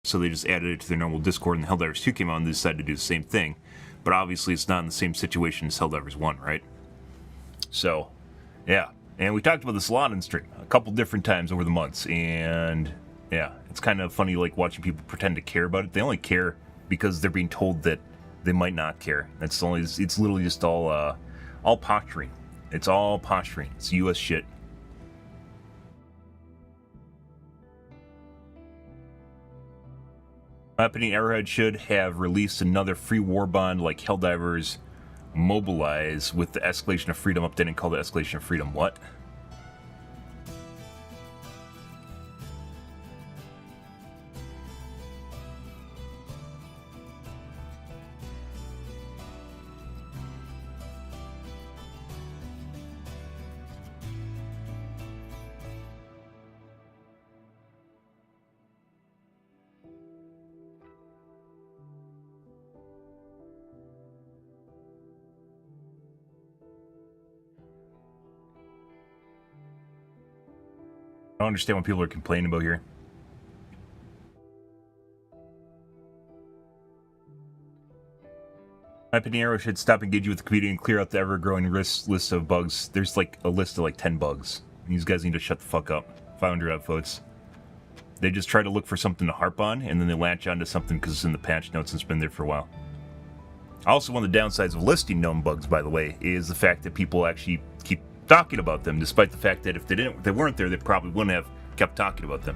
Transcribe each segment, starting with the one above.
So they just added it to their normal Discord, and Helldivers 2 came out and they decided to do the same thing. But obviously it's not in the same situation as Helldivers 1, right? So, yeah. And we talked about this a lot in stream, a couple different times over the months, and yeah, it's kind of funny like watching people pretend to care about it. They only care because they're being told that they might not care. It's literally just all posturing. It's all posturing. It's US shit. My opinion, Arrowhead should have released another free war bond like Helldivers Mobilize with the Escalation of Freedom update and call it Escalation of Freedom. What? I don't understand what people are complaining about here. My opinion, Arrow should stop engaging with the community and clear out the ever-growing list of bugs. There's like a list of like 10 bugs. These guys need to shut the fuck up. 500 upvotes. They just try to look for something to harp on, and then they latch onto something because it's in the patch notes and it's been there for a while. Also, one of the downsides of listing known bugs, by the way, is the fact that people actually keep talking about them, despite the fact that if they weren't there, they probably wouldn't have kept talking about them.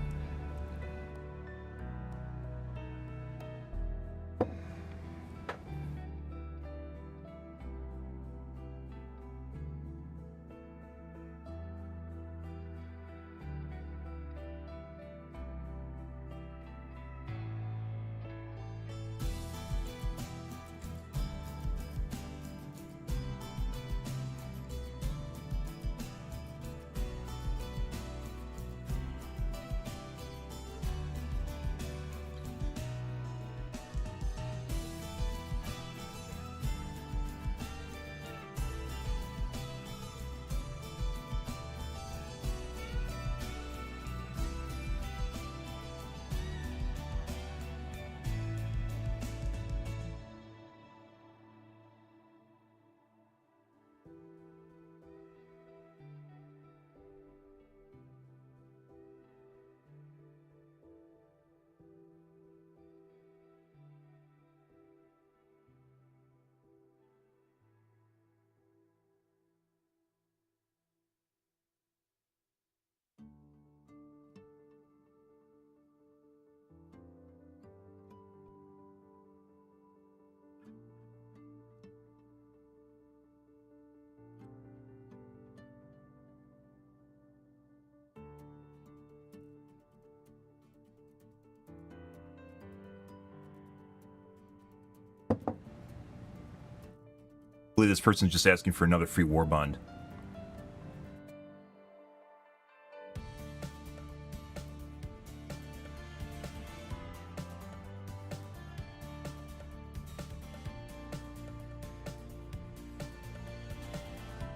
I believe this person's just asking for another free war bond.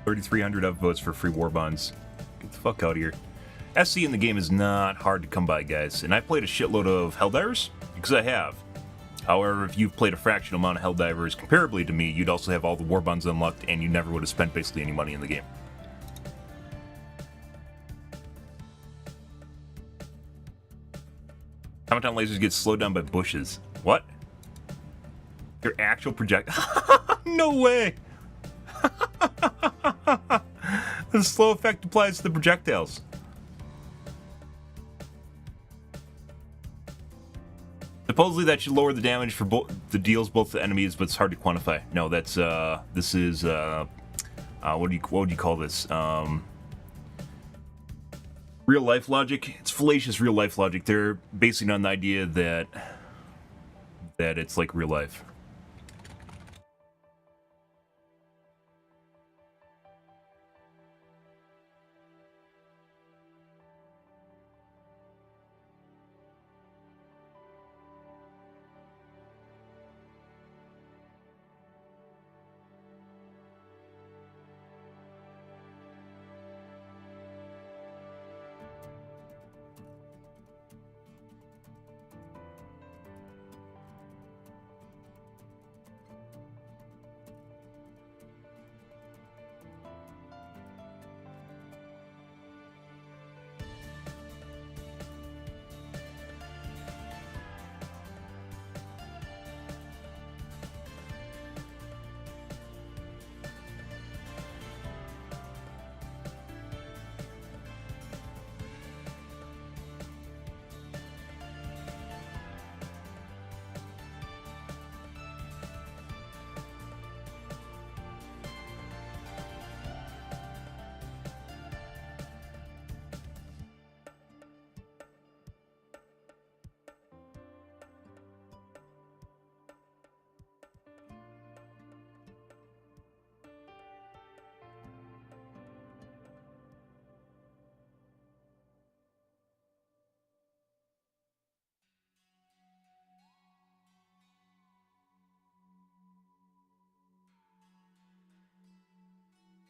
$3,300 upvotes for free war bonds. Get the fuck out of here. SC in the game is not hard to come by, guys, and I played a shitload of Helldivers, because I have. However, if you've played a fractional amount of Helldivers comparably to me, you'd also have all the war bonds unlocked, and you never would have spent basically any money in the game. Automaton lasers get slowed down by bushes. What? Your actual project? No way! The slow effect applies to the projectiles. Supposedly that should lower the damage for the deals both the enemies, but it's hard to quantify. No, that's this is what would you call this? Real life logic. It's fallacious real life logic. They're basing it on the idea that it's like real life.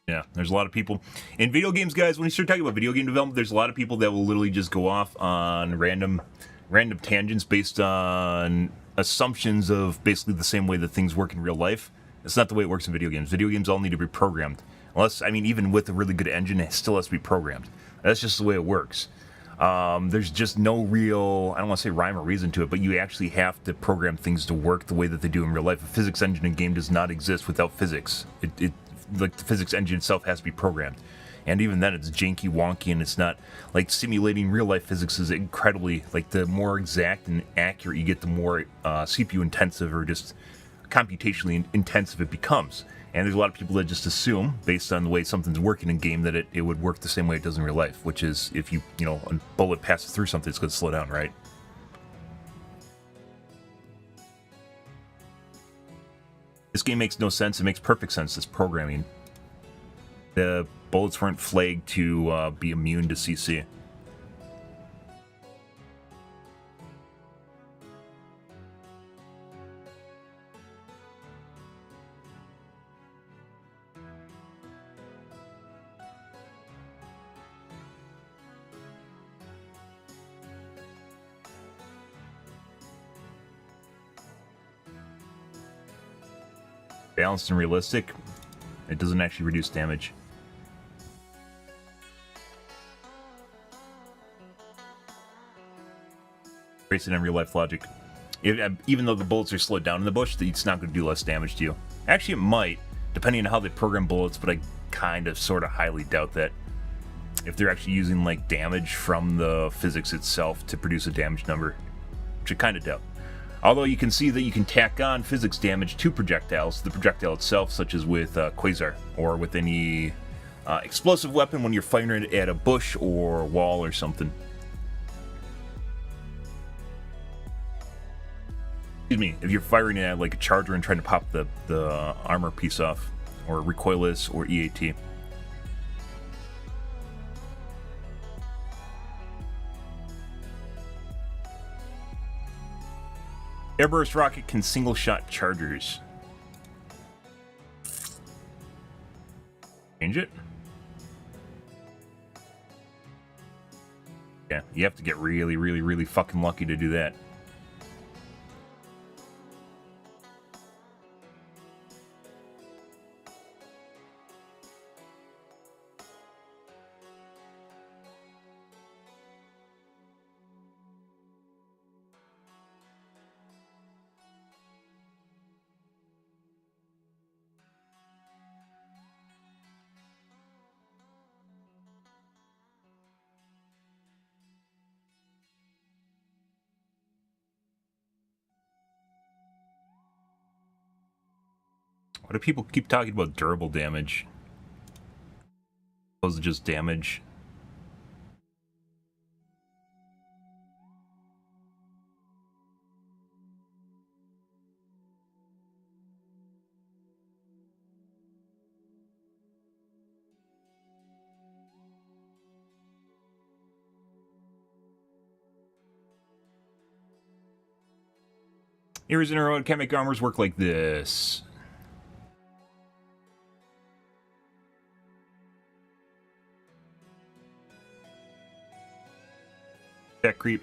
Yeah, there's a lot of people in video games, guys. When you start talking about video game development, there's a lot of people that will literally just go off on random tangents based on assumptions of basically the same way that things work in real life. It's not the way it works in video games. Video games all need to be programmed. Unless, I mean, even with a really good engine, it still has to be programmed. That's just the way it works. There's just no real, I don't want to say rhyme or reason to it, but you actually have to program things to work the way that they do in real life. A physics engine in a game does not exist without physics. Like the physics engine itself has to be programmed, and even then it's janky, wonky, and it's not like simulating real life physics is incredibly, like, the more exact and accurate you get, the more CPU intensive or just computationally intensive it becomes. And there's a lot of people that just assume, based on the way something's working in game, that it would work the same way it does in real life, which is if you know, a bullet passes through something, it's going to slow down, right? This game makes no sense. It makes perfect sense. It's programming. The bullets weren't flagged to be immune to CC. Balanced and realistic. It doesn't actually reduce damage. Based on real life logic. Even though the bullets are slowed down in the bush, it's not going to do less damage to you. Actually, it might, depending on how they program bullets, but I kind of sort of highly doubt that. If they're actually using, like, damage from the physics itself to produce a damage number, which I kind of doubt. Although you can see that you can tack on physics damage to projectiles, the projectile itself, such as with Quasar, or with any explosive weapon when you're firing it at a bush or wall or something. Excuse me, if you're firing it at like a charger and trying to pop the armor piece off, or recoilless, or EAT. Airburst rocket can single-shot chargers. Change it? Yeah, you have to get really, really, really fucking lucky to do that. Why do people keep talking about durable damage? Opposed to just damage. Here's in a row, can't make armors work like this. Tech creep.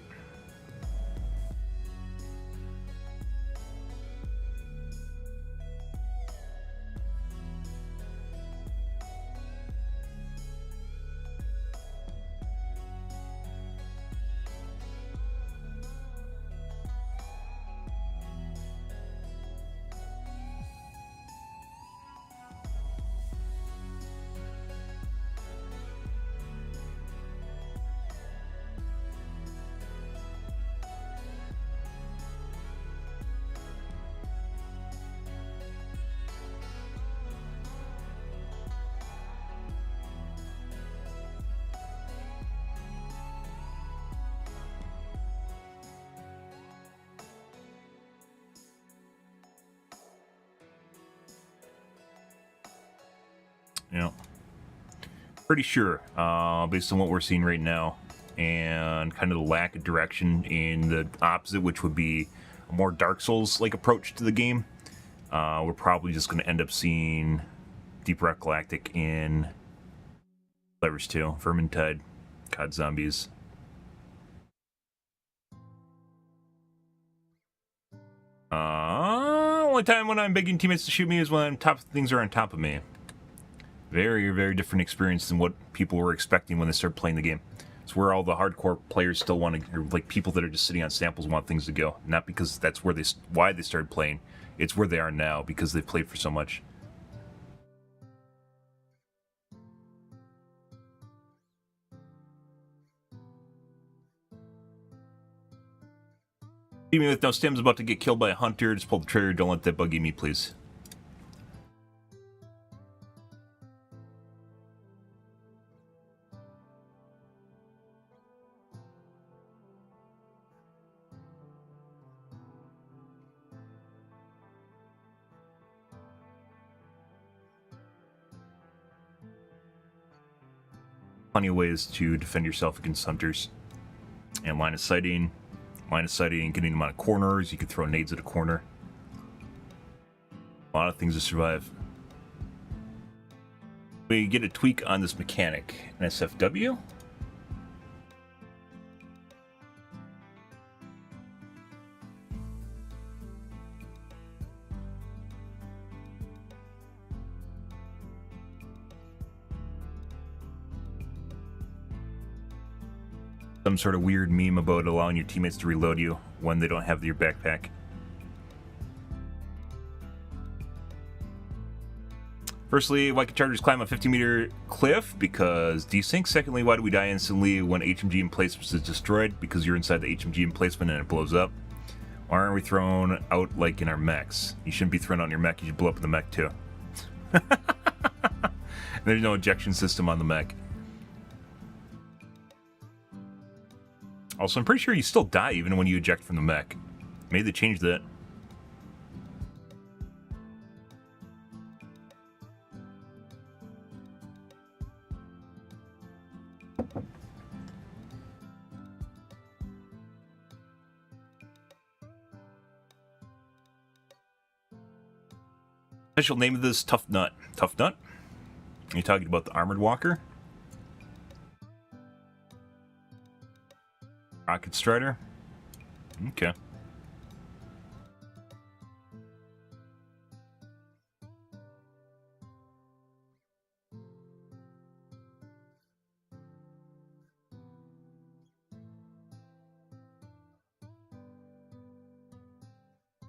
Yeah. Pretty sure, based on what we're seeing right now, and kind of the lack of direction in the opposite, which would be a more Dark Souls-like approach to the game, we're probably just going to end up seeing Deep Rock Galactic in Levers 2, Vermintide, COD Zombies. Only time when I'm begging teammates to shoot me is when things are on top of me. Very, very different experience than what people were expecting when they started playing the game. It's where all the hardcore players still want to, or like people that are just sitting on samples want things to go. Not because that's where why they started playing. It's where they are now because they've played for so much. Even with no stims, about to get killed by a hunter. Just pull the trigger. Don't let that buggy me, please. Plenty of ways to defend yourself against hunters. And line of sighting, getting them out of corners. You can throw nades at a corner. A lot of things to survive. We get a tweak on this mechanic. An SFW. Some sort of weird meme about allowing your teammates to reload you when they don't have your backpack. Firstly, why can chargers climb a 50-meter cliff? Because desync. Secondly, why do we die instantly when HMG emplacement is destroyed? Because you're inside the HMG emplacement and it blows up. Why aren't we thrown out like in our mechs? You shouldn't be thrown out in your mech. You should blow up in the mech too. There's no ejection system on the mech. Also, I'm pretty sure you still die even when you eject from the mech. Maybe they changed that. Official name of this, Tough Nut. Tough Nut? Are you talking about the Armored Walker? Rocket Strider? Okay.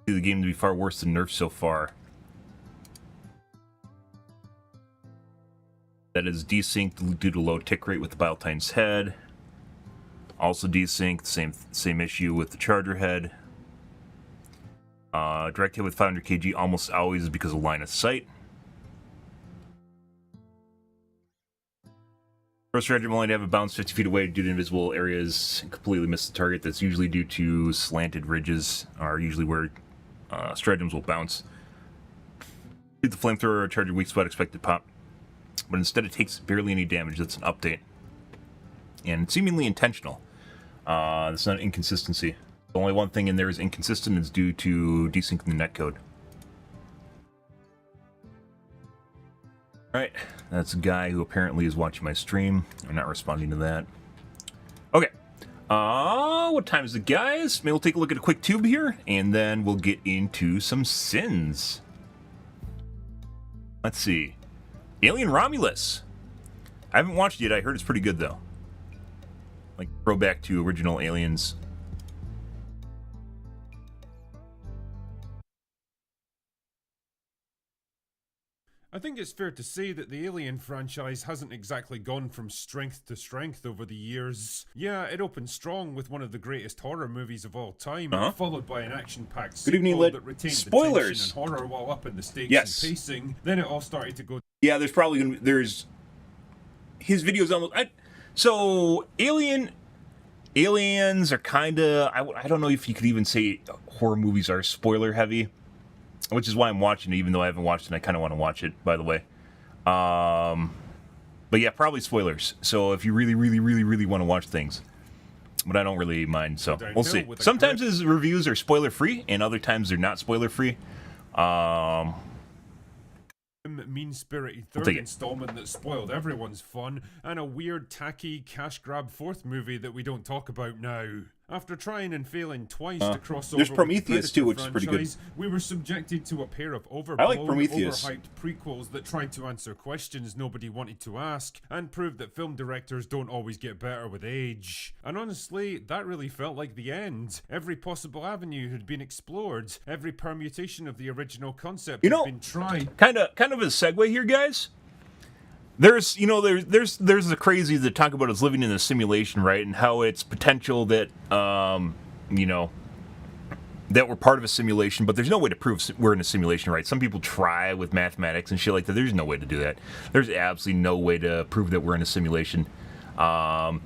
The game to be far worse than nerfs so far. That is desynced due to low tick rate with the Bile-Titan's head. Also desynced, same issue with the charger head. Direct hit with 500 kg almost always is because of line of sight. First strategy will only have a bounce 50 feet away due to invisible areas and completely miss the target. That's usually due to slanted ridges, are usually where stratagems will bounce. Shoot the flamethrower or charge your weak spot, expected pop. But instead it takes barely any damage. That's an update. And it's seemingly intentional. That's not an inconsistency. The only one thing in there is inconsistent. It's due to desyncing the netcode. Alright, that's a guy who apparently is watching my stream. I'm not responding to that. Okay. What time is it, guys? Maybe we'll take a look at a quick tube here, and then we'll get into some sins. Let's see. Alien Romulus. I haven't watched it yet. I heard it's pretty good, though. Like, throwback to original Aliens. I think it's fair to say that the Alien franchise hasn't exactly gone from strength to strength over the years. Yeah, it opened strong with one of the greatest horror movies of all time, followed by an action-packed sequel that retained the tension and horror while upping the stakes and pacing. Then it all started to go... Yeah, there's probably gonna be... There's... His videos almost... So, Aliens are kinda... I don't know if you could even say horror movies are spoiler-heavy. Which is why I'm watching it, even though I haven't watched it and I kind of want to watch it, by the way. But yeah, probably spoilers. So if you really, really, really, really want to watch things. But I don't really mind, so we'll see. Sometimes his reviews are spoiler-free, and other times they're not spoiler-free. The mean-spirited third installment that spoiled everyone's fun, and a weird, tacky, cash-grab fourth movie that we don't talk about now. After trying and failing twice to cross over there's Prometheus with the too, which franchise, is pretty good. We were subjected to a pair of overblown, I like Prometheus. overhyped prequels that tried to answer questions nobody wanted to ask, and proved that film directors don't always get better with age. And honestly, that really felt like the end. Every possible avenue had been explored, every permutation of the original concept had been tried. Kind of a segue here, guys. There's the crazy that talk about us living in a simulation, right? And how it's potential that, that we're part of a simulation, but there's no way to prove we're in a simulation, right? Some people try with mathematics and shit like that. There's no way to do that. There's absolutely no way to prove that we're in a simulation. But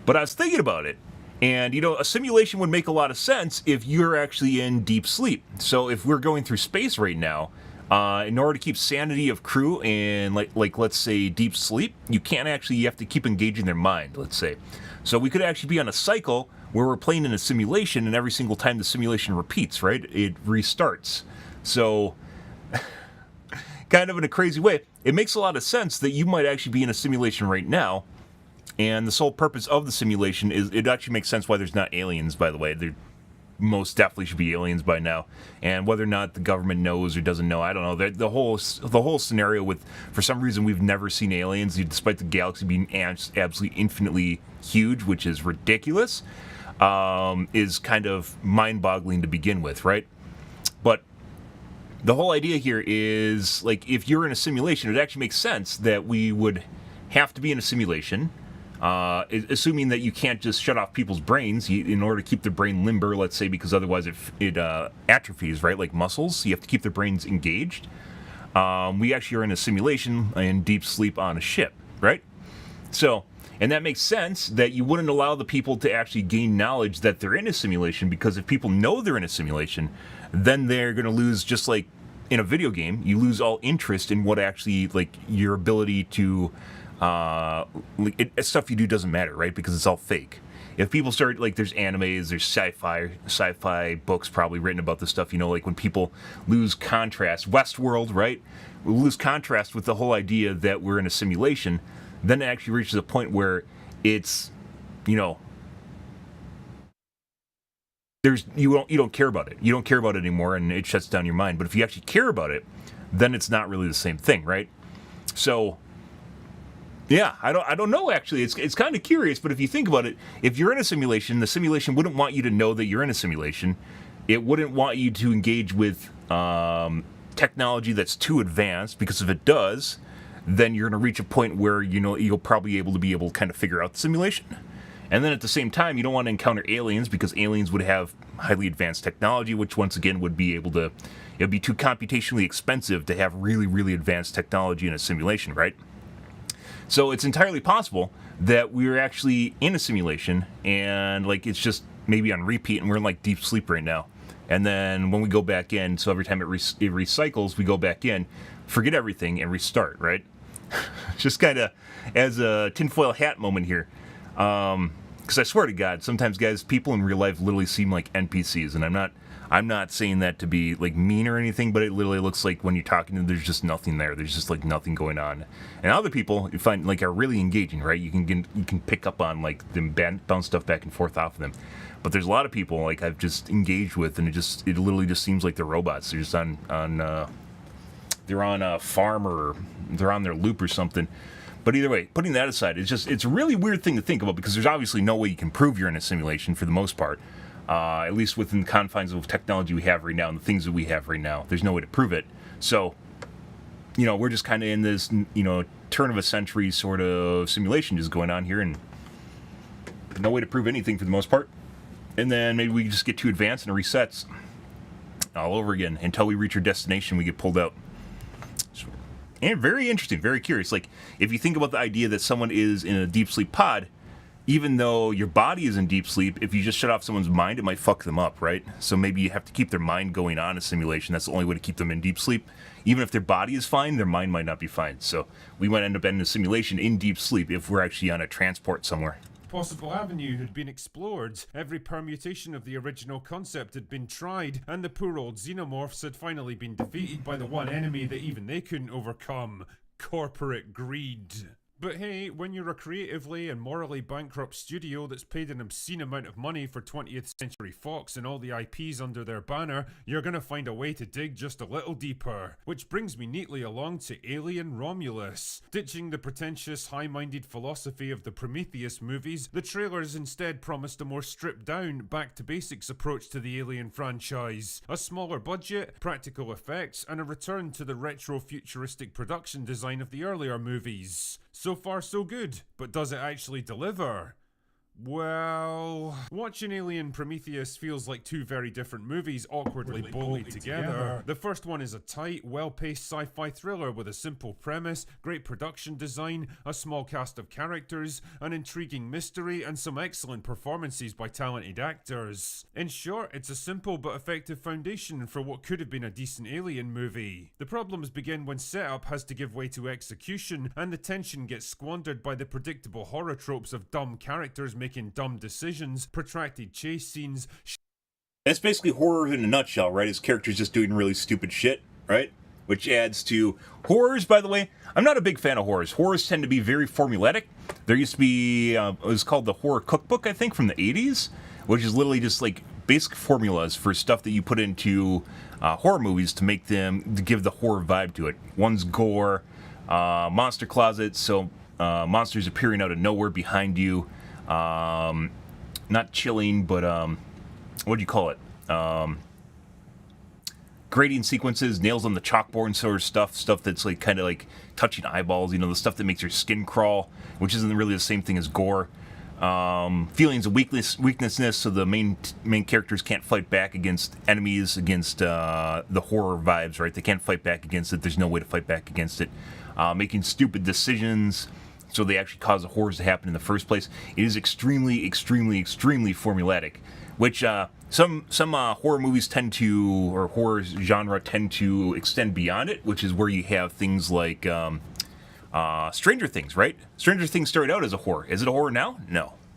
I was thinking about it. And, a simulation would make a lot of sense if you're actually in deep sleep. So if we're going through space right now, in order to keep sanity of crew in, like let's say, deep sleep, you have to keep engaging their mind, let's say. So we could actually be on a cycle where we're playing in a simulation, and every single time the simulation repeats, right, it restarts. So, kind of in a crazy way, it makes a lot of sense that you might actually be in a simulation right now, and the sole purpose of the simulation is, it actually makes sense why there's not aliens, by the way. There most definitely should be aliens by now, and whether or not the government knows or doesn't know, I don't know. The whole scenario with, for some reason, we've never seen aliens, despite the galaxy being absolutely infinitely huge, which is ridiculous, is kind of mind-boggling to begin with, right? But the whole idea here is, like, if you're in a simulation, it actually makes sense that we would have to be in a simulation, assuming that you can't just shut off people's brains in order to keep their brain limber, let's say, because otherwise it atrophies, right? Like muscles, you have to keep their brains engaged. We actually are in a simulation in deep sleep on a ship, right? So, and that makes sense that you wouldn't allow the people to actually gain knowledge that they're in a simulation, because if people know they're in a simulation, then they're going to lose, just like in a video game, you lose all interest in what actually, like, your ability to stuff you do doesn't matter, right? Because it's all fake. If people start, like, there's animes, there's sci-fi books probably written about this stuff, like when people lose contrast, Westworld, right? We lose contrast with the whole idea that we're in a simulation, then it actually reaches a point where it's, there's you don't care about it. You don't care about it anymore, and it shuts down your mind. But if you actually care about it, then it's not really the same thing, right? So, yeah, I don't know, actually. It's kind of curious, but if you think about it, if you're in a simulation, the simulation wouldn't want you to know that you're in a simulation. It wouldn't want you to engage with technology that's too advanced, because if it does, then you're going to reach a point where, you'll probably be able to kind of figure out the simulation. And then at the same time, you don't want to encounter aliens, because aliens would have highly advanced technology, which once again would be able to, it'd be too computationally expensive to have really, really advanced technology in a simulation, right? So it's entirely possible that we're actually in a simulation, and, like, it's just maybe on repeat, and we're in, like, deep sleep right now. And then when we go back in, so every time it recycles, we go back in, forget everything, and restart, right? Just kind of as a tinfoil hat moment here. Because I swear to God, sometimes, guys, people in real life literally seem like NPCs, and I'm not saying that to be, like, mean or anything, but it literally looks like when you're talking to them, there's just nothing there. There's just, like, nothing going on. And other people you find, like, are really engaging, right? You can pick up on, like, them bounce stuff back and forth off of them. But there's a lot of people, like, I've just engaged with, and it literally just seems like they're robots. They're just they're on a farm, or they're on their loop or something. But either way, putting that aside, it's a really weird thing to think about, because there's obviously no way you can prove you're in a simulation for the most part. At least within the confines of technology we have right now and the things that we have right now. There's no way to prove it. So, we're just kind of in this, turn of a century sort of simulation just going on here, and no way to prove anything for the most part. And then maybe we just get too advanced and it resets all over again until we reach our destination, we get pulled out. And very interesting, very curious. Like, if you think about the idea that someone is in a deep sleep pod, even though your body is in deep sleep, if you just shut off someone's mind, it might fuck them up, right? So maybe you have to keep their mind going on a simulation. That's the only way to keep them in deep sleep. Even if their body is fine, their mind might not be fine. So we might end up in a simulation in deep sleep if we're actually on a transport somewhere. possible avenue had been explored, every permutation of the original concept had been tried, and the poor old xenomorphs had finally been defeated by the one enemy that even they couldn't overcome: corporate greed. But hey, when you're a creatively and morally bankrupt studio that's paid an obscene amount of money for 20th Century Fox and all the IPs under their banner, you're gonna find a way to dig just a little deeper. Which brings me neatly along to Alien Romulus. Ditching the pretentious, high-minded philosophy of the Prometheus movies, the trailers instead promised a more stripped-down, back-to-basics approach to the Alien franchise. A smaller budget, practical effects, and a return to the retro-futuristic production design of the earlier movies. So far so good, but does it actually deliver? Well, watching Alien Prometheus feels like two very different movies awkwardly bolted together. The first one is a tight, well-paced sci-fi thriller with a simple premise, great production design, a small cast of characters, an intriguing mystery, and some excellent performances by talented actors. In short, it's a simple but effective foundation for what could have been a decent Alien movie. The problems begin when setup has to give way to execution, and the tension gets squandered by the predictable horror tropes of dumb characters making dumb decisions, protracted chase scenes. That's basically horror in a nutshell, right? His character's just doing really stupid shit, right? Which adds to horrors, by the way. I'm not a big fan of horrors. Horrors tend to be very formulaic. There used to be, it was called the Horror Cookbook, I think, from the 80s, which is literally just like basic formulas for stuff that you put into horror movies to make them, to give the horror vibe to it. One's gore, monster closet, so monsters appearing out of nowhere behind you. Not chilling, but what do you call it? Grading sequences, nails on the chalkboard sort of stuff that's like kind of like touching eyeballs, you know, the stuff that makes your skin crawl, which isn't really the same thing as gore. Feelings of weakness, so the main characters can't fight back against enemies, against the horror vibes, right? They can't fight back against it. There's no way to fight back against it. Making stupid decisions, so they actually cause the horrors to happen in the first place. It is extremely formulaic, which some horror movies tend to, or horror genre tend to extend beyond it, which is where you have things like Stranger Things, right? Stranger Things started out as a horror. Is it a horror now?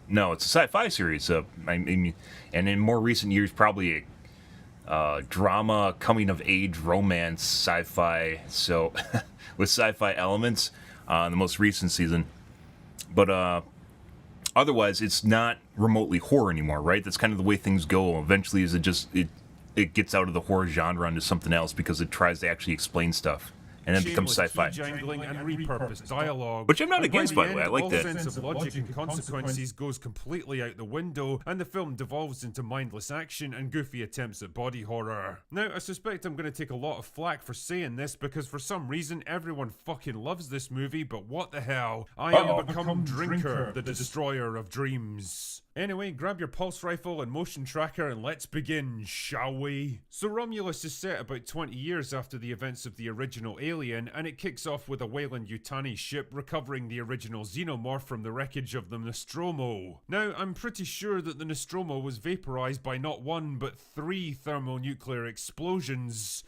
No, it's a sci-fi series. I mean, and in more recent years, probably a drama, coming-of-age, romance, sci-fi. So with sci-fi elements. In the most recent season, but otherwise it's not remotely horror anymore, right? That's kind of the way things go. Eventually, is it gets out of the horror genre into something else because it tries to actually explain stuff, and then it becomes sci-fi. Jangling and repurposed dialogue, which I'm not against, by the way. I like that. All sense of logic and consequences goes completely out the window, and the film devolves into mindless action and goofy attempts at body horror. Now, I suspect I'm going to take a lot of flack for saying this, because for some reason everyone fucking loves this movie, but what the hell? I am Become Drinker, the destroyer of dreams. Anyway, grab your pulse rifle and motion tracker and let's begin, shall we? So Romulus is set about 20 years after the events of the original Alien, and it kicks off with a Weyland-Yutani ship recovering the original xenomorph from the wreckage of the Nostromo. Now, I'm pretty sure that the Nostromo was vaporized by not one, but 3 thermonuclear explosions.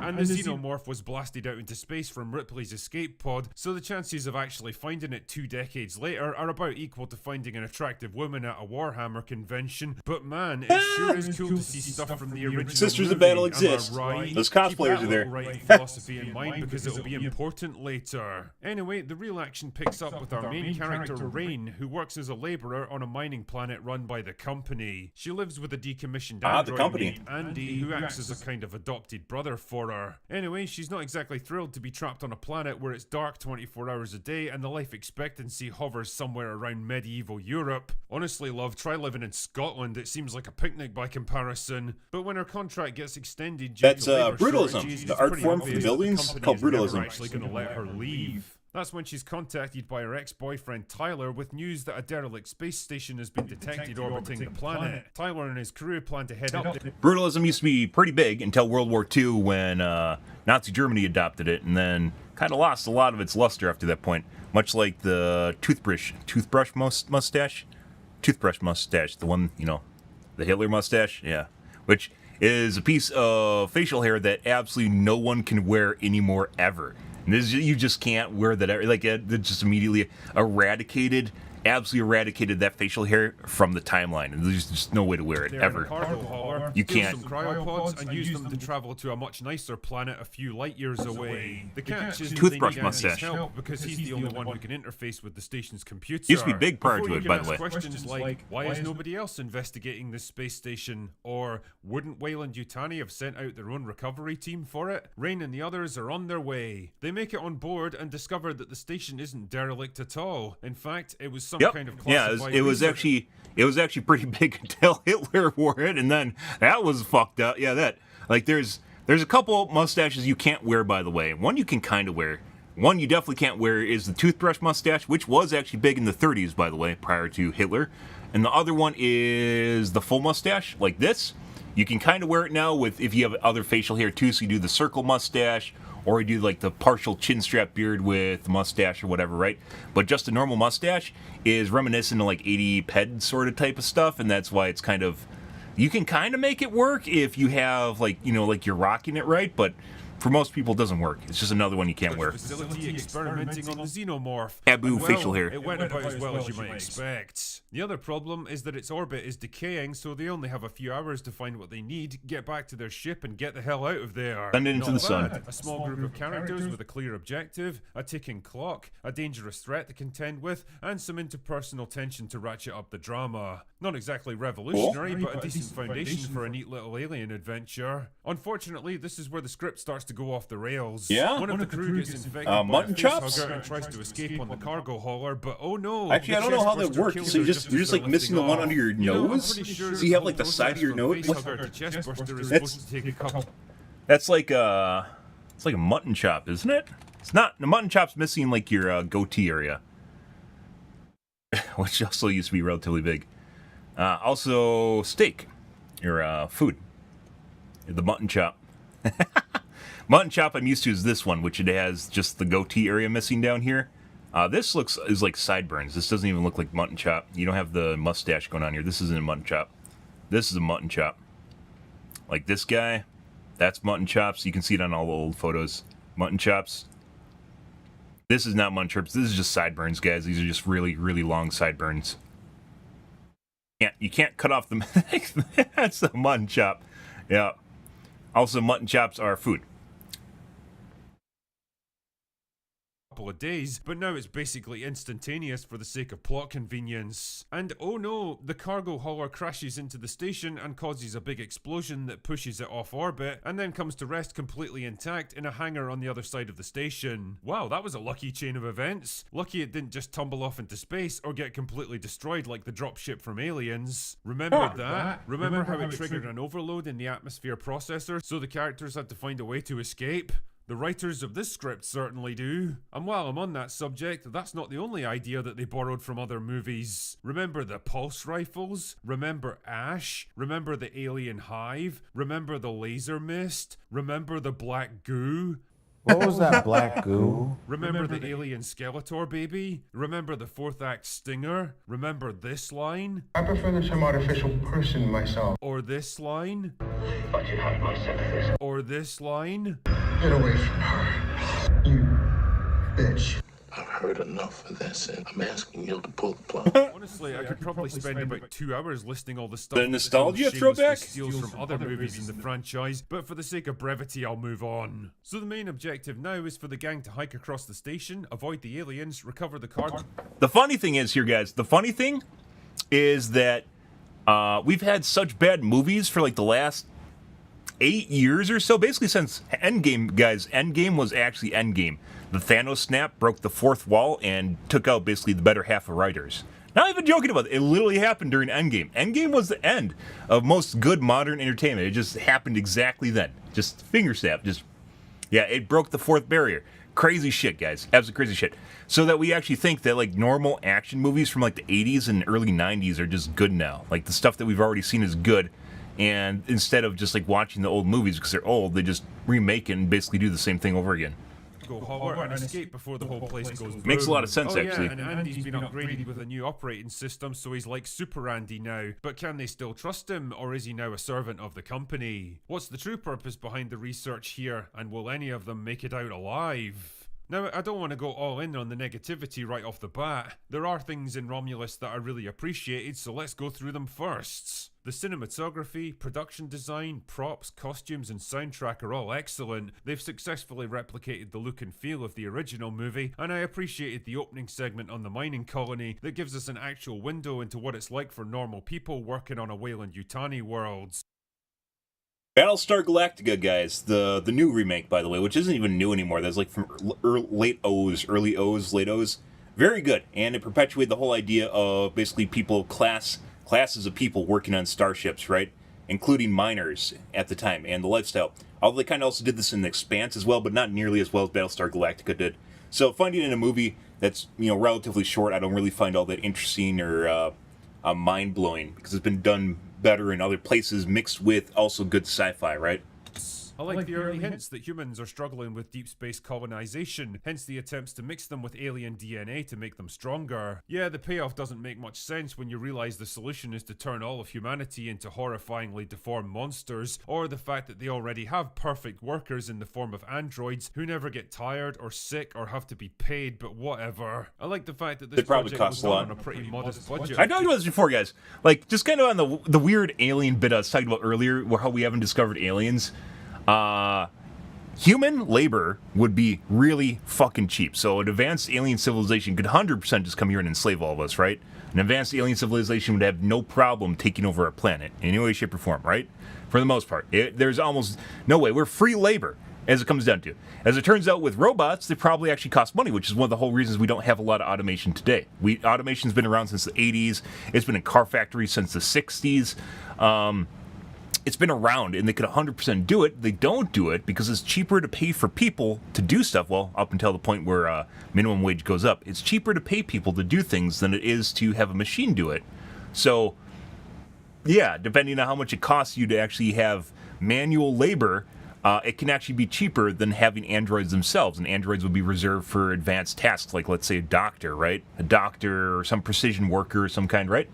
And the xenomorph was blasted out into space from Ripley's escape pod, so the chances of actually finding it 2 decades later are about equal to finding an attractive woman at a Warhammer convention. But man, it sure is cool to see stuff from the original Sisters movie. of Battle exist. Right? Those cosplayers are there. Right philosophy in mind, because it'll be important later. Anyway, the real action picks up with our main character, Rain, who works as a laborer on a mining planet run by the Company. She lives with a decommissioned android named Andy, who acts as a kind of adopted brother for her. Anyway, she's not exactly thrilled to be trapped on a planet where it's dark 24 hours a day and the life expectancy hovers somewhere around medieval Europe. Honestly, love, try living in Scotland. It seems like a picnic by comparison. But when her contract gets extended due to labor brutalism. shortages, The art it's form pretty for the obvious buildings the called company is brutalism. never actually going to let her leave. That's when she's contacted by her ex-boyfriend Tyler with news that a derelict space station has been detected orbiting the planet. Tyler and his crew plan to head up. Brutalism used to be pretty big until World War II, when Nazi Germany adopted it, and then kind of lost a lot of its luster after that point. Much like the toothbrush mustache, the one, you know, the Hitler mustache, yeah. Which is a piece of facial hair that absolutely no one can wear anymore ever. And this, you just can't wear that ever. Like, it just immediately absolutely eradicated that facial hair from the timeline. And there's just no way to wear it ever. You can't. Some cryopods and use them to travel to a much nicer planet a few light years away. The catch is Toothbrush they need Andy's mustache. help because he's the only one who can interface with the station's computer. Used to be big prior to it, by the way. Questions like, why is nobody else investigating this space station? Or, wouldn't Wayland Yutani have sent out their own recovery team for it? Rain and the others are on their way. They make it on board and discover that the station isn't derelict at all. In fact, it was some kind of classified it was actually pretty big until Hitler wore it, and then that was fucked up. Yeah, that, like, there's a couple mustaches you can't wear, by the way. One you can kind of wear. One you definitely can't wear is the toothbrush mustache, which was actually big in the 30s, by the way, prior to Hitler. And the other one is the full mustache, like this. You can kind of wear it now with if you have other facial hair too, so you do the circle mustache, or you do like the partial chin strap beard with mustache or whatever, right? But just a normal mustache is reminiscent of like 80 ped sort of type of stuff, and that's why it's kind of, you can kind of make it work if you have like, you know, like you're rocking it right, but for most people it doesn't work. It's just another one you can't wear. Facility experimenting on the xenomorph. Abu facial hair. It went about as well as you might expect. The other problem is that its orbit is decaying, so they only have a few hours to find what they need, get back to their ship, and get the hell out of there. Send it into the sun. A small group of characters with a clear objective, a ticking clock, a dangerous threat to contend with, and some interpersonal tension to ratchet up the drama. Not exactly revolutionary, but a decent foundation for a neat little alien adventure. Unfortunately, this is where the script starts to go off the rails. Yeah? One of the crew gets infected by a mutton chops? facehugger and tries to escape on the cargo hauler, but oh no! Actually, I don't know how that works. So you're just like missing the one under your nose? Sure so you have like the side of your nose? That's like it's like a mutton chop, isn't it? It's not. The mutton chop's missing like your goatee area, which also used to be relatively big. Also, steak, your food, the mutton chop. Mutton chop I'm used to is this one, which it has just the goatee area missing down here. This is like sideburns. This doesn't even look like mutton chop. You don't have the mustache going on here. This isn't a mutton chop. This is a mutton chop. Like this guy, that's mutton chops. You can see it on all the old photos. Mutton chops. This is not mutton chops. This is just sideburns, guys. These are just really, really long sideburns. You can't cut off the... That's a mutton chop. Yeah. Also, mutton chops are food. Of days, but now it's basically instantaneous for the sake of plot convenience. And oh no, the cargo hauler crashes into the station and causes a big explosion that pushes it off orbit and then comes to rest completely intact in a hangar on the other side of the station. Wow, that was a lucky chain of events. Lucky it didn't just tumble off into space or get completely destroyed like the dropship from Aliens. Remember that? Remember how it triggered an overload in the atmosphere processor so the characters had to find a way to escape? The writers of this script certainly do. And while I'm on that subject, that's not the only idea that they borrowed from other movies. Remember the pulse rifles? Remember Ash? Remember the alien hive? Remember the laser mist? Remember the black goo? What was that black goo? Remember the alien Skeletor baby? Remember the fourth act stinger? Remember this line? I prefer the term artificial person myself. Or this line? But you have my sympathies. Or this line? Get away from her, you bitch. I've heard enough of this, and I'm asking you to pull the plug. Honestly, I could probably spend about 2 hours listing all the stuff The nostalgia that throwback? steals from other movies in the franchise, but for the sake of brevity, I'll move on. So the main objective now is for the gang to hike across the station, avoid the aliens, recover the cargo. The funny thing is here, guys, the funny thing is that we've had such bad movies for like the last 8 years or so, basically since Endgame, guys. Endgame was actually Endgame. The Thanos snap broke the fourth wall and took out basically the better half of writers. Not even joking about it. It literally happened during Endgame. Endgame was the end of most good modern entertainment. It just happened exactly then. Just finger snap. Just, yeah, it broke the fourth barrier. Crazy shit, guys. Absolutely crazy shit. So that we actually think that like normal action movies from like the 80s and early 90s are just good now. Like the stuff that we've already seen is good. And instead of just like watching the old movies because they're old, they just remake it and basically do the same thing over again. go holler and escape before the whole place goes boom. Makes a lot of sense, actually. Yeah, and Andy's been upgraded with a new operating system, so he's like Super Andy now. But can they still trust him, or is he now a servant of the company? What's the true purpose behind the research here, and will any of them make it out alive? Now, I don't want to go all in on the negativity right off the bat. There are things in Romulus that I really appreciated, so let's go through them first. The cinematography, production design, props, costumes, and soundtrack are all excellent. They've successfully replicated the look and feel of the original movie, and I appreciated the opening segment on the mining colony that gives us an actual window into what it's like for normal people working on a Weyland-Yutani world. Battlestar Galactica, guys, the new remake, by the way, which isn't even new anymore. That's like from late O's, early O's, late O's. Very good, and it perpetuated the whole idea of basically people, classes of people working on starships, right? Including miners at the time, and the lifestyle. Although they kind of also did this in The Expanse as well, but not nearly as well as Battlestar Galactica did. So finding it in a movie that's, relatively short, I don't really find all that interesting or mind-blowing, because it's been done better in other places, mixed with also good sci-fi, right? I like the early hints that humans are struggling with deep space colonization, hence the attempts to mix them with alien DNA to make them stronger. Yeah, the payoff doesn't make much sense when you realize the solution is to turn all of humanity into horrifyingly deformed monsters, or the fact that they already have perfect workers in the form of androids who never get tired or sick or have to be paid, but whatever. I like the fact that this project was done on a pretty modest budget. I talked about this before, guys. Like, just kind of on the weird alien bit I was talking about earlier, where how we haven't discovered aliens. Human labor would be really fucking cheap. So an advanced alien civilization could 100% just come here and enslave all of us, right? An advanced alien civilization would have no problem taking over a planet in any way, shape, or form, right? For the most part. There's almost no way. We're free labor, as it comes down to. As it turns out, with robots, they probably actually cost money, which is one of the whole reasons we don't have a lot of automation today. Automation's been around since the 80s. It's been in car factories since the 60s. It's been around, and they could 100% do it. They don't do it because it's cheaper to pay for people to do stuff. Well, up until the point where minimum wage goes up. It's cheaper to pay people to do things than it is to have a machine do it. So, yeah, depending on how much it costs you to actually have manual labor, it can actually be cheaper than having androids themselves. And androids would be reserved for advanced tasks, like, let's say, a doctor, right? A doctor or some precision worker of some kind, right?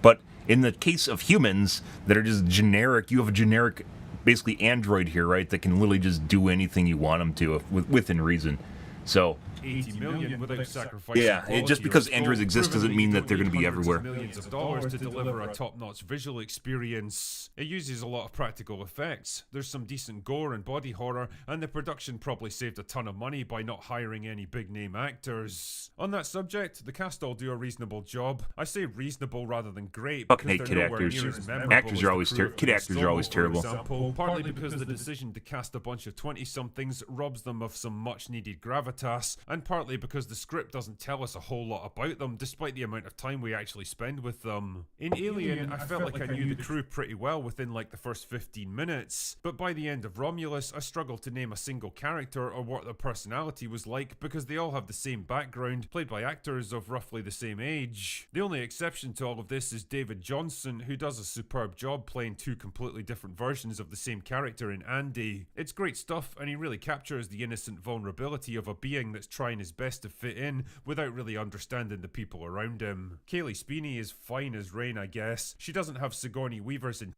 But in the case of humans that are just generic, you have a generic, basically, android here, right, that can literally just do anything you want them to within reason. So 80 million without sacrificing just because androids exist doesn't mean that they're going to be everywhere. Millions of dollars to deliver a top-notch visual experience. It uses a lot of practical effects. There's some decent gore and body horror, and the production probably saved a ton of money by not hiring any big-name actors. On that subject, the cast all do a reasonable job. I say reasonable rather than great. Fucking hate kid actors. Actors are always kid actors are always terrible. Example, partly because the decision to cast a bunch of 20-somethings robs them of some much-needed gravitas, and partly because the script doesn't tell us a whole lot about them, despite the amount of time we actually spend with them. In Alien, I felt like I knew the crew pretty well within like the first 15 minutes, but by the end of Romulus, I struggled to name a single character or what their personality was like because they all have the same background, played by actors of roughly the same age. The only exception to all of this is David Johnson, who does a superb job playing two completely different versions of the same character in Andy. It's great stuff, and he really captures the innocent vulnerability of a being that's trying his best to fit in without really understanding the people around him. Kaylee Speeney is fine as rain, I guess. She doesn't have Sigourney Weaver's in.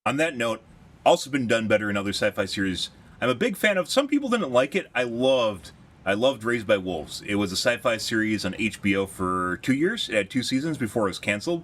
On that note, also been done better in other sci-fi series. I'm a big fan of. Some people didn't like it. I loved Raised by Wolves. It was a sci-fi series on HBO for 2 years. It had 2 seasons before it was canceled.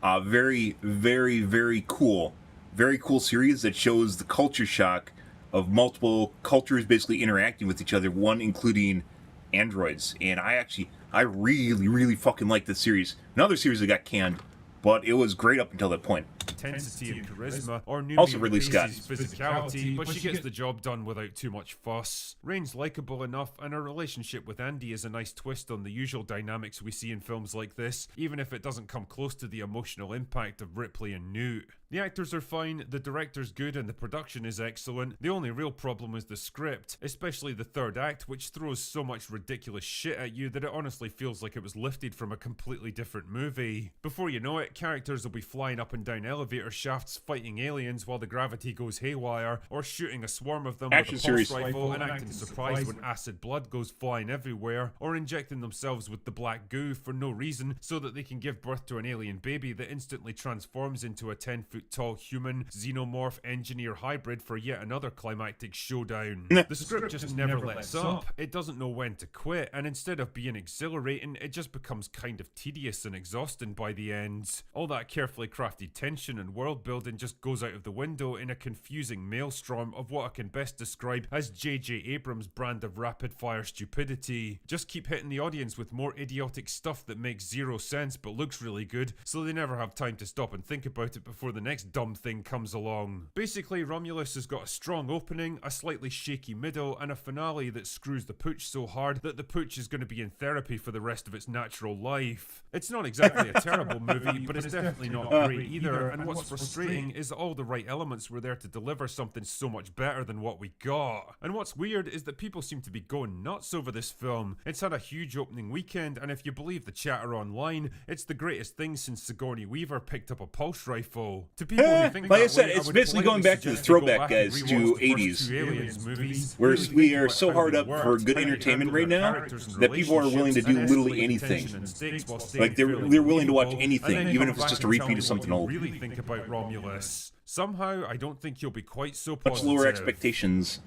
Very, very, very cool. Very cool series that shows the culture shock of multiple cultures basically interacting with each other, one including androids. And I really, really fucking like this series. Another series that got canned, but it was great up until that point. Intensity and charisma, or also Ridley Scott. Physicality, but she gets the job done without too much fuss. Rain's likeable enough, and her relationship with Andy is a nice twist on the usual dynamics we see in films like this, even if it doesn't come close to the emotional impact of Ripley and Newt. The actors are fine, the director's good, and the production is excellent. The only real problem is the script, especially the third act, which throws so much ridiculous shit at you that it honestly feels like it was lifted from a completely different movie. Before you know it, characters will be flying up and down elevators elevator shafts fighting aliens while the gravity goes haywire, or shooting a swarm of them Action with a series. pulse rifle and acting surprised when acid blood goes flying everywhere, or injecting themselves with the black goo for no reason so that they can give birth to an alien baby that instantly transforms into a 10-foot tall human xenomorph engineer hybrid for yet another climactic showdown. The script just never lets up. It doesn't know when to quit, and instead of being exhilarating, it just becomes kind of tedious and exhausting by the end. All that carefully crafted tension and world building just goes out of the window in a confusing maelstrom of what I can best describe as J.J. Abrams' brand of rapid fire stupidity. Just keep hitting the audience with more idiotic stuff that makes zero sense but looks really good, so they never have time to stop and think about it before the next dumb thing comes along. Basically, Romulus has got a strong opening, a slightly shaky middle, and a finale that screws the pooch so hard that the pooch is going to be in therapy for the rest of its natural life. It's not exactly a terrible movie, but it's definitely not great either, and what's frustrating is that all the right elements were there to deliver something so much better than what we got. And what's weird is that people seem to be going nuts over this film. It's had a huge opening weekend, and if you believe the chatter online, it's the greatest thing since Sigourney Weaver picked up a pulse rifle. To people who think Like I that said, way, it's would basically going politely back to the suggest they go throwback, back and guys, rewatch to the first 80s. two Aliens movies, Where really we think are about so how hard they up worked, for good how they entertainment handled right their now characters and that people are willing to do relationships, literally and escalated anything. tension and stakes while staying Like they're fairly willing to watch believable, anything, and then even come if it's back just a and repeat tell of me something what you old. really think about Romulus. Somehow, I don't think you'll be quite so Much positive. lower expectations.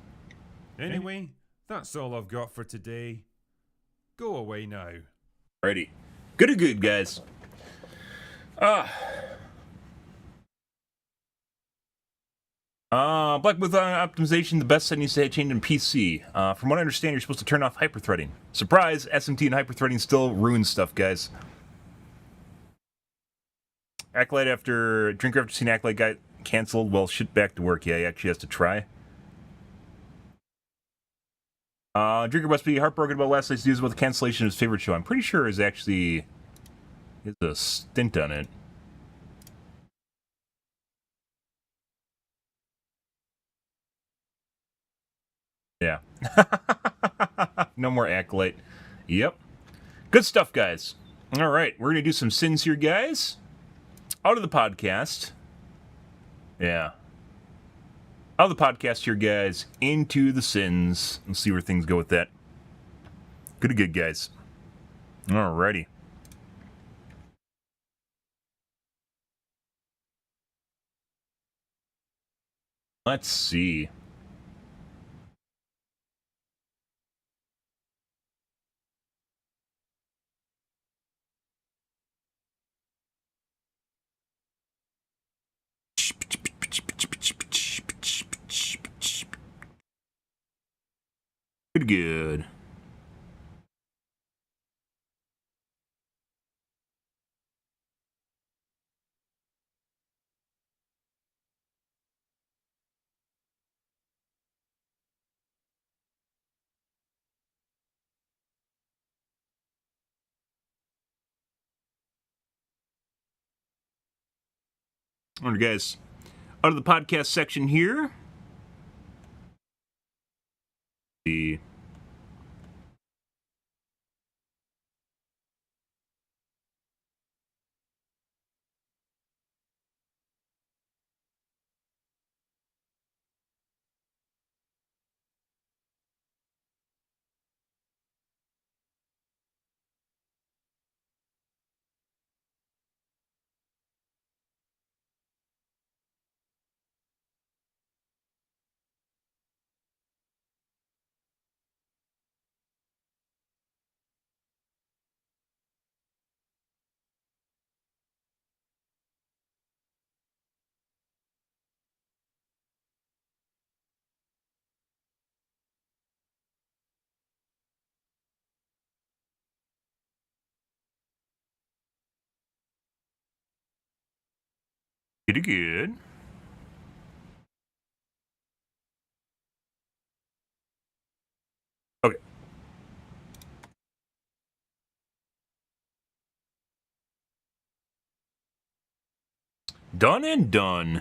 Anyway, that's all I've got for today. Go away now. Alrighty. Good, guys. Black Myth optimization, the best settings to change in PC. From what I understand, you're supposed to turn off hyperthreading. Surprise, SMT and hyperthreading still ruin stuff, guys. Drinker after seeing Acolyte got canceled. Well, shit, back to work. Yeah, he actually has to try. Drinker must be heartbroken about last night's news about the cancellation of his favorite show. I'm pretty sure is actually a stint on it. Yeah. No more Acolyte. Yep. Good stuff, guys. All right, we're going to do some sins here, guys. Out of the podcast. Yeah. Out of the podcast here, guys. Into the sins. Let's see where things go with that. Good, guys. Alrighty. Let's see. Good. All right, guys. Out of the podcast section here. The good. Okay. Done and done.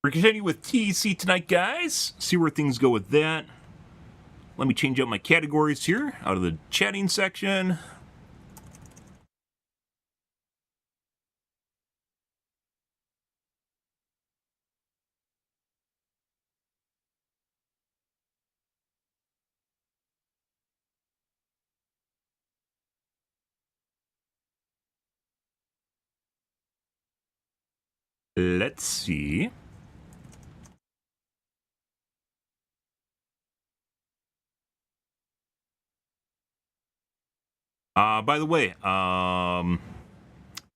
We're continuing with TEC tonight, guys. See where things go with that. Let me change up my categories here out of the chatting section. Let's see. By the way,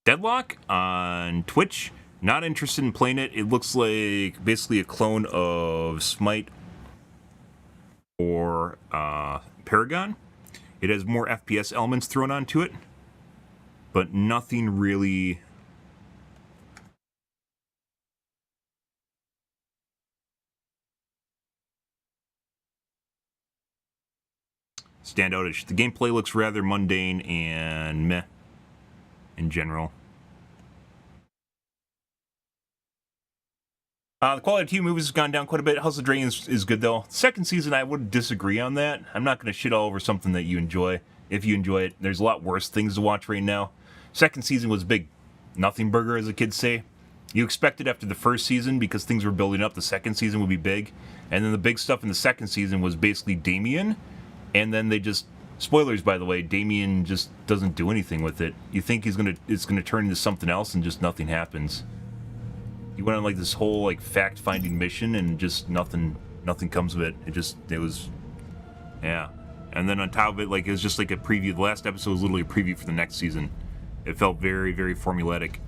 Deadlock on Twitch. Not interested in playing it. It looks like basically a clone of Smite or Paragon. It has more FPS elements thrown onto it, but nothing really. Standoutish. The gameplay looks rather mundane and meh in general. The quality of TV movies has gone down quite a bit. House of Dragon is good, though. Second season, I would disagree on that. I'm not going to shit all over something that you enjoy. If you enjoy it, there's a lot worse things to watch right now. Second season was big. Nothing burger, as the kids say. You expected after the first season, because things were building up, the second season would be big. And then the big stuff in the second season was basically Damien. And then they just... Spoilers, by the way, Damien just doesn't do anything with it. You think it's gonna turn into something else, and just nothing happens. He went on like this whole like fact-finding mission, and just nothing comes of it. It was, yeah. And then on top of it, like it was just like a preview. The last episode was literally a preview for the next season. It felt very, very formulaic.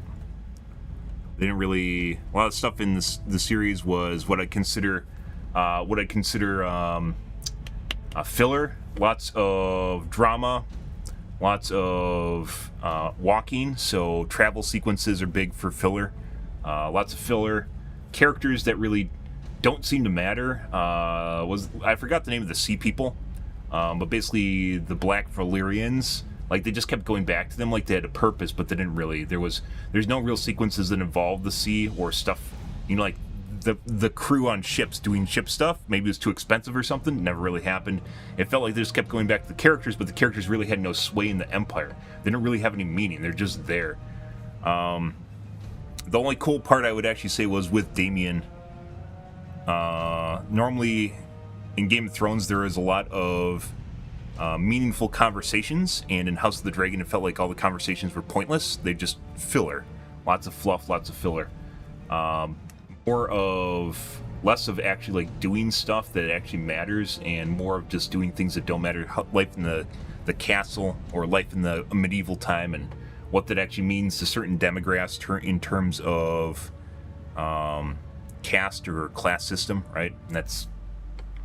They didn't really. A lot of stuff in the series was what I consider filler. Lots of drama, lots of walking. So travel sequences are big for filler. Lots of filler. Characters that really don't seem to matter. I forgot the name of the sea people, but basically the Black Valyrians. Like they just kept going back to them like they had a purpose, but they didn't really. There's no real sequences that involve the sea or stuff. You know, like the crew on ships doing ship stuff. Maybe it was too expensive or something. Never really happened. It felt like they just kept going back to the characters, but the characters really had no sway in the Empire. They didn't really have any meaning. They're just there. The only cool part I would actually say was with Damien. Normally, in Game of Thrones, there is a lot of meaningful conversations, and in House of the Dragon, it felt like all the conversations were pointless. They just filler. Lots of fluff, lots of filler. Less of actually like doing stuff that actually matters, and more of just doing things that don't matter. Life in the castle, or life in the medieval time, and what that actually means to certain demographics in terms of caste or class system, right? And that's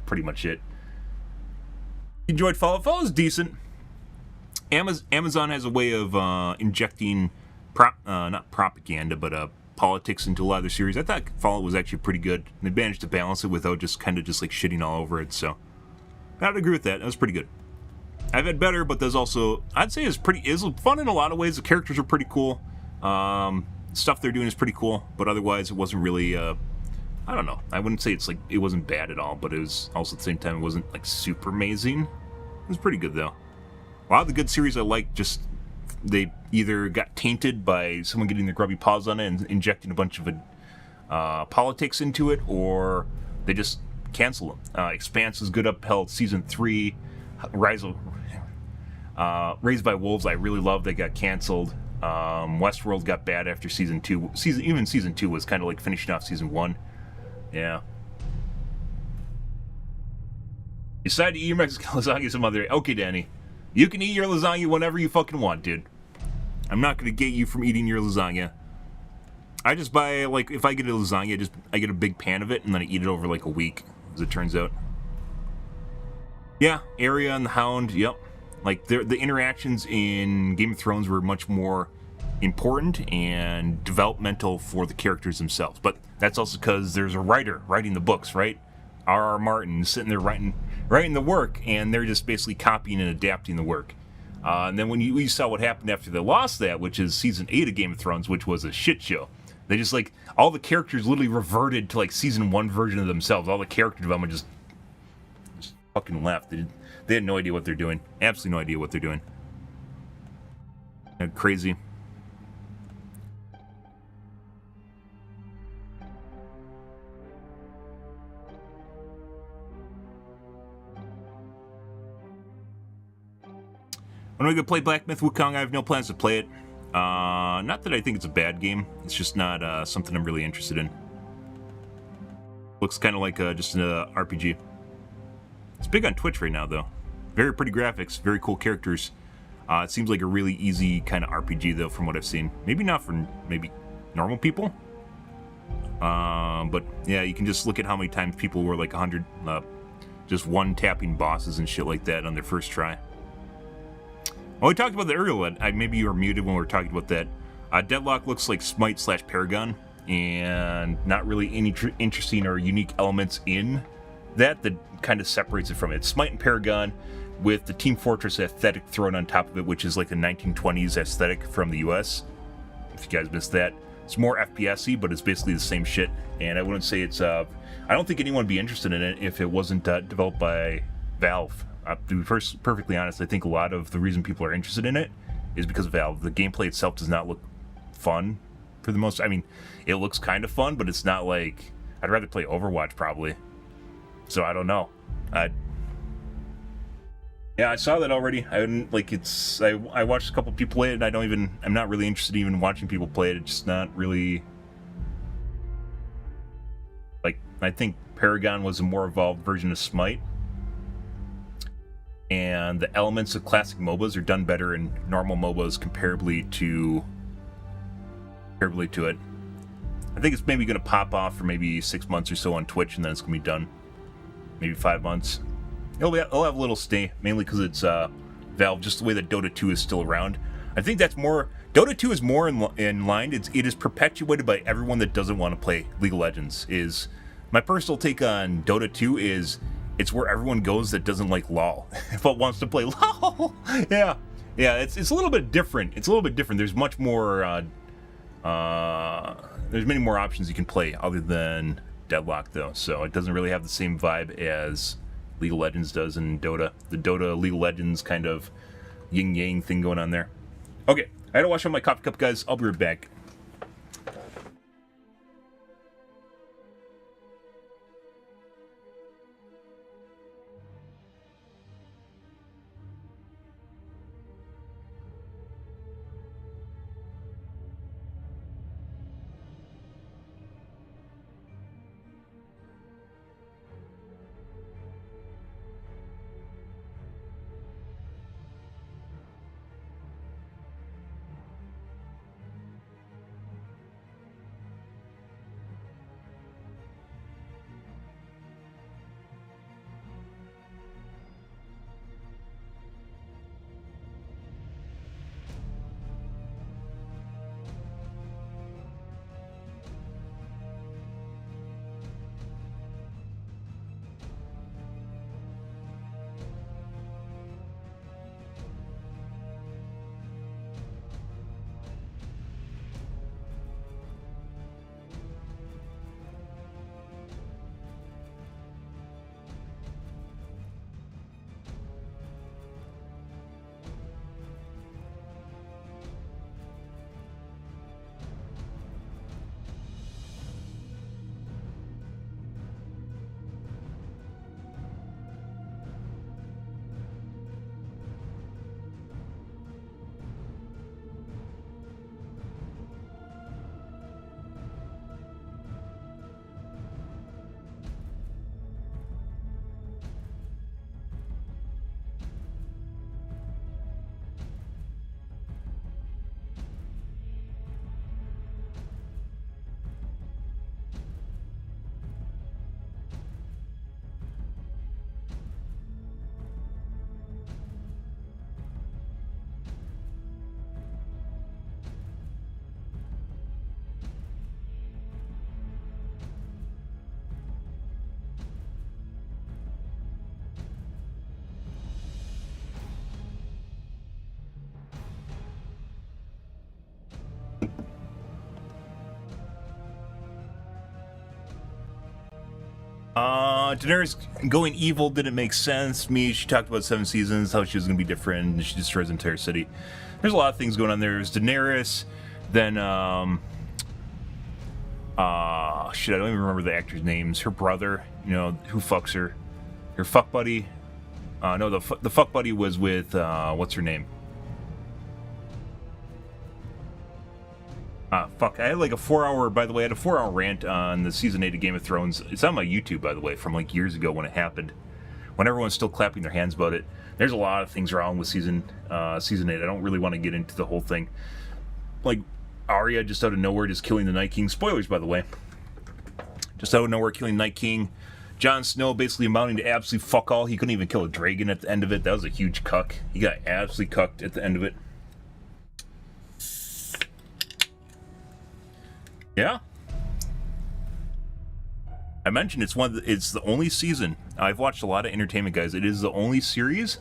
pretty much it. Enjoyed Fallout. Fallout's decent. Amazon has a way of injecting not propaganda, but politics into a lot of their series. I thought Fallout was actually pretty good. They managed to balance it without just kind of just like shitting all over it. So I'd agree with that. That was pretty good. I've had better, but there's also, I'd say it's fun in a lot of ways. The characters are pretty cool. Stuff they're doing is pretty cool, but otherwise it wasn't really, I don't know. I wouldn't say it wasn't bad at all, but it was also at the same time, it wasn't like super amazing. It was pretty good though. A lot of the good series I like, just, they either got tainted by someone getting their grubby paws on it and injecting a bunch of politics into it, or they just cancel them. Expanse is good upheld. Season 3, Raised by Wolves, I really loved. They got canceled. Westworld got bad after season 2. Even season 2 was kind of like finishing off season 1. Yeah. Decide to eat your Mexican lasagna some other day. Okay, Danny. You can eat your lasagna whenever you fucking want, dude. I'm not going to gate you from eating your lasagna. I just buy, like, if I get a lasagna, I get a big pan of it, and then I eat it over, like, a week, as it turns out. Yeah, Arya and the Hound, yep. Like, the interactions in Game of Thrones were much more important and developmental for the characters themselves. But that's also because there's a writer writing the books, right? R.R. Martin sitting there writing the work, and they're just basically copying and adapting the work. And then when you saw what happened after they lost that, which is season 8 of Game of Thrones, which was a shit show. They just, like, all the characters literally reverted to, like, season 1 version of themselves. All the character development just fucking left. They had no idea what they're doing. Absolutely no idea what they're doing. Crazy. When are we going to play Black Myth Wukong? I have no plans to play it. Not that I think it's a bad game. It's just not something I'm really interested in. Looks kind of like just an RPG. It's big on Twitch right now, though. Very pretty graphics, very cool characters. It seems like a really easy kind of RPG, though, from what I've seen. Maybe not for maybe normal people. But yeah, you can just look at how many times people were like 100, just one-tapping bosses and shit like that on their first try. Well, we talked about the earlier. Maybe you were muted when we were talking about that. Deadlock looks like Smite / Paragon, and not really any interesting or unique elements in that kind of separates it from it. It's Smite and Paragon with the Team Fortress aesthetic thrown on top of it, which is like the 1920s aesthetic from the US. If you guys missed that. It's more FPS-y, but it's basically the same shit. And I wouldn't say it's... I don't think anyone would be interested in it if it wasn't developed by Valve. To be perfectly honest, I think a lot of the reason people are interested in it is because of Valve. The gameplay itself does not look fun for the most... I mean, it looks kind of fun, but it's not like... I'd rather play Overwatch, probably. So, I don't know. Yeah, I saw that already. I didn't, like, it's... I watched a couple people play it, and I'm not really interested even in watching people play it. It's just not really... Like, I think Paragon was a more evolved version of Smite. And the elements of classic MOBAs are done better in normal MOBAs comparably to it. I think it's maybe going to pop off for maybe 6 months or so on Twitch, and then it's going to be done. Maybe 5 months. It'll have a little stay, mainly because it's Valve, just the way that Dota 2 is still around. I think that's more... Dota 2 is more in line. It is perpetuated by everyone that doesn't want to play League of Legends. My personal take on Dota 2 is it's where everyone goes that doesn't like LoL, but wants to play LoL. Yeah, it's a little bit different. There's much more... there's many more options you can play other than Deadlock, though, so it doesn't really have the same vibe as League of Legends does in Dota. The Dota League of Legends kind of yin-yang thing going on there. Okay, I gotta wash out my coffee cup, guys. I'll be right back. Daenerys going evil didn't make sense to me. She talked about 7 seasons, how she was going to be different, and she destroys the entire city. There's a lot of things going on there. There's Daenerys, then, shit, I don't even remember the actors' names. Her brother, who fucks her. Her fuck buddy. No, the fuck buddy was with, what's her name? Fuck, I had like a 4-hour, by the way, I had a 4-hour rant on the Season 8 of Game of Thrones. It's on my YouTube, by the way, from like years ago when it happened. When everyone's still clapping their hands about it. There's a lot of things wrong with Season 8. I don't really want to get into the whole thing. Like, Arya just out of nowhere just killing the Night King. Spoilers, by the way. Just out of nowhere killing Night King. Jon Snow basically amounting to absolute fuck all. He couldn't even kill a dragon at the end of it. That was a huge cuck. He got absolutely cucked at the end of it. Yeah. I mentioned it's the only season. I've watched a lot of entertainment, guys. It is the only series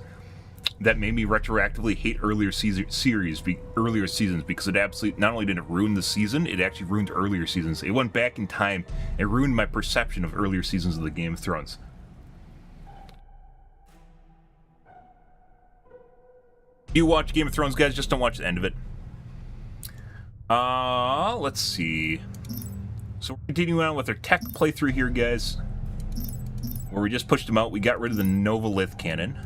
that made me retroactively hate earlier seasons because it absolutely not only did it ruin the season, it actually ruined earlier seasons. It went back in time. It ruined my perception of earlier seasons of the Game of Thrones. You watch Game of Thrones, guys, just don't watch the end of it. Let's see. So we're continuing on with our tech playthrough here, guys. Where we just pushed them out. We got rid of the Novolith cannon.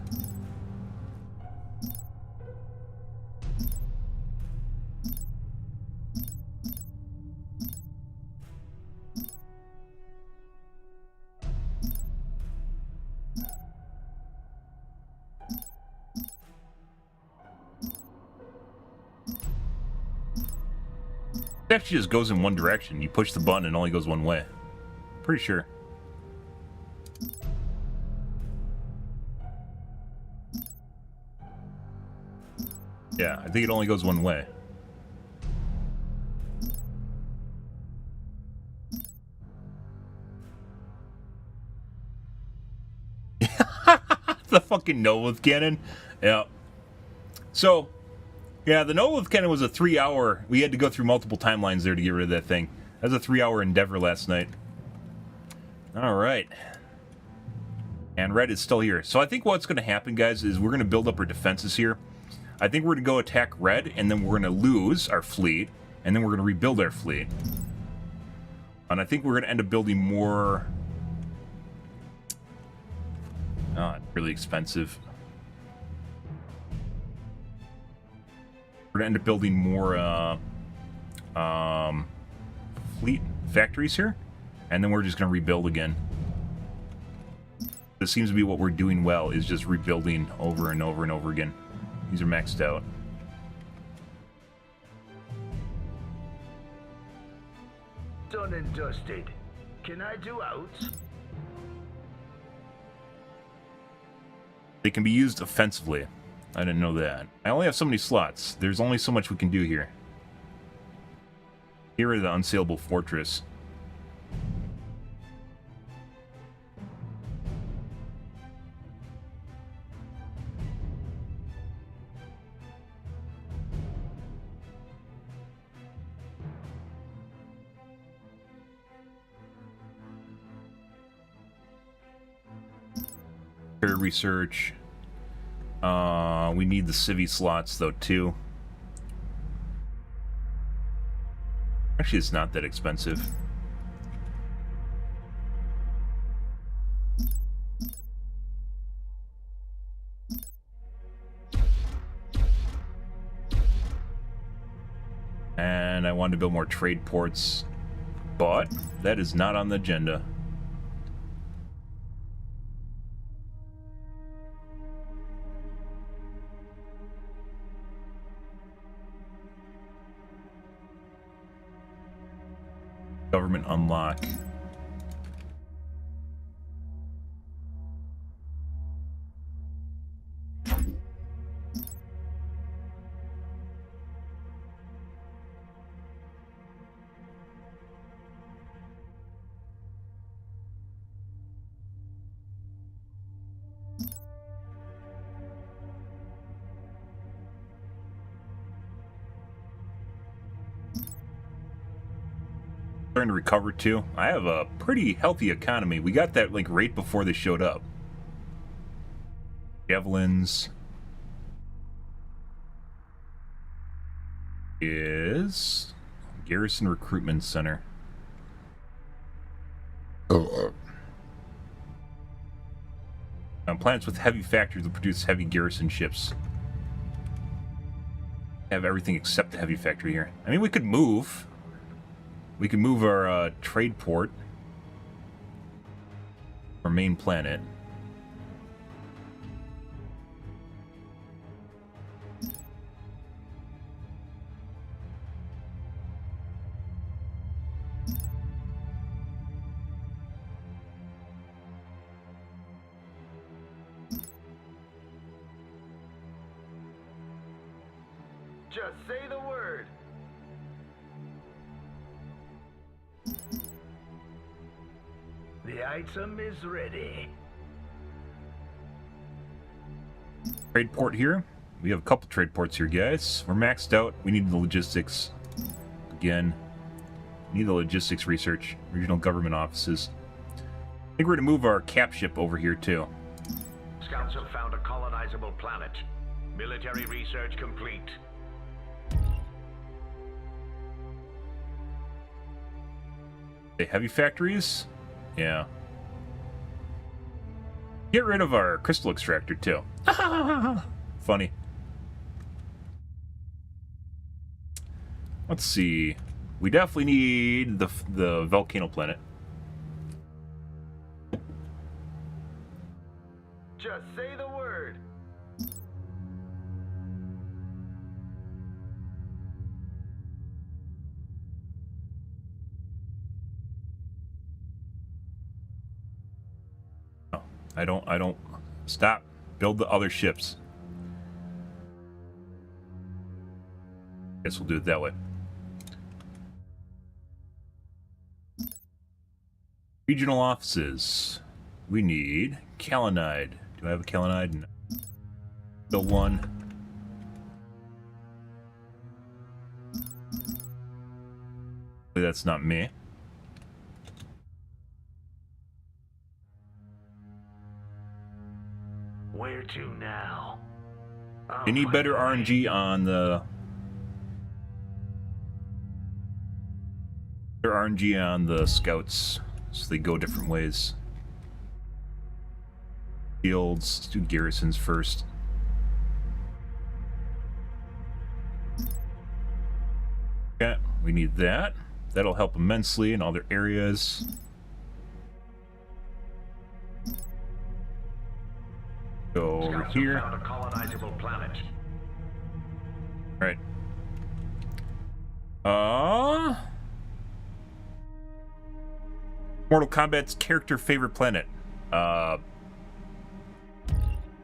It actually just goes in one direction. You push the button and it only goes one way. Pretty sure. Yeah, I think it only goes one way. The fucking Novolith cannon. Yeah. So, yeah, the Novolith cannon was a 3-hour. We had to go through multiple timelines there to get rid of that thing. That was a 3-hour endeavor last night. All right. And red is still here. So I think what's going to happen, guys, is we're going to build up our defenses here. I think we're going to go attack red, and then we're going to lose our fleet, and then we're going to rebuild our fleet. And I think we're going to end up building more... really expensive. We're going to end up building more fleet factories here, and then we're just going to rebuild again. This seems to be what we're doing well, is just rebuilding over and over and over again. These are maxed out. Done and dusted. Can I do out? They can be used offensively. I didn't know that. I only have so many slots. There's only so much we can do here. Here is the unsaleable fortress. Research. We need the civvy slots though too. Actually, it's not that expensive. And I wanted to build more trade ports, but that is not on the agenda. Government unlock. Starting to recover too. I have a pretty healthy economy. We got that like right before they showed up. Javelins is Garrison Recruitment Center. Planets with heavy factories will produce heavy garrison ships. Have everything except the heavy factory here. I mean, we could move. We can move our trade port, our main planet. Just say the word. The item is ready. Trade port here. We have a couple trade ports here, guys. We're maxed out. We need the logistics. Again, we need the logistics research. Regional government offices. I think we're going to move our cap ship over here, too. Scouts have found a colonizable planet. Military research complete. Okay, heavy factories? Yeah. Get rid of our crystal extractor, too. Funny. Let's see. We definitely need the volcano planet. Just say the word. No, I don't. Stop. Build the other ships. Guess we'll do it that way. Regional offices. We need Kalinide. Do I have a Kalinide? No. Still one. That's not me. Where to now? They need better RNG on the... Better RNG on the scouts, so they go different ways. Fields, let's do garrisons first. Okay, we need that. That'll help immensely in all their areas. Go over Scouts here. have found a colonizable planet. Right. Mortal Kombat's character favorite planet.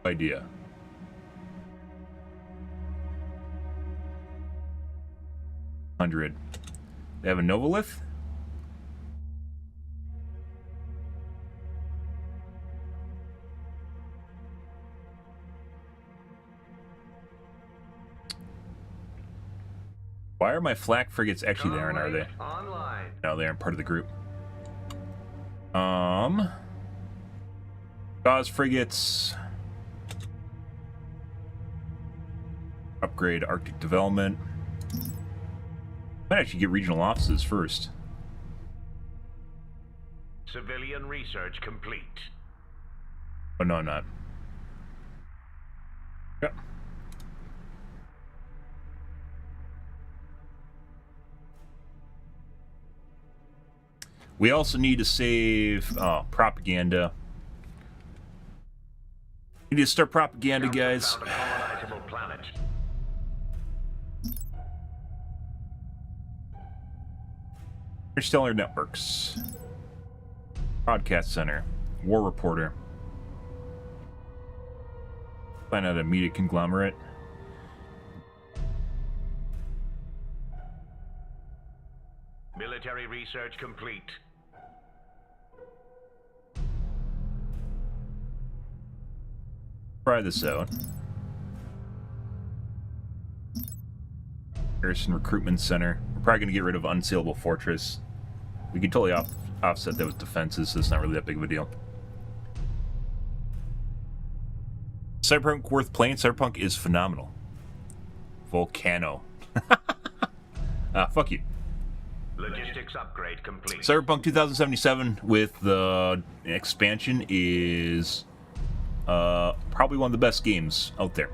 Idea. $100. They have a Novolith? Why are my flak frigates actually there, and are they? Online. No, they aren't part of the group. Gauze frigates. Upgrade Arctic development. Might actually get regional offices first. Civilian research complete. Oh, no, I'm not. Yep. We also need to save propaganda. We need to start propaganda, guys. Found a colonizable planet. Interstellar networks. Broadcast center. War reporter. Find out a media conglomerate. Military research complete. Try this out. Garrison Recruitment Center. We're probably going to get rid of Unsaleable Fortress. We can totally offset that with defenses, so it's not really that big of a deal. Cyberpunk worth playing? Cyberpunk is phenomenal. Volcano. Fuck you. Logistics upgrade complete. Cyberpunk 2077 with the expansion is probably one of the best games out there.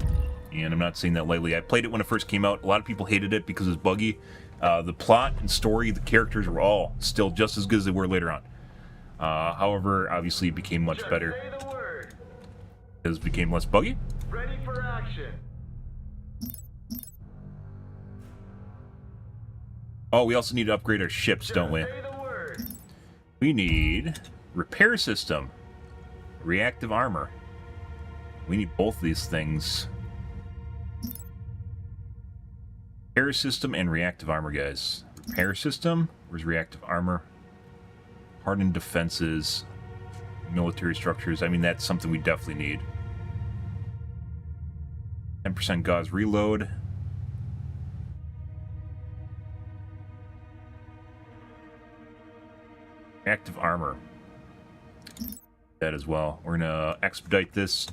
And I'm not saying that lightly. I played it when it first came out. A lot of people hated it because it was buggy. The plot and story, the characters were all still just as good as they were later on. However, obviously it became much better. Say the word. Because it became less buggy. Ready for action. Oh, we also need to upgrade our ships, don't we? Say the word. We need repair system, reactive armor. We need both of these things. Repair system and reactive armor, guys. Repair system, where's reactive armor? Hardened defenses, military structures. I mean, that's something we definitely need. 10% gauze reload. Reactive armor. That as well. We're gonna expedite this.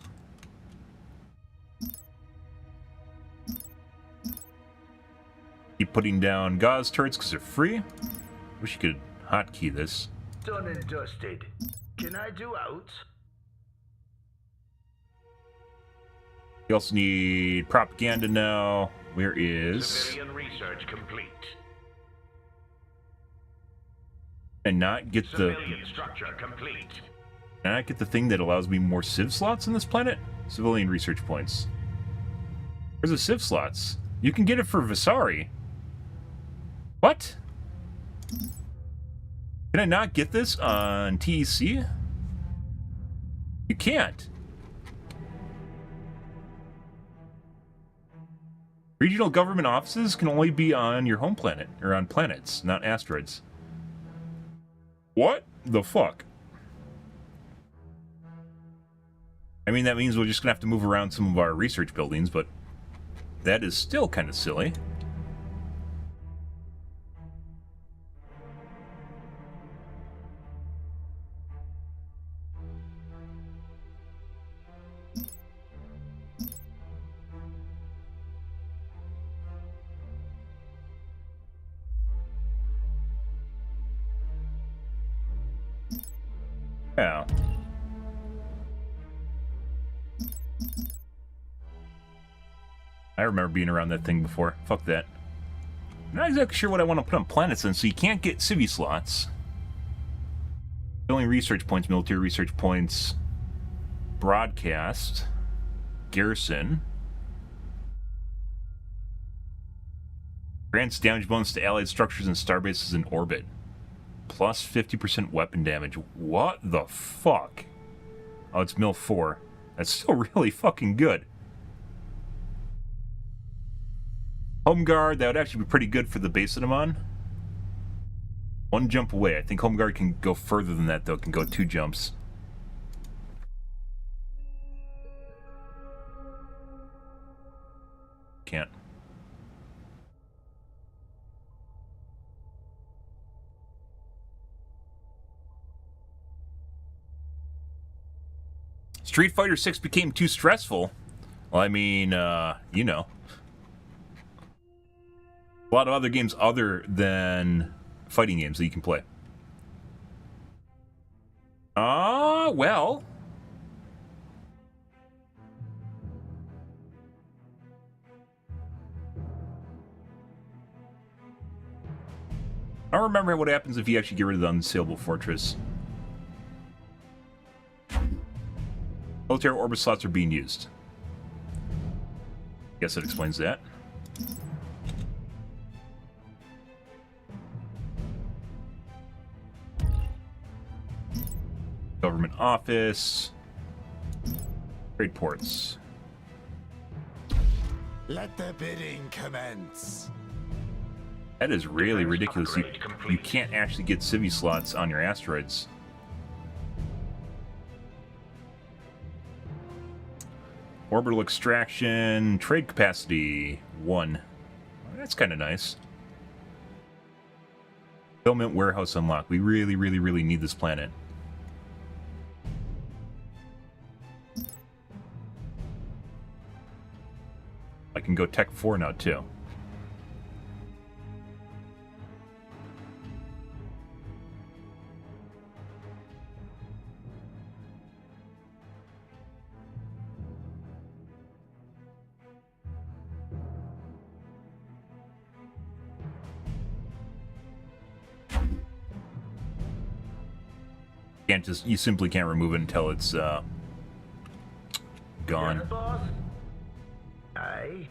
Keep putting down gauze turrets because they're free. Wish you could hotkey this. Done and dusted. Can I do out? We also need propaganda now. Where is... Civilian research complete. And not get the... Civilian structure complete. Can I get the thing that allows me more civ slots on this planet? Civilian research points. Where's the civ slots? You can get it for Visari. What? Can I not get this on TEC? You can't. Regional government offices can only be on your home planet, or on planets, not asteroids. What the fuck? I mean, that means we're just gonna have to move around some of our research buildings, but that is still kind of silly. Yeah. I remember being around that thing before. Fuck that. I'm not exactly sure what I want to put on planets then, so you can't get civvy slots. Only research points, military research points, broadcast, garrison. Grants damage bonus to allied structures and starbases in orbit. Plus 50% weapon damage. What the fuck? Oh, it's Mil 4. That's still really fucking good. Home Guard, that would actually be pretty good for the base that I'm on. One jump away. I think Home Guard can go further than that, though. It can go 2 jumps. Can't. Street Fighter 6 became too stressful. Well, I mean, you know. A lot of other games other than fighting games that you can play. Well. I don't remember what happens if you actually get rid of the unsaleable fortress. Military orbit slots are being used. Guess that explains that. Government office. Trade ports. Let the bidding commence. That is really ridiculous. You can't actually get civvy slots on your asteroids. Orbital extraction, trade capacity, 1. That's kind of nice. Fulfillment warehouse unlocked. We really, really, really need this planet. I can go Tech 4 now, too. You simply can't remove it until it's gone. Yes, boss? Aye.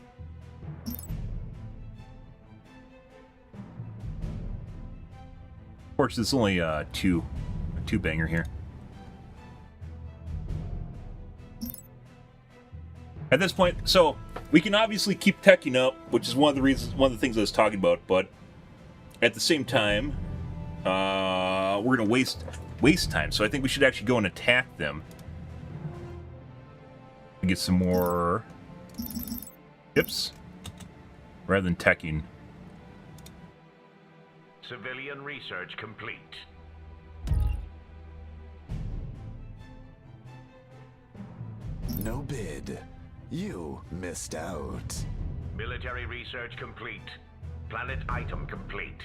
Of course, it's only a two banger here. At this point, so we can obviously keep teching up, which is one of the things I was talking about. But at the same time, we're gonna waste time. So I think we should actually go and attack them to get some more tips rather than teching. Civilian research complete. No bid. You missed out. Military research complete. Planet item complete.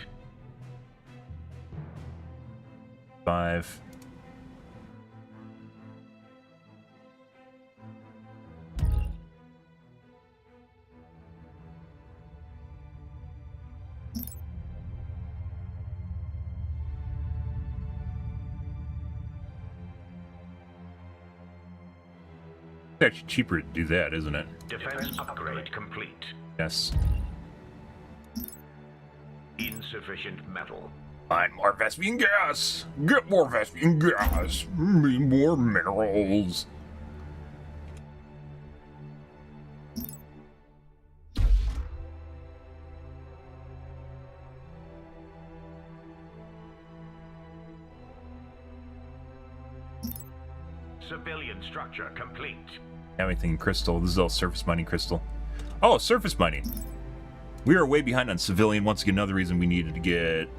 5. It's actually cheaper to do that, isn't it? Defense upgrade complete. Yes. Insufficient metal. Find more Vespian gas! Get more Vespian gas! Need more minerals! Civilian structure complete. Everything crystal. This is all surface mining crystal. Oh, surface mining! We are way behind on civilian. Once again, another reason we needed to get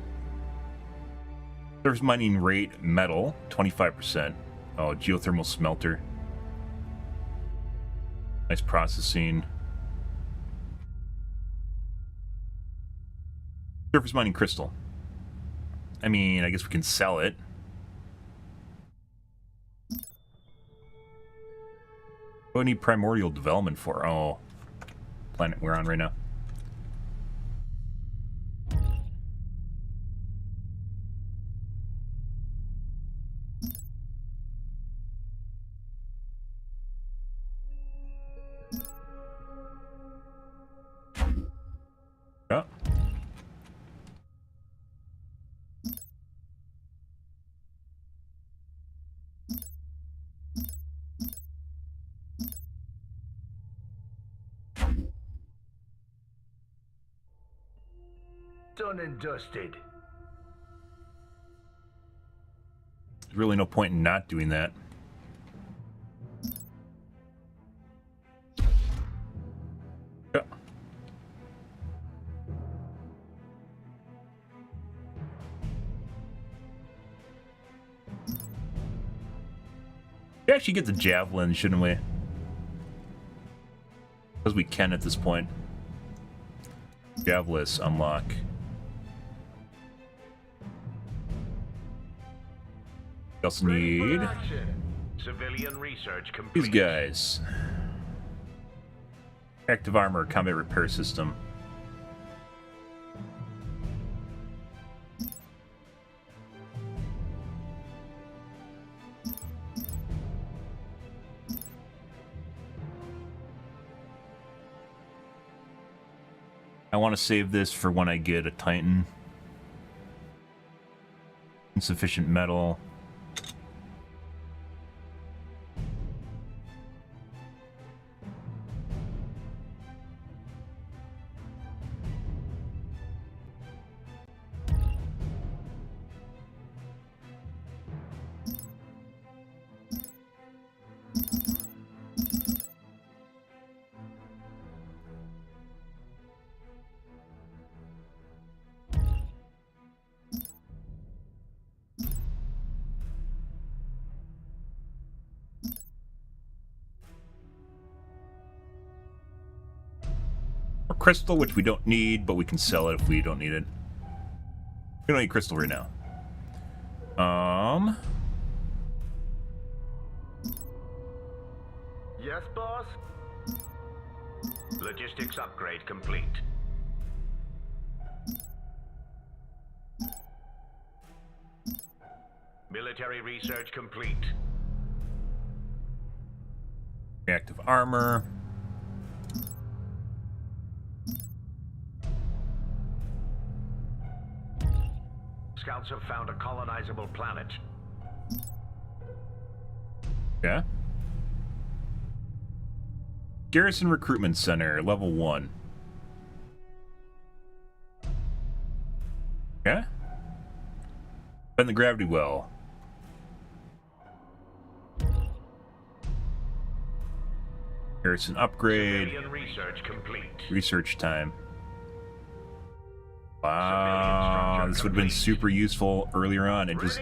surface mining rate metal, 25%. Oh, geothermal smelter. Nice processing. Surface mining crystal. I mean, I guess we can sell it. What do I need primordial development for? Oh, planet we're on right now. Yeah. Done and dusted. There's really no point in not doing that. Yeah. We actually get the javelin, shouldn't we? Because we can at this point. Javelin unlock. We also need Civilian research complete. these guys. Active armor, combat repair system. I want to save this for when I get a Titan. Insufficient metal. Or crystal, which we don't need, but we can sell it if we don't need it. We don't need crystal right now. Yes, boss? Logistics upgrade complete. Military research complete. Reactive armor. Scouts have found a colonizable planet. Yeah. Garrison Recruitment Center, level 1. Yeah. Bend the gravity well. Garrison upgrade. Civilian research complete. Research time. Wow, this would have been super useful earlier on. It just,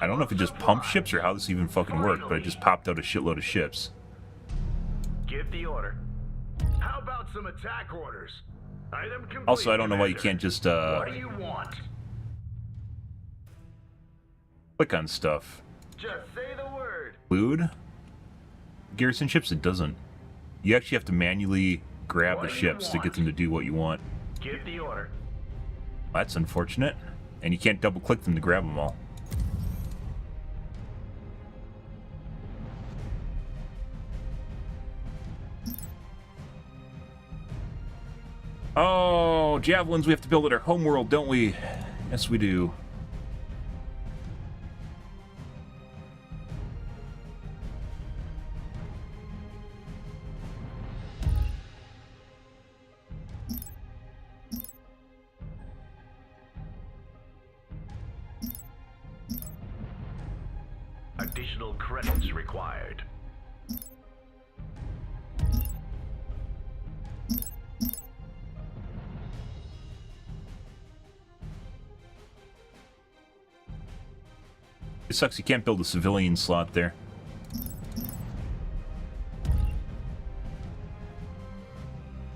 I don't know if it just pumped ships or how this even fucking worked, but it just popped out a shitload of ships. Give the order. How about some attack orders? Item complete. Also, I don't know why you Commander. can't just What do you want? click on stuff. Just say the word. Include garrison ships. It doesn't. You actually have to manually grab What the do you ships to get want? them to do what you want. Give the order. That's unfortunate. And you can't double click them to grab them all. Oh, javelins we have to build at our homeworld, don't we? Yes, we do. Additional credits required. It sucks you can't build a civilian slot there.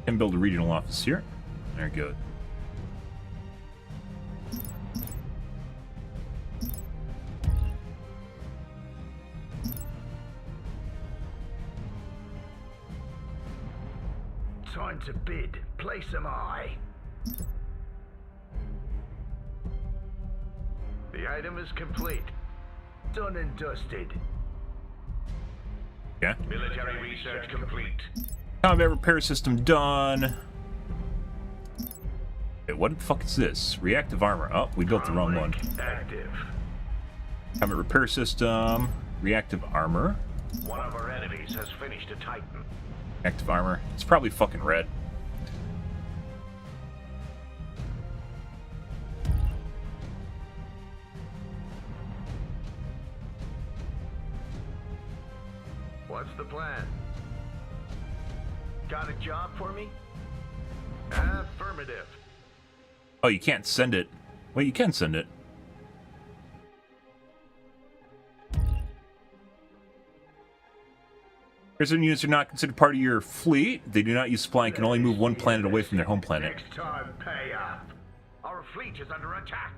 Can build a regional office here. Very good. Time to bid. Place am I. The item is complete. Done and dusted. Yeah. Military research complete. Combat repair system done. Wait, what the fuck is this? Reactive armor. Oh, we built the wrong one. Active. Combat repair system. Reactive armor. One of our enemies has finished a Titan. Reactive armor. It's probably fucking red. What's the plan? Got a job for me? Affirmative. Oh, you can't send it. Well, you can send it. Garrison units are not considered part of your fleet. They do not use supply and can only move one planet away from their home planet. Next time, pay up. Our fleet is under attack.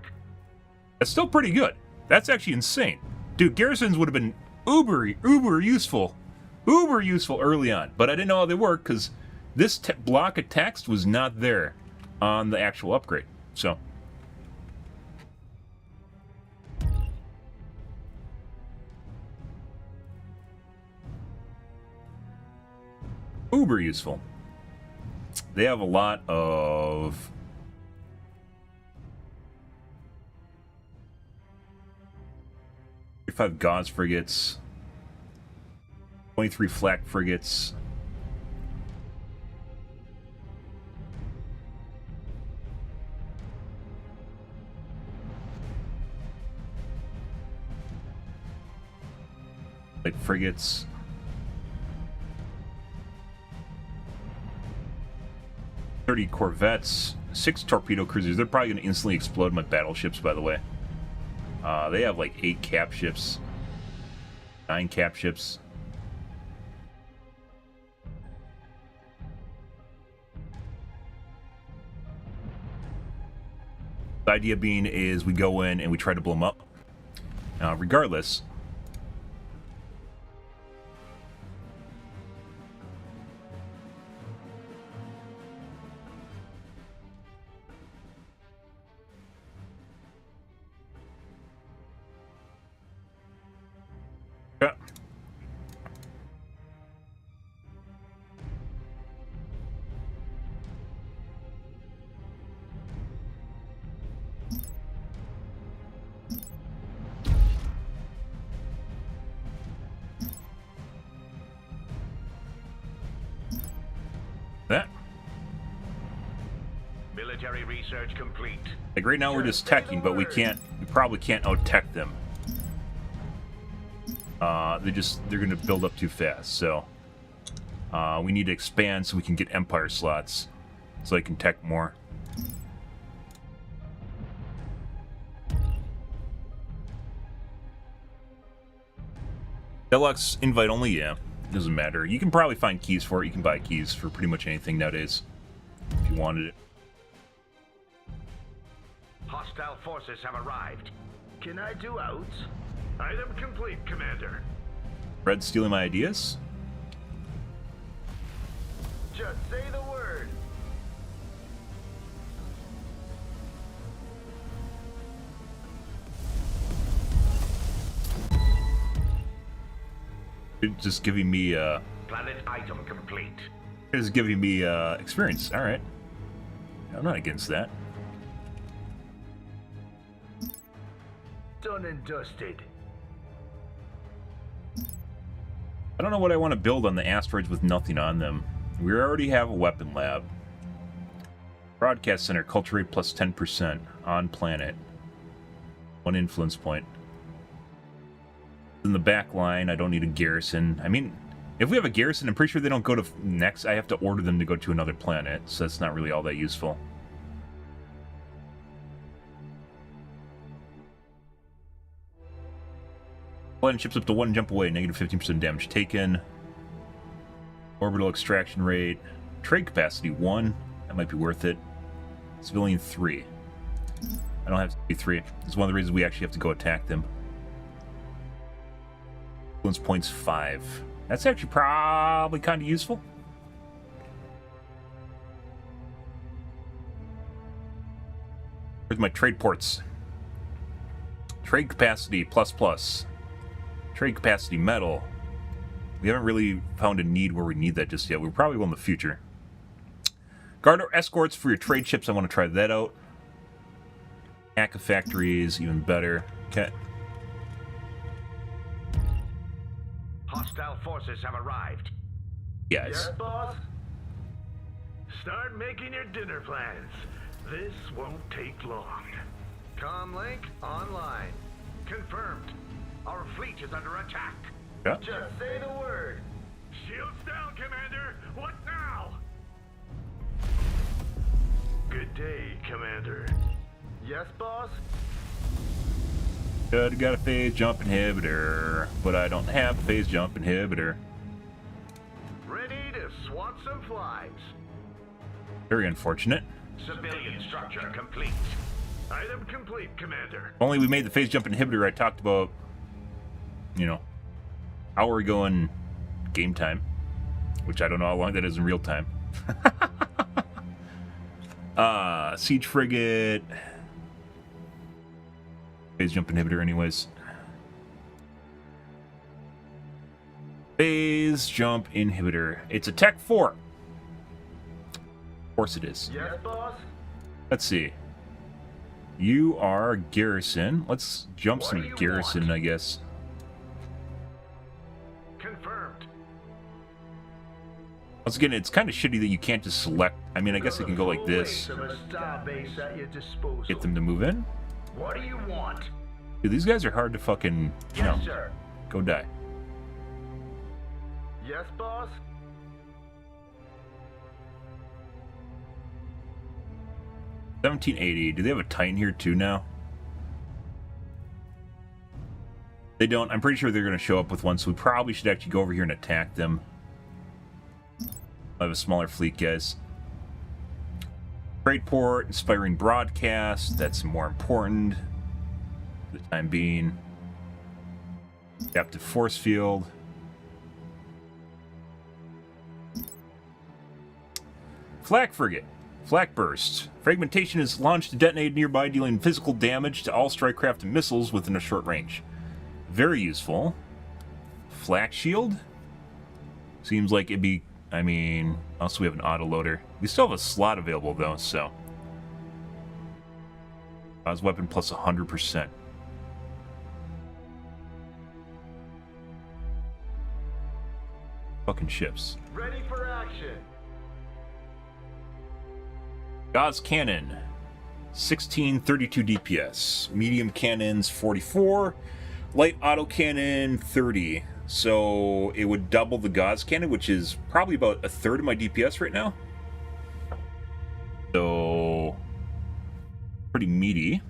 That's still pretty good. That's actually insane. Dude, garrisons would have been uber useful. Uber useful early on. But I didn't know how they work because this block of text was not there on the actual upgrade. So. Uber useful. They have a lot of 35 Gauze frigates, 23 flak frigates. Like frigates. 30 corvettes, 6 torpedo cruisers. They're probably going to instantly explode my battleships, by the way. They have like 8 cap ships, 9 cap ships. The idea being is we go in and we try to blow them up. Regardless, Military research complete. Like right now we're just teching, but we probably can't out-tech them. They're gonna build up too fast, so we need to expand so we can get empire slots, so I can tech more. Deluxe invite only, yeah. Doesn't matter. You can probably find keys for it. You can buy keys for pretty much anything nowadays, if you wanted it. Hostile forces have arrived. Can I do out? Item complete, Commander. Red stealing my ideas? Just say the word. It's just giving me Planet item complete. it's giving me experience. All right, I'm not against that. Done and dusted. I don't know what I want to build on the asteroids with nothing on them. We already have a weapon lab. Broadcast center, culture rate plus 10% on planet. 1 influence point. In the back line, I don't need a garrison. I mean, if we have a garrison, I'm pretty sure they don't go to next. I have to order them to go to another planet, so that's not really all that useful. Planet ships up to 1 jump away, negative 15% damage taken. Orbital extraction rate. Trade capacity 1. That might be worth it. Civilian 3. I don't have to be 3. It's one of the reasons we actually have to go attack them. Influence points 5. That's actually probably kind of useful. Where's my trade ports? Trade capacity plus. Trade capacity metal. We haven't really found a need where we need that just yet. We probably will in the future. Guard or escorts for your trade ships. I want to try that out. Hack of factories, even better. Okay. Hostile forces have arrived. Yes. Yes, boss? Start making your dinner plans. This won't take long. Comlink online. Confirmed. Our fleet is under attack. Yeah. Just say the word. Shields down, Commander. What now? Good day, Commander. Yes, boss? Got a phase jump inhibitor, but I don't have a phase jump inhibitor. Ready to swat some flies. Very unfortunate. Civilian structure complete. Item complete, Commander. If only we made the phase jump inhibitor I talked about, you know, hour ago in game time, which I don't know how long that is in real time. Siege frigate. Phase jump inhibitor anyways. Phase jump inhibitor. It's a Tech 4. Of course it is. Yes, boss? Let's see. You are garrison. Let's jump What do some you garrison, want? I guess. Confirmed. Once again, it's kind of shitty that you can't just select. I mean, I guess I can go like this. Of a star base at your disposal. Get them to move in. What do you want? Dude, these guys are hard to fucking, you know, Yes, sir. go die. Yes, boss? $1780. Do they have a Titan here too now? They don't. I'm pretty sure they're going to show up with one, so we probably should actually go over here and attack them. I have a smaller fleet, guys. Trade port, inspiring broadcast. That's more important for the time being. Adaptive force field. Flak frigate. Flak burst. Fragmentation is launched to detonate nearby, dealing physical damage to all strike craft and missiles within a short range. Very useful. Flak shield? Seems like it'd be... I mean... Also, we have an autoloader. We still have a slot available, though, so... Cause weapon plus 100%. Fucking ships. Ready for action. Gauss cannon, 1632 DPS. Medium cannons, 44. Light autocannon, 30. So it would double the Gauss cannon, which is probably about a third of my DPS right now. So pretty meaty.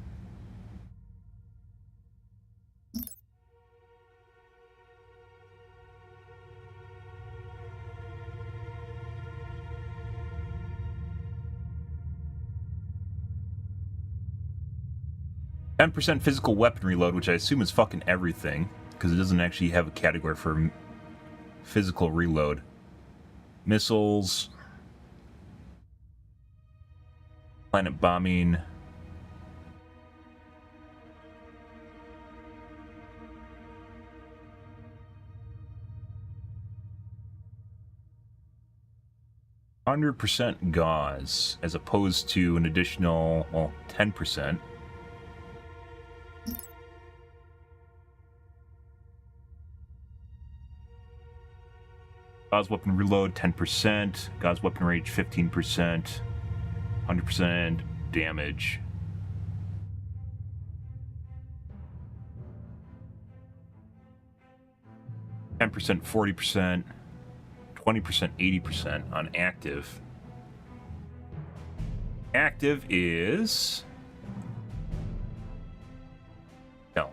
%, physical weapon reload, which I assume is fucking everything, because it doesn't actually have a category for physical reload. Missiles. Planet bombing. %, gauze, as opposed to an additional, well, 10%. Gauze weapon reload, 10%. Gauze weapon range, 15%. 100% damage. %, 40%. 20%, 80% on active. Active is... no.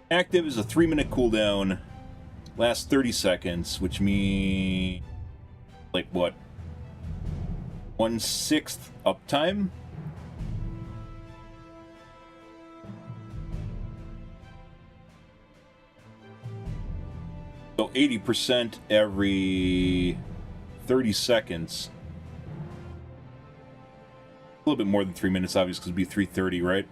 Active is a 3-minute cooldown, lasts 30 seconds, which means, like, what? 1/6 uptime? So 80% every 30 seconds. A little bit more than 3 minutes, obviously, because it'd be 3:30, right?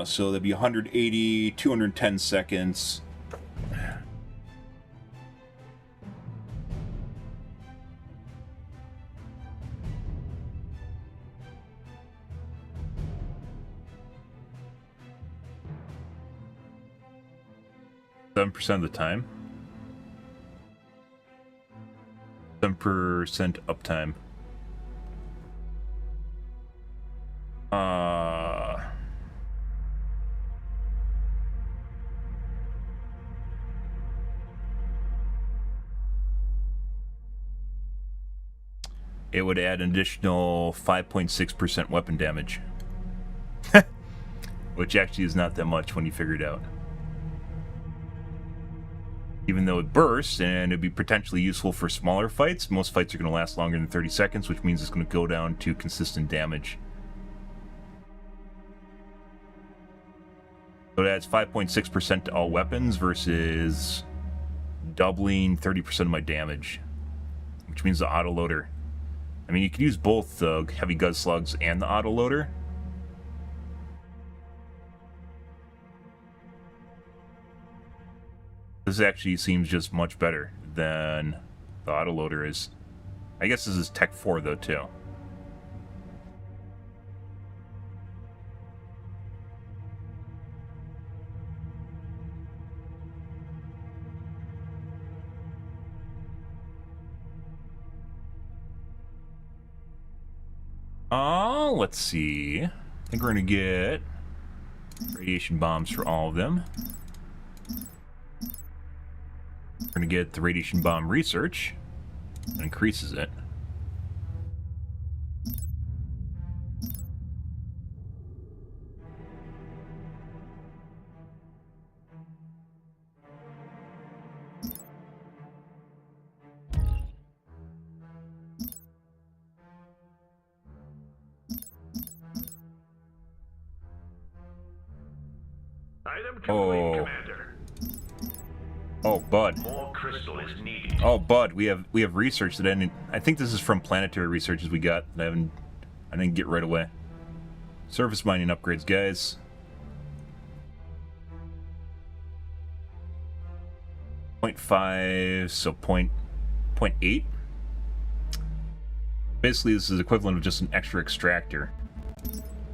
So that'd be 180, 210 seconds. %, of the time. 7% uptime. It would add an additional 5.6% weapon damage. Which actually is not that much when you figure it out. Even though it bursts and it'd be potentially useful for smaller fights, most fights are going to last longer than 30 seconds, which means it's going to go down to consistent damage. So it adds 5.6% to all weapons versus doubling 30% of my damage, which means the autoloader. I mean, you could use both the heavy guz slugs and the autoloader. This actually seems just much better than the autoloader is. I guess this is Tech 4 though too. Let's see. I think we're gonna get radiation bombs for all of them. We're gonna get the radiation bomb research. That increases it. Item complete, Commander. Oh, Bud. More crystal is needed. Oh, Bud, we have research that I think this is from planetary researches we got that I didn't get right away. Surface mining upgrades, guys. .5, so 0.8. Basically, this is equivalent of just an extra extractor.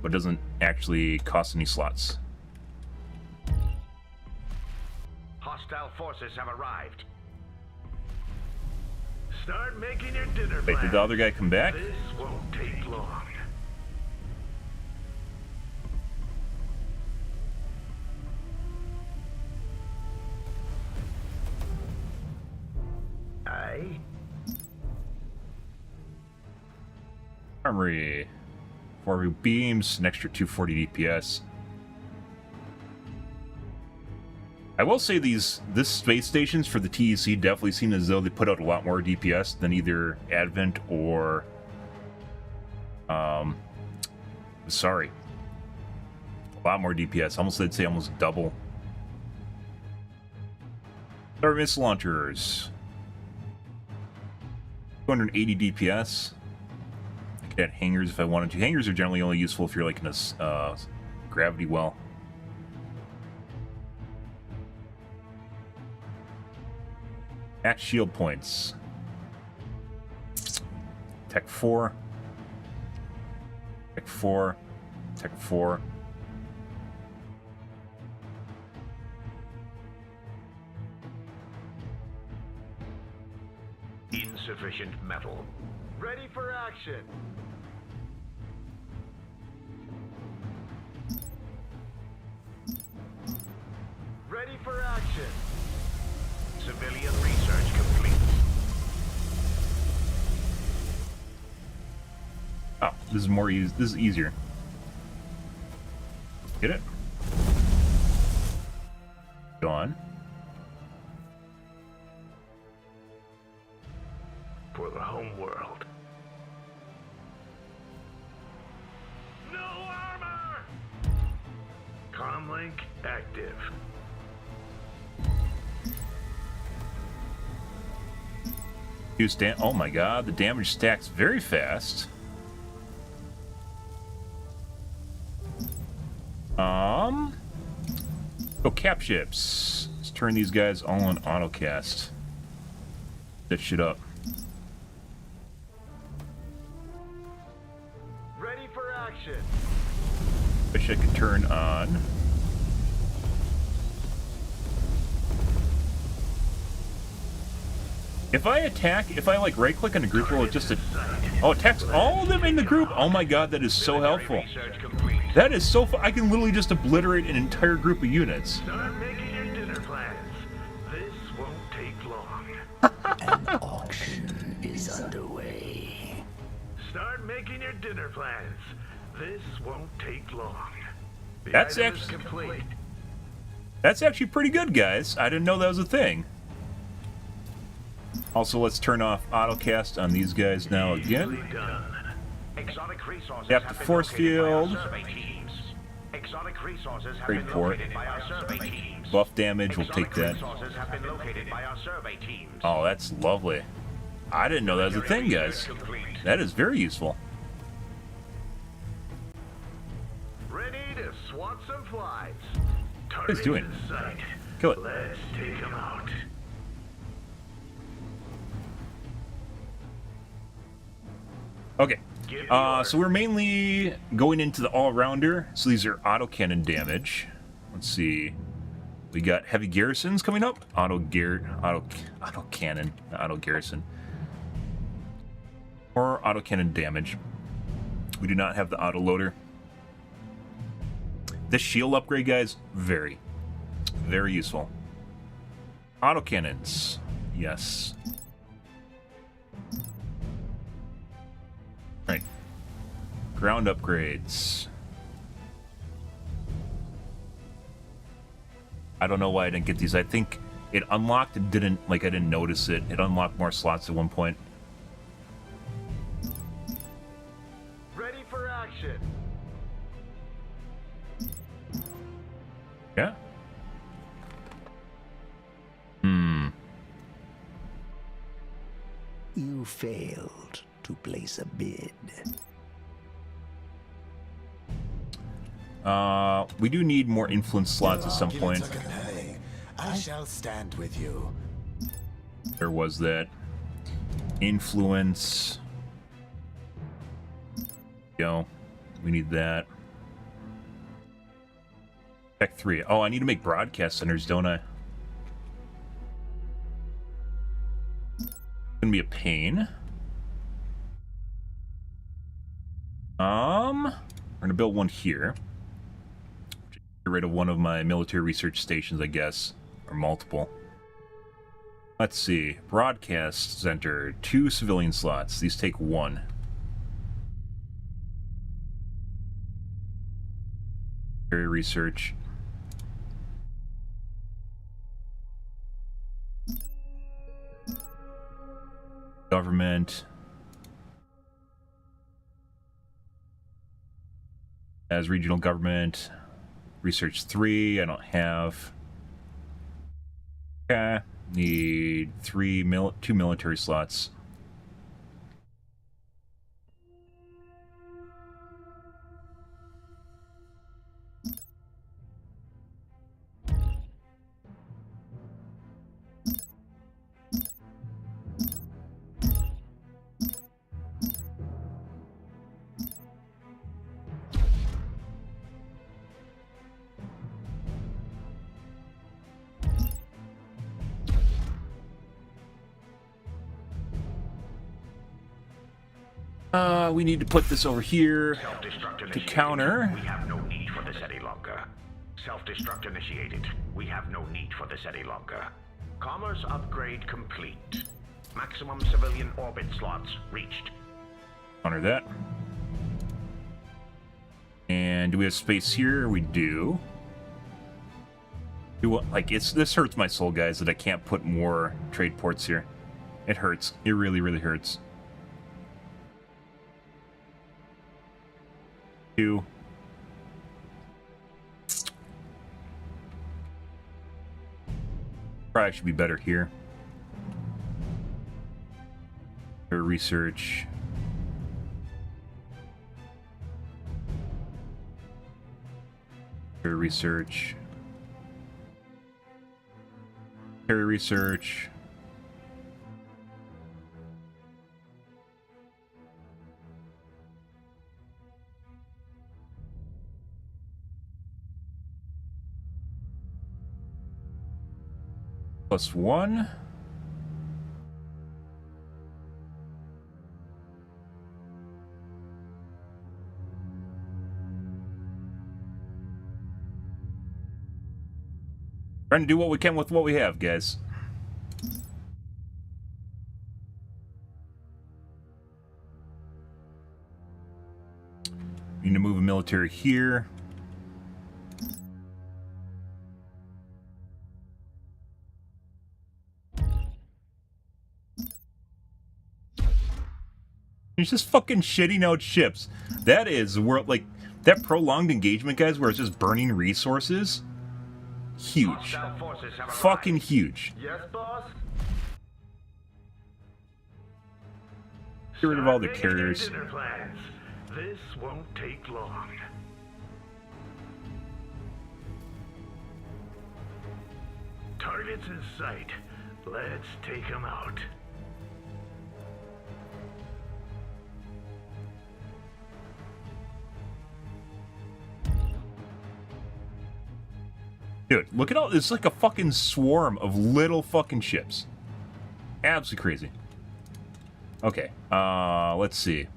but doesn't actually cost any slots. Hostile forces have arrived. Start making your dinner Wait, plans. did the other guy come back? This won't take long. Aye. Armory. 4 beams, an extra 240 DPS. I will say this space stations for the TEC definitely seem as though they put out a lot more DPS than either Advent or sorry. A lot more DPS. Almost, I'd say almost double. Our missile launchers. 280 DPS. I could add hangers if I wanted to. Hangers are generally only useful if you're like in a gravity well. Max shield points. Tech 4. Tech 4. Tech 4. Insufficient metal. Ready for action. Ready for action. Civilian research complete. Oh, this is more easy. This is easier. Get it? Gone. For the home world. No armor! Comlink active. Oh my god, the damage stacks very fast. Go cap ships. Let's turn these guys all on autocast. That shit up. Ready for action. Wish I could turn on. If I attack, if I like right click on a group, will it just attacks all of them in the group? Oh my god, that is so helpful. That is so I can literally just obliterate an entire group of units. Start making your dinner plans. This won't take long. An auction is underway. Start making your dinner plans. This won't take long. The That's item is actually complete. That's actually pretty good, guys. I didn't know that was a thing. Also, let's turn off autocast on these guys now again. Easily done. Exotic resources Tap the have been force located by our field. survey teams. Exotic resources have Great been port. located by our survey teams. Buff damage, we'll Exotic take that. resources have been located by our survey teams. Oh, that's lovely. I didn't know that was a thing, guys. That is very useful. Ready to swat some flies. What is it doing? Target in sight. Kill it. Let's take them out. Okay. So we're mainly going into the all-rounder. So these are autocannon damage. Let's see. We got heavy garrisons coming up. Autocannon, not auto garrison. Or autocannon damage. We do not have the autoloader. This shield upgrade, guys, very useful. Autocannons, yes. Right. Ground upgrades. I don't know why I didn't get these. I think it unlocked and didn't, I didn't notice it. It unlocked more slots at one point. Ready for action. Yeah. You failed to place a bid. We do need more influence slots at some point. I shall stand with you. There was that. Influence. Go. We need that. Tech 3. Oh, I need to make broadcast centers, don't I? Gonna be a pain. We're gonna build one here. Get rid of one of my military research stations, I guess, or multiple. Let's see. Broadcast center, 2 civilian slots. These take 1. Military research. Government. As regional government. Research 3, I don't have. Okay. Need 2 military slots. We need to put this over here to counter. We have no need for this any longer. Self-destruct initiated. We have no need for this any longer. Commerce upgrade complete. Maximum civilian orbit slots reached. Counter that. And do we have space here? We do. This hurts my soul, guys, that I can't put more trade ports here. It hurts. It really, really hurts. 2. Probably should be better here. Research. Research. Research. +1. Trying to do what we can with what we have, guys. Need to move a military here. He's just fucking shitting out ships. That is where, like, that prolonged engagement, guys, where it's just burning resources. Huge. Fucking huge. Yes, boss? Get rid of all the carriers. Dinner plans. This won't take long. Targets in sight. Let's take them out. Dude, look at all this. It's like a fucking swarm of little fucking ships. Absolutely crazy. Okay, let's see.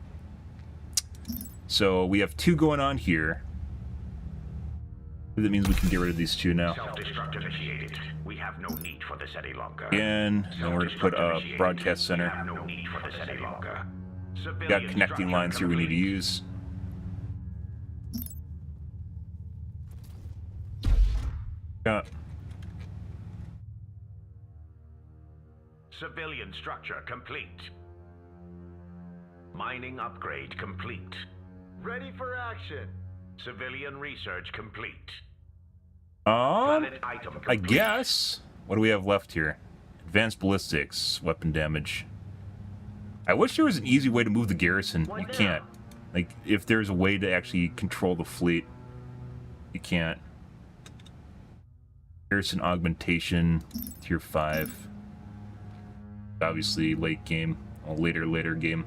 So we have 2 going on here. That means we can get rid of these 2 now. Self-destruct initiated. We have no need for this any longer. Again, now we're gonna put a broadcast center. We have no need for this any longer. We got connecting lines here we need to use. Got Civilian structure complete. Mining upgrade complete. Ready for action. Civilian research complete. Planet item I complete. guess. What do we have left here? Advanced ballistics, weapon damage. I wish there was an easy way to move the garrison. You can't. Like, if there's a way to actually control the fleet, you can't. Garrison augmentation, tier 5. Obviously, late game. A later game.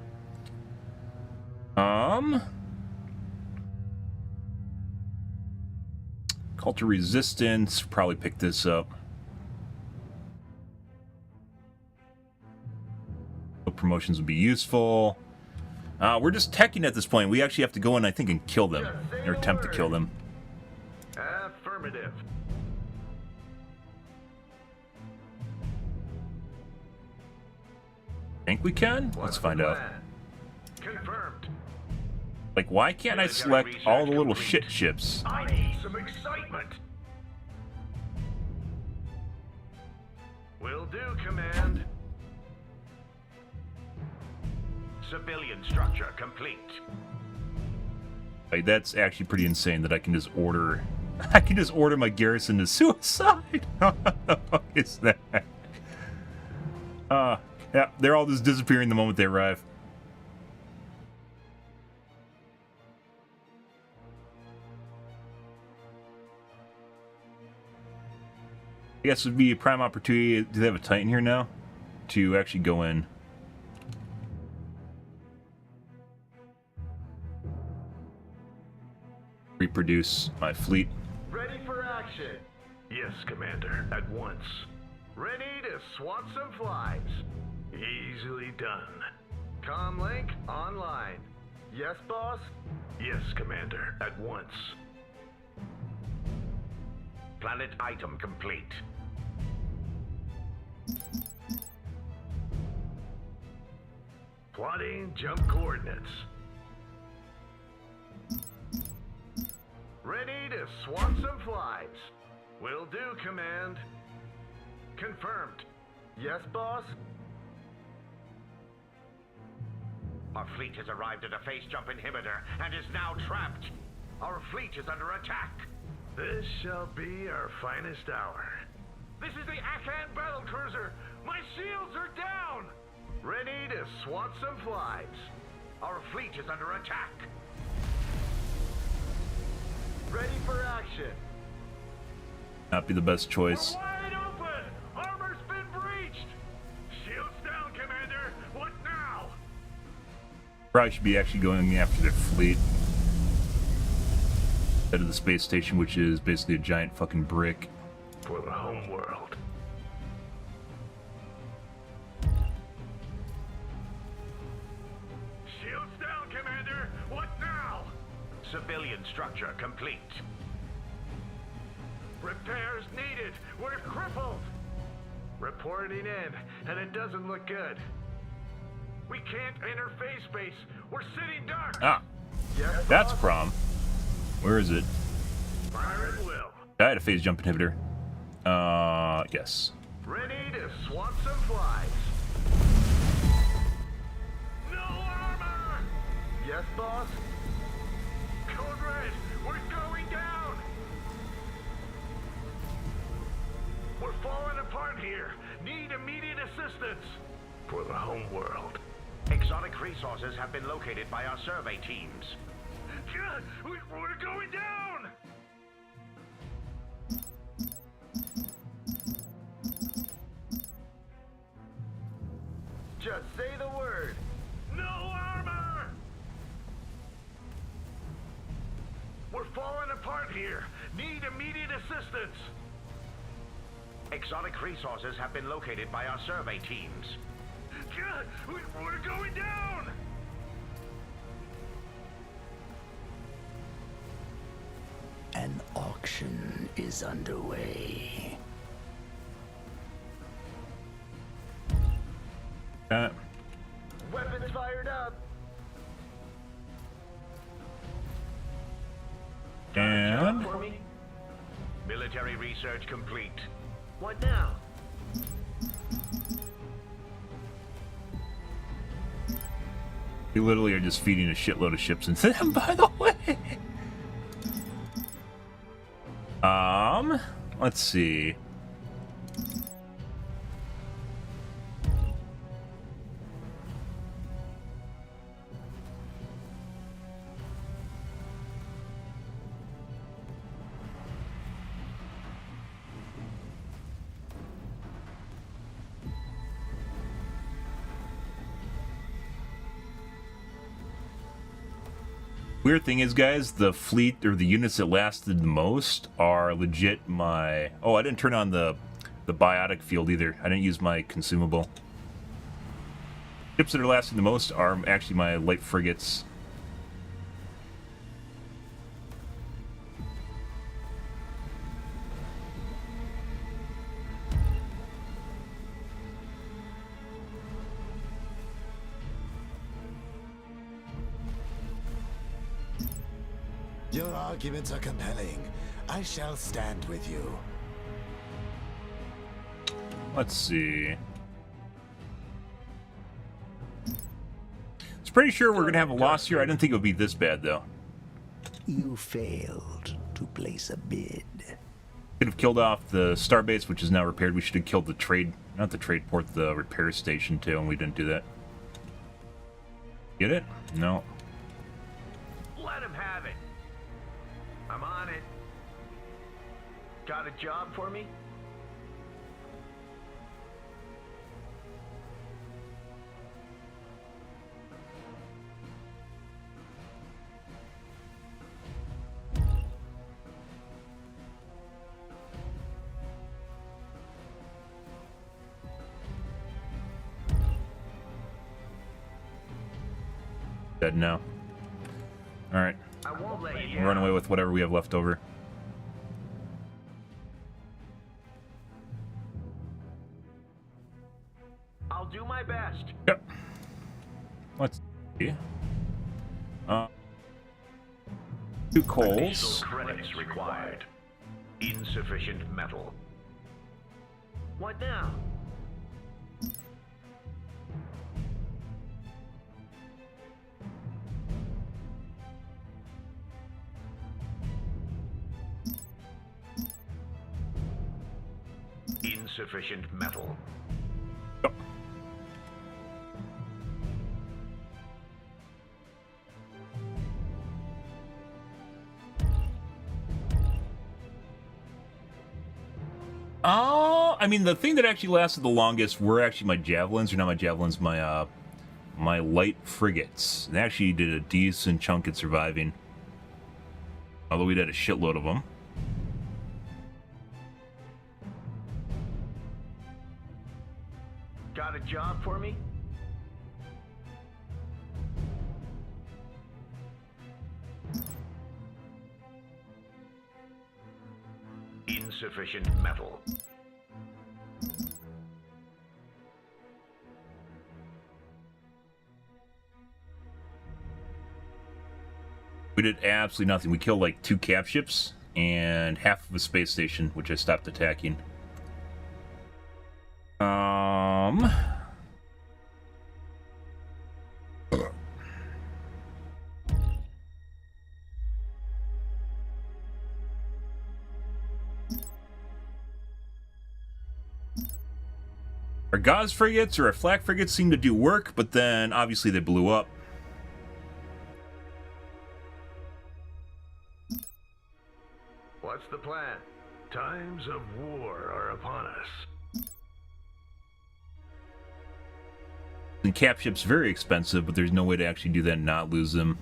Culture resistance, probably pick this up. Promotions would be useful. We're just teching at this point. We actually have to go in, I think, and kill them. Or attempt to kill them. Affirmative. Think we can? Let's find out. Confirmed. Like, why can't I select all the little shit ships? I need some excitement. Will do, Command. Civilian structure complete. Like, that's actually pretty insane that I can just order... I can just order my garrison to suicide! What the fuck is that? Yeah, they're all just disappearing the moment they arrive. I guess it would be a prime opportunity. Do they have a Titan here now? To actually go in. Reproduce my fleet. Ready for action. Yes, Commander. At once. Ready to swat some flies. Easily done. Comlink online. Yes, boss? Yes, Commander. At once. Planet item complete. Plotting jump coordinates. Ready to swat some flies. Will do, Command. Confirmed. Yes, boss? Our fleet has arrived at a phase jump inhibitor and is now trapped. Our fleet is under attack. This shall be our finest hour. This is the Akan battle cruiser. My shields are down. Ready to swat some flies. Our fleet is under attack. Ready for action. Not be the best choice. We're wide open. Armor's been breached. Shields down, Commander. What now? Probably should be actually going after their fleet. Head of the space station, which is basically a giant fucking brick. For the home world. Shields down, Commander. What now? Civilian structure complete. Repairs needed. We're crippled. Reporting in, and it doesn't look good. We can't enter phase space. We're sitting dark. Ah, Yes, that's boss? prom. Where is it? Fire at will. I had a phase jump inhibitor. Yes. Ready to swat some flies. No armor! Yes, boss? Code red, we're going down! We're falling apart here. Need immediate assistance. For the home world. Exotic resources have been located by our survey teams. We're going down! Just say the word. No armor! We're falling apart here. Need immediate assistance. Exotic resources have been located by our survey teams. We're going down! An auction is underway. Weapons fired up. And For me. Military research complete. What now? we literally are just feeding a shitload of ships into them, by the way. Let's see. Weird thing is, guys, the fleet or the units that lasted the most are legit my... Oh, I didn't turn on the biotic field either. I didn't use my consumable. Ships that are lasting the most are actually my light frigates. Your arguments are compelling. I shall stand with you. Let's see. It's pretty sure we're going to have a loss here. I didn't think it would be this bad, though. You failed to place a bid. Could have killed off the starbase, which is now repaired. We should have killed the trade, not the trade port, the repair station, too, and we didn't do that. Get it? No. Let him have it. I'm on it. Got a job for me? Dead now. Alright. I won't let you We'll run away with whatever we have left over. I'll do my best. Yep. Let's see. 2 coals. Additional credits required. Insufficient metal. What now? Insufficient metal. Yep. I mean, the thing that actually lasted the longest were actually my javelins, or not my javelins, my light frigates. They actually did a decent chunk at surviving. Although we did a shitload of them. Got a job for me? Insufficient metal. We did absolutely nothing. We killed like 2 cap ships and half of a space station, which I stopped attacking. Our Gauze frigates or our flak frigates seem to do work, but then obviously they blew up. What's the plan? Times of war are upon us. And cap ships very expensive, but there's no way to actually do that and not lose them.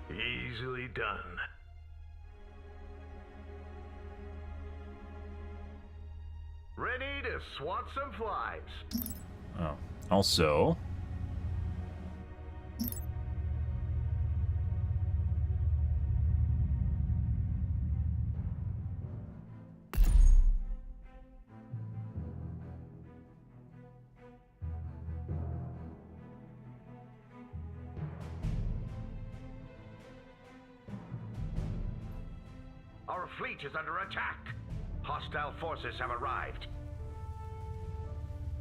Easily done. Ready to swat some flies. Oh, also... Our fleet is under attack. Hostile forces have arrived.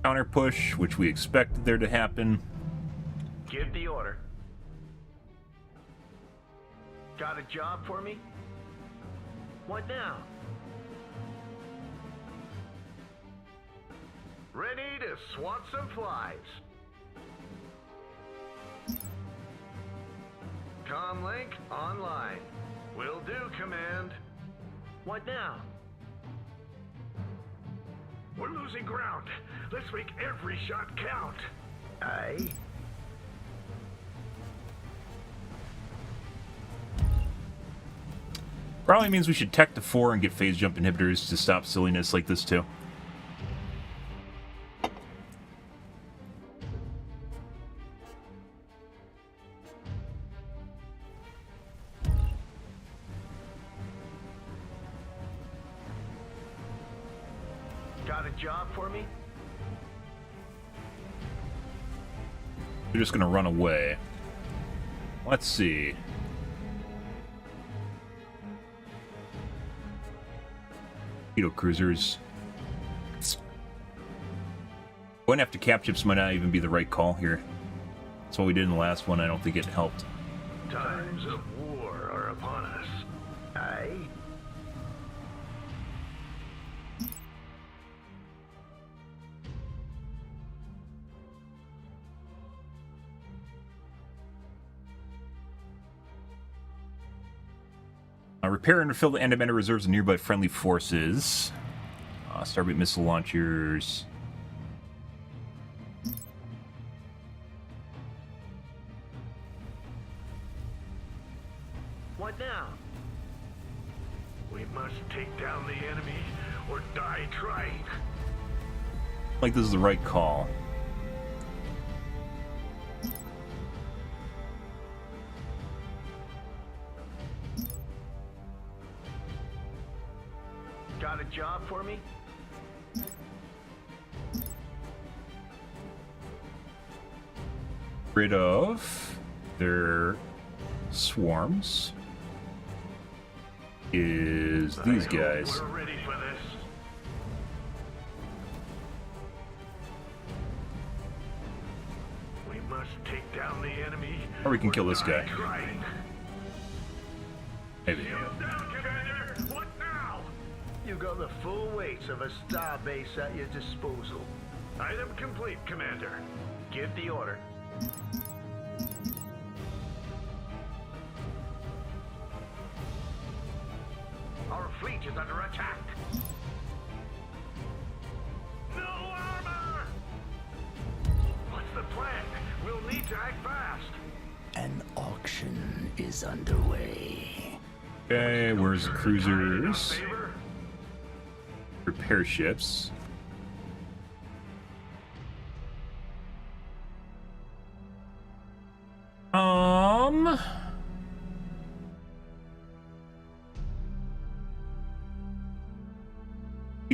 Counter push, which we expected there to happen. Give the order. Got a job for me? What now? Ready to swat some flies. Comlink online. Will do, Command. What now? We're losing ground. Let's make every shot count. Aye. Probably means we should tech to 4 and get phase jump inhibitors to stop silliness like this too. Got a job for me? They're just gonna run away. Let's see. Cruisers. Going after cap ships might not even be the right call here. That's what we did in the last one. I don't think it helped. Times of war are upon us. Aye? Repair and refill the antimatter reserves of nearby friendly forces. Starbait missile launchers. What now? We must take down the enemy or die trying. Like this is the right call. Got a job for me? Rid of their swarms is these guys. We're ready for this. We must take down the enemy. Or we can kill this die guy. trying. Maybe. Shields down, Commander! What now? You got the full weight of a star base at your disposal. Item complete, Commander. Give the order. Our fleet is under attack. No armor! What's the plan? We'll need to act fast. An auction is underway. Okay, where's the cruisers? Favor? Repair ships.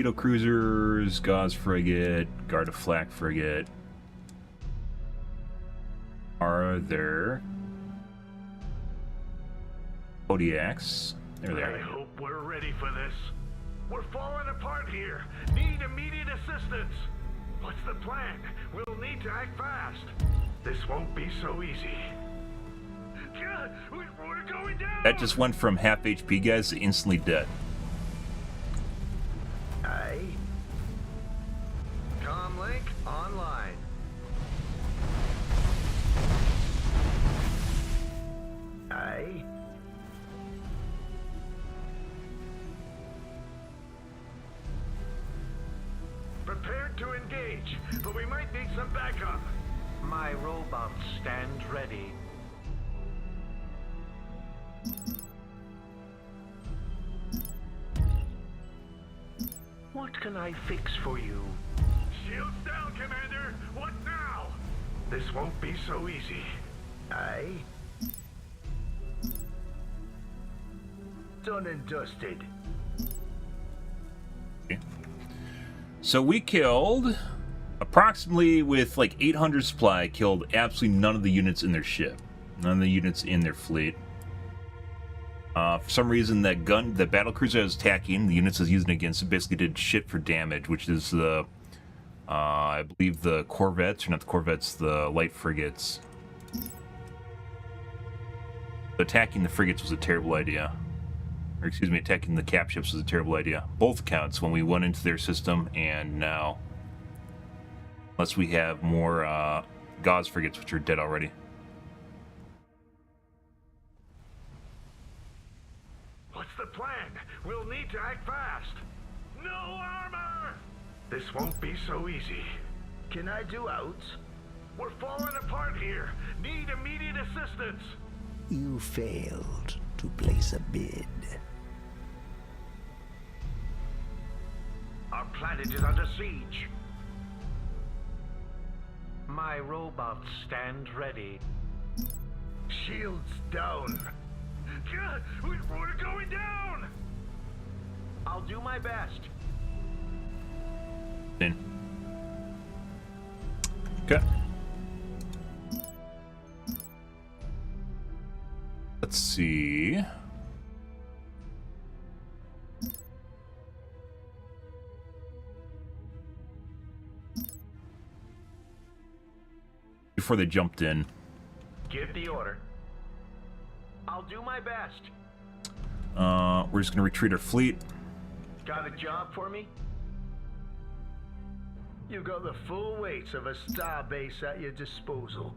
Torpedo cruisers, Gauze frigate, Guard of Flak frigate. Are there Kodiaks? There they I are. hope we're ready for this. We're falling apart here. Need immediate assistance. What's the plan? We'll need to act fast. This won't be so easy. We're going down! That just went from half HP guys to instantly dead. Aye. Comlink online. Aye. Prepared to engage, but we might need some backup. My robots stand ready. What can I fix for you? Shields down, Commander! What now? This won't be so easy. Aye? Done and dusted. So we killed approximately with like 800 supply, killed absolutely none of the units in their ship, none of the units in their fleet. For some reason, that battle cruiser I was attacking, the units I was using against, it basically did shit for damage, which is the, I believe the corvettes, or not the corvettes, the light frigates. Attacking the frigates was a terrible idea. Or excuse me, attacking the cap ships was a terrible idea. Both accounts, when we went into their system and now. Unless we have more Gauze frigates, which are dead already. What's the plan? We'll need to act fast. No armor! This won't be so easy. Can I do out? We're falling apart here. Need immediate assistance. You failed to place a bid. Our planet is under siege. My robots stand ready. Shields down. God, we're going down! I'll do my best. In. Okay. Let's see. Before they jumped in. Give the order. I'll do my best. We're just gonna retreat our fleet. Got a job for me? You got the full weight of a starbase at your disposal.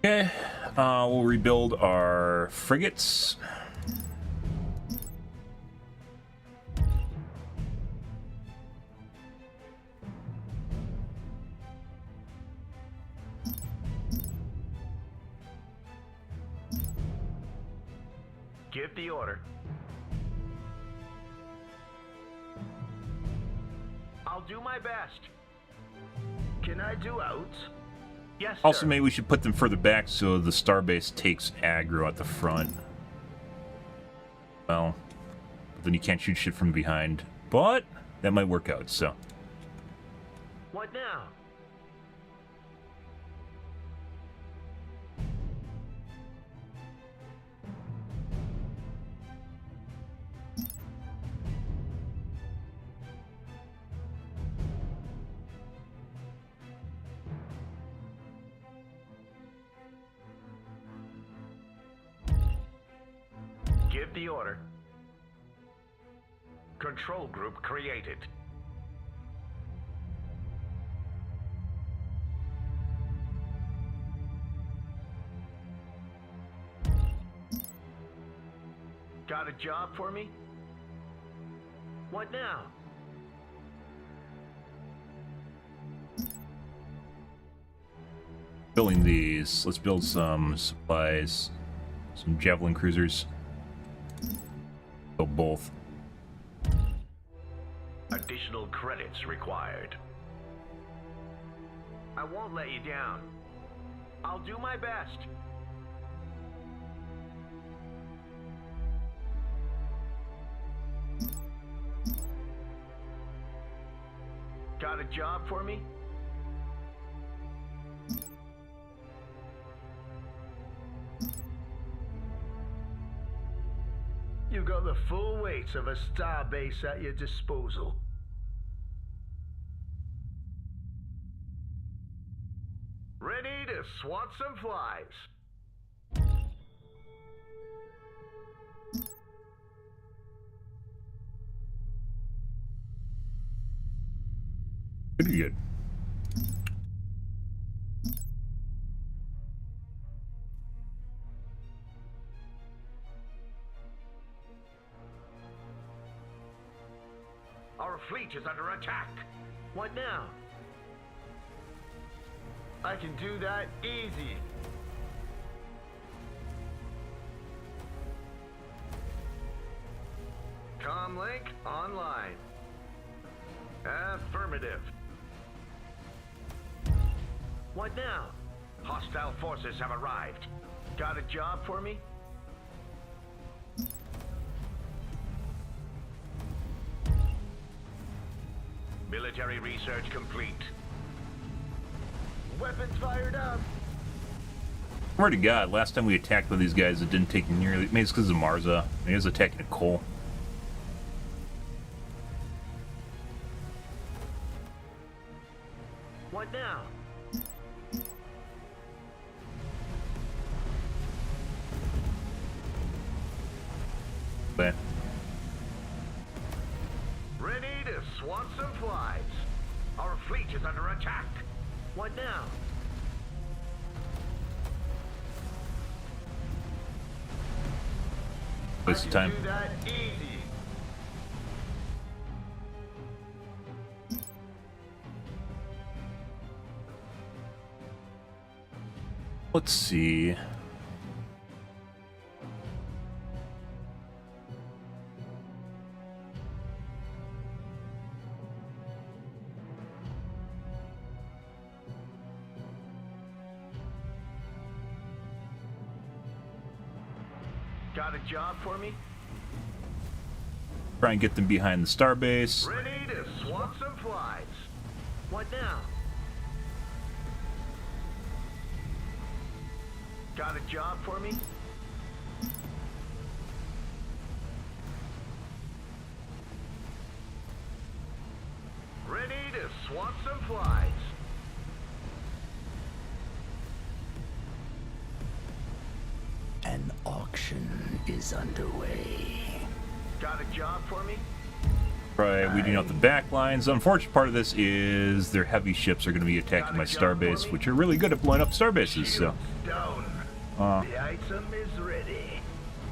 Okay. We'll rebuild our frigates. Give the order. I'll do my best. Can I do out? Yes, sir. Also, maybe we should put them further back so the starbase takes aggro at the front. Well, then you can't shoot shit from behind. But that might work out, so. What now? Give the order. Control group created. Got a job for me? What now? Building these. Let's build some supplies. Some javelin cruisers. Build both. Additional credits required. I won't let you down. I'll do my best. Got a job for me? You got the full weight of a starbase at your disposal. Ready to swat some flies. Pretty good. Our fleet is under attack. What now? I can do that easy. Comlink online. Affirmative. What now? Hostile forces have arrived. Got a job for me? Military research complete. Weapons fired up. Swear to God, last time we attacked one of these guys, it didn't take nearly. Maybe it's because of Marza. Maybe it was attacking a coal. What now? But Ready to swat some flies. Our fleet is under attack. What now? waste of time. Do that easy. Let's see. Got a job for me? Try and get them behind the starbase. Ready to swap some flies. What now? Got a job for me? Ready to swap some flies. An auction is underway. Got a job for me? Right, weeding out the back lines. The unfortunate part of this is their heavy ships are going to be attacking my starbase, which are really good at blowing up starbases. So, Down. The item is ready.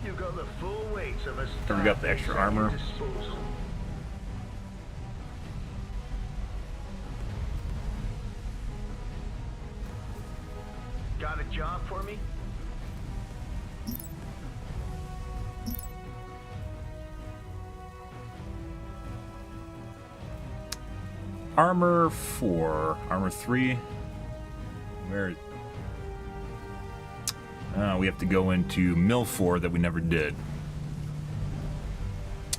You got the full weight of a we got the extra armor. disposal. Got a job for me? Armor 4, armor 3. Where? We have to go into mill 4 that we never did.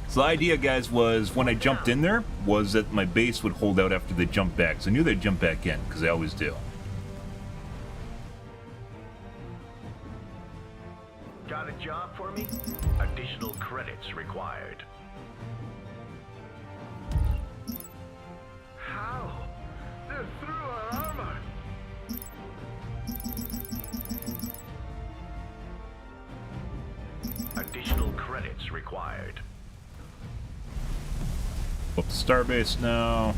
So the idea, guys, was when I jumped in there, was that my base would hold out after they jumped back. So I knew they'd jump back in, because they always do. Got a job for me? Additional credits required. How? They're through our armor. Additional credits required. Up the starbase now.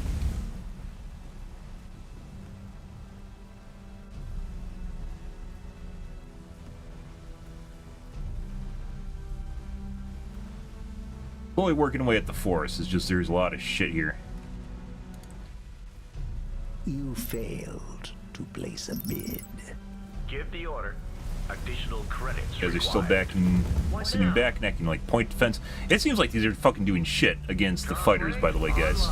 Slowly working away at the forest. It's just there's a lot of shit here. You failed to place a bid. Give the order. Additional credits Guys are required. still backing, sitting back and acting like point defense. It seems like these are fucking doing shit against the fighters, by the way, guys.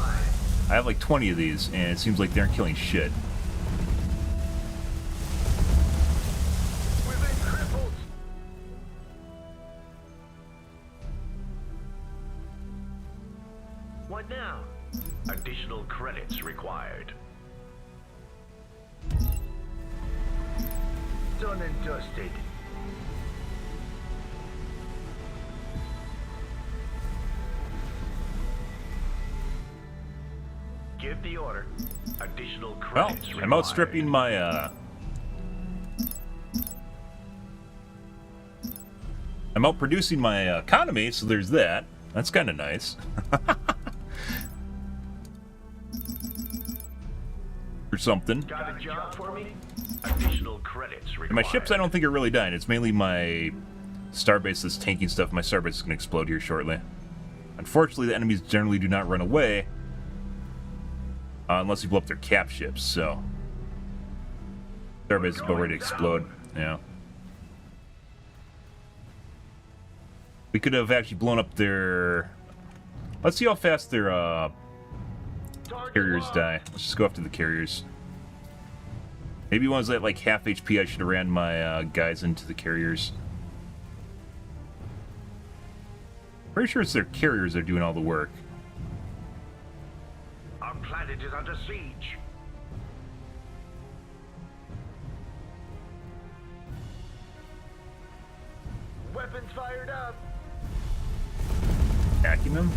I have like 20 of these, and it seems like they aren't killing shit. We've been crippled. What now? Additional credits required. Done and dusted. Give the order. Additional Well, credits required. I'm outstripping my, I'm outproducing my economy, so there's that. That's kind of nice. Or something. Got a job for me? Additional credits required. And my ships, I don't think are really dying. It's mainly my starbase that's tanking stuff. My starbase is going to explode here shortly. Unfortunately, the enemies generally do not run away. Unless you blow up their cap ships, so... Starbase is about ready to explode. Yeah. We could have actually blown up their... Let's see how fast their, carriers die. Let's just go after the carriers. Maybe ones at like half HP, I should have ran my guys into the carriers. Pretty sure it's their carriers that are doing all the work. Our planet is under siege. Weapons fired up. Attacking them?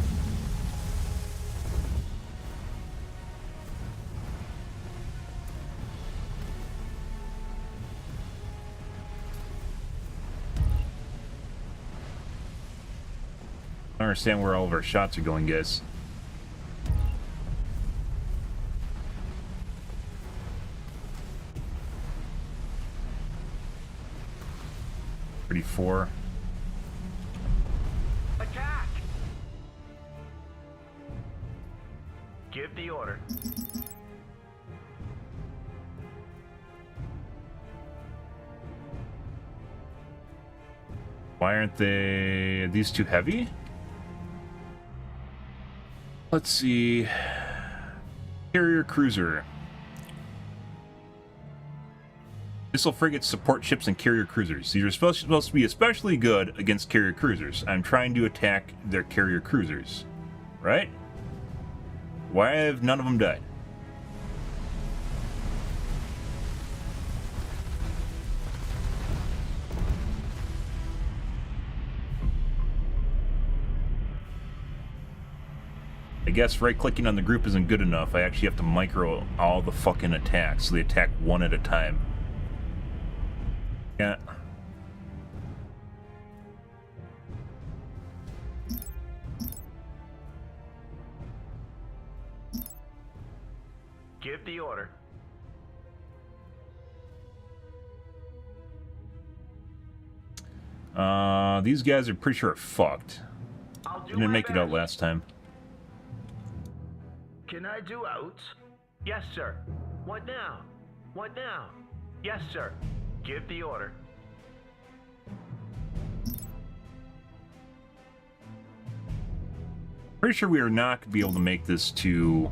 I don't understand where all of our shots are going, guys. $34. Attack! Give the order. Why aren't they... Are these too heavy? Let's see. Carrier cruiser. Missile frigates support ships and carrier cruisers. These are supposed to be especially good against carrier cruisers. I'm trying to attack their carrier cruisers. Right? Why have none of them died? I guess right-clicking on the group isn't good enough. I actually have to micro all the fucking attacks, so they attack one at a time. Yeah. Give the order. These guys are pretty sure fucked. I'll do Didn't my make it out best. last time. Can I do out? Yes, sir. What now? What now? Yes, sir. Give the order. Pretty sure we are not going to be able to make this to...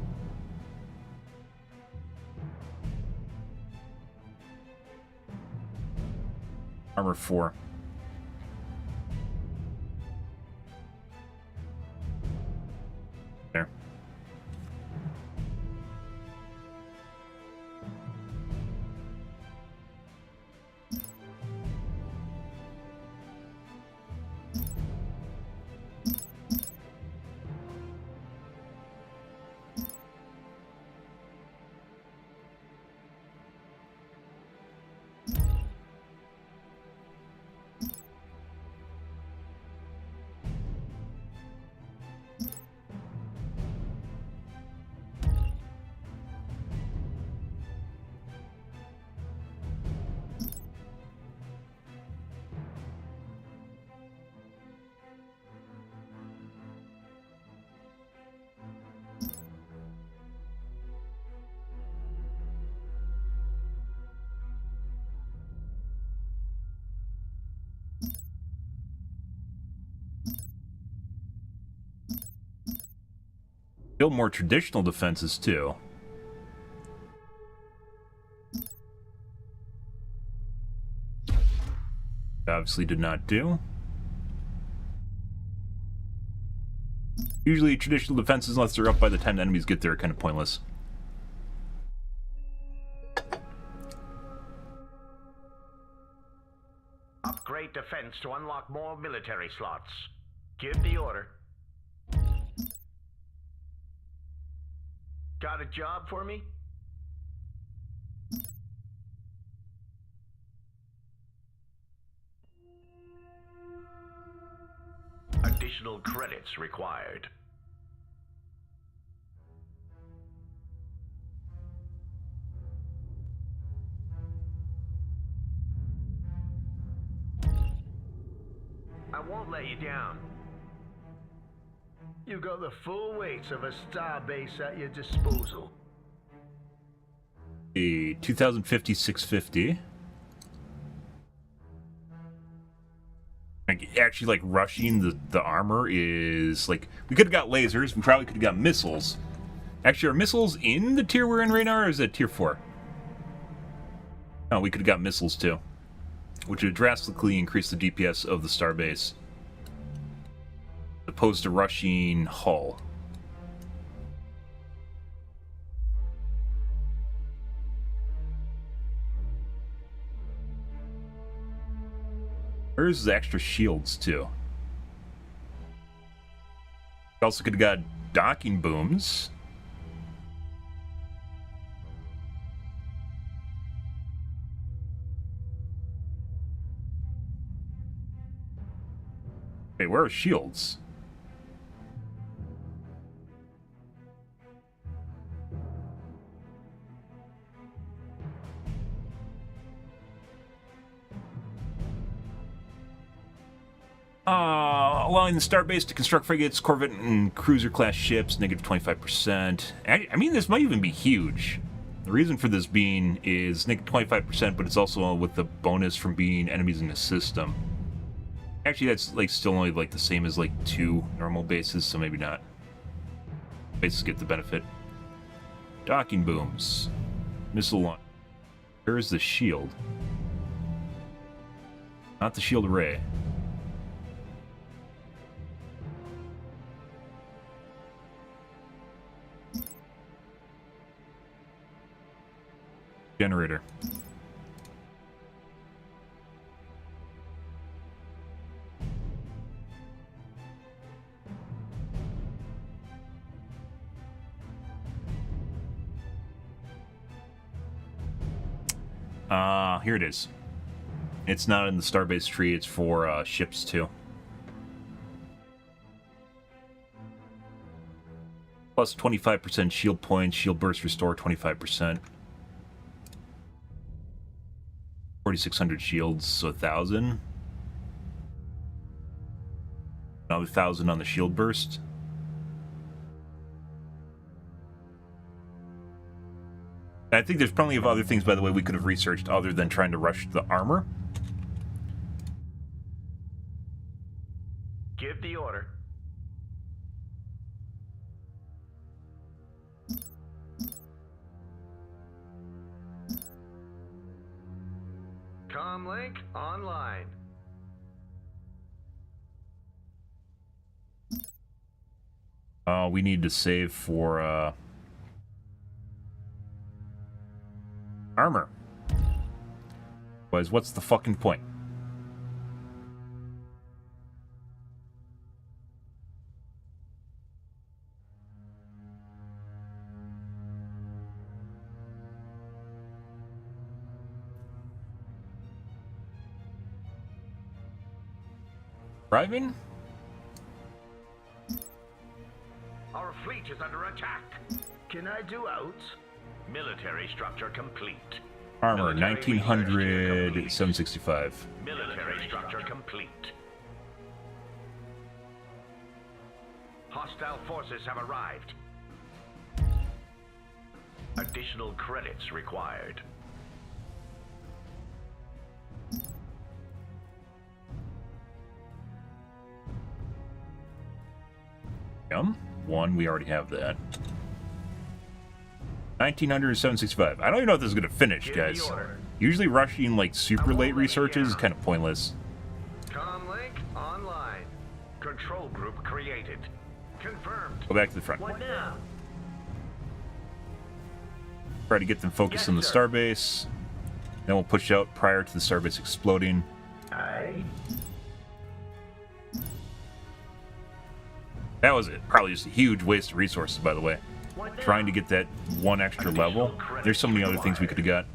Armor 4. There. Build more traditional defenses too. Obviously did not do. Usually traditional defenses, unless they're up by the time the enemies get there, are kind of pointless. Upgrade defense to unlock more military slots. Give the order. Got a job for me? Additional credits required. I won't let you down. You got the full weight of a starbase at your disposal. A 2050 650. Actually, like, rushing the armor is, like, we could have got lasers, we probably could have got missiles. Actually, are missiles in the tier we're in right now, or is it tier 4? Oh, we could have got missiles, too. Which would drastically increase the DPS of the starbase. Opposed to rushing hull. There's the extra shields too. Also could have got docking booms. Wait, where are shields? Allowing the starbase to construct frigates, corvette, and cruiser-class ships, negative 25%. I mean, this might even be huge. The reason for this being is negative 25%, but it's also with the bonus from being enemies in the system. Actually, that's like still only like the same as like 2 normal bases, so maybe not. Bases get the benefit. Docking booms. Missile launch. Where is the shield? Not the shield array. Generator. Here it is. It's not in the starbase tree, it's for ships too. Plus 25% shield points, shield burst restore 25%. 4,600 shields, so 1,000. Another 1,000 on the shield burst. I think there's plenty of other things, by the way, we could have researched other than trying to rush the armor. Give the order. Comlink online. We need to save for armor. Otherwise, what's the fucking point? Driving? Our fleet is under attack. Can I do out? Military structure complete. Armor, Military 1900, research 765. Military structure complete. Hostile forces have arrived. Additional credits required. One, we already have that. 1900, 765. I don't even know if this is going to finish, guys. Usually rushing, like, super late researches is kind of pointless. Comlink online. Control group created. Confirmed. Go back to the front. What now? Try to get them focused on the starbase. Then we'll push out prior to the starbase exploding. Aye. That was it. Probably just a huge waste of resources, by the way. Trying to get that one extra level. There's so many other things we could have got.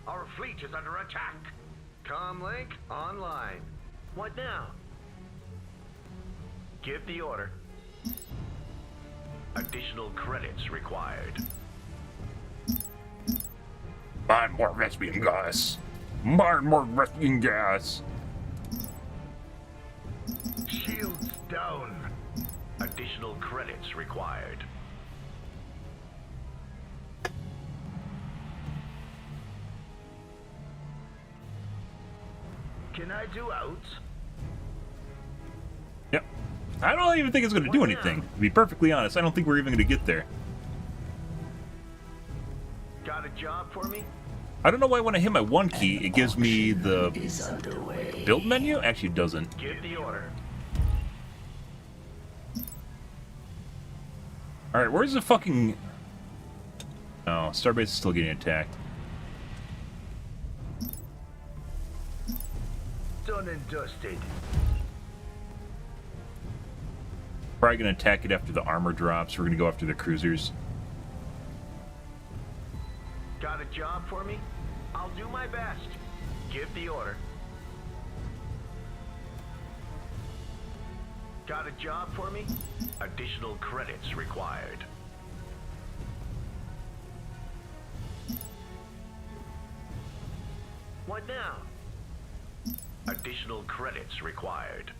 Our fleet is under attack. Comlink online. What now? Give the order. Additional credits required. Mine more Vespian gas. Mine more Vespian gas. Shields down. Additional credits required. Can I do out? Yep. I don't even think it's going to do anything. To be perfectly honest, I don't think we're even going to get there. Got a job for me? I don't know why when I hit my 1 key, it gives me the build menu. Actually, it doesn't. Give the order. Alright, where's the fucking... Oh, Starbase is still getting attacked. Done and dusted. Probably going to attack it after the armor drops. We're going to go after the cruisers. Got a job for me? I'll do my best. Give the order. Got a job for me? Additional credits required. What now? Additional credits required.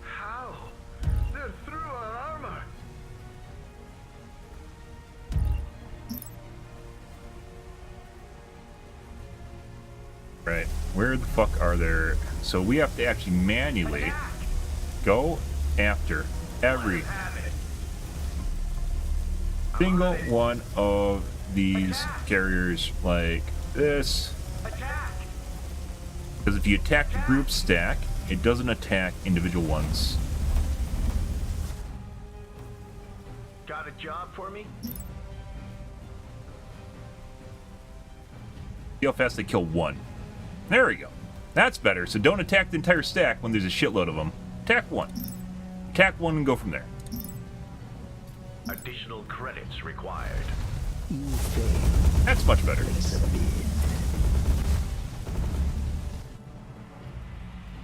How? Right. Where the fuck are there? So we have to actually manually go after every single one of these carriers like this. Because if you attack the group stack, it doesn't attack individual ones. Got a job for me? See how fast they kill one. There we go. That's better. So don't attack the entire stack when there's a shitload of them. Attack one. Attack one and go from there. Additional credits required. You failed. That's much better. Place a bid.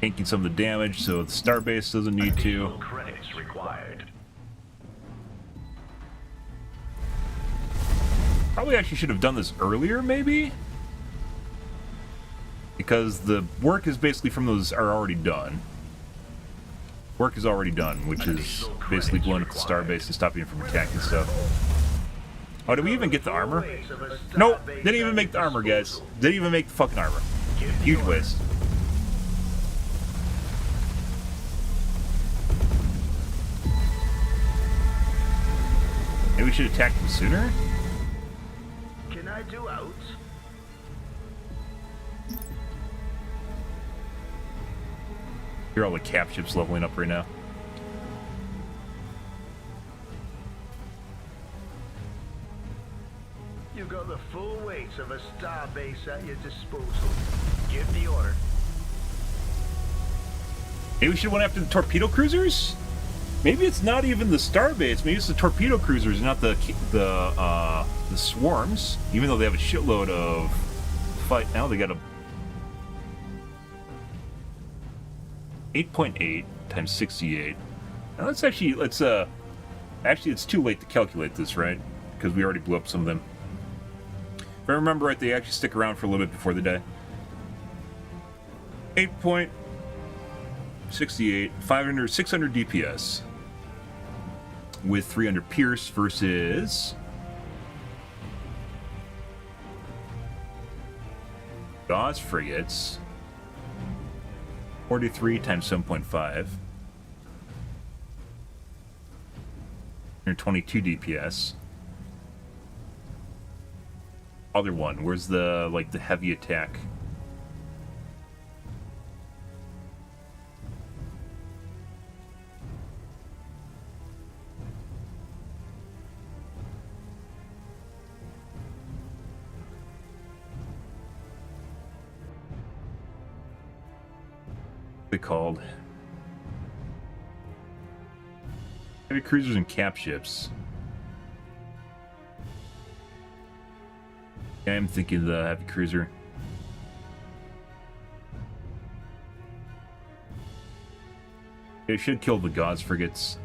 Tanking some of the damage so the starbase doesn't need to. Additional credits required. Probably actually should have done this earlier, maybe? Because the work is basically from those are already done. Work is already done, which is basically blowing up the starbase and stopping it from attacking stuff. Oh, did we even get the armor? Nope, didn't even make the armor, guys. Didn't even make the fucking armor. Huge waste. Maybe we should attack them sooner? Can I do outs? Hear all the cap ships leveling up right now. You got the full weight of a starbase at your disposal. Give the order. Maybe we should went after the torpedo cruisers? Maybe it's not even the starbase. Maybe it's the torpedo cruisers, not the swarms. Even though they have a shitload of fight now, they got a 8.8 times 68. Now let's actually actually it's too late to calculate this, right? Because we already blew up some of them. If I remember right, they actually stick around for a little bit before they die. 8.68, 600 DPS with 300 Pierce versus Gauze frigates. 43 times 7.5. 122 DPS. Other one, where's the the heavy attack? They called heavy cruisers and cap ships. Yeah, I'm thinking the heavy cruiser. It should kill the Gauze frigates.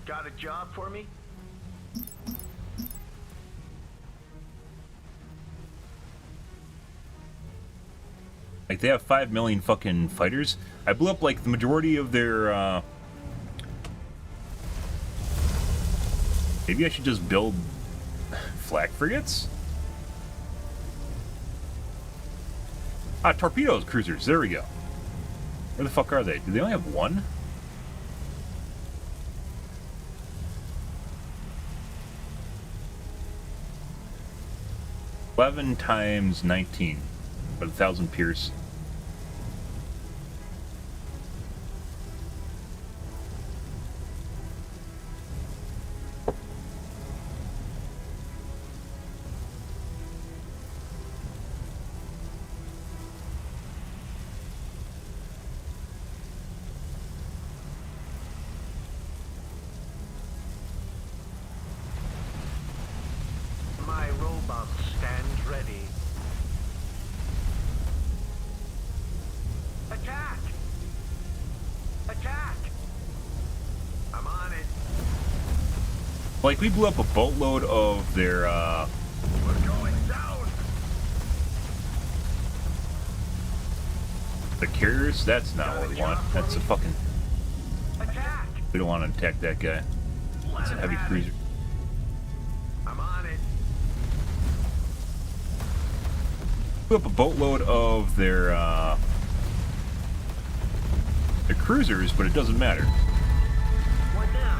Got a job for me? Like, they have 5 million fucking fighters. I blew up, like, the majority of their, Maybe I should just build flak frigates? Ah, torpedoes cruisers. There we go. Where the fuck are they? Do they only have one? $11 times 19. About 1,000 Pierce. My robot stands ready. Attack! Attack! I'm on it. Like, we blew up a boatload of their, We're going down! the carriers. That's not what we want. That's a fucking... Attack! We don't want to attack that guy. It's a heavy cruiser. I'm on it. Blew up a boatload of their cruisers, but it doesn't matter. What now?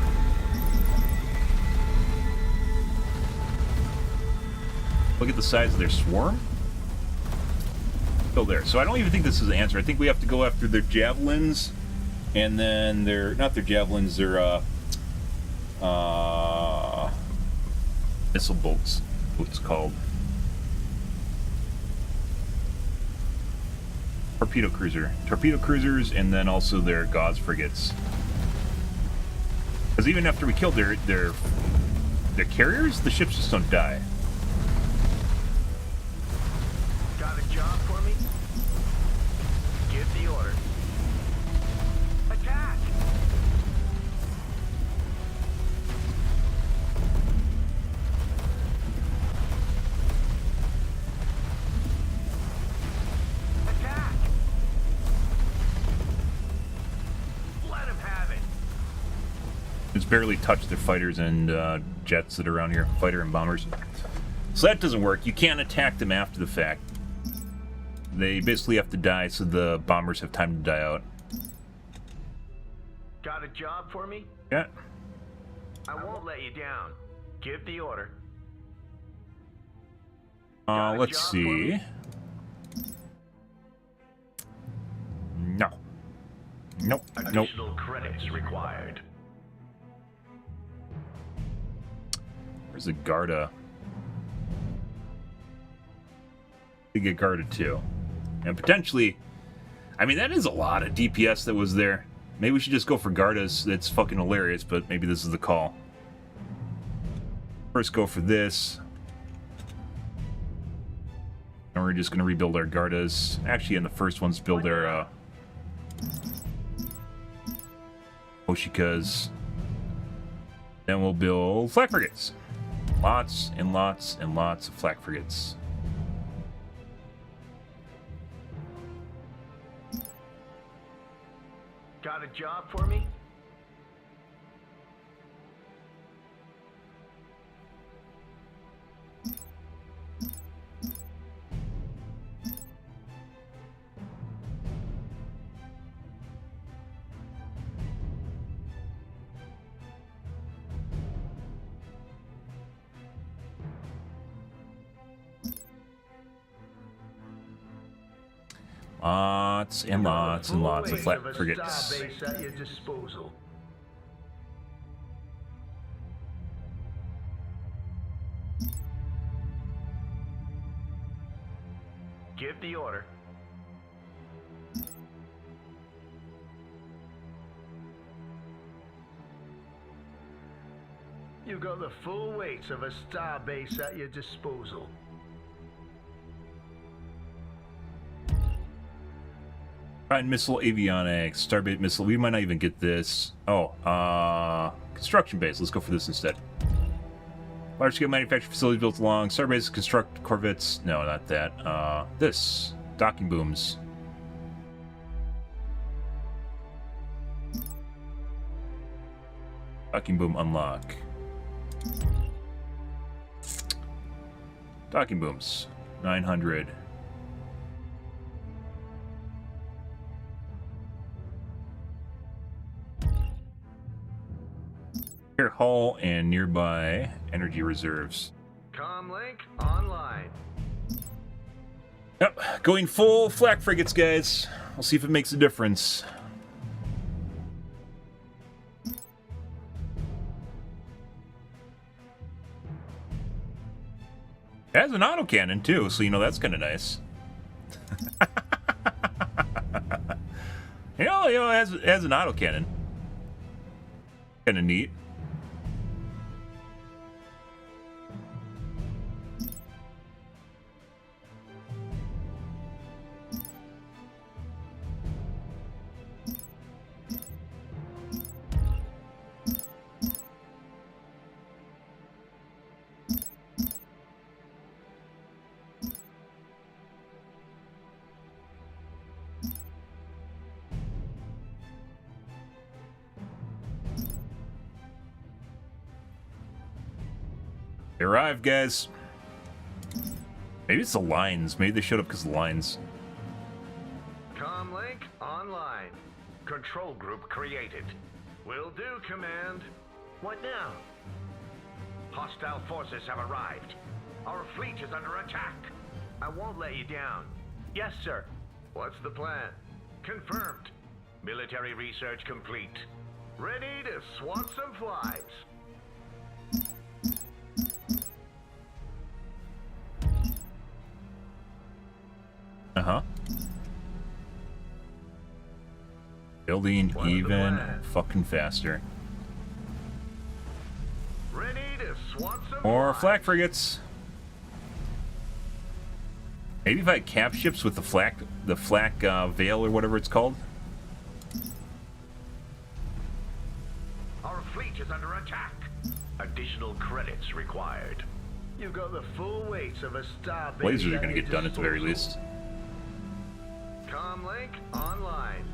Look at the size of their swarm. Still there. So I don't even think this is the answer. I think we have to go after their javelins, and then not their javelins, their missile bolts. What it's called. Torpedo cruisers, and then also their gauze frigates. Because even after we killed their carriers, the ships just don't die. Got a job for me? Give the order. Attack! Attack! Let him have it. It's barely touched their fighters and jets that are around here, fighter and bombers. So that doesn't work. You can't attack them after the fact. They basically have to die so the bombers have time to die out. Got a job for me? Yeah. I won't let you down. Give the order. Got a Let's job for see. me? No. Nope. Nope. Additional credits required. Where's the Garda? We get Garda too. And potentially, I mean, that is a lot of DPS that was there. Maybe we should just go for Gardas. That's fucking hilarious, but maybe this is the call. First go for this. And we're just going to rebuild our Gardas. Actually, in the first ones, build our Oshikas. Then we'll build flak frigates. Lots and lots and lots of flak frigates. Got a job for me? Lots and lots and lots of flak frigates. Starbase at your disposal. Give the order. You got the full weight of a starbase at your disposal. Prime missile, avionics, starbase missile. We might not even get this. Oh, construction base. Let's go for this instead. Large-scale manufacturing facilities built along starbase. Construct corvettes. No, not that. This docking booms. Docking boom unlock. Docking booms. 900. Air hull and nearby energy reserves. Comlink online. Yep, going full flak frigates, guys. We'll see if it makes a difference. It has an autocannon too, so you know that's kind of nice. you know, it has an autocannon. Kind of neat. They arrived, guys. Maybe it's the lines. Maybe they showed up because of the lines. Comlink online. Control group created. Will do, Command. What now? Hostile forces have arrived. Our fleet is under attack. I won't let you down. Yes, sir. What's the plan? Confirmed. Military research complete. Ready to swat some flies. Uh-huh. Building even fucking faster. Ready to swat some More flies. flak frigates. Maybe if I had cap ships with the flak veil or whatever it's called. Our fleet is under attack. Additional credits required. You got the full weights of a star. Lasers are gonna get done at the very least. Comlink online.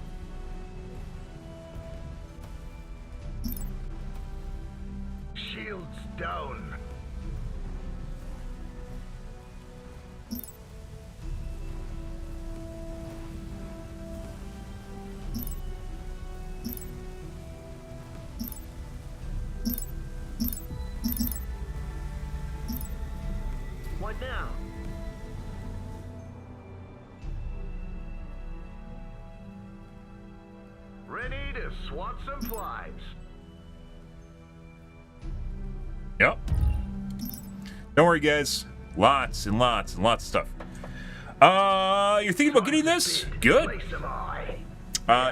Shields down. What now? Ready to swat some flies. Yep. Don't worry, guys. Lots and lots and lots of stuff. You're thinking about getting this? Good. Place of eye.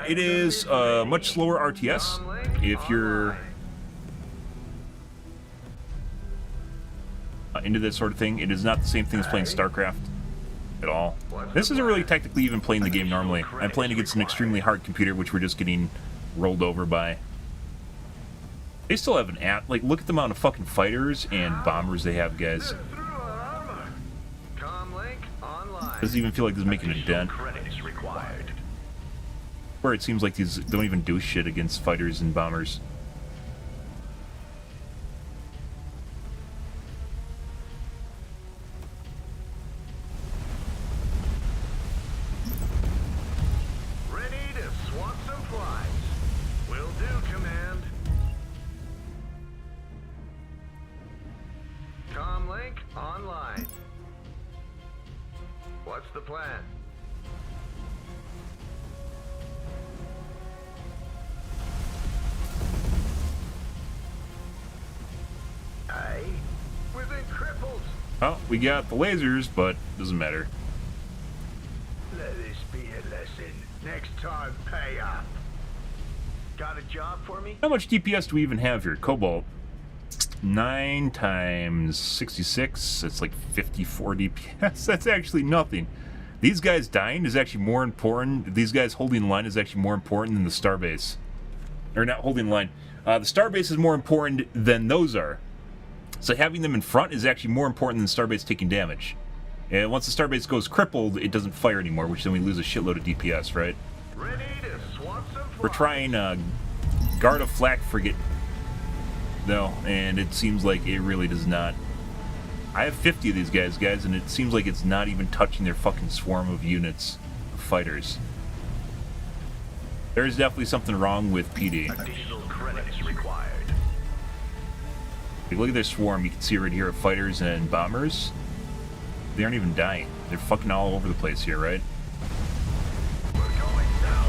It is much slower RTS. If you're into this sort of thing, it is not the same thing as playing StarCraft at all. This isn't really technically even playing the game normally. I'm playing against an extremely hard computer, which we're just getting rolled over by. They still have an app. Like, look at the amount of fucking fighters and bombers they have, guys. Comlink online. Doesn't even feel like this is making a dent. Credits required. Where it seems like these don't even do shit against fighters and bombers. Ready to swat some flies. Will do, Command. Comlink online. What's the plan? Aye, we've been crippled. Oh, we got the lasers, but doesn't matter. Let this be a lesson. Next time, pay up. Got a job for me? How much DPS do we even have here? Cobalt. 9 times 66. That's like 54 DPS. That's actually nothing. These guys dying is actually more important. These guys holding the line is actually more important than the starbase. Or not holding the line. The starbase is more important than those are. So having them in front is actually more important than the starbase taking damage. And once the starbase goes crippled, it doesn't fire anymore, which then we lose a shitload of DPS, right? Ready to swat some flies. We're trying guard a flak frigate, though, and it seems like it really does not. I have 50 of these guys, and it seems like it's not even touching their fucking swarm of units of fighters. There's definitely something wrong with PD. Additional credits required. If you look at their swarm, you can see right here of fighters and bombers. They aren't even dying. They're fucking all over the place here, right? We're going down.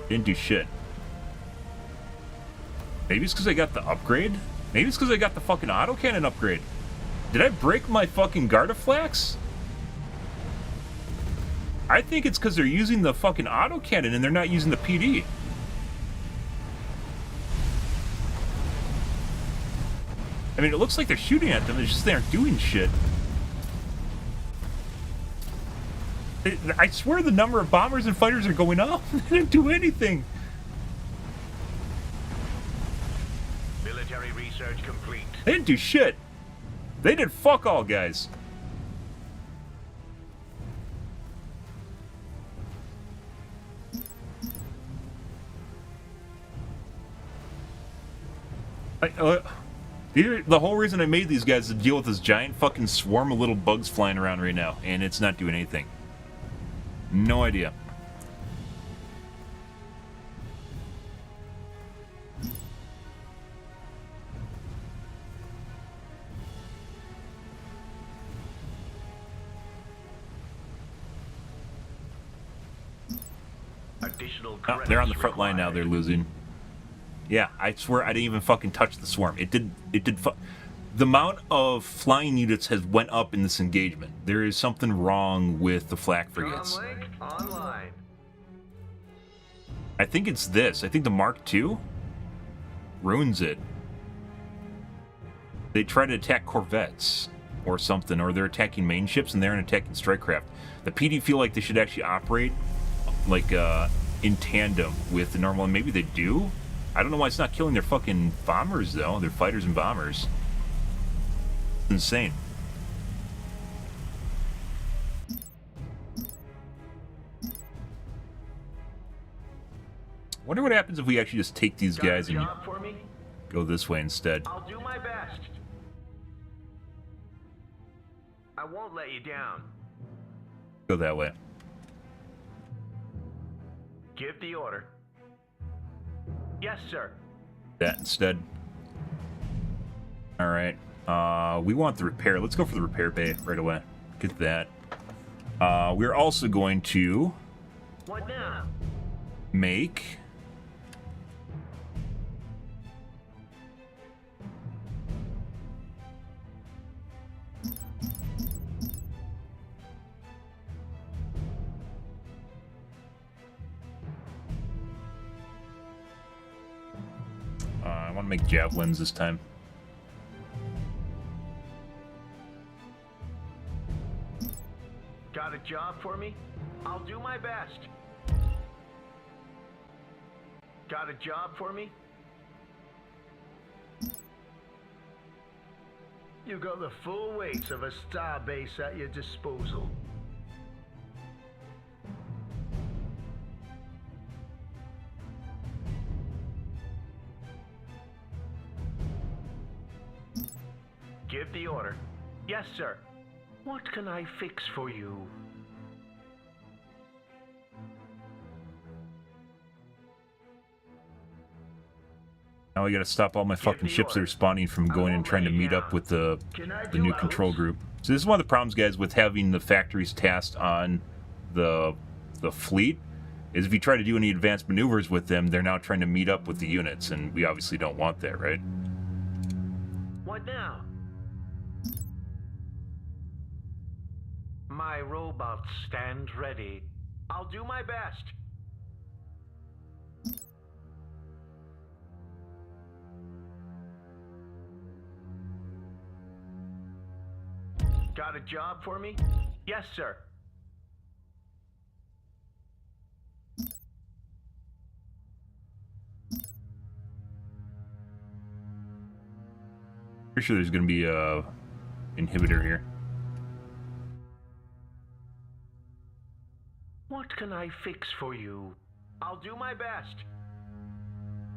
Didn't do shit. Maybe it's because I got the upgrade? Maybe it's because I got the fucking autocannon upgrade. Did I break my fucking Gardaflax? I think it's because they're using the fucking autocannon and they're not using the PD. I mean, it looks like they're shooting at them, it's just they aren't doing shit. I swear the number of bombers and fighters are going up. They didn't do anything. Military research complete. They didn't do shit. They did fuck all, guys. The whole reason I made these guys is to deal with this giant fucking swarm of little bugs flying around right now, and it's not doing anything. No idea. Oh, they're on the front line now. They're losing. Yeah, I swear I didn't even fucking touch the swarm. It did. The amount of flying units has went up in this engagement. There is something wrong with the flak frigates. I think it's this. I think the Mark II ruins it. They try to attack corvettes or something, or they're attacking main ships and they're attacking strike craft. The PD feel like they should actually operate like in tandem with the normal, and maybe they do. I don't know why it's not killing their fucking bombers though. Their fighters and bombers. It's insane. Wonder what happens if we actually just take these guys and go this way instead. I'll do my best. I won't let you down. Go that way. Give the order. Yes, sir. That instead. All right. We want the repair. Let's go for the repair bay right away. Get that. We're also going to What now? make I want to make javelins this time. Got a job for me? I'll do my best. Got a job for me? You got the full weight of a star base at your disposal. Give the order. Yes, sir. What can I fix for you? Now I gotta stop all my fucking ships that are spawning from going and trying to meet up with the new control group. So this is one of the problems, guys, with having the factories tasked on the fleet, is if you try to do any advanced maneuvers with them, they're now trying to meet up with the units, and we obviously don't want that, right? What now? My robots stand ready. I'll do my best. Got a job for me? Yes, sir. Pretty sure there's gonna be a inhibitor here. What can I fix for you? I'll do my best.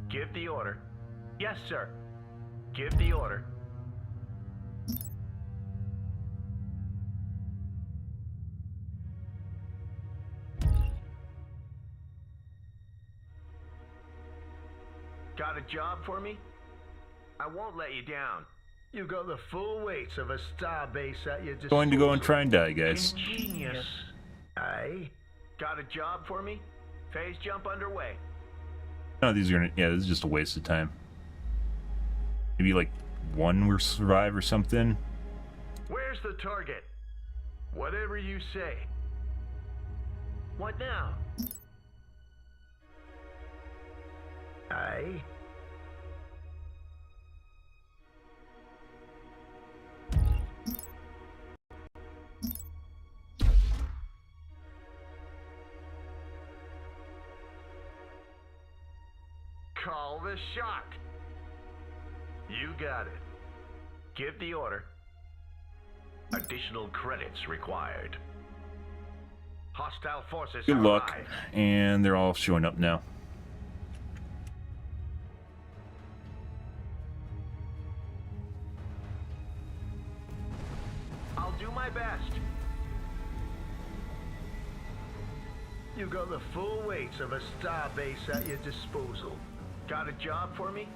Give the order. Yes, sir. Give the order. Got a job for me? I won't let you down. You got the full weight of a star base at your disposal. Going to go and try and die, guys. Ingenious. Aye. Got a job for me? Phase jump underway. No, these are gonna. Yeah, this is just a waste of time. Maybe like one will survive or something. Where's the target? Whatever you say. What now? Aye. Call the shot. You got it. Give the order. Additional credits required. Hostile forces. Good luck. And they're all showing up now. You got the full weight of a star base at your disposal. Got a job for me?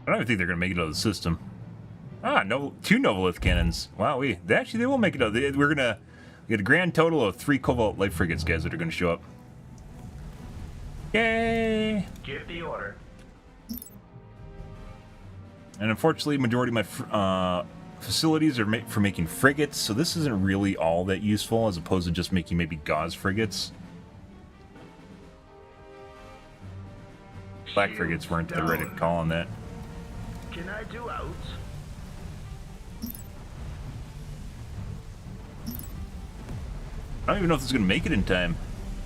I don't even think they're going to make it out of the system. Ah, no, 2 Novolith cannons. Wow, they will make it out. We're going to get a grand total of 3 Cobalt Light Frigates, guys, that are going to show up. Yay! Give the order. And unfortunately, majority of my facilities are for making frigates, so this isn't really all that useful, as opposed to just making maybe gauze frigates. Black frigates weren't the right call on that. Can I do out? I don't even know if this is going to make it in time.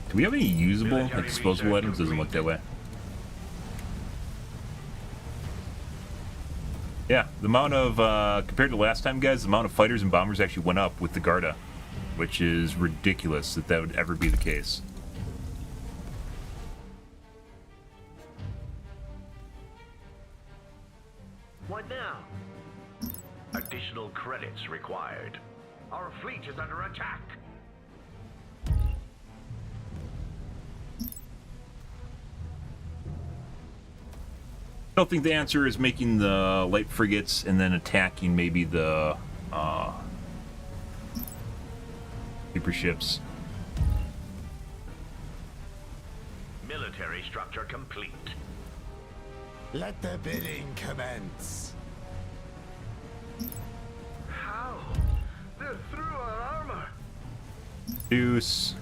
Do we have any usable, like, disposable items? Doesn't look that way. Yeah, the amount of, compared to last time, guys, the amount of fighters and bombers actually went up with the Garda, which is ridiculous that would ever be the case. What now? Additional credits required. Our fleet is under attack. I don't think the answer is making the light frigates and then attacking maybe the super ships. Military structure complete. Let the bidding commence. How? They're through our armor. Deuce.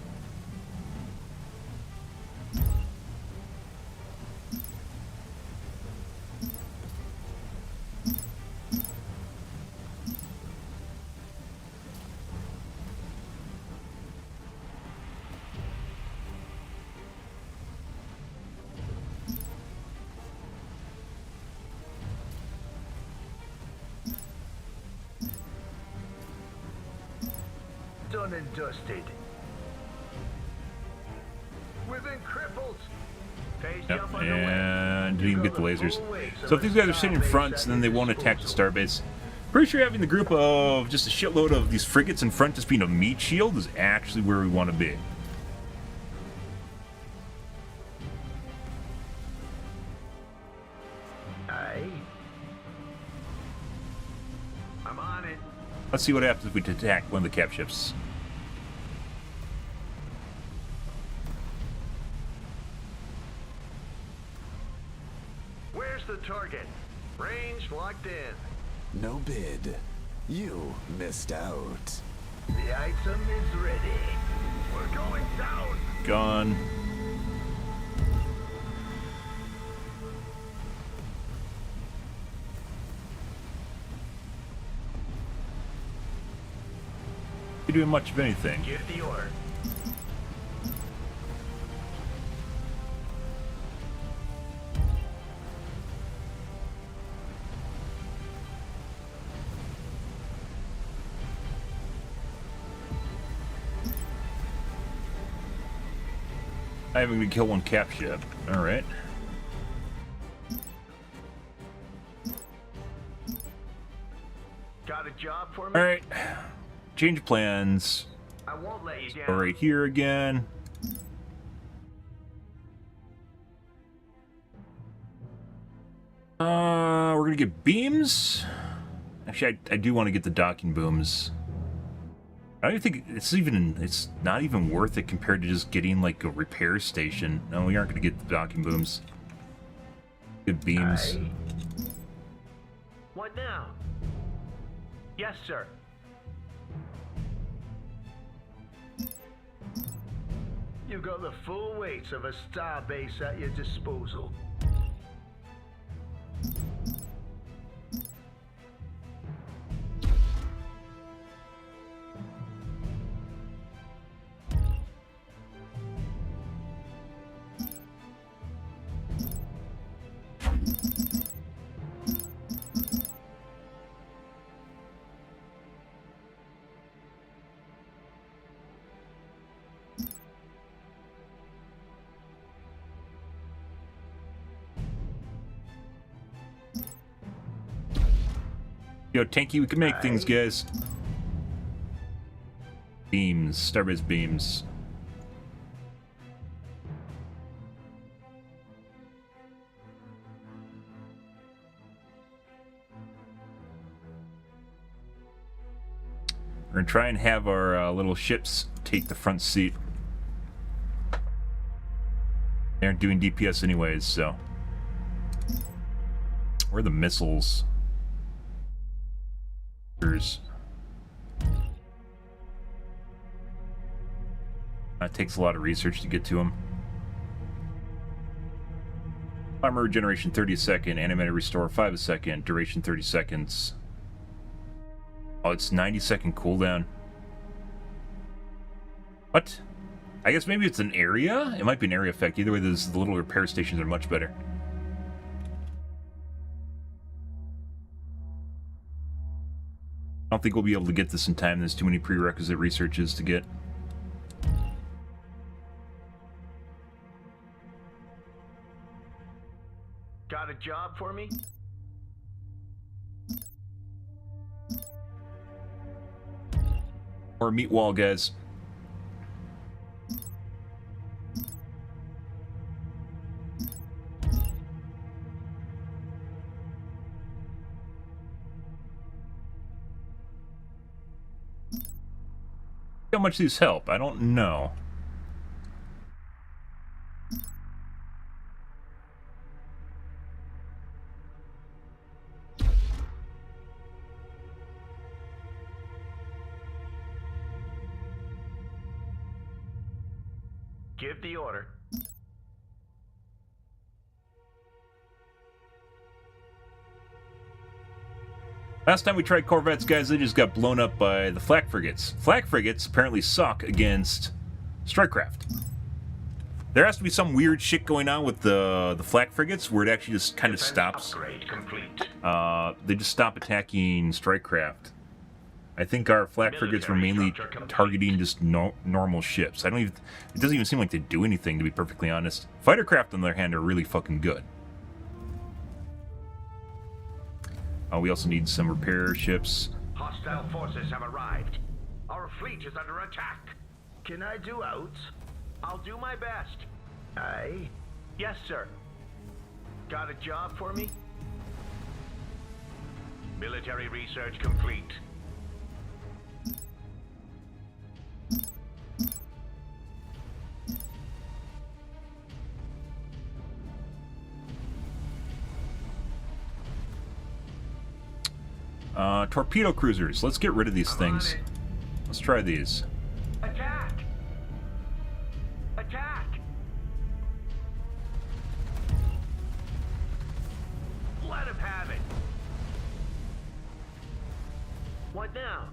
Done and dusted. We've been crippled. Phase Yep, jump on the way. and didn't even get the lasers. So if these guys are sitting in front, so then they won't attack the starbase. Pretty sure having the group of just a shitload of these frigates in front just being a meat shield is actually where we want to be. Aye. I'm on it. Let's see what happens if we attack one of the cap ships. Where's the target? Range locked in. No bid. You missed out. The item is ready. We're going down. Gone. You doing much of anything? Give the order. I'm going to kill one cap ship. All right. Got a job for me? All right. Change plans. I won't let you down. Go right here again. We're gonna get beams. Actually, I do want to get the docking booms. I don't even think it's not even worth it compared to just getting like a repair station. No, we aren't gonna get the docking booms. Good beams. Aye. What now? Yes, sir. You got the full weight of a star base at your disposal. Yo, tanky, we can make things, guys. Beams, starbase beams. We're gonna try and have our little ships take the front seat. They aren't doing DPS anyways, so. Where are the missiles? That takes a lot of research to get to them. Armor regeneration 30 a second, animated restore 5 a second, duration 30 seconds. Oh, it's 90-second cooldown. What? I guess maybe it's an area? It might be an area effect. Either way, the little repair stations are much better. I don't think we'll be able to get this in time. There's too many prerequisite researches to get. Got a job for me? Or meat wall, guys. How much these help? I don't know. Give the order. Last time we tried corvettes, guys, they just got blown up by the flak frigates. Flak frigates apparently suck against strikecraft. There has to be some weird shit going on with the flak frigates where it actually just kind of stops. Upgrade complete. They just stop attacking strikecraft. I think our flak frigates were mainly targeting just normal ships. It doesn't even seem like they do anything, to be perfectly honest. Fighter craft, on the other hand, are really fucking good. We also need some repair ships. Hostile forces have arrived. Our fleet is under attack. Can I do out? I'll do my best. Aye? Yes, sir. Got a job for me? Military research complete. Torpedo cruisers. Let's get rid of these things. Let's try these. Attack! Attack! Let him have it. What now?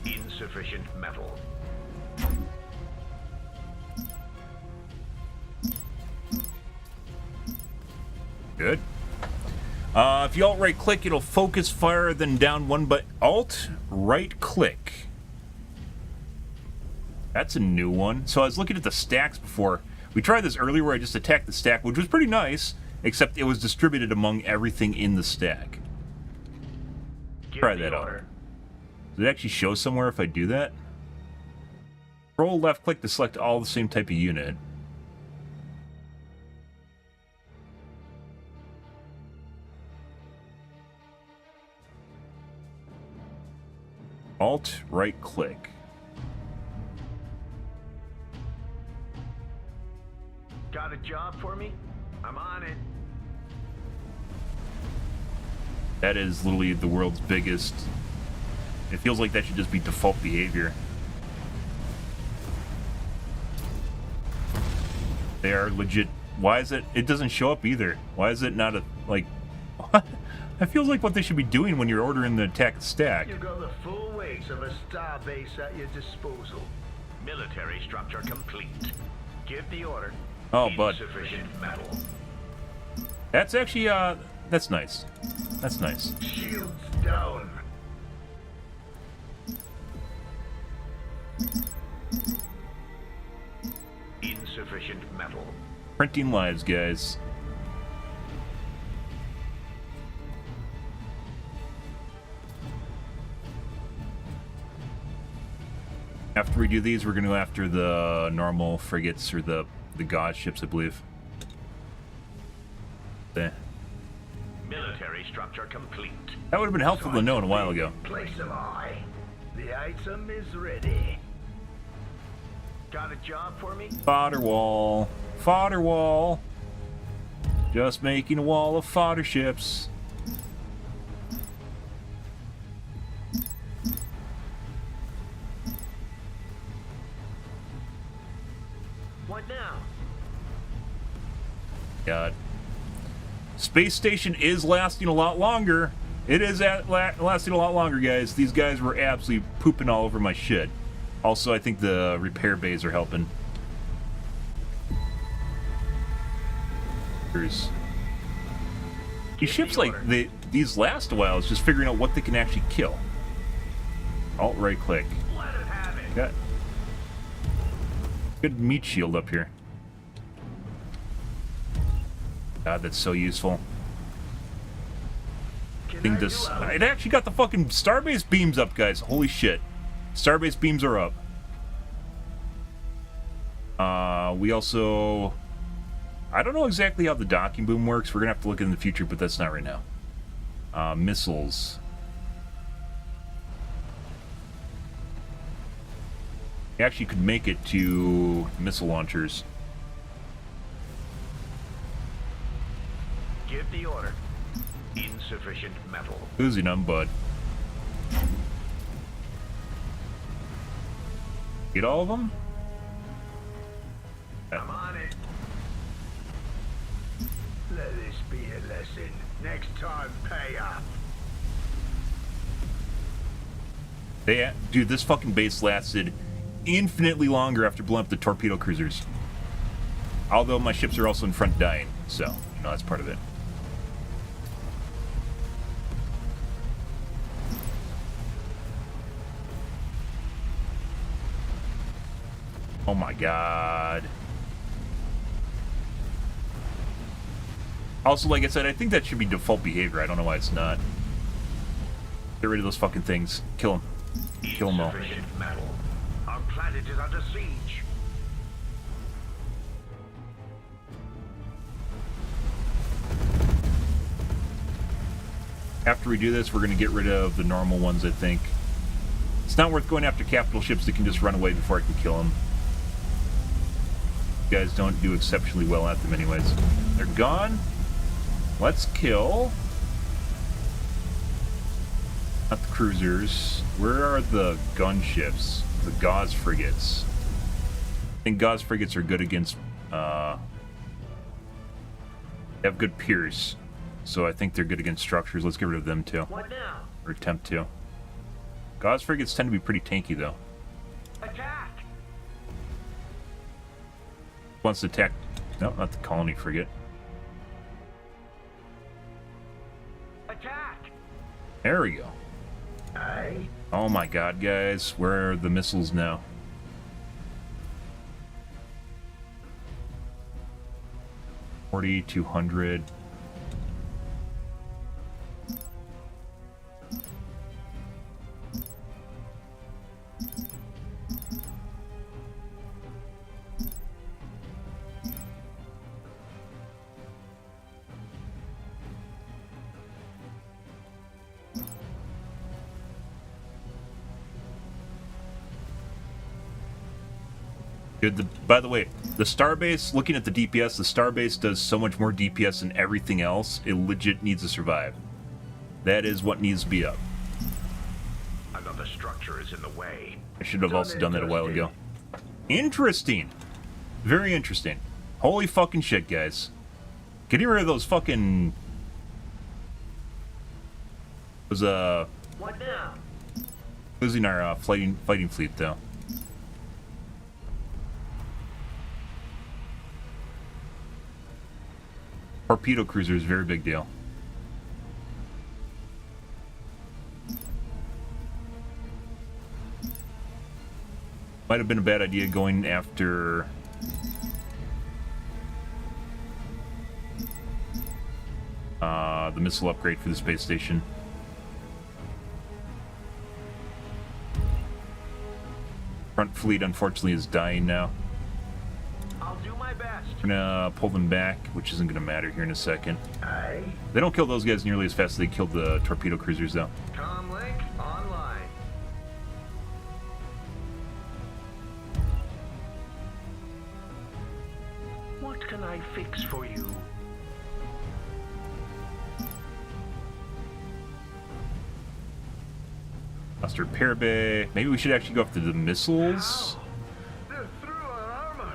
Insufficient metal. Good. If you alt-right click, it'll focus fire, then down one, but alt-right click. That's a new one. So I was looking at the stacks before. We tried this earlier where I just attacked the stack, which was pretty nice, except it was distributed among everything in the stack. Try that out. Does it actually show somewhere if I do that? Control left click to select all the same type of unit. Alt right click. Got a job for me? I'm on it. That is literally the world's biggest. It feels like that should just be default behavior. They are legit. Why is it? It doesn't show up either. Why is it not a, like, what? That feels like what they should be doing when you're ordering the attack stack. You've got the full weight of a star base at your disposal. Military structure complete. Give the order. Oh, but Insufficient metal. that's actually, that's nice. That's nice. Shields down. Printing lives, guys. After we do these, we're going to go after the normal frigates, or the god ships, I believe. There. Military structure complete. That would have been helpful to know a while ago. Place of eye. The item is ready. Got a job for me? Fodder wall. Fodder wall. Just making a wall of fodder ships. What now? God. Space station is lasting a lot longer. It is lasting a lot longer, guys. These guys were absolutely pooping all over my shit. Also, I think the repair bays are helping. These ships, like, these last a while is just figuring out what they can actually kill. Alt right click. Let it have it. Got good meat shield up here. God, that's so useful. It actually got the fucking starbase beams up, guys. Holy shit. Starbase beams are up. We also... I don't know exactly how the docking boom works. We're gonna have to look in the future, but that's not right now. Missiles. You actually could make it to missile launchers. Give the order. Insufficient metal. Oozing them, bud. Get all of them? I'm on it. Let this be a lesson. Next time, pay up. Dude, this fucking base lasted infinitely longer after blowing up the torpedo cruisers. Although my ships are also in front dying, so, you know, that's part of it. Oh my god. Also, like I said, I think that should be default behavior. I don't know why it's not. Get rid of those fucking things. Kill them. Kill them all. Insufficient metal. Our planet is under siege. After we do this, we're going to get rid of the normal ones, I think. It's not worth going after capital ships that can just run away before I can kill them. You guys don't do exceptionally well at them anyways. They're gone. Let's kill... not the cruisers. Where are the gunships? The Gauze frigates. I think Gauze frigates are good against... they have good pierce. So I think they're good against structures. Let's get rid of them too. What now? Or attempt to. Gauze frigates tend to be pretty tanky though. Attack! Wants to attack... no, not the colony frigate. Attack! There we go. Aye. Oh my god, guys. Where are the missiles now? $4,200. Dude, by the way, the Starbase, looking at the DPS, the Starbase does so much more DPS than everything else, it legit needs to survive. That is what needs to be up. Another structure is in the way. I should have also done that a while ago. Interesting. Very interesting. Holy fucking shit, guys. Getting rid of those fucking... was, What now? losing our fighting fleet, though. Torpedo cruiser is a very big deal. Might have been a bad idea going after the missile upgrade for the space station. Front fleet, unfortunately, is dying now. I'll do my best. We're gonna pull them back, which isn't gonna matter here in a second. Aye. They don't kill those guys nearly as fast as they killed the torpedo cruisers, though. Comlink online. What can I fix for you? Lost repair bay. Maybe we should actually go after the missiles. They're through our armor.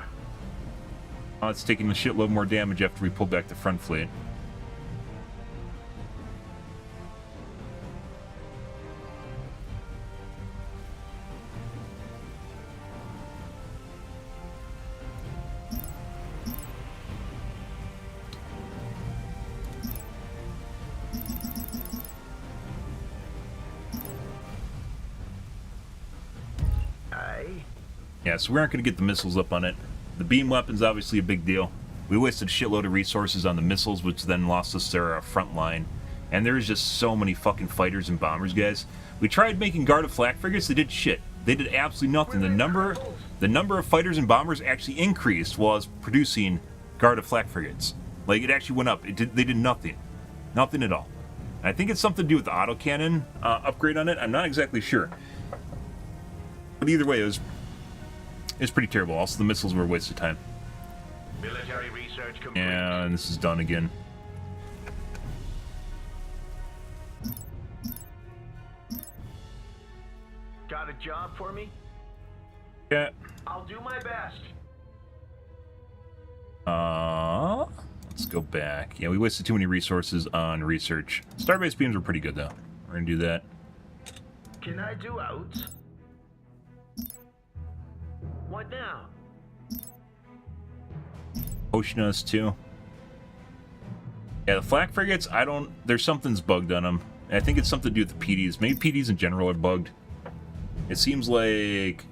Oh, it's taking a shitload more damage after we pull back the front fleet. Yeah, so we aren't going to get the missiles up on it. The beam weapon's obviously a big deal. We wasted a shitload of resources on the missiles, which then lost us their front line. And there's just so many fucking fighters and bombers, guys. We tried making guard of flak frigates, they did shit. They did absolutely nothing. The number of fighters and bombers actually increased while I was producing guard of flak frigates. Like, it actually went up. They did nothing. Nothing at all. And I think it's something to do with the autocannon upgrade on it. I'm not exactly sure. But either way, it was pretty terrible. Also, the missiles were a waste of time. Military research complete. And this is done again. Got a job for me? Yeah. I'll do my best. Let's go back. Yeah, we wasted too many resources on research. Starbase beams were pretty good, though. We're gonna do that. Can I do outs? What now? Potion us, too. Yeah, the flak frigates, there's something's bugged on them. I think it's something to do with the PDs. Maybe PDs in general are bugged. It seems like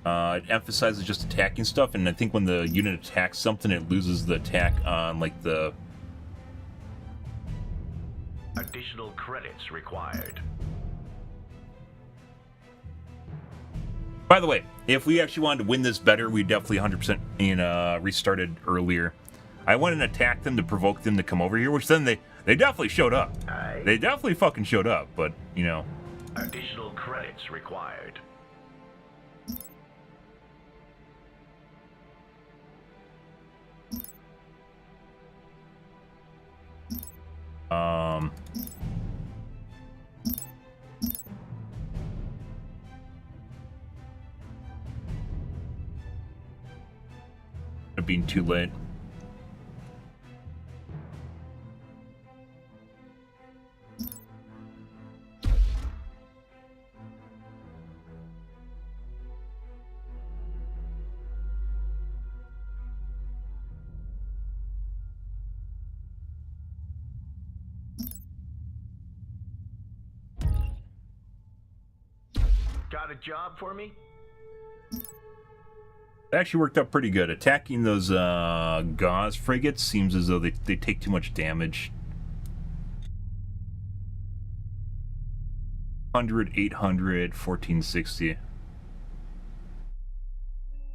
it emphasizes just attacking stuff, and I think when the unit attacks something, it loses the attack on, like, the... Additional credits required. By the way, if we actually wanted to win this better, we definitely 100% restarted earlier. I went and attacked them to provoke them to come over here, which then they definitely showed up. Aye. They definitely fucking showed up, but, you know. Additional credits required. Being too late. Got a job for me? It actually worked out pretty good. Attacking those gauze frigates seems as though they take too much damage. 100, 800, 1460.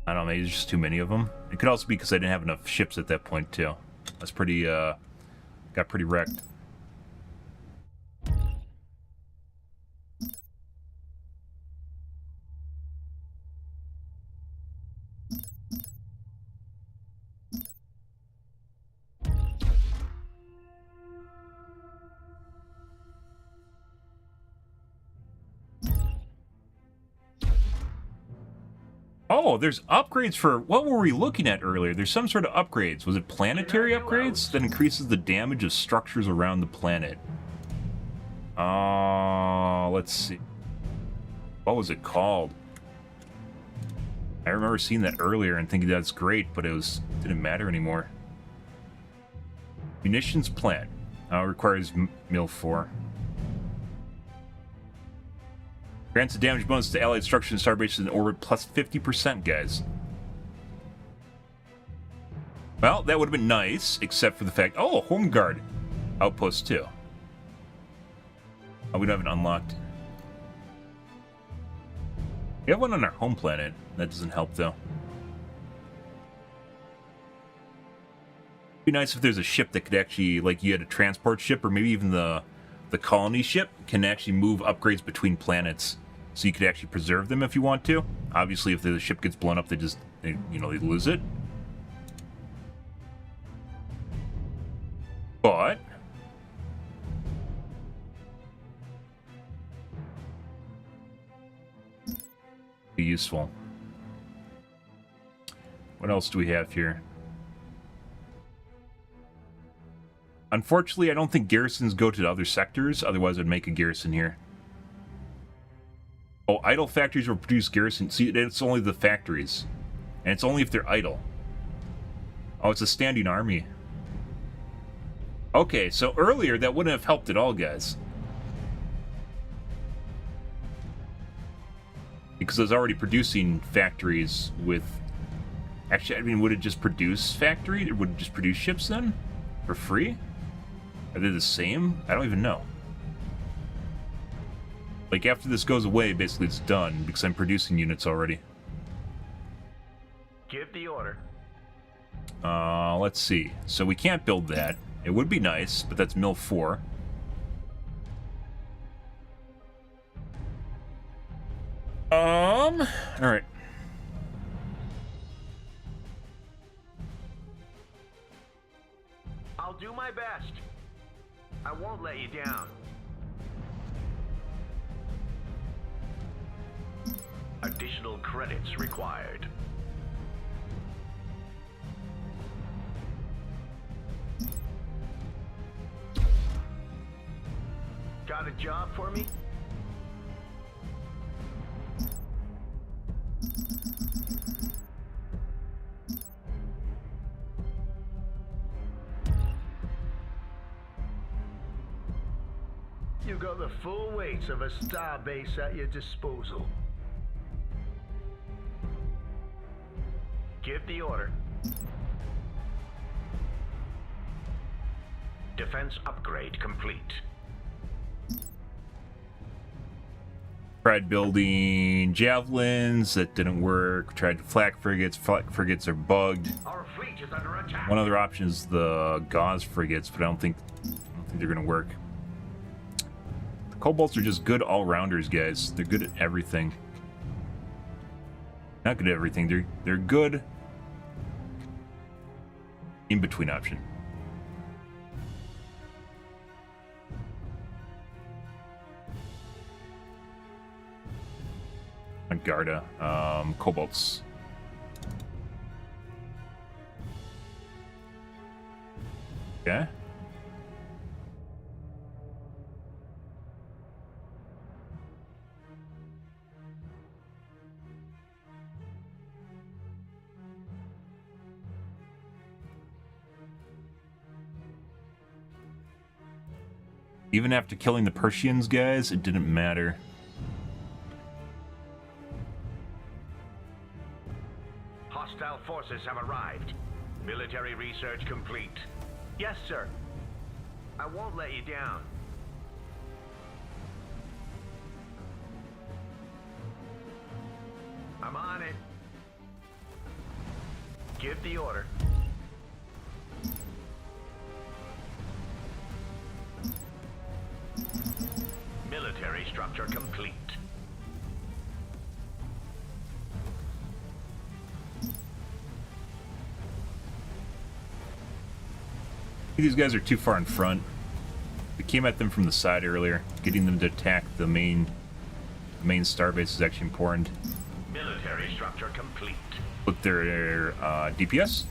I don't know, maybe there's just too many of them. It could also be because I didn't have enough ships at that point, too. That's pretty, got pretty wrecked. Oh, there's upgrades for... What were we looking at earlier? There's some sort of upgrades. Was it planetary upgrades? That increases the damage of structures around the planet. Let's see. What was it called? I remember seeing that earlier and thinking that's great, but it didn't matter anymore. Munitions plant. Requires Mil 4. Grants a damage bonus to allied structures and star bases in orbit plus 50%, guys. Well, that would have been nice, except for the fact... Oh, Home Guard. outpost too. Oh, we don't have it unlocked. We have one on our home planet. That doesn't help though. It'd be nice if there's a ship that could actually, like, you had a transport ship, or maybe even the colony ship can actually move upgrades between planets, so you could actually preserve them if you want to. Obviously, if the ship gets blown up, they lose it. But be useful. What else do we have here? Unfortunately, I don't think garrisons go to the other sectors, otherwise I'd make a garrison here. Oh, idle factories will produce garrisons. See, it's only the factories. And it's only if they're idle. Oh, it's a standing army. Okay, so earlier that wouldn't have helped at all, guys. Because I was already producing factories with... Actually, I mean, would it just produce factory? Or would it just produce ships then? For free? Are they the same? I don't even know. Like, after this goes away, basically it's done, because I'm producing units already. Give the order. Let's see. So we can't build that. It would be nice, but that's Mill 4. Alright. I'll do my best. I won't let you down. Additional credits required. Got a job for me? You got the full weight of a star base at your disposal. Give the order. Defense upgrade complete. Tried building javelins, that didn't work. Tried flak frigates. Flak frigates are bugged. Our fleet is under attack. One other option is the gauze frigates, but I don't think they're gonna work. The kobolds are just good all-rounders, guys. They're good at everything. Not good at everything. They're good in between option. Garda, kobolds. Okay. Even after killing the Persians, guys, it didn't matter. Hostile forces have arrived. Military research complete. Yes, sir. I won't let you down. I'm on it. Give the order. Military structure complete. These guys are too far in front. We came at them from the side earlier. Getting them to attack the main starbase is actually important. Military structure complete. With their DPS.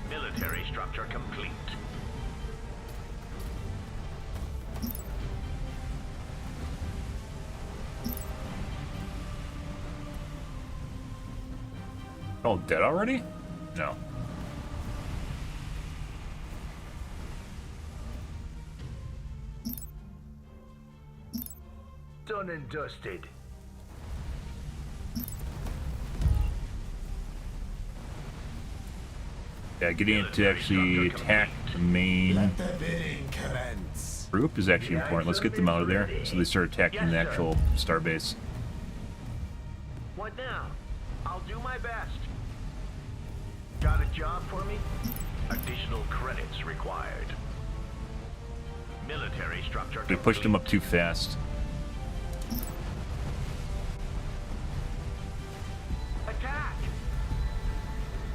Military structure complete. All dead already? No. Done and dusted. Yeah, getting it to actually attack the main Let the bidding commence. group is actually important. Let's get them out of there so they start attacking the actual starbase. What now? I'll do my best. Got a job for me? Additional credits required. Military structure. We pushed them up too fast. Attack!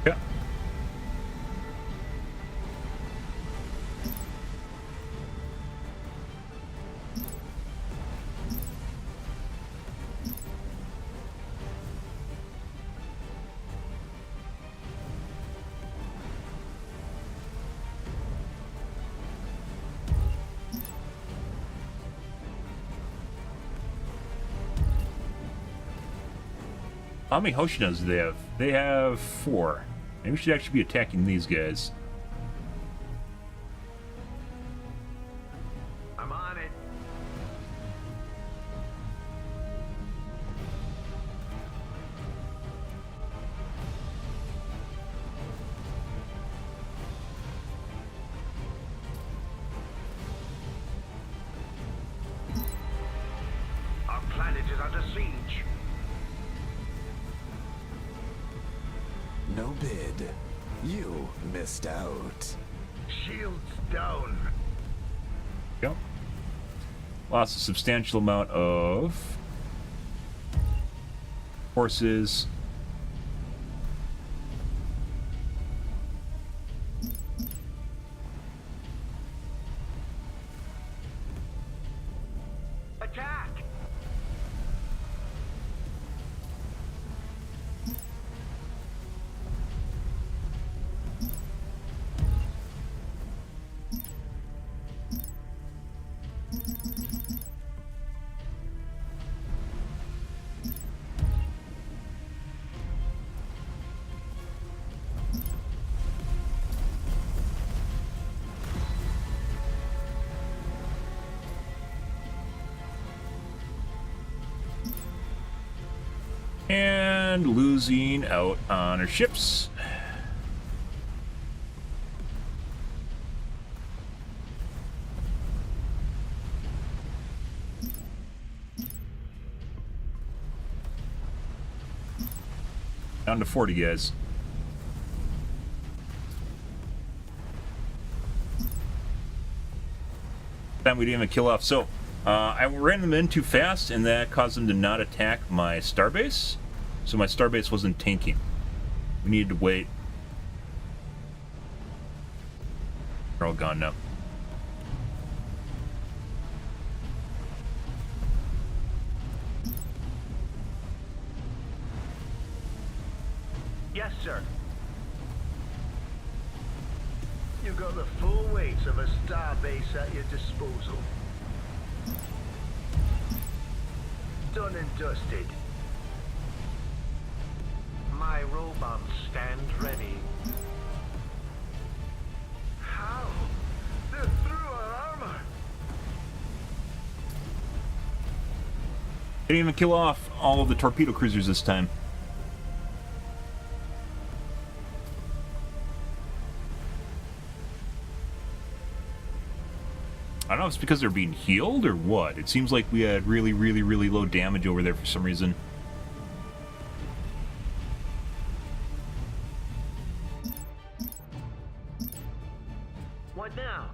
Yeah. How many Hoshinas do they have? They have 4. Maybe we should actually be attacking these guys. I'm on it. Our planet is under siege. No bid. You missed out. Shields down. Go. Lost a substantial amount of forces. Attack! And losing out on our ships. Down to 40 guys. Time we didn't even kill off. So I ran them in too fast, and that caused them to not attack my starbase. So my starbase wasn't tanking. We needed to wait. They're all gone now. Yes, sir. You got the full weight of a starbase at your disposal. Done and dusted. My robots stand ready. How? They're through our armor. Didn't even kill off all of the torpedo cruisers this time. I don't know if it's because they're being healed or what. It seems like we had really, really, really low damage over there for some reason. What now?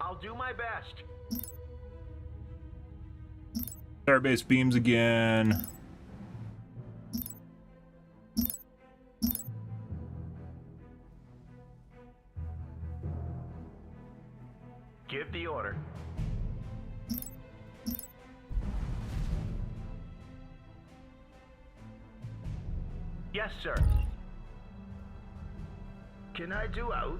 I'll do my best. Starbase beams again. Give the order. Yes, sir. Can I do out?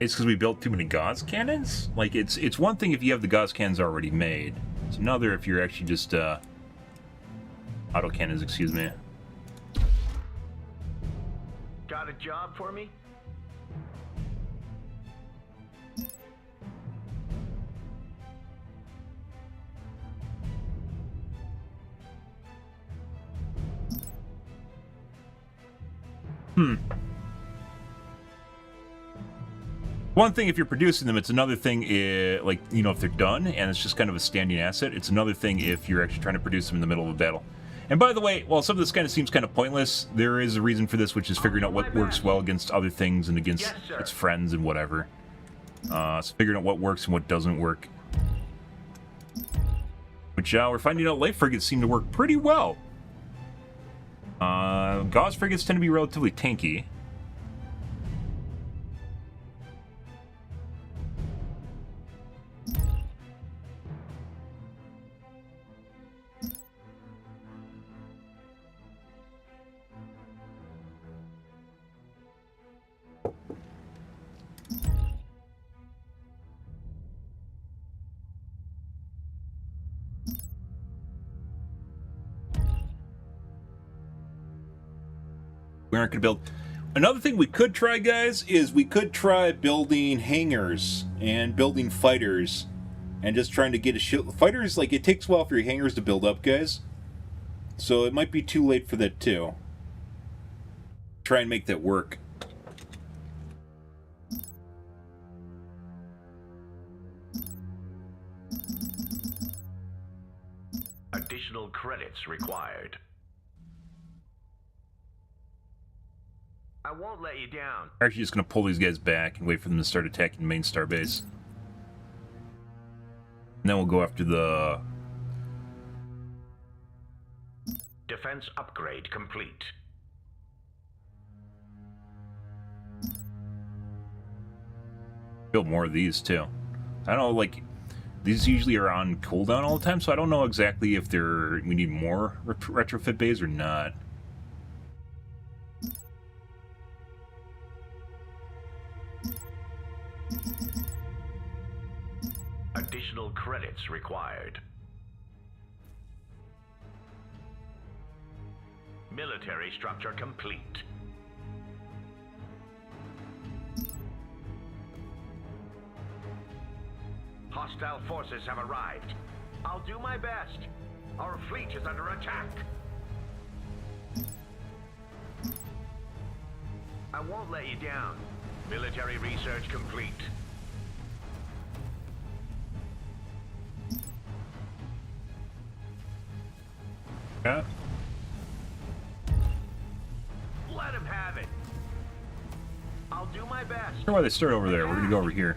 It's because we built too many Gauss cannons? Like, it's one thing if you have the Gauss cannons already made. It's another if you're actually just, autocannons, excuse me. Got a job for me? One thing if you're producing them, it's another thing like, you know, if they're done and it's just kind of a standing asset. It's another thing if you're actually trying to produce them in the middle of a battle. And by the way, while some of this kind of seems kind of pointless, there is a reason for this, which is figuring out what works well against other things and against its friends and whatever. So figuring out what works and what doesn't work. Which we're finding out light frigates seem to work pretty well. Gauss frigates tend to be relatively tanky. We aren't going to build. Another thing we could try, guys, is we could try building hangars and building fighters and just trying to get a shield. Fighters, like, it takes a while for your hangars to build up, guys. So it might be too late for that, too. Try and make that work. Additional credits required. I won't let you down. We're actually just going to pull these guys back and wait for them to start attacking the main star base. And then we'll go after the... Defense upgrade complete. Build more of these, too. I don't know, like... These usually are on cooldown all the time, so I don't know exactly if we need more retrofit bays or not. Additional credits required. Military structure complete. Hostile forces have arrived. I'll do my best. Our fleet is under attack. I won't let you down. Military research complete. Yeah. Let him have it. I'll do my best. I wonder why they start over there. We're gonna go over here.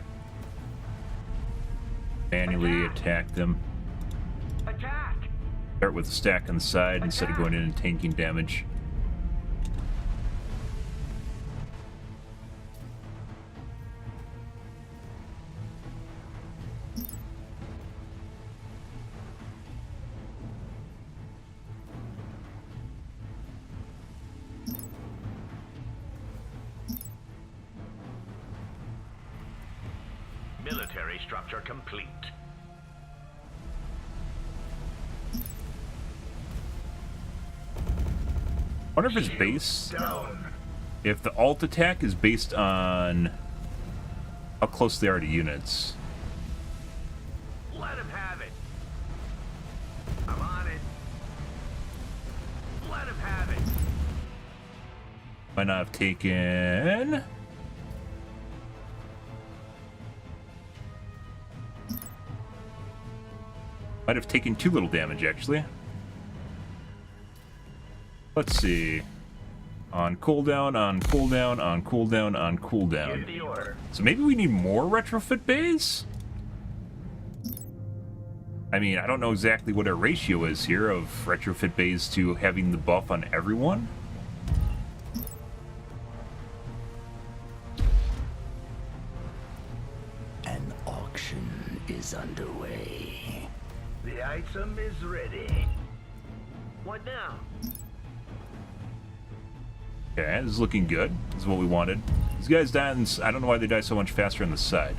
Manually attack them. Attack! Start with a stack on the side instead of going in and tanking damage. Military structure complete. I wonder if it's based... If the alt attack is based on how close they are to units. Let him have it. I'm on it. Let him have it. Might not have taken... Might have taken too little damage, actually. Let's see. On cooldown, on cooldown, on cooldown, on cooldown. Give the order. So maybe we need more retrofit bays? I mean, I don't know exactly what our ratio is here of retrofit bays to having the buff on everyone. An auction is underway. The item is ready. What now? Okay, this is looking good. This is what we wanted. These guys die on I don't know why they die so much faster on the side.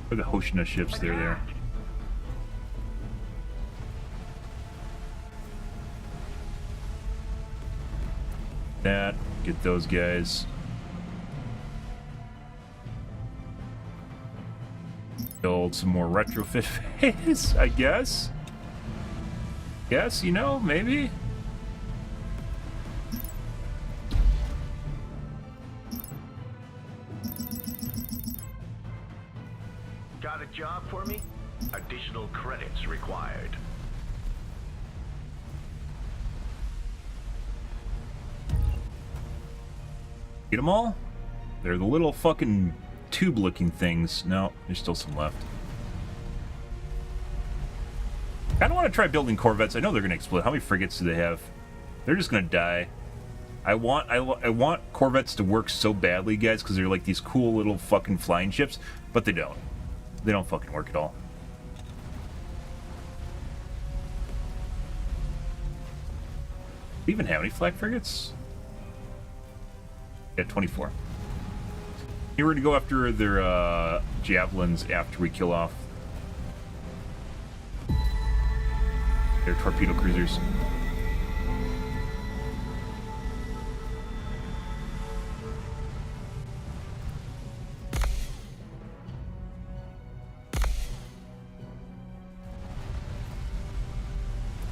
Where are the Hoshina ships? They're there. That. Get those guys. Build some more retrofit phase, I guess. Yes, you know, maybe. Got a job for me? Additional credits required. Get them all? They're the little fucking tube-looking things. No, there's still some left. I don't want to try building corvettes. I know they're going to explode. How many frigates do they have? They're just going to die. I want corvettes to work so badly, guys, because they're like these cool little fucking flying ships, but they don't. They don't fucking work at all. Do we even have any flag frigates? Yeah, 24. Here we're gonna go after their javelins after we kill off their torpedo cruisers.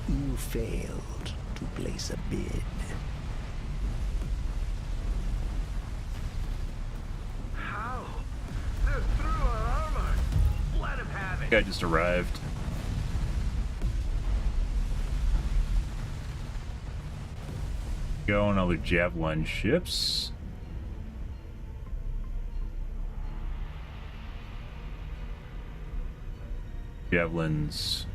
You failed to place a bid. How? They're through our armor. Let him have it. Guy just arrived. Go on other javelin ships. Javelins.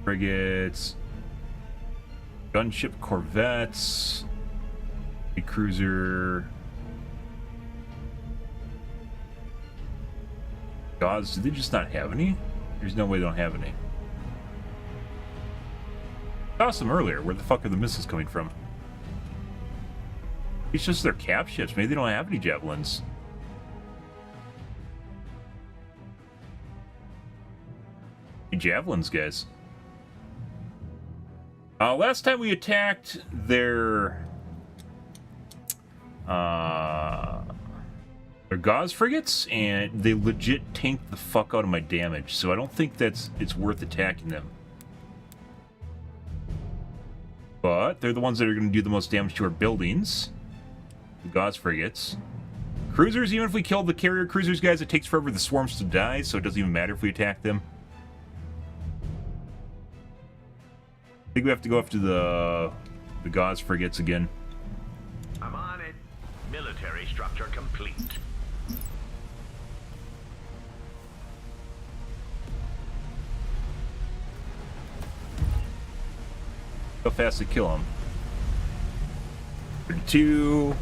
Frigates. Gunship corvettes. A cruiser. Gods, do they just not have any? There's no way they don't have any. I saw some earlier. Where the fuck are the missiles coming from? It's just their cap ships. Maybe they don't have any javelins. Hey, javelins, guys. Last time we attacked their Gauze frigates, and they legit tanked the fuck out of my damage. So I don't think it's worth attacking them. But they're the ones that are going to do the most damage to our buildings. The Gauze frigates. Cruisers, even if we kill the carrier cruisers, guys, it takes forever for the swarms to die, so it doesn't even matter if we attack them. I think we have to go after the Gauze frigates again. I'm on it. Military structure complete. How fast to kill them. 32.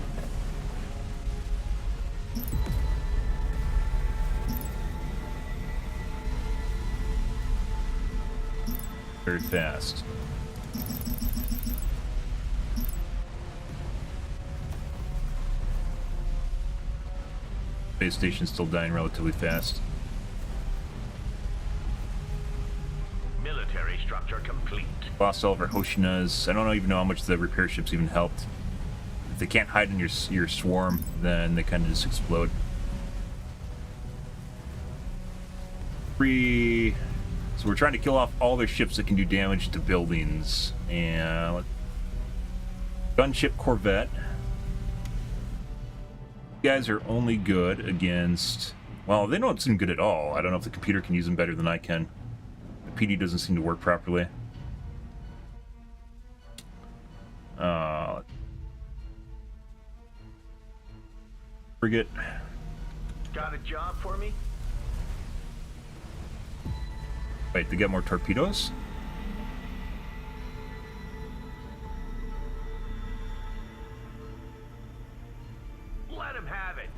Very fast. Base station's still dying relatively fast. Military structure complete. Lost all of our Hoshinas. I don't even know how much the repair ships even helped. If they can't hide in your swarm, then they kind of just explode. So we're trying to kill off all their ships that can do damage to buildings. And gunship corvette. You guys are only good against... Well, they don't seem good at all. I don't know if the computer can use them better than I can. The PD doesn't seem to work properly. Frigate. Got a job for me? Wait, they get more torpedoes? Let him have it.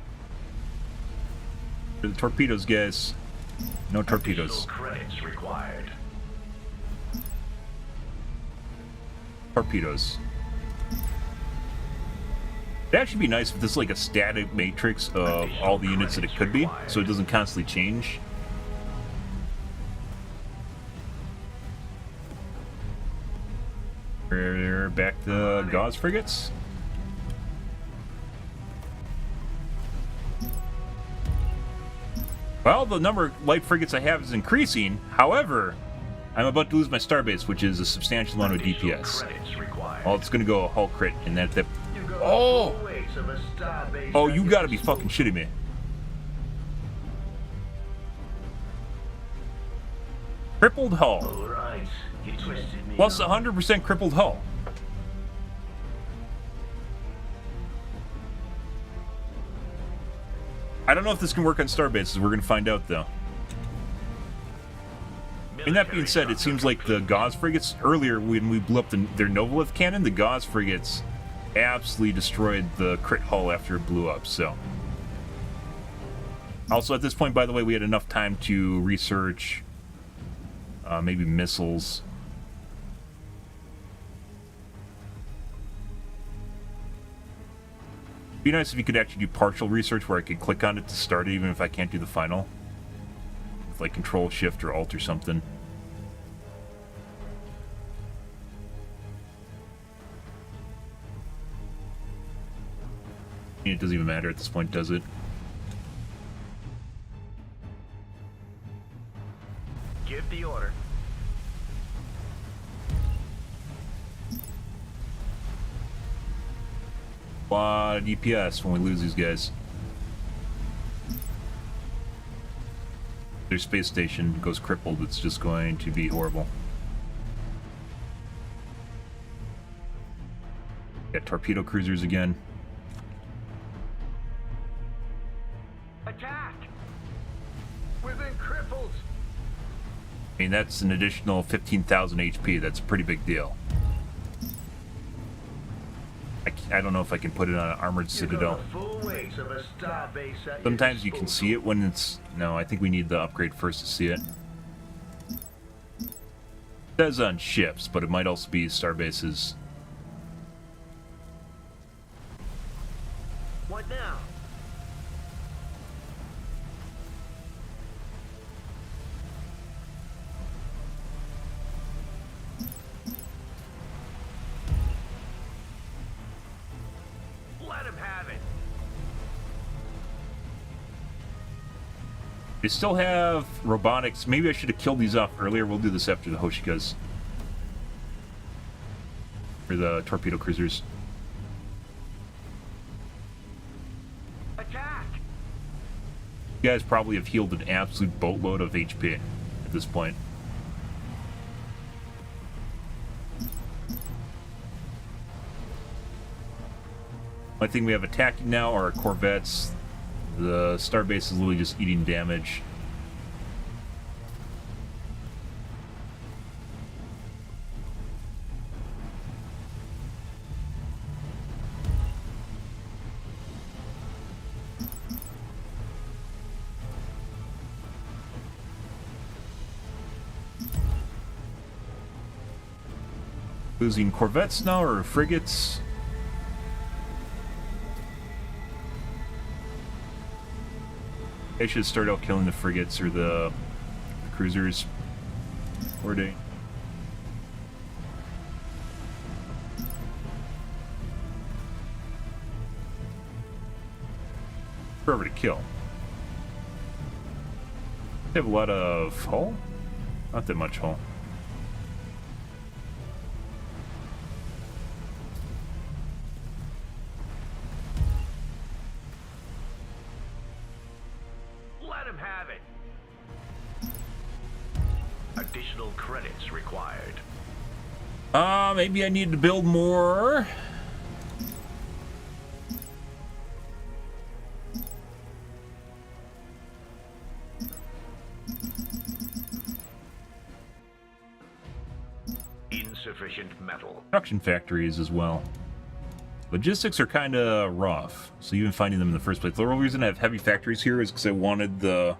For the torpedoes, guys. No torpedoes. Credits required. Torpedoes. It'd actually be nice if this is like a static matrix of all the units that it could be, so it doesn't constantly change. We're back to Gauze frigates. Well, the number of light frigates I have is increasing. However, I'm about to lose my starbase, which is a substantial amount of DPS. Well, it's going to go a hull crit, and that. Oh! Oh, you gotta be fucking shitting me. Crippled hull. Plus 100% crippled hull. I don't know if this can work on starbases. We're gonna find out, though. And that being said, it seems like the Gauze frigates, earlier when we blew up their Novolith cannon, the Gauze frigates absolutely destroyed the crit hull after it blew up, so. Also, at this point, by the way, we had enough time to research maybe missiles. It'd be nice if you could actually do partial research where I could click on it to start it, even if I can't do the final. With like Control, Shift, or Alt or something. It doesn't even matter at this point, does it? Give the order. A lot of DPS when we lose these guys. Their space station goes crippled, it's just going to be horrible. Got torpedo cruisers again. Attack! We've been crippled. I mean, that's an additional 15,000 HP. That's a pretty big deal. I don't know if I can put it on an armored citadel. Sometimes you can see it when it's... No, I think we need the upgrade first to see it. It says on ships, but it might also be starbases. What now? Let him have it. They still have robotics. Maybe I should have killed these off earlier. We'll do this after the Hoshikas. Or the torpedo cruisers. Attack! You guys probably have healed an absolute boatload of HP at this point. I think we have attacking now are our corvettes. The starbase is literally just eating damage. Losing corvettes now, or frigates? I should start out killing the frigates or the cruisers. Or they... Forever to kill. They have a lot of hull? Not that much hull. Let him have it. Additional credits required. Maybe I need to build more. Insufficient metal. Production factories as well. Logistics are kind of rough, so even finding them in the first place. The real reason I have heavy factories here is because I wanted the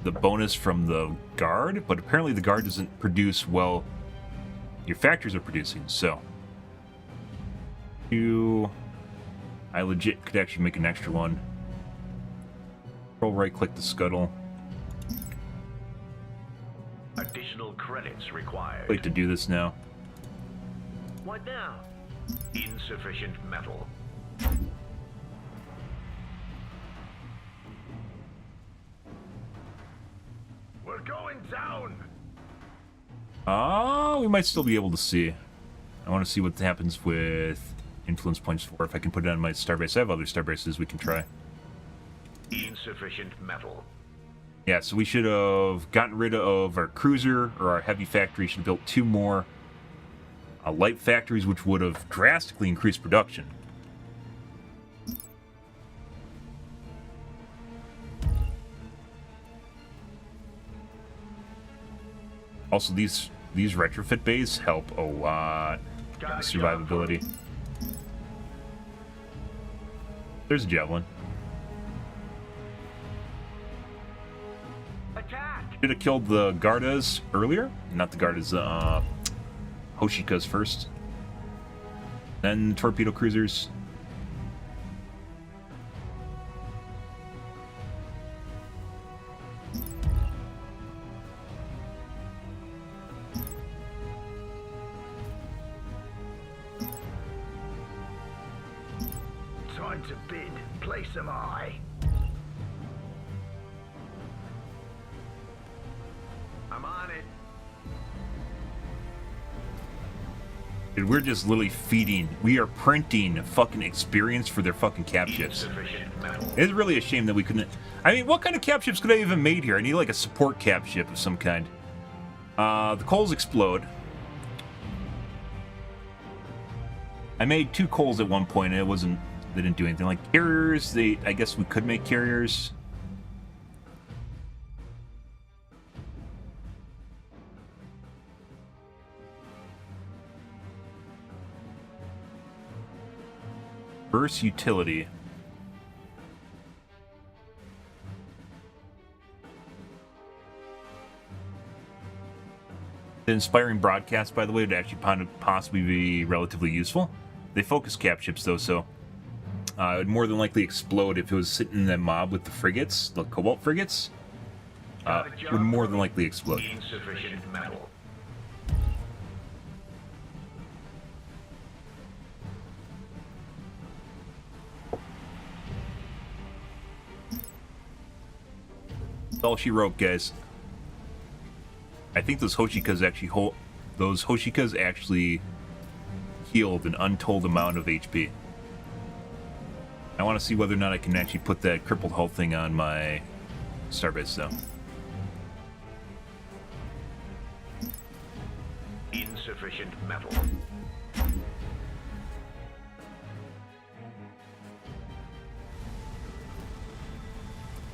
bonus from the guard, but apparently the guard doesn't produce well your factories are producing, so I legit could actually make an extra one. Control right click the scuttle. Additional credits required. Wait to do this now. What now? Insufficient metal. We're going down. We might still be able to see. I want to see what happens with influence points 4. If I can put it on my starbase. I have other starbases we can try. Insufficient metal. Yeah, so we should have gotten rid of our cruiser or our heavy factory. Should have built 2 more light factories, which would have drastically increased production. Also, these retrofit bays help a lot. Survivability. There's a javelin. Attack! Should have killed the Gardas earlier. Not the Gardas, Hoshikas first. Then torpedo cruisers. Time to bid. Place am I. I'm on it. Dude, we're just literally feeding. We are printing fucking experience for their fucking cap ships. Insufficient metal. It's really a shame that we couldn't. I mean, what kind of cap ships could I even made here? I need like a support cap ship of some kind. The coals explode. I made 2 coals at one point, and it wasn't. They didn't do anything. Like carriers, I guess we could make carriers. Burst utility. The inspiring broadcast, by the way, would actually possibly be relatively useful. They focus cap ships, though, so it would more than likely explode if it was sitting in that mob with the frigates, the cobalt frigates. It would more than likely explode. Insufficient metal. That's all she wrote, guys. I think those Hoshikas actually healed an untold amount of HP. I want to see whether or not I can actually put that crippled hull thing on my starbase, though. Insufficient metal.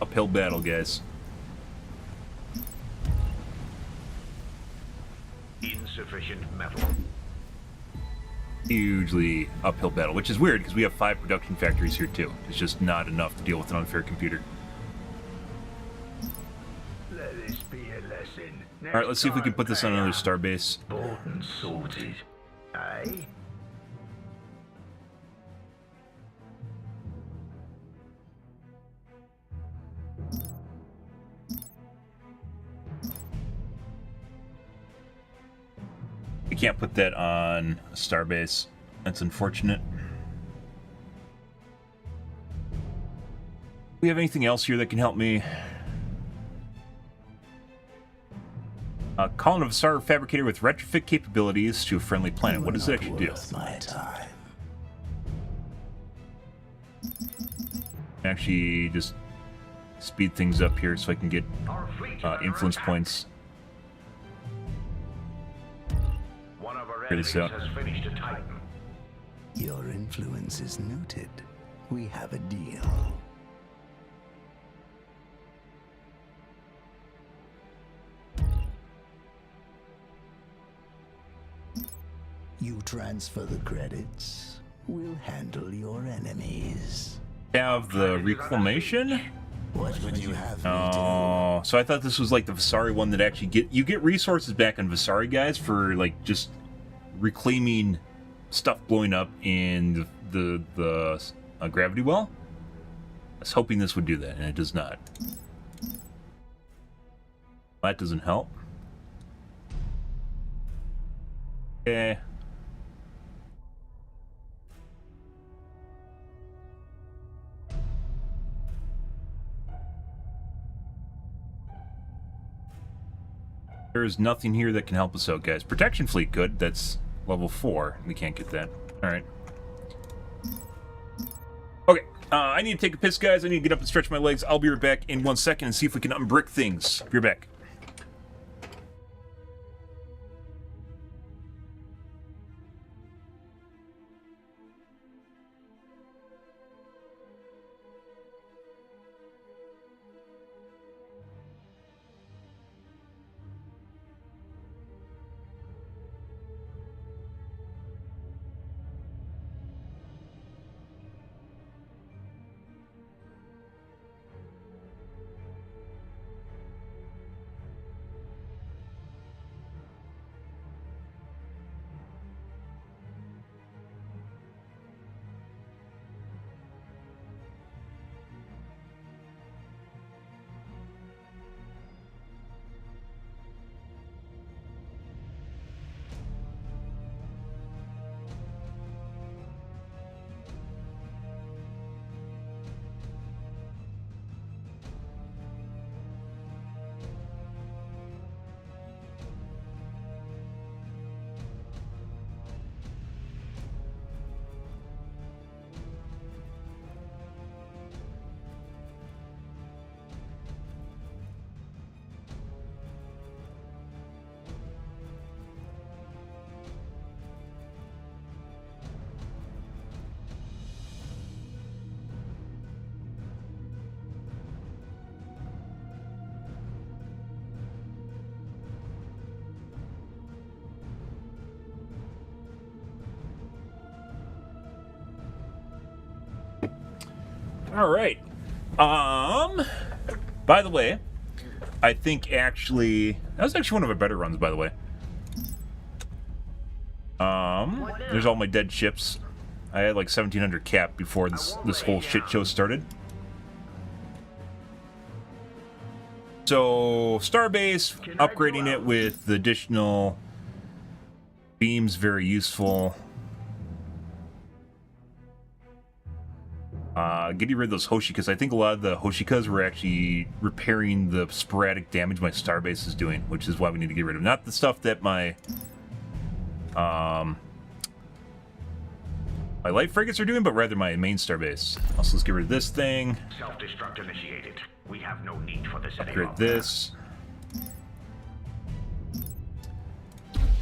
Uphill battle, guys. Insufficient metal. Hugely uphill battle, which is weird because we have 5 production factories here too. It's just not enough to deal with an unfair computer. Let this be a lesson. All right, let's see if we can put this on another starbase. Bought and sorted. Eh? We can't put that on a starbase. That's unfortunate. Do we have anything else here that can help me? Colin of a star fabricator with retrofit capabilities to a friendly planet. What does it actually do? My time. Actually, just speed things up here so I can get Our fleet influence points. One of our Really enemies so. has finished a Titan. Your influence is noted. We have a deal. You transfer the credits. will handle your enemies. Have the reclamation. What would you have me Oh, so I thought this was like the Visari one that actually you get resources back on Visari, guys, for like just reclaiming stuff blowing up in the gravity well. I was hoping this would do that, and it does not. That doesn't help. Okay. There's nothing here that can help us out, guys. Protection fleet could. That's level 4. We can't get that. Alright. Okay. I need to take a piss, guys. I need to get up and stretch my legs. I'll be right back in 1 second and see if we can unbrick things. Be right back. All right. By the way, I think actually that was actually one of our better runs, by the way. There's all my dead ships. I had like 1,700 cap before this whole shit show started. So Starbase, upgrading it with the additional beams, very useful. Getting rid of those Hoshikas. I think a lot of the Hoshikas were actually repairing the sporadic damage my Starbase is doing, which is why we need to get rid of. Not the stuff that my light frigates are doing, but rather my main Starbase. Also, let's get rid of this thing. Self-destruct initiated. We have no need for this Upgrade anymore. this.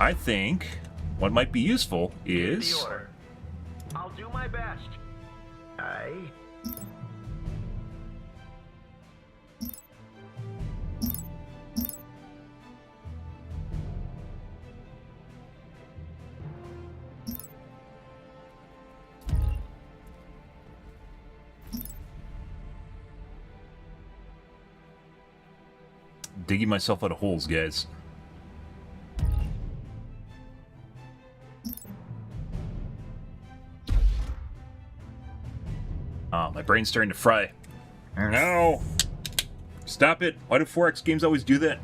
I think what might be useful is... The order. I'll do my best. Aye. Digging myself out of holes, guys. Oh, my brain's starting to fry. No! Stop it! Why do 4X games always do that?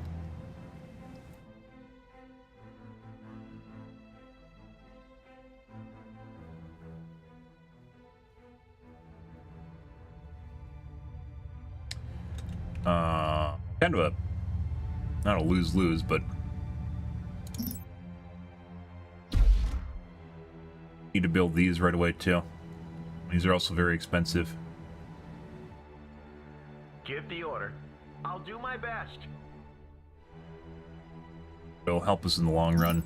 Kind of a... not a lose-lose, but... need to build these right away, too. These are also very expensive. Give the order. I'll do my best. It'll help us in the long run.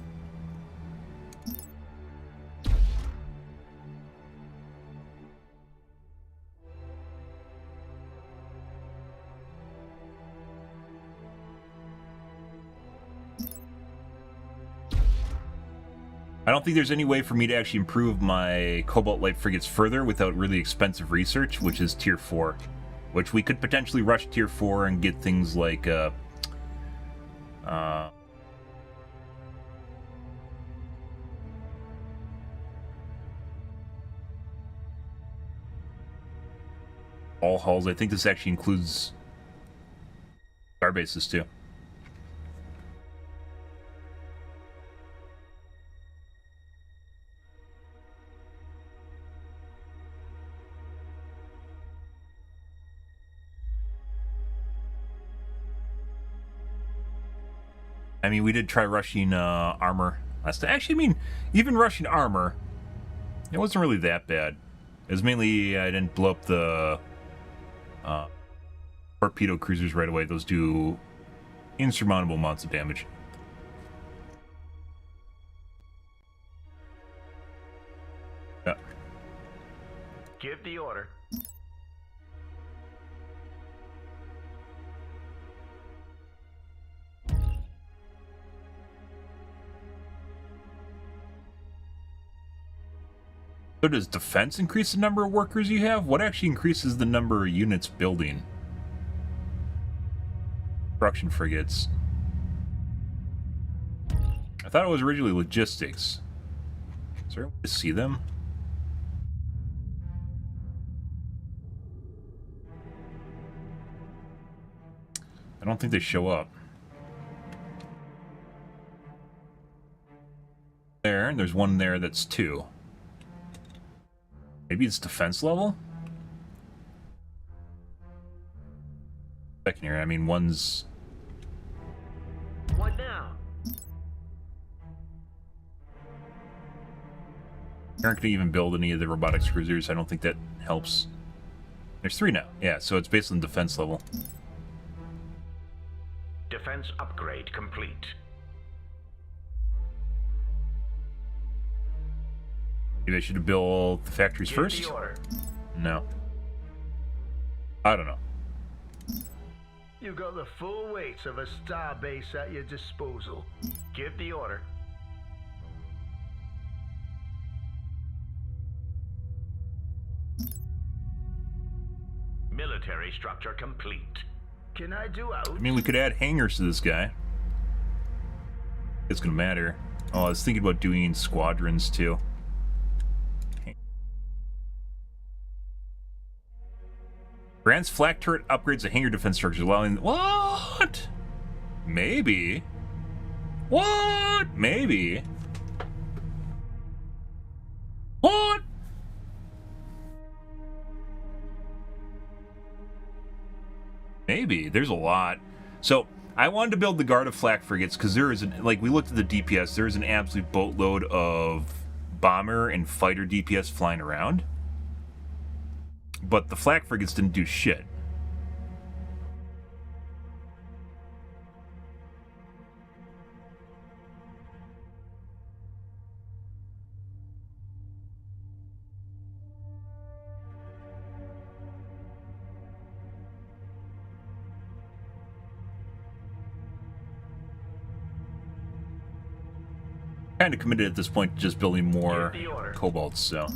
I don't think there's any way for me to actually improve my Cobalt Light frigates further without really expensive research, which is Tier 4. Which we could potentially rush Tier 4 and get things like, all hulls. I think this actually includes star bases too. I mean, we did try rushing armor last time. Actually, I mean, even rushing armor, it wasn't really that bad. It was mainly I didn't blow up the torpedo cruisers right away. Those do insurmountable amounts of damage. Yeah. Give the order. So does defense increase the number of workers you have? What actually increases the number of units building? Construction frigates. I thought it was originally logistics. Is there a way to see them? I don't think they show up. There, and there's one there that's 2. Maybe it's defense level? Second here, I mean, one's... What now? You aren't going to even build any of the robotics cruisers. I don't think that helps. There's 3 now. Yeah, so it's based on defense level. Defense upgrade complete. Maybe I should have built the factories Give first? the order. No. I don't know. You've got the full weight of a star base at your disposal. Give the order. Military structure complete. Can I do out? I mean, we could add hangars to this guy. It's going to matter. Oh, I was thinking about doing squadrons, too. Grants flak turret upgrades to hangar defense structures, allowing... What? Maybe. What? Maybe. What? Maybe. There's a lot. So, I wanted to build the Guard of Flak frigates because there is, like, we looked at the DPS, there is an absolute boatload of bomber and fighter DPS flying around. But the flak frigates didn't do shit. Kind of committed at this point to just building more cobalts, so...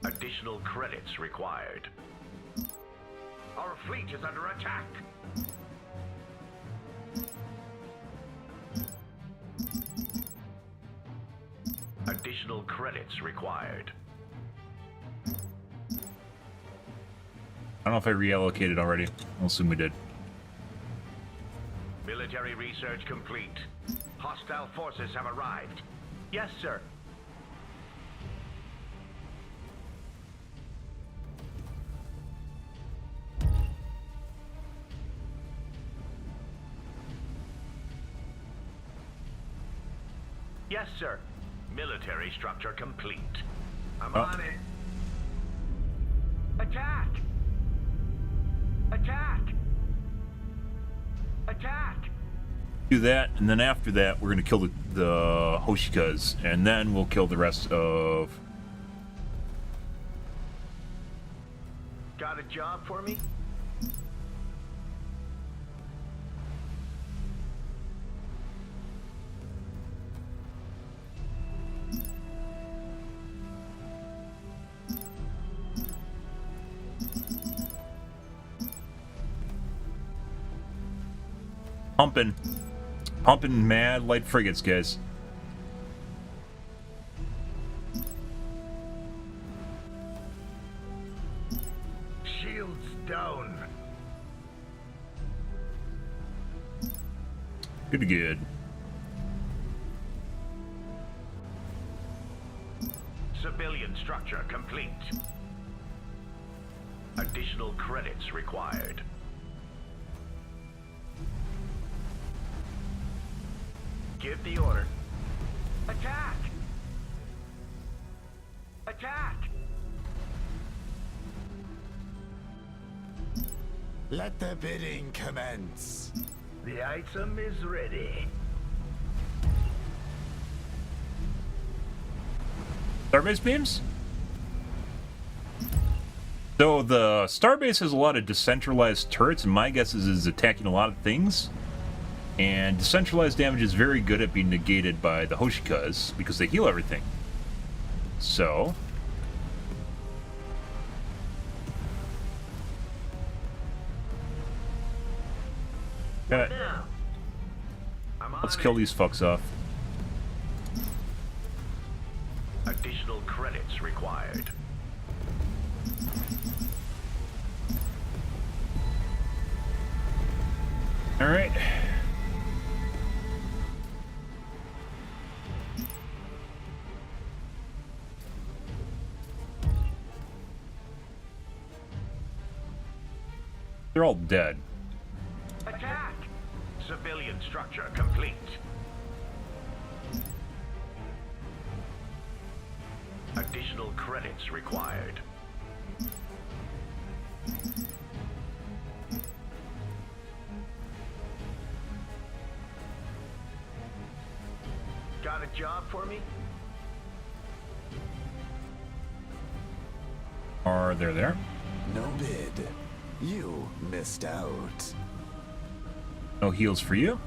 Additional credits required. Our fleet is under attack. Additional credits required. I don't know if I reallocated already. I'll assume we did. Military research complete. Hostile forces have arrived. Yes, sir. Yes, sir. Military structure complete. I'm Oh. on it. Attack! Attack! Attack! Do that, and then after that, we're gonna kill the Hoshikas, and then we'll kill the rest of. Got a job for me? Pumping mad light frigates, guys. Shields down. Good. Civilian structure complete. Additional credits required. Give the order. Attack! Attack! Let the bidding commence. The item is ready. Starbase beams? So the Starbase has a lot of decentralized turrets, and my guess is it's attacking a lot of things. And decentralized damage is very good at being negated by the Hoshikas, because they heal everything. So... okay. Now. Let's kill these fucks off. Additional credits required. Alright. They're all dead. Attack! Civilian structure complete. Additional credits required. Got a job for me? Are they there? No bid. You missed out. No heals for you.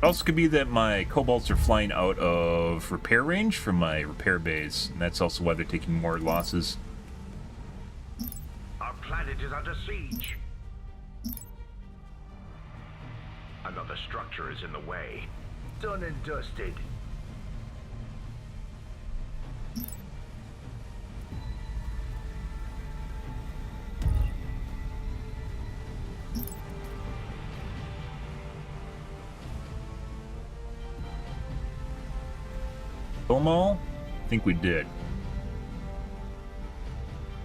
It also could be that my kobolds are flying out of repair range from my repair base, and that's also why they're taking more losses. Our planet is under siege. Another structure is in the way. Done and dusted. Kill them all? I think we did.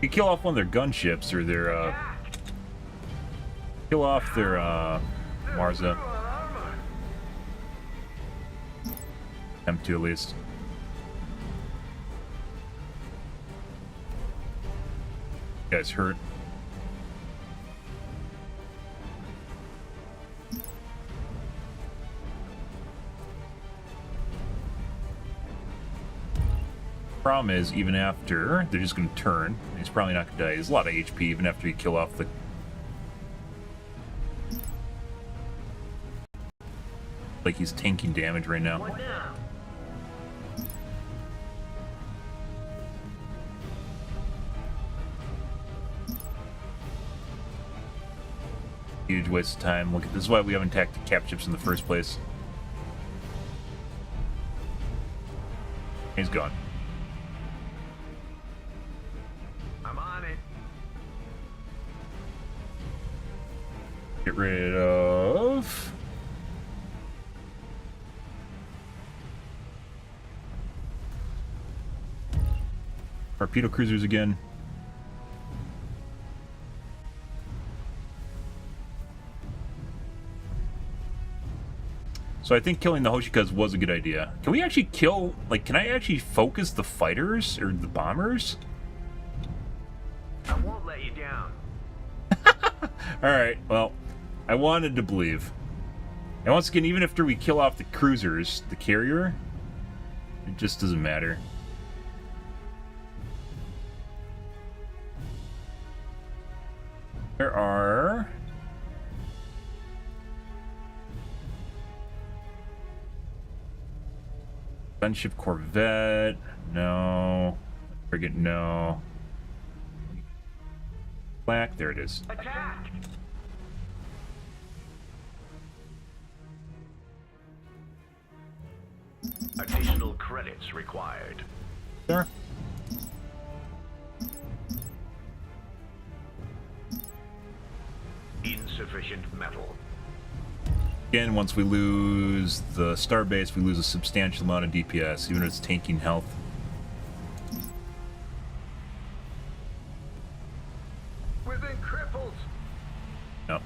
You kill off one of their gunships, or their, kill off their, Marza. Attempt to, at least. You guys hurt. Problem is, even after, they're just going to turn. He's probably not going to die. There's a lot of HP even after you kill off the... like he's tanking damage right now. What now? Huge waste of time. Look, this is why we haven't attacked the cap ships in the first place. He's gone. I'm on it. Get rid of... torpedo cruisers again. So I think killing the Hoshikas was a good idea. Can we actually kill, like, can I actually focus the fighters or the bombers? I won't let you down. Alright, well, I wanted to believe. And once again, even after we kill off the cruisers, the carrier, it just doesn't matter. There are... Gunship Corvette, no. Frigate, no. Black, there it is. Attack! Additional credits required. There. Insufficient metal. Again, once we lose the starbase, we lose a substantial amount of DPS, even if it's tanking health. Within cripples. No.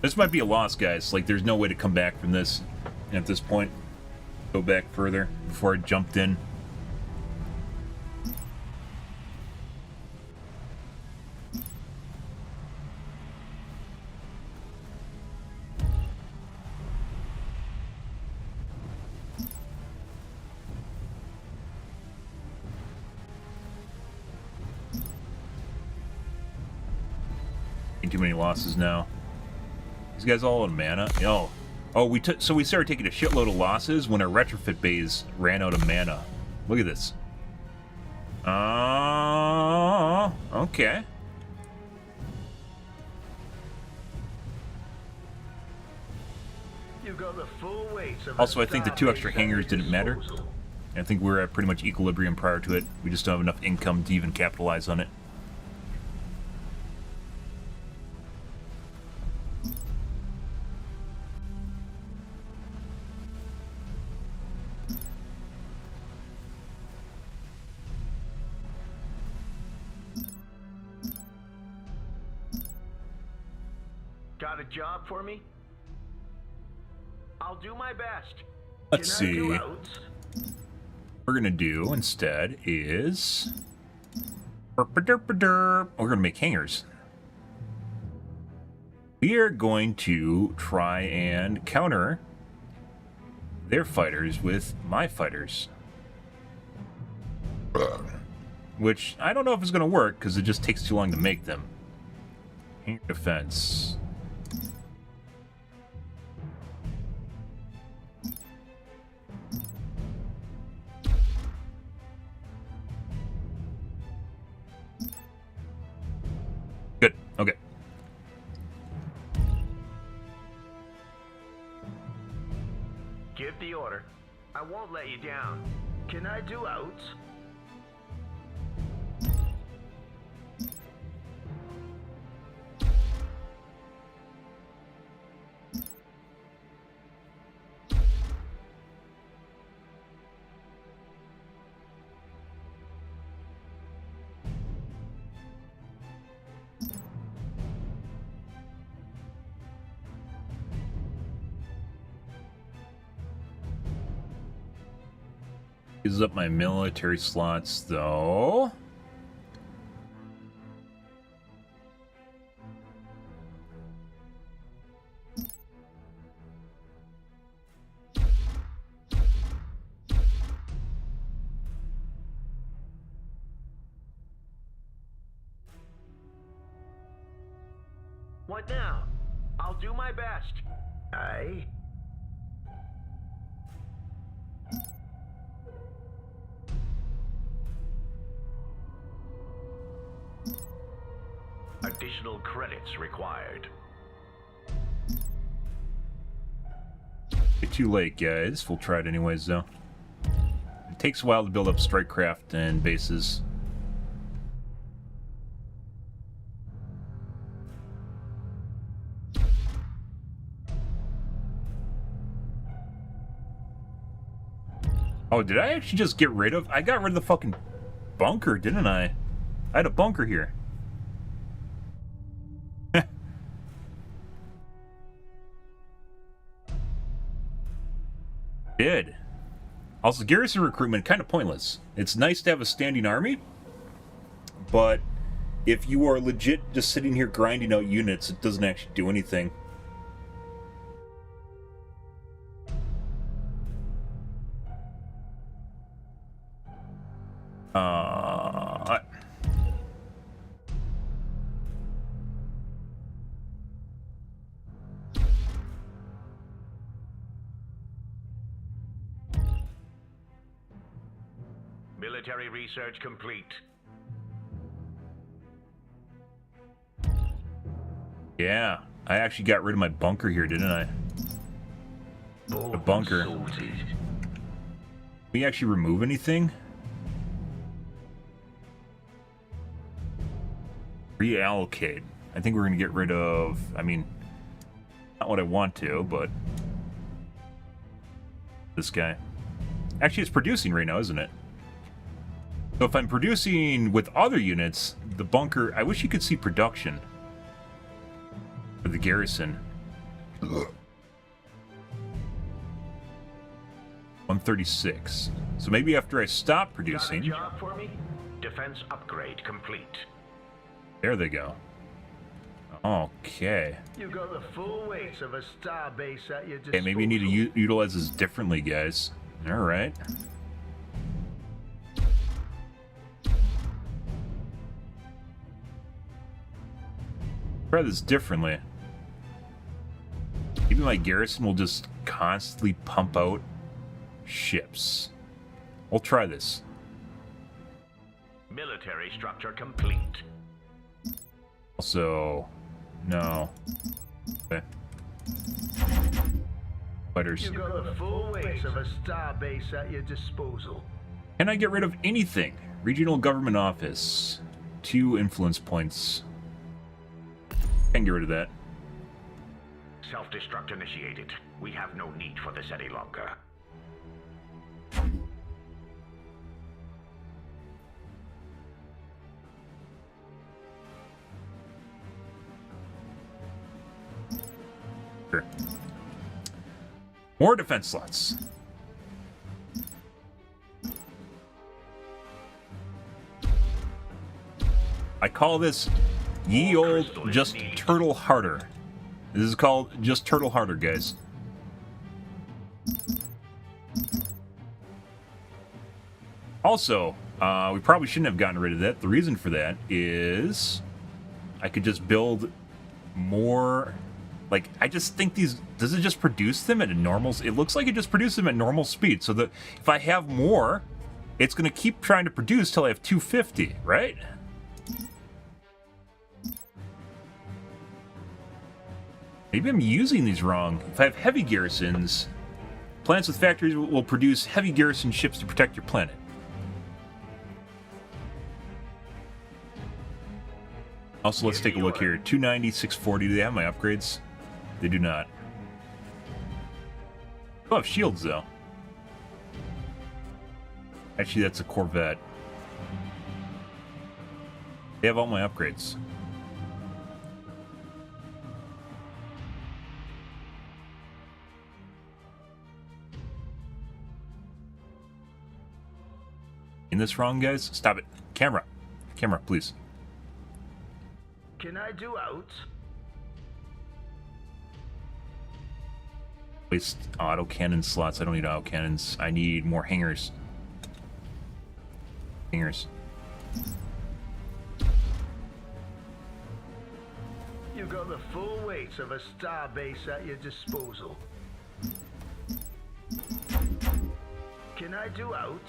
This might be a loss, guys. Like, there's no way to come back from this at this point. Go back further before I jumped in. Too many losses now. These guys all in mana. Oh, we started taking a shitload of losses when our retrofit bays ran out of mana. Look at this. Okay. You got the full weight of Also, I think the 2 extra hangars didn't matter. I think we're at pretty much equilibrium prior to it. We just don't have enough income to even capitalize on it. Got a job for me? I'll do my best. Let's Can I see. do outs? What we're gonna do instead is we're gonna make hangars. We are going to try and counter their fighters with my fighters. Which I don't know if it's gonna work because it just takes too long to make them. Hangar defense. Good. Okay. Give the order. I won't let you down. Can I do outs? Uses up my military slots, though. What now? I'll do my best. Aye. Additional credits required. Get too late, guys. We'll try it anyways, though. It takes a while to build up strikecraft and bases. Oh, did I actually just get rid of... I got rid of the fucking bunker, didn't I? I had a bunker here. Did. Also, garrison recruitment, kind of pointless. It's nice to have a standing army, but if you are legit just sitting here grinding out units, it doesn't actually do anything. Military research complete. Yeah, I actually got rid of my bunker here, didn't I? The bunker. Can we actually remove anything? Reallocate. I think we're going to get rid of... I mean, not what I want to, but... this guy. Actually, it's producing right now, isn't it? So if I'm producing with other units, the bunker... I wish you could see production for the garrison. 136. So maybe after I stop producing... Got a job for me? Defense upgrade complete. There they go. Okay. You got the full weight of a star base at your disposal. Okay, maybe you need to utilize this differently, guys. Alright. Try this differently. Maybe my garrison will just constantly pump out ships. We'll try this. Military structure complete. Also, no. Okay. Fighters. You got the full weight of a star base at your disposal. Can I get rid of anything? Regional government office. 2 influence points. Can get rid of that. Self-destruct initiated. We have no need for this any longer. Sure. More defense slots. I call this ye old just turtle harder. This is called just turtle harder, guys. Also, we probably shouldn't have gotten rid of that. The reason for that is I could just build more. Like, I just think these... Does it just produce them at a normal... It looks like it just produces them at normal speed. So that if I have more, it's going to keep trying to produce till I have 250, right? Maybe I'm using these wrong. If I have heavy garrisons, planets with factories will produce heavy garrison ships to protect your planet. Also, let's take a look here. 290, 640. Do they have my upgrades? They do not. Oh, have shields, though. Actually, that's a Corvette. They have all my upgrades. In this wrong, guys? Stop it. Camera. Camera, please. Can I do out? Waste auto cannon slots. I don't need auto cannons. I need more hangars. Hangars. You got the full weight of a star base at your disposal. Can I do out?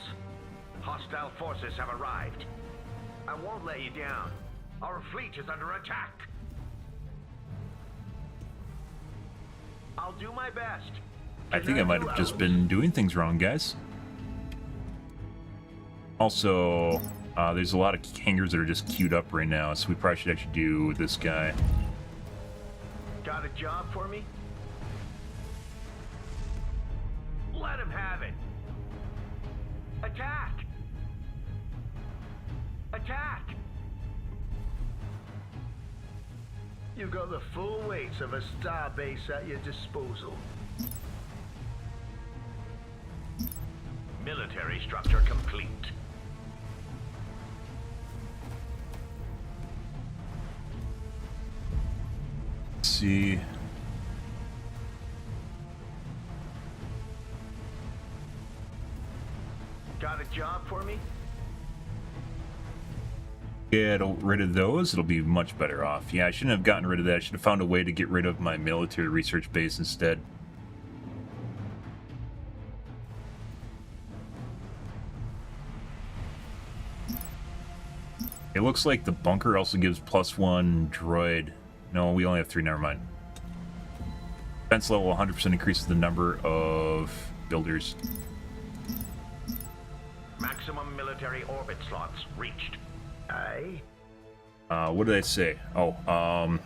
Hostile forces have arrived. I won't let you down. Our fleet is under attack. I'll do my best. I think I might have just been doing things wrong, guys. Also, there's a lot of hangars that are just queued up right now, so we probably should actually do this guy. Got a job for me? Let him have it. Attack! Attack! You've got the full weight of a star base at your disposal. Military structure complete. Let's see. Got a job for me? Get rid of those, it'll be much better off. Yeah, I shouldn't have gotten rid of that. I should have found a way to get rid of my military research base instead. It looks like the bunker also gives +1 droid. No, we only have 3, never mind. Defense level 100% increases the number of builders. Maximum military orbit slots reached. Aye. What did I say? Oh,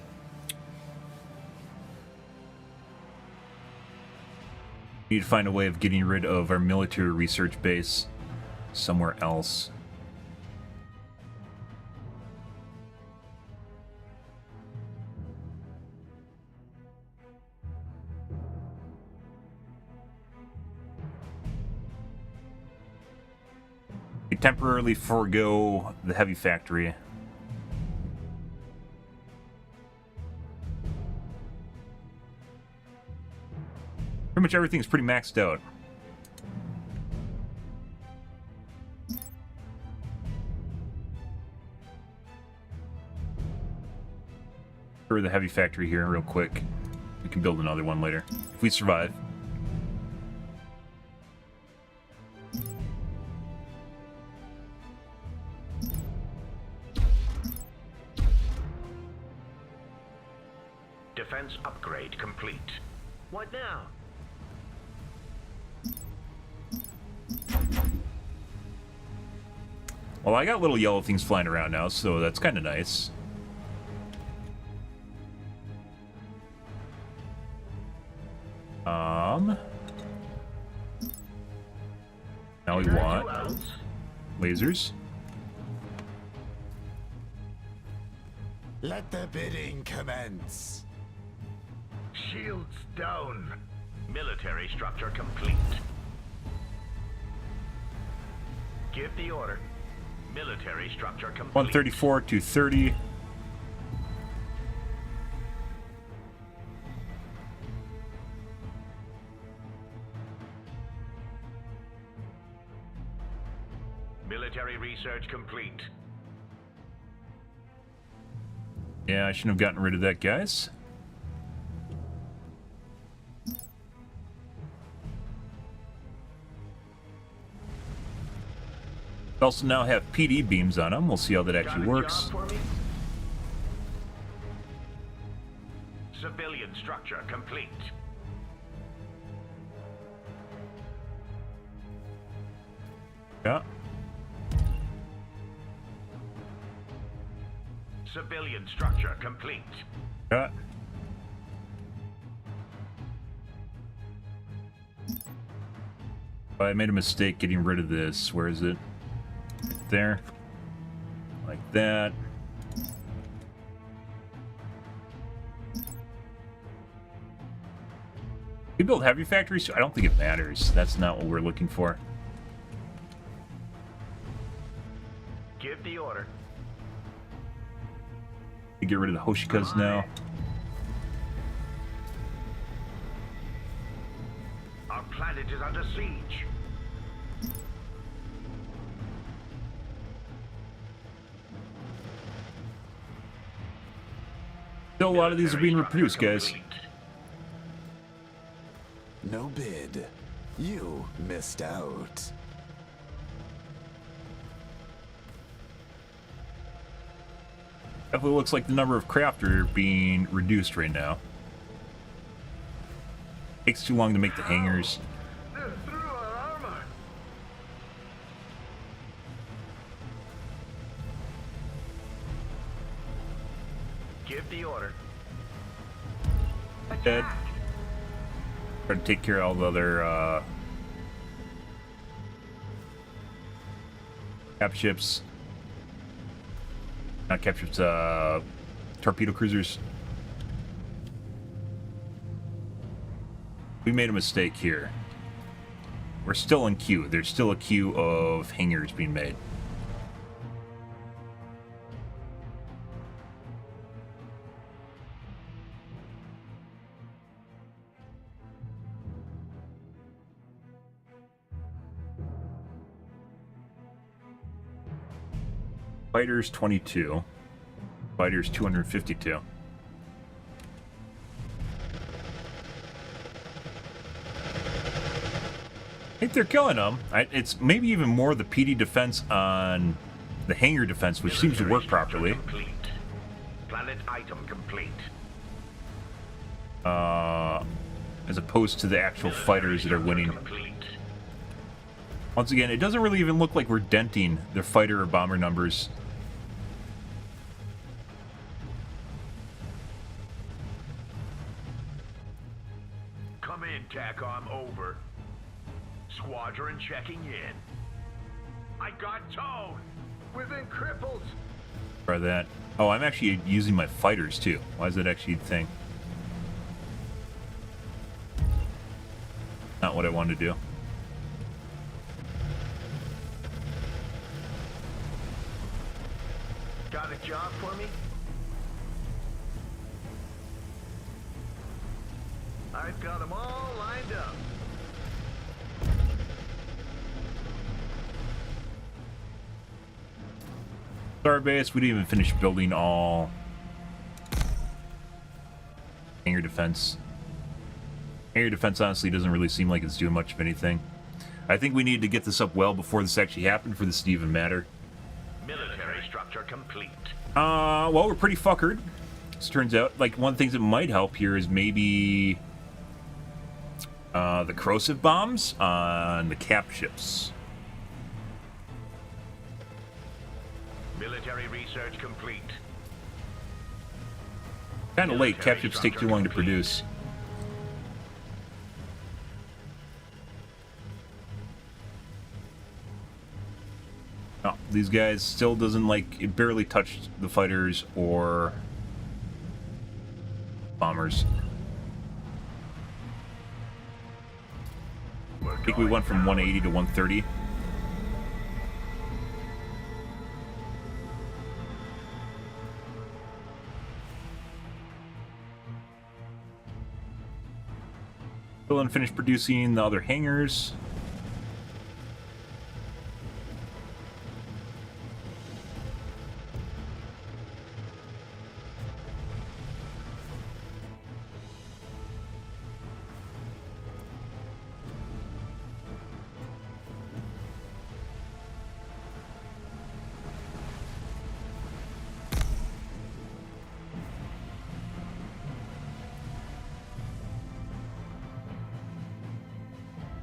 need to find a way of getting rid of our military research base somewhere else. We temporarily forego the heavy factory. Pretty much everything's pretty maxed out. For the heavy factory here real quick. We can build another one later if we survive. Defense upgrade complete. What now? Well, I got little yellow things flying around now, so that's kind of nice. Now we want lasers. Let the bidding commence. Shields down. Military structure complete. Give the order. Military structure complete. 134 to 30. Military research complete. Yeah, I shouldn't have gotten rid of that, guys. We also now have PD beams on them. We'll see how that actually works. Civilian structure complete. Yeah. Civilian structure complete. Yeah. I made a mistake getting rid of this. Where is it? Right there. Like that. We build heavy factories? I don't think it matters. That's not what we're looking for. Give the order. We get rid of the Hoshikas now. Our planet is under siege. Still, a lot of these are being reproduced, guys. No bid. You missed out. Definitely looks like the number of craft are being reduced right now. Takes too long to make the hangars. They're through our armor. Give the order. Dead. Try to take care of all the other Cap ships. Not cap ships, torpedo cruisers. We made a mistake here. We're still in queue. There's still a queue of hangars being made. Fighters 22. Fighters 252. I think they're killing them. It's maybe even more the PD defense on the hangar defense, which seems to work properly. Complete. Planet item complete. As opposed to the actual fighters that are winning. Complete. Once again, it doesn't really even look like we're denting their fighter or bomber numbers. Come in, TACOM, over. Squadron checking in. I got towed. We've been crippled. Try that. Oh, I'm actually using my fighters too. Why is that actually a thing? Not what I wanted to do. Got a job for me? I've got them all lined up. Starbase, we didn't even finish building all hangar defense. Hangar defense honestly doesn't really seem like it's doing much of anything. I think we need to get this up well before this actually happened for this to even matter. Military structure complete. Well, we're pretty fuckered. This turns out, like, one of the things that might help here is maybe the corrosive bombs on the cap ships. Military research complete. Kind of late. Cap ships take too long to produce. Oh, these guys still doesn't, like, it barely touched the fighters or bombers. I think we went from 180 to 130. Still unfinished producing the other hangars.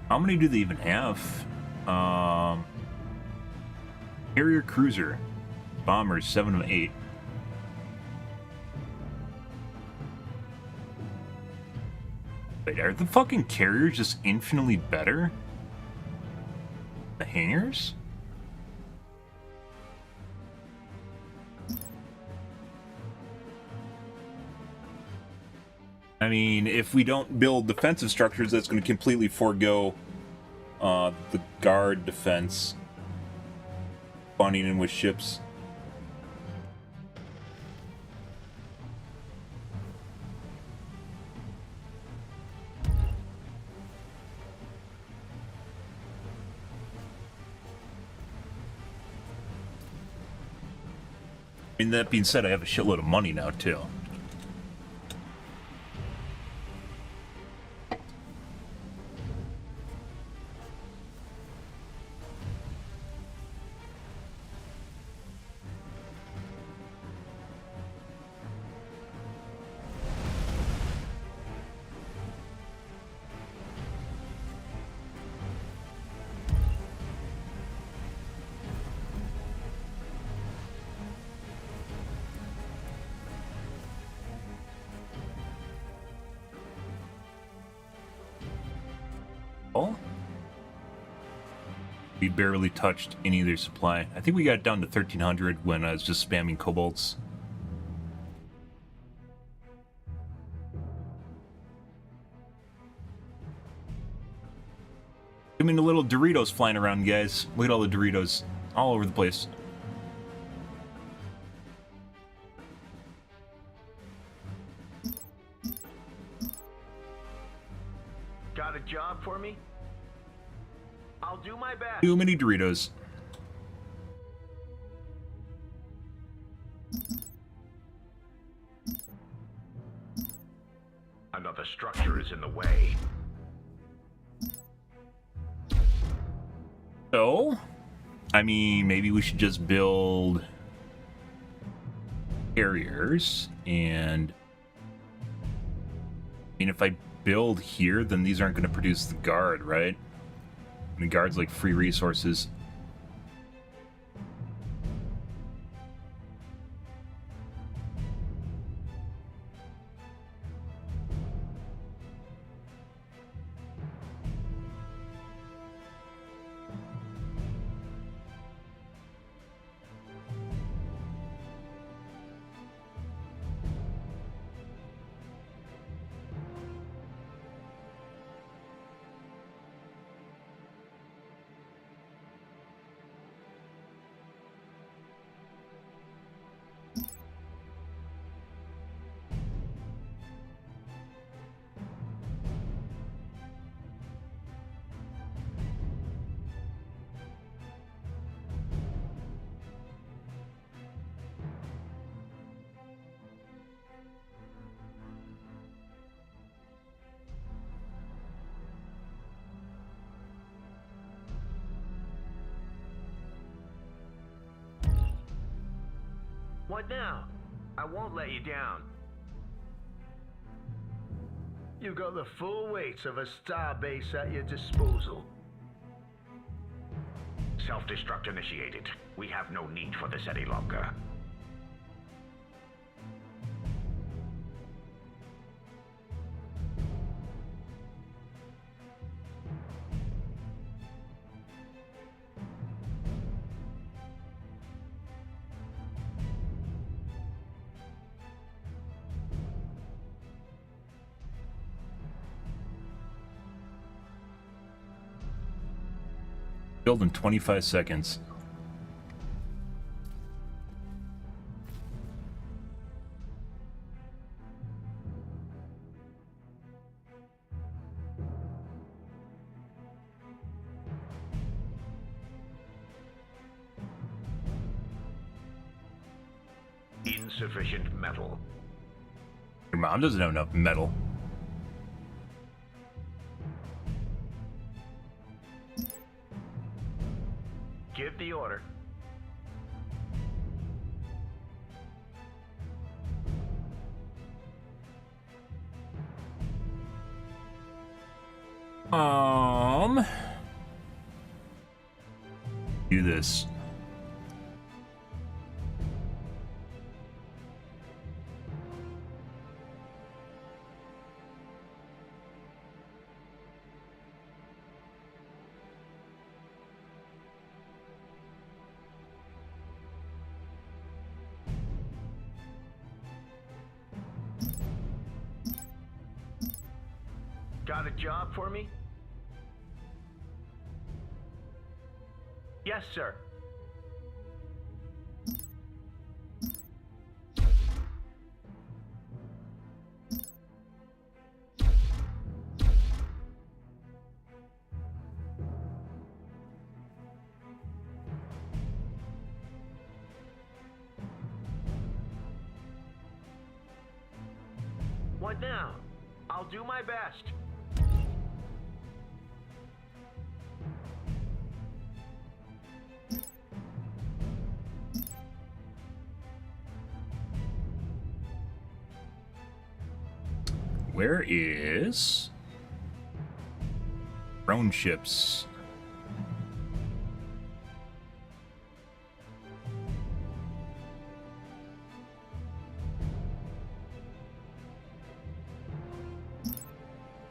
How many do they even have? Carrier cruiser. Bombers, 7 of 8. Wait, are the fucking carriers just infinitely better? The hangars? I mean, if we don't build defensive structures, that's going to completely forego the guard defense. Bonding in with ships. I mean, that being said, I have a shitload of money now, too. We barely touched any of their supply. I think we got down to 1,300 when I was just spamming kobolds. I mean, the little Doritos flying around, guys. Look at all the Doritos all over the place. Got a job for me? I'll do my best. Too many Doritos. Another structure is in the way. So, I mean, maybe we should just build carriers, and I mean, if I build here, then these aren't going to produce the guard, right? And the guard's like free resources. What now? I won't let you down. You got the full weight of a star base at your disposal. Self-destruct initiated. We have no need for this any longer. Build in 25 seconds. Insufficient metal. Your mom doesn't have enough metal. Give the order. Do this. Got a job for me? Yes, sir. What now? I'll do my best. Where is drone ships?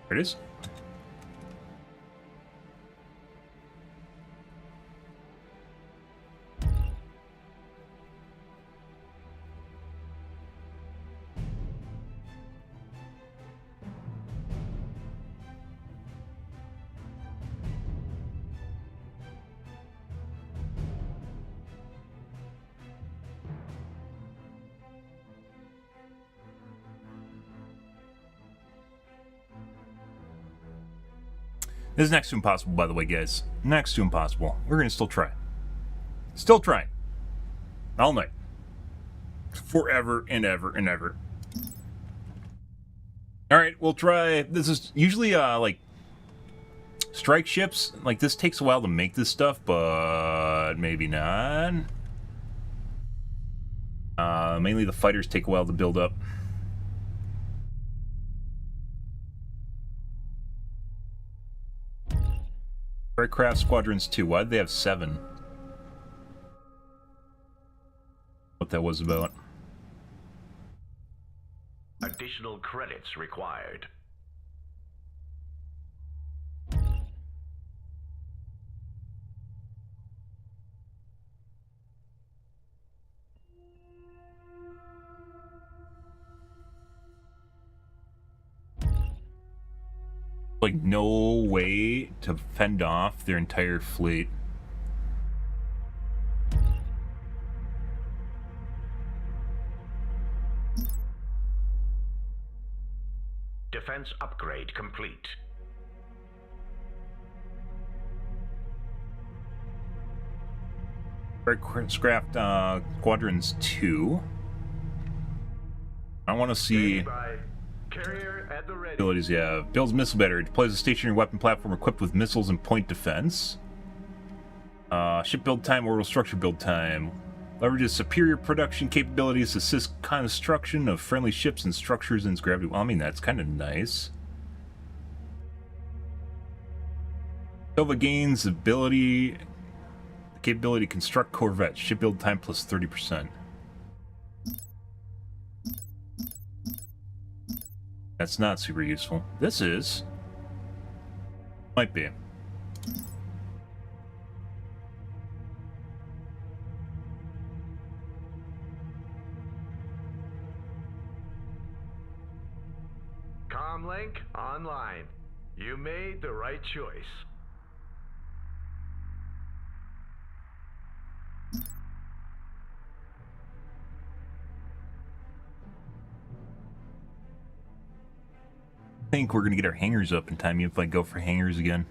There it is. This is next to impossible, by the way, guys. Next to impossible. We're gonna still try. Still trying. All night. Forever and ever and ever. Alright, we'll try. This is usually, like, strike ships. Like, this takes a while to make this stuff, but maybe not. Mainly the fighters take a while to build up. Aircraft Squadrons 2. Why did they have 7? What that was about. Additional credits required. Like, no way to fend off their entire fleet. Defense upgrade complete. Aircraft Squadrons 2. I want to see Carrier at the ready. abilities you have. Builds missile battery. Deploys a stationary weapon platform equipped with missiles and point defense. Ship build time, orbital structure build time. Leverages superior production capabilities to assist construction of friendly ships and structures in its gravity. Well, I mean, that's kind of nice. Nova gains ability, capability to construct corvettes. Ship build time plus 30%. That's not super useful. This is. Might be. Comlink online. You made the right choice. I think we're gonna get our hangars up in time if I go for hangars again.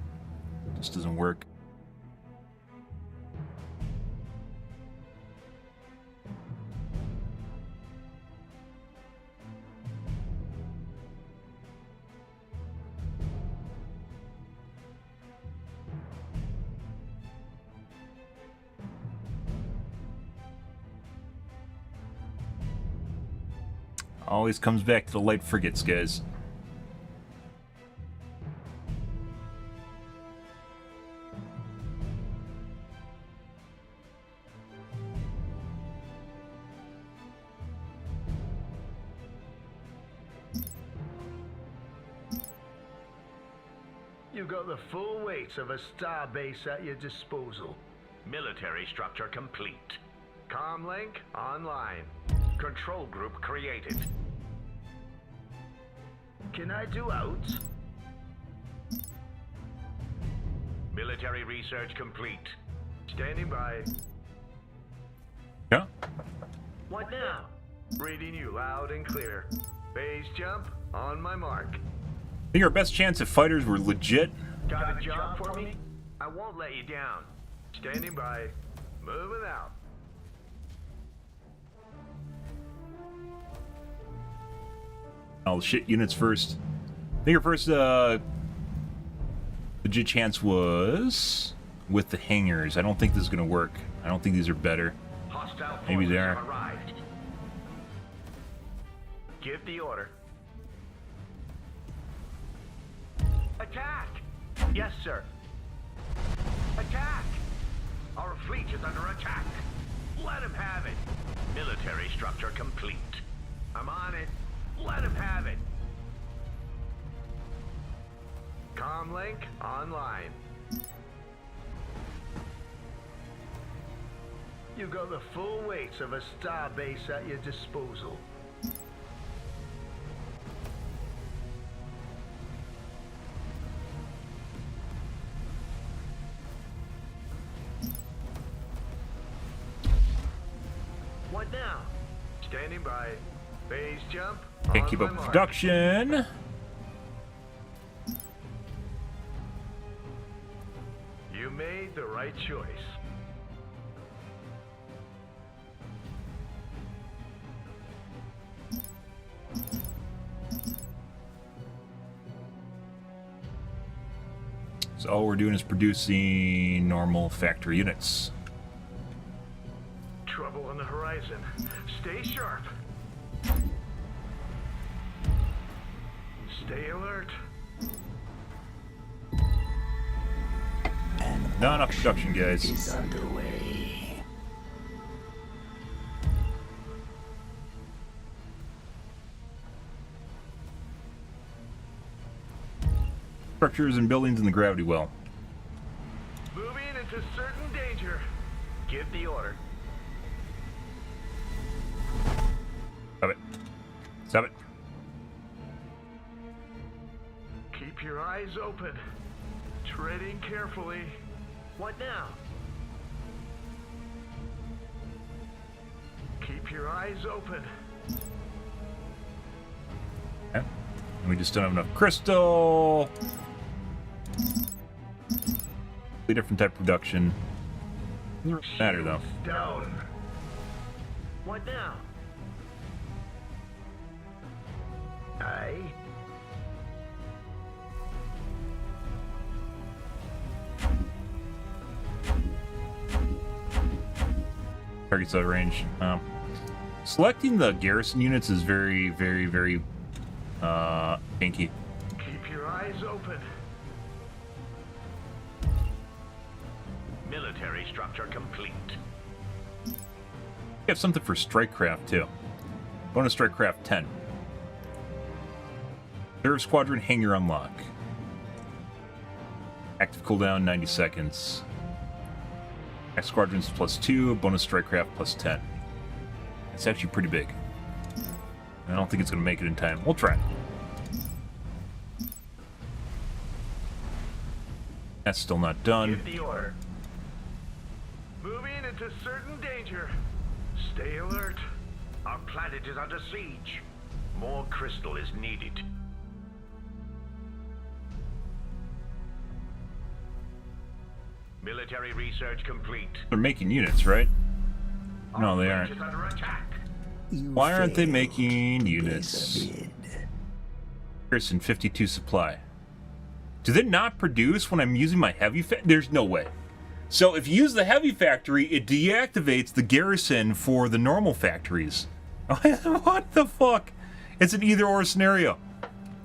This doesn't work. Always comes back to the light frigates, guys. You got the full weight of a starbase at your disposal. Military structure complete. Comlink online. Control group created. Can I do out? Military research complete. Standing by. Yeah. What now? Reading you loud and clear. Base jump on my mark. I think our best chance if fighters were legit. Got a job for me? I won't let you down. Standing by. Moving out. All the shit units first. I think our first legit chance was with the hangars. I don't think this is gonna work. I don't think these are better. Hostile Maybe forces they are. have arrived. Give the order. Attack! Yes, sir. Attack! Our fleet is under attack. Let him have it. Military structure complete. I'm on it. Let him have it. Comlink online. You got the full weight of a starbase at your disposal. What now? Standing by. Base jump. Can't on keep my up with mark. production. made the right choice. So all we're doing is producing normal factory units. Trouble on the horizon. Stay sharp. Stay alert. Not enough production, guys. Is underway. Structures and buildings in the gravity well. Moving into certain danger. Give the order. Stop it. Stop it. Keep your eyes open. Treading carefully. What now? Keep your eyes open. Okay. We just don't have enough crystal. A different type of production. Doesn't matter though. Down. What now? Aye. Targets out of range. Selecting the garrison units is very, very, very pinky. Keep your eyes open. Military structure complete. We have something for strikecraft too. Bonus strikecraft 10. Reserve squadron hangar unlock. Active cooldown 90 seconds. Attack squadrons +2, bonus strikecraft +10. It's actually pretty big. I don't think it's going to make it in time. We'll try. That's still not done. Give the order. Moving into certain danger. Stay alert. Our planet is under siege. More crystal is needed. Military research complete. They're making units, right? No, they Our aren't. fleet is under attack. You Why aren't they failed making to units? place a bid. Garrison 52 supply. Do they not produce when I'm using my heavy There's no way. So if you use the heavy factory, it deactivates the garrison for the normal factories. What the fuck? It's an either-or scenario.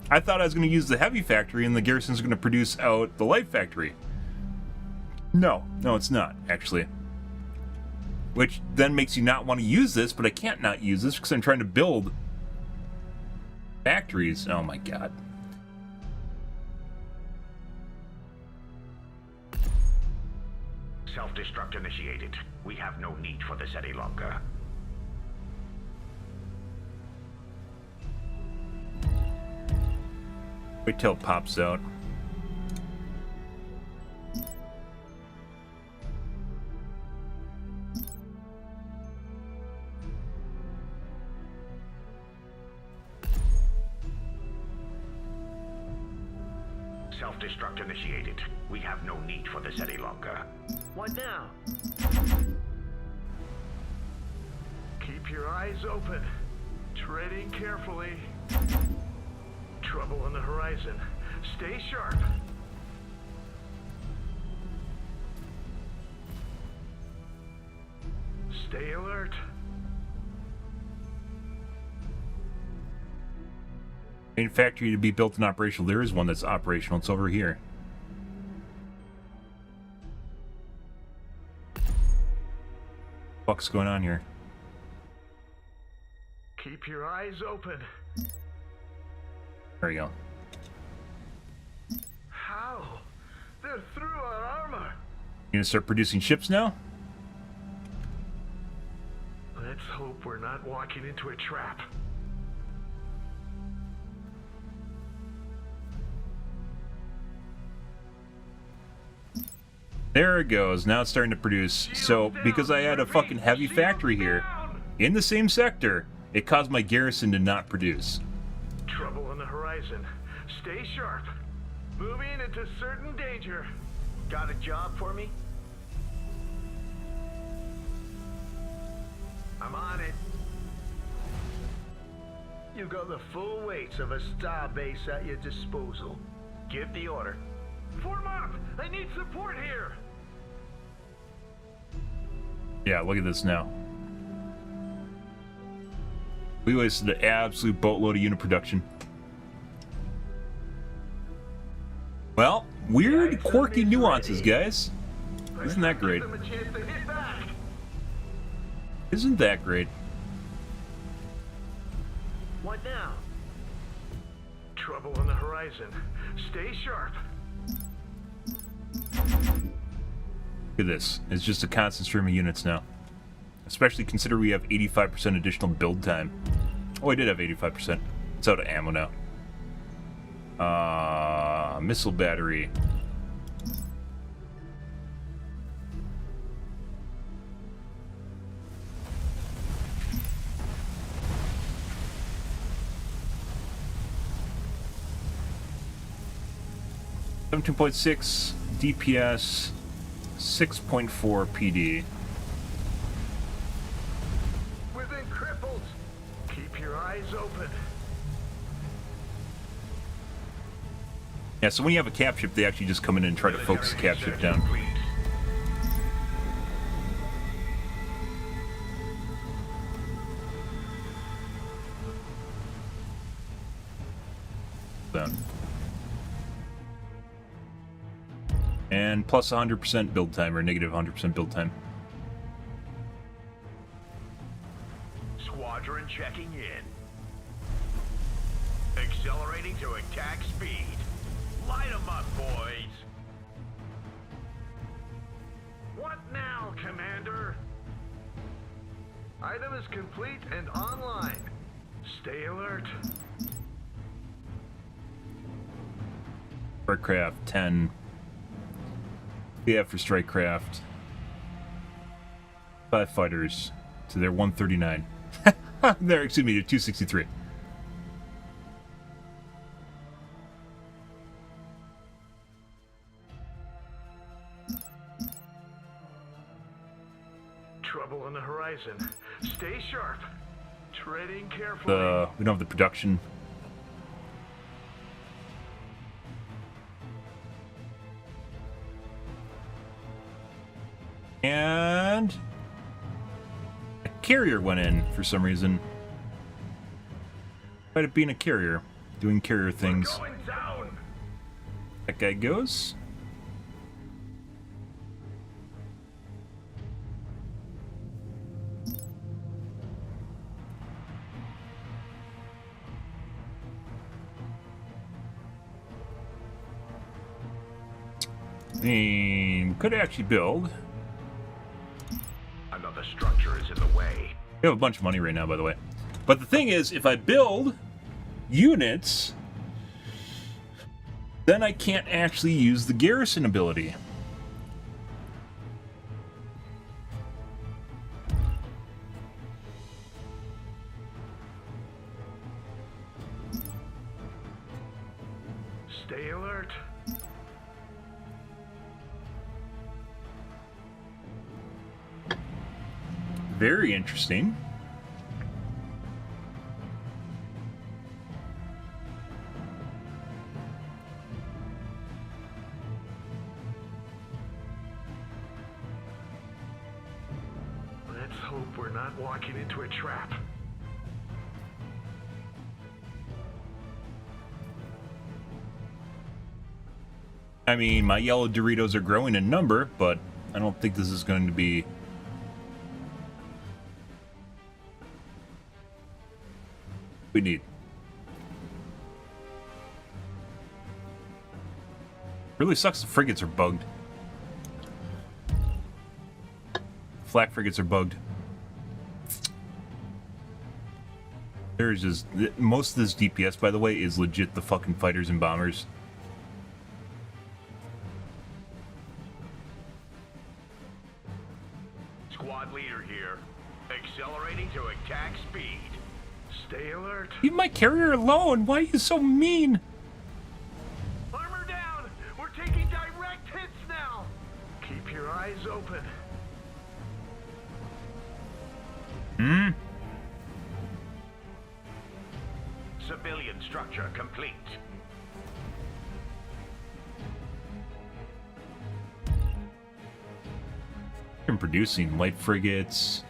I thought I was going to use the heavy factory and the garrison's going to produce out the light factory. No, it's not, actually. Which then makes you not want to use this, but I can't not use this because I'm trying to build factories. Oh my god. Self-destruct initiated. We have no need for this any longer. Wait till it pops out. Self-destruct initiated. We have no need for this any longer. What now? Keep your eyes open. Treading carefully. Trouble on the horizon. Stay sharp. Stay alert. Main factory to be built and operational. There is one that's operational. It's over here. What's going on here? Keep your eyes open. There we go. How? They're through our armor. You gonna start producing ships now? Let's hope we're not walking into a trap. There it goes. Now it's starting to produce. So, because I had a fucking heavy factory here, in the same sector, it caused my garrison to not produce. Trouble on the horizon. Stay sharp. Moving into certain danger. Got a job for me? I'm on it. You got the full weights of a star base at your disposal. Give the order. Form up! I need support here! Yeah, look at this now. We wasted an absolute boatload of unit production. Well, weird, quirky nuances, guys. Isn't that great? Give them a chance to hit back. Isn't that great? What now? Trouble on the horizon. Stay sharp. Look at this. It's just a constant stream of units now. Especially consider we have 85% additional build time. Oh, I did have 85%. It's out of ammo now. Missile battery. .6 DPS, 6.4 PD. Within cripples. Keep your eyes open. Yeah, so when you have a cap ship, they actually just come in and try to focus the cap ship down. Down. And plus 100% build time, or negative 100% build time. Squadron checking in. Accelerating to attack speed. Light 'em up, boys. What now, Commander? Item is complete and online. Stay alert. Strikecraft 10. Yeah, for Strikecraft. 5 fighters. So they're 139. There, excuse me, they're 263. Trouble on the horizon. Stay sharp. Treading carefully. We don't have the production. And a carrier went in for some reason. Despite it being a carrier, doing carrier things. Going down. That guy goes. Could actually build. Another structure is in the way. We have a bunch of money right now, by the way. But the thing is, if I build units, then I can't actually use the garrison ability. Stay alert. Very interesting. Let's hope we're not walking into a trap. I mean, my yellow Doritos are growing in number, but I don't think this is going to be... we need. Really sucks the frigates are bugged. Flak frigates are bugged. There's just... most of this DPS, by the way, is legit the fucking fighters and bombers. Squad leader here. Accelerating to attack speed. Stay alert. Leave my carrier alone! Why are you so mean? Armor down! We're taking direct hits now! Civilian structure complete. I'm producing light frigates,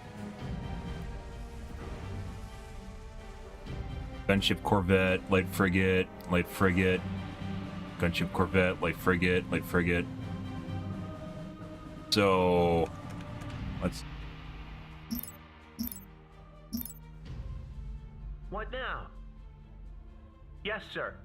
gunship corvette, light frigate, gunship corvette, light frigate. So let's. What now? Yes, sir.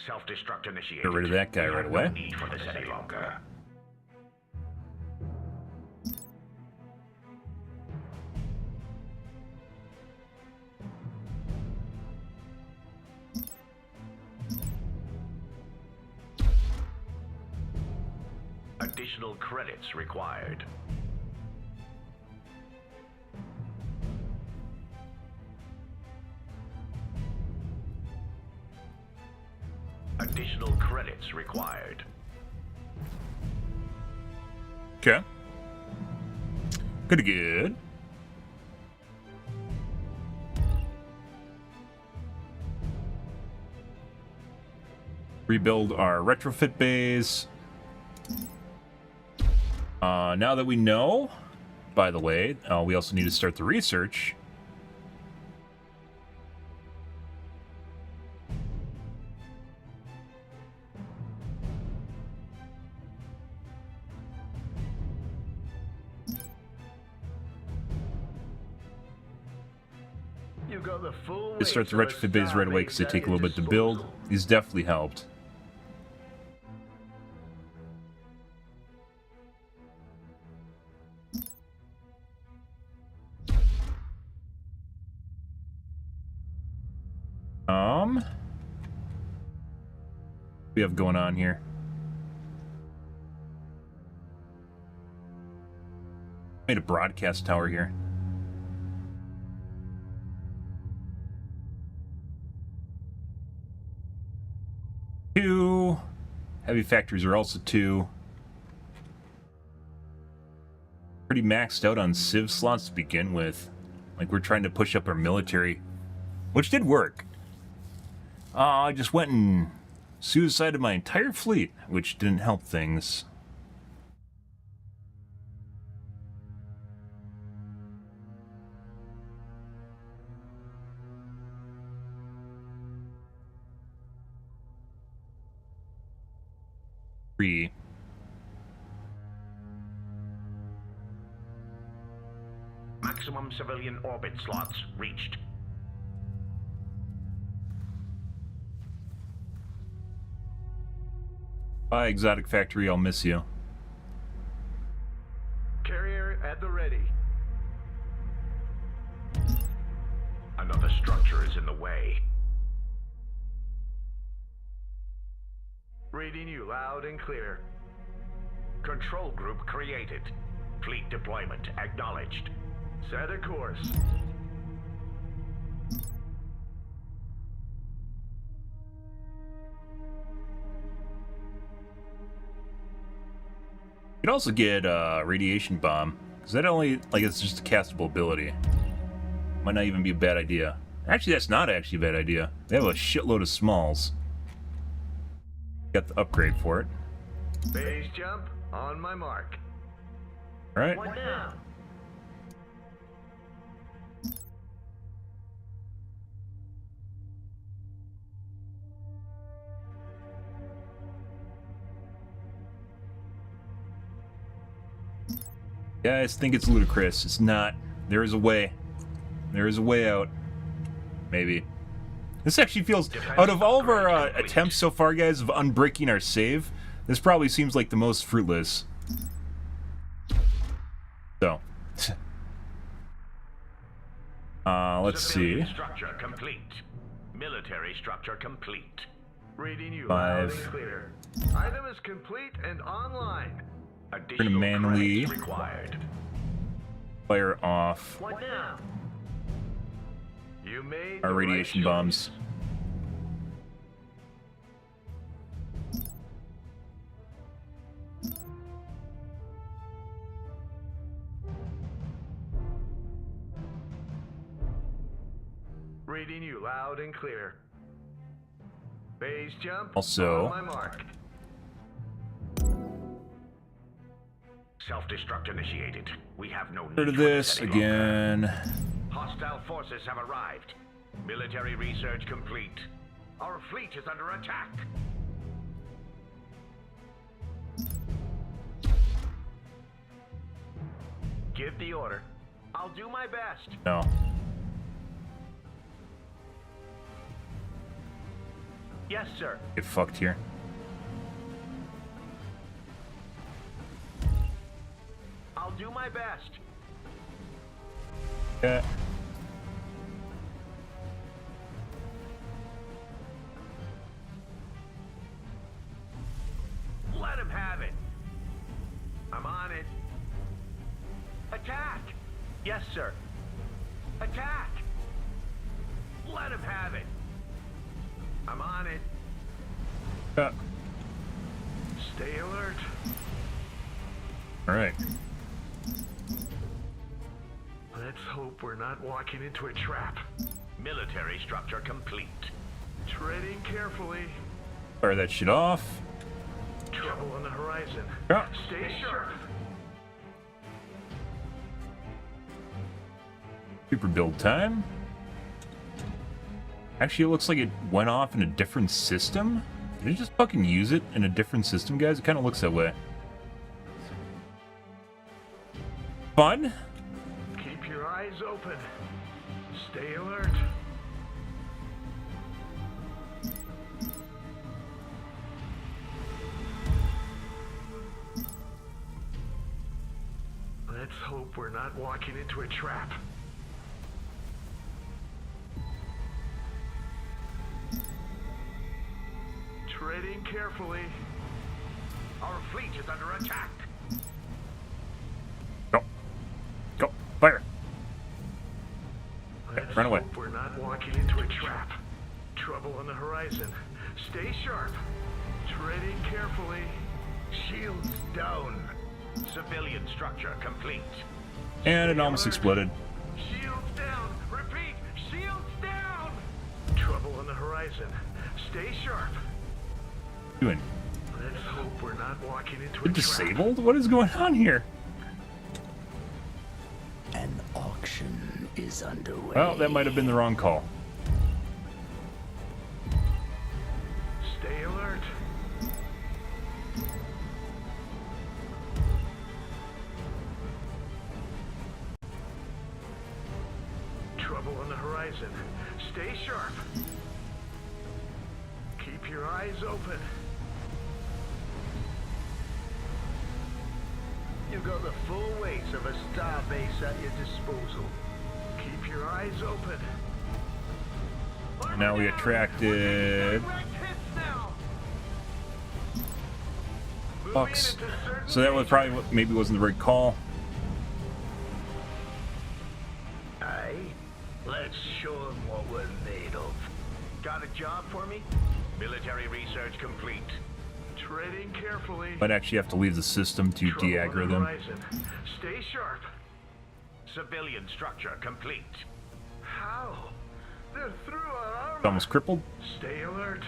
Self-destruct initiated. Get rid of that guy We right have away. No need for this any longer. Additional credits required. Additional credits required. Okay. Good. Rebuild our retrofit bays. Now that we know, by the way, we also need to start the research. You go the full way Just start the to a retrofit bays right away because they take a little bit to build. These definitely helped. We have going on here. Made a broadcast tower here. Two. Heavy factories are also 2. Pretty maxed out on civ slots to begin with. Like, we're trying to push up our military, which did work. I just went and suicided my entire fleet, which didn't help things. Three. Maximum civilian orbit slots reached. Bye, exotic factory, I'll miss you. Carrier at the ready. Another structure is in the way. Reading you loud and clear. Control group created. Fleet deployment acknowledged. Set a course. You could also get a radiation bomb, because that only, like, it's just a castable ability. Might not even be a bad idea. Actually, that's not actually a bad idea. They have a shitload of smalls. Got the upgrade for it. Base jump on my mark. Alright. What now? Guys think it's ludicrous. It's not. There is a way. There is a way out. Maybe. This actually feels, out of all of our attempts so far, guys, of unbricking our save, this probably seems like the most fruitless. So. Let's see. Structure complete. Military structure complete. Reading you 5. loud and clear. Item is complete and online. Additional manually credits required. Fire off What now? You made our the radiation right bombs. reading you loud and clear. Base jump. Also- On my mark. Self-destruct initiated. We have no need Heard of for this any longer. again. Hostile forces have arrived. Military research complete. Our fleet is under attack. Give the order. I'll do my best. No. Yes, sir. Get fucked here. I'll do my best. Yeah. Let him have it. I'm on it. Attack! Yes, sir. Attack! Let him have it. I'm on it. Yeah. Stay alert. All right. Let's hope we're not walking into a trap. Military structure complete. Treading carefully. Fire that shit off. Trouble on the horizon. Yeah. Stay sharp. Super build time. Actually, it looks like it went off in a different system. Did it just fucking use it in a different system, guys? It kind of looks that way. Fun. Keep your eyes open. Stay alert. Let's hope we're not walking into a trap. Treading carefully. Our fleet is under attack. Go. Go. Fire. Let's run away. hope we're not walking into a trap. Trouble on the horizon. Stay sharp. Treading carefully. Shields down. Civilian structure complete. And it almost exploded. Shields down. Repeat. Shields down. Trouble on the horizon. Stay sharp. Doing. Let's hope we're not walking into a They're trap. disabled? What is going on here? An auction is underway. Well, that might have been the wrong call. Stay alert. Trouble on the horizon. Stay sharp. Keep your eyes open. You've got the full weight of a star base at your disposal. Keep your eyes open. Now we attracted Bucks. So that was probably what maybe wasn't the right call. Aye. Let's show them what we're made of. Got a job for me? Military research complete. Treading carefully. Might actually have to leave the system to Trouble on the de-aggro them. horizon. Stay sharp. Civilian structure complete. How? They're through our armor. Almost crippled. Stay alert.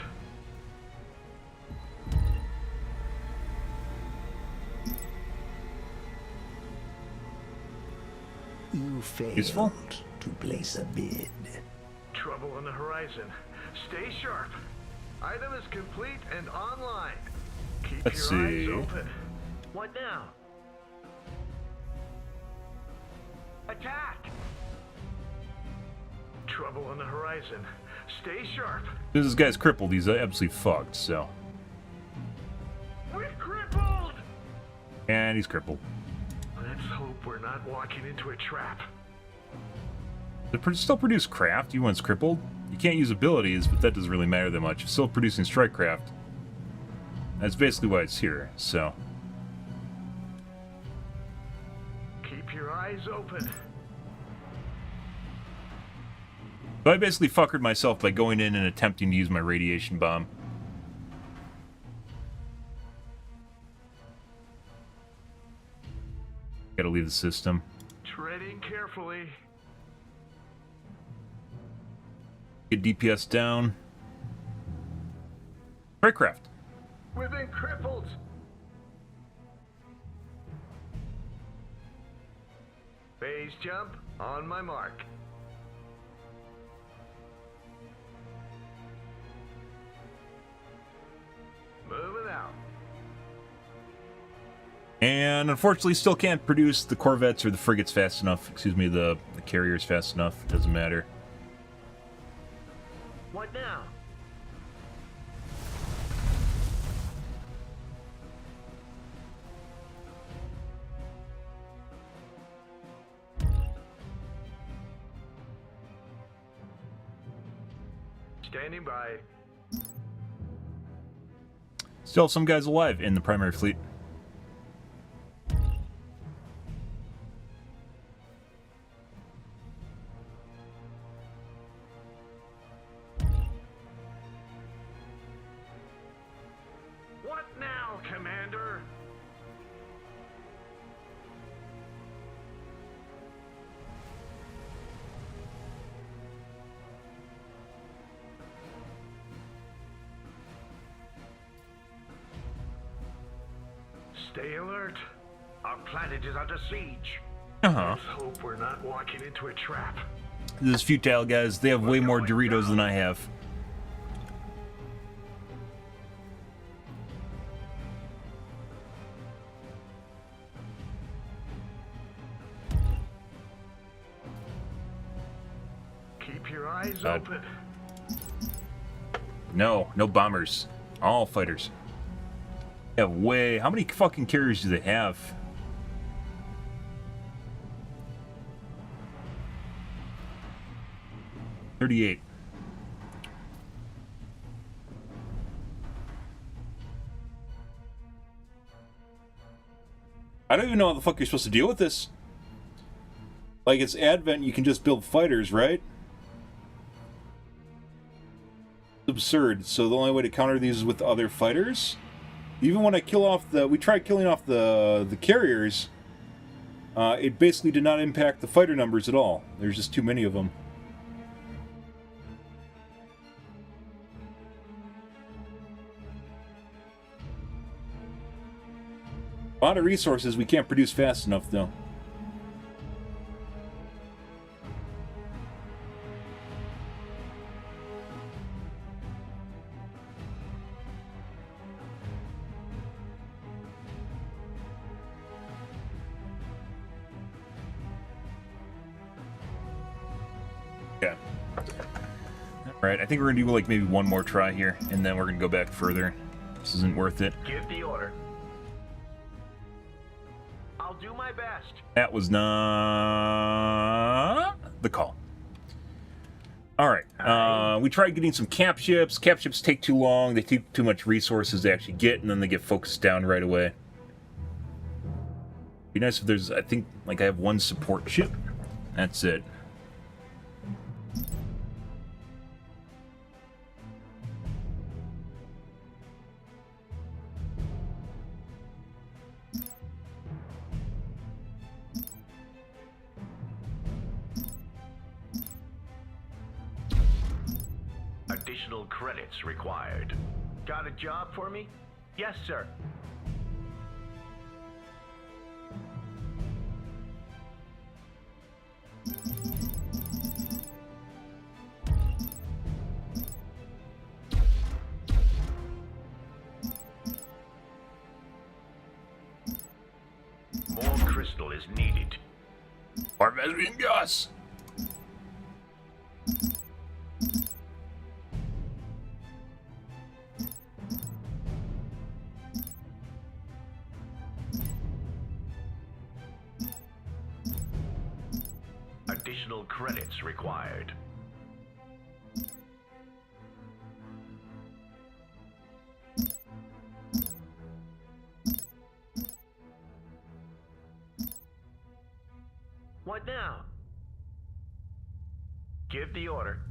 You failed Useful? to place a bid. Trouble on the horizon. Stay sharp. Item is complete and online. Keep Let's your see. eyes open. What now? Attack! Trouble on the horizon. Stay sharp. This guy's crippled. He's absolutely fucked, so. We're crippled! And he's crippled. Let's hope we're not walking into a trap. Does it still produce craft even when it's crippled? You can't use abilities, but that doesn't really matter that much. It's still producing strike craft. That's basically why it's here, so. Keep your eyes open. So I basically fuckered myself by going in and attempting to use my radiation bomb. Gotta leave the system. Treading carefully. get DPS down. Aircraft. We've been crippled. Phase jump on my mark. Moving out. And unfortunately, still can't produce the corvettes or the frigates fast enough. Excuse me, the carriers fast enough. Doesn't matter. What now? Standing by. Still some guys alive in the primary fleet. What now, Commander? Stay alert. Our planet is under siege. Let's hope we're not walking into a trap. This is futile, guys. They have way more Doritos than I have. Keep your eyes open. No bombers. All fighters. They have way... How many fucking carriers do they have? $38. I don't even know how the fuck you're supposed to deal with this. Like, it's Advent, you can just build fighters, right? It's absurd. So the only way to counter these is with other fighters? Even when I kill off the... We tried killing off the carriers. It basically did not impact the fighter numbers at all. There's just too many of them. A lot of resources we can't produce fast enough, though. Yeah. Alright, I think we're gonna do like maybe one more try here, and then we're gonna go back further. This isn't worth it. Give the order. I'll do my best. That was not the call. Alright, we tried getting some cap ships. Cap ships take too long, they take too much resources to actually get, and then they get focused down right away. Be nice if there's, I think, like I have one support ship. That's it. Additional credits required. Got a job for me? Yes, sir. More crystal is needed. Or measuring gas. Additional credits required. What now? Give the order.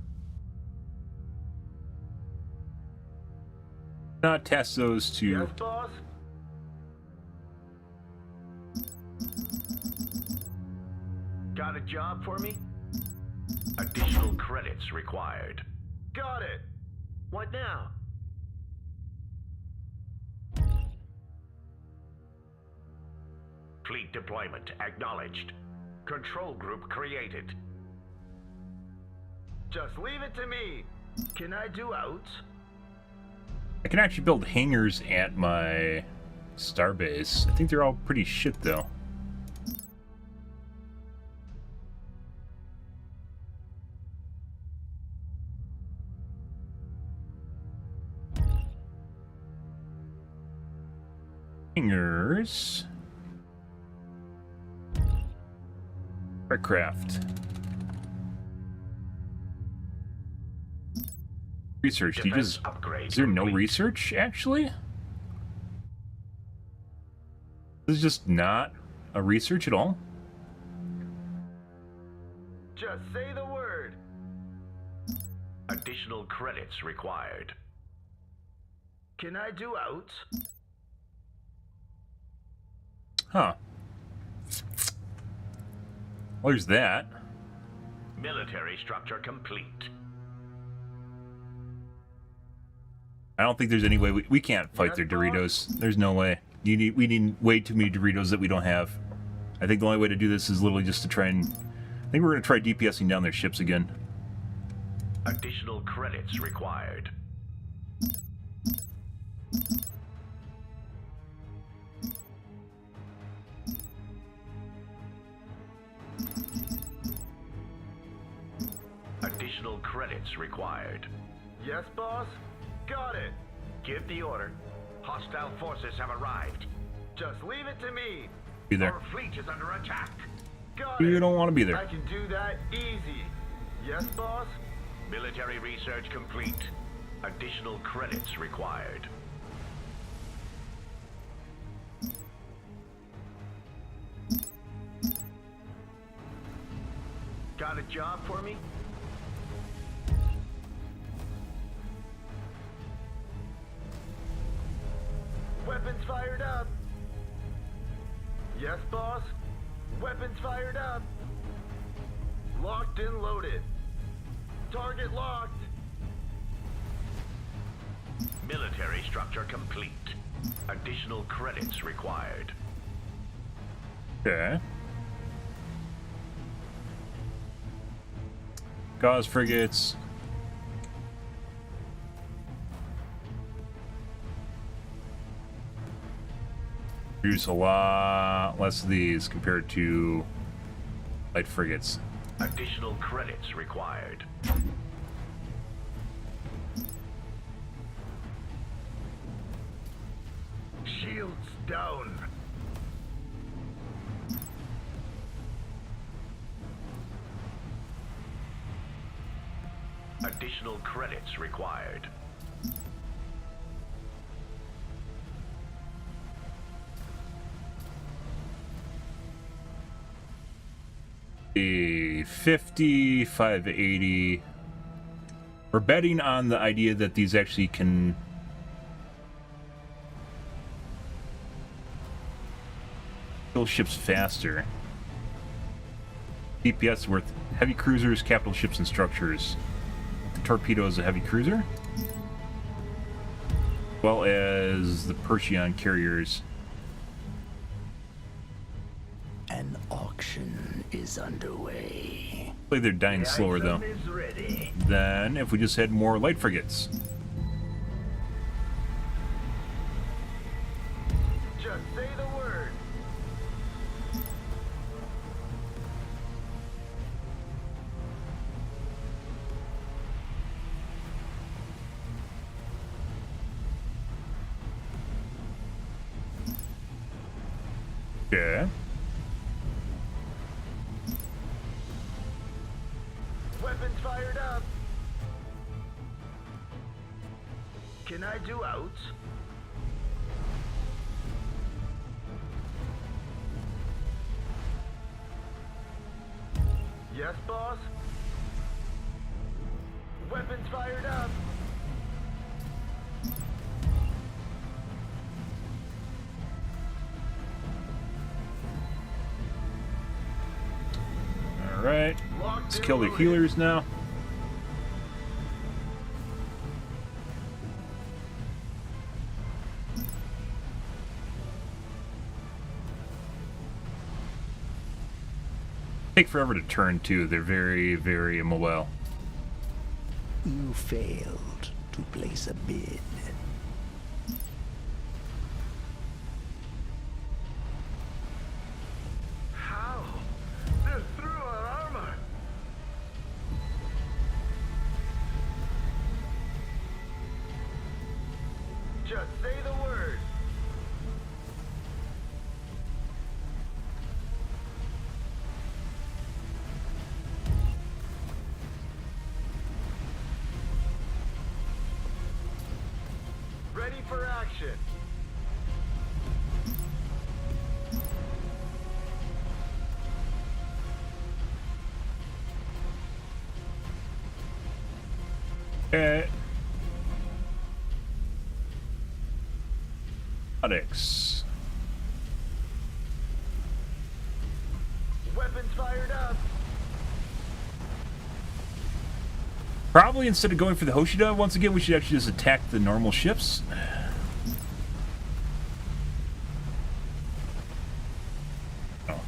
Not test those to... Yes, boss? Got a job for me? Additional credits required. Got it. What now? Fleet deployment acknowledged. Control group created. Just leave it to me. Can I do out? I can actually build hangars at my starbase. I think they're all pretty shit, though. Hangars. Aircraft. Research. Do you just, is there no research, actually? This is just not a research at all? Just say the word. Additional credits required. Can I do out? Huh. Well, there's that. Military structure complete. I don't think there's any way we can't fight their Doritos. There's no way. We need way too many Doritos that we don't have. I think the only way to do this is literally just to try and... I think we're going to try DPSing down their ships again. Additional credits required. Additional credits required. Yes, boss? Got it. Give the order. Hostile forces have arrived. Just leave it to me. Be there. Our fleet is under attack. Got You it. don't want to be there. I can do that easy. Yes, boss? Military research complete. Additional credits required. Got a job for me? Weapons fired up. Yes, boss. Weapons fired up. Locked and loaded. Target locked. Military structure complete. Additional credits required. Okay. Gauze frigates. Produce a lot less of these compared to light frigates. Additional credits required. Shields down. Additional credits required. The 50, 580. We're betting on the idea that these actually can kill ships faster. DPS worth heavy cruisers, capital ships, and structures. The torpedo is a heavy cruiser, as well as the Percheon carriers. An auction is underway. Hopefully they're dying slower though. Then if we just had more light frigates. Just say the word. Okay. Weapons fired up. Can I do out? Yes, boss? Weapons fired up. Alright. Let's kill the healers now. Take forever to turn, too. They're very, very immobile. You failed to place a bid. How? They're through our armor. Just say the word. Ready for action. Onyx. Weapons fired up. Probably instead of going for the Hoshida, once again, we should actually just attack the normal ships. Oh.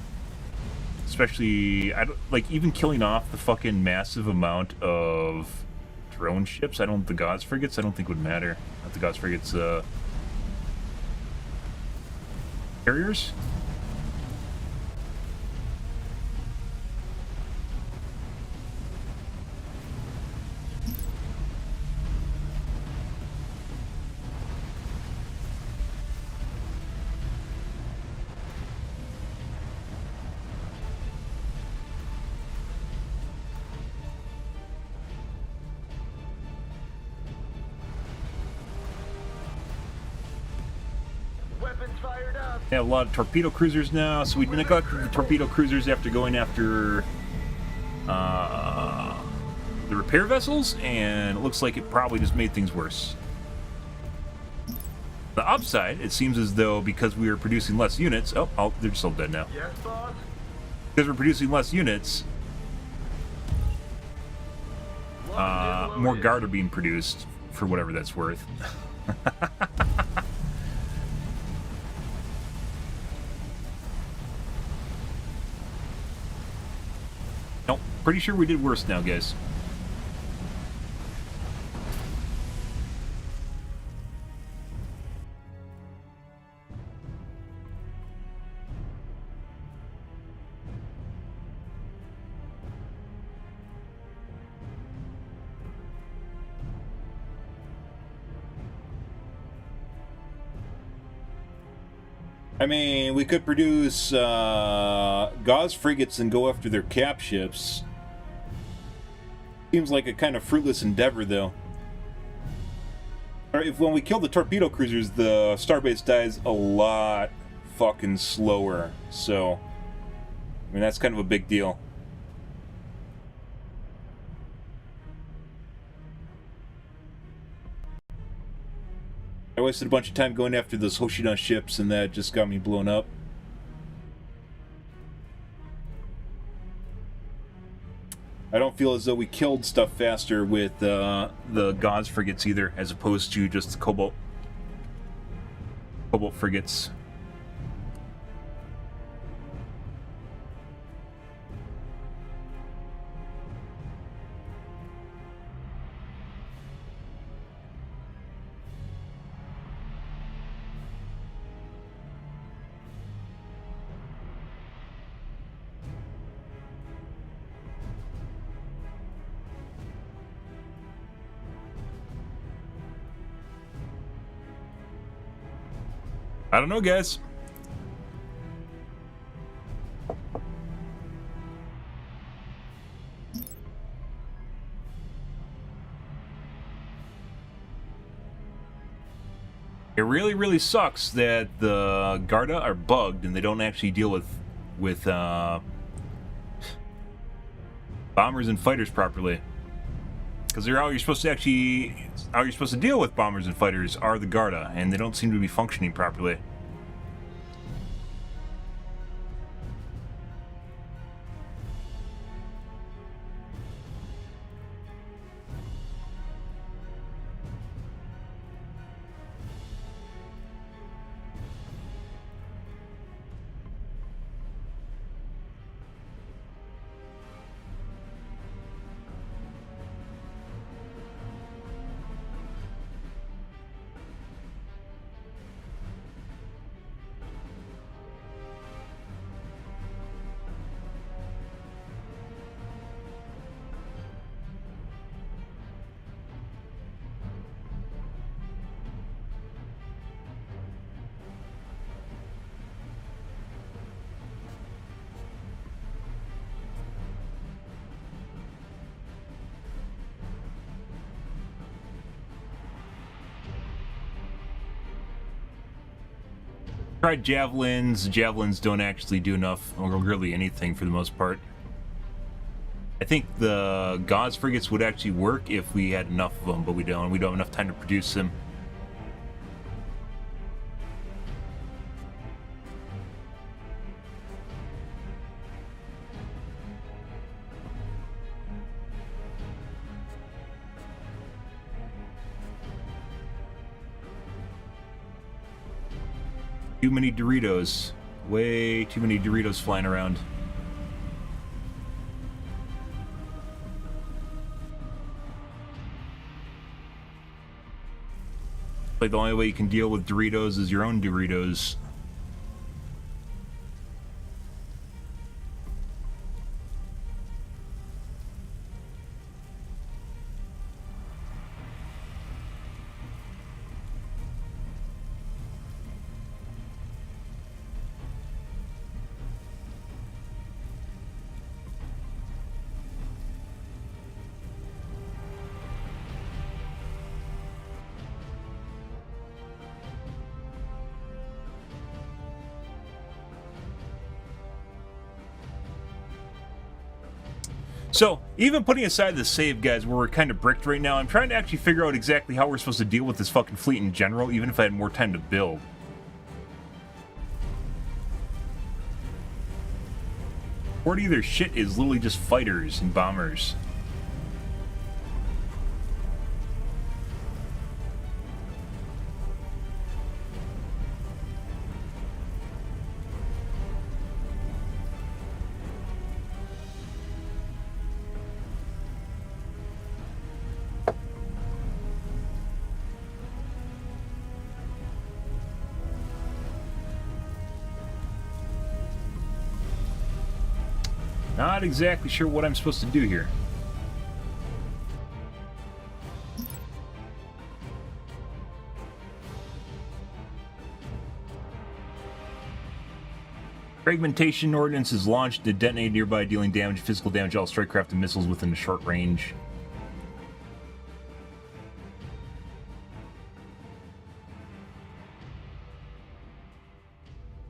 Especially, I don't, like, even killing off the fucking massive amount of drone ships, the Gods frigates, I don't think would matter. Not the Gods frigates, carriers? Weapons fired up. They have a lot of torpedo cruisers now, so we neglected the torpedo cruisers after going after the repair vessels, and it looks like it probably just made things worse. The upside, it seems as though because we are producing less units, oh, they're just all dead now. Yes, boss. Because we're producing less units, more guard are being produced, for whatever that's worth. Nope, pretty sure we did worse now, guys. I mean, we could produce Gauze frigates and go after their cap ships. Seems like a kind of fruitless endeavor, though. When we kill the torpedo cruisers, the starbase dies a lot fucking slower. So, I mean, that's kind of a big deal. I wasted a bunch of time going after those Hoshida ships, and that just got me blown up. I don't feel as though we killed stuff faster with the Gauze frigates either, as opposed to just the Cobalt frigates. I don't know, guys. It really, really sucks that the Garda are bugged and they don't actually deal with bombers and fighters properly. Because they're how you're supposed to deal with bombers and fighters are the Garda, and they don't seem to be functioning properly. Tried javelins. Javelins don't actually do enough, or really anything for the most part. I think the Gauze frigates would actually work if we had enough of them, but we don't. We don't have enough time to produce them. Too many Doritos. Way too many Doritos flying around. Like the only way you can deal with Doritos is your own Doritos. So, even putting aside the save, guys, where we're kind of bricked right now, I'm trying to actually figure out exactly how we're supposed to deal with this fucking fleet in general, even if I had more time to build. 40 of their shit is literally just fighters and bombers. Not exactly sure what I'm supposed to do here. Fragmentation ordnance is launched to detonate nearby, dealing damage, physical damage, all strike craft and missiles within a short range.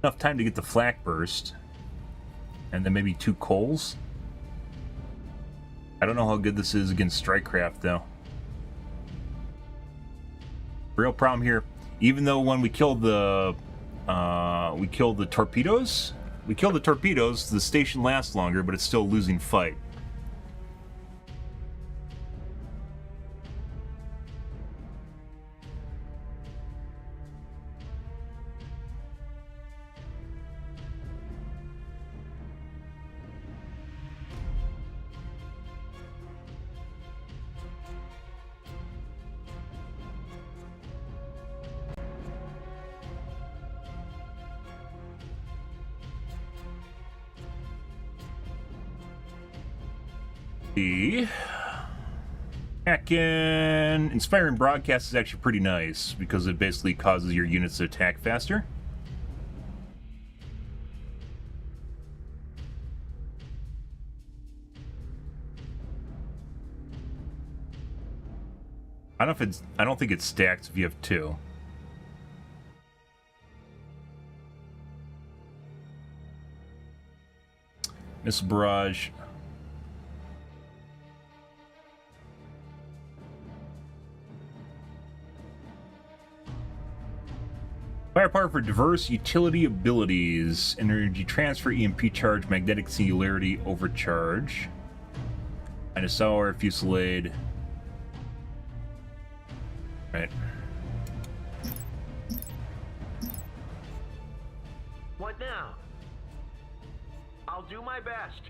Enough time to get the flak burst. And then maybe 2 coals. I don't know how good this is against strikecraft, though. Real problem here. Even though when we killed the torpedoes, the station lasts longer, but it's still a losing fight. The hacking inspiring broadcast is actually pretty nice because it basically causes your units to attack faster. I don't think it stacks if you have 2. Missile barrage. Firepower for diverse utility abilities. Energy transfer, EMP charge, magnetic singularity, overcharge. Dinosaur, fusillade. Right. What now? I'll do my best.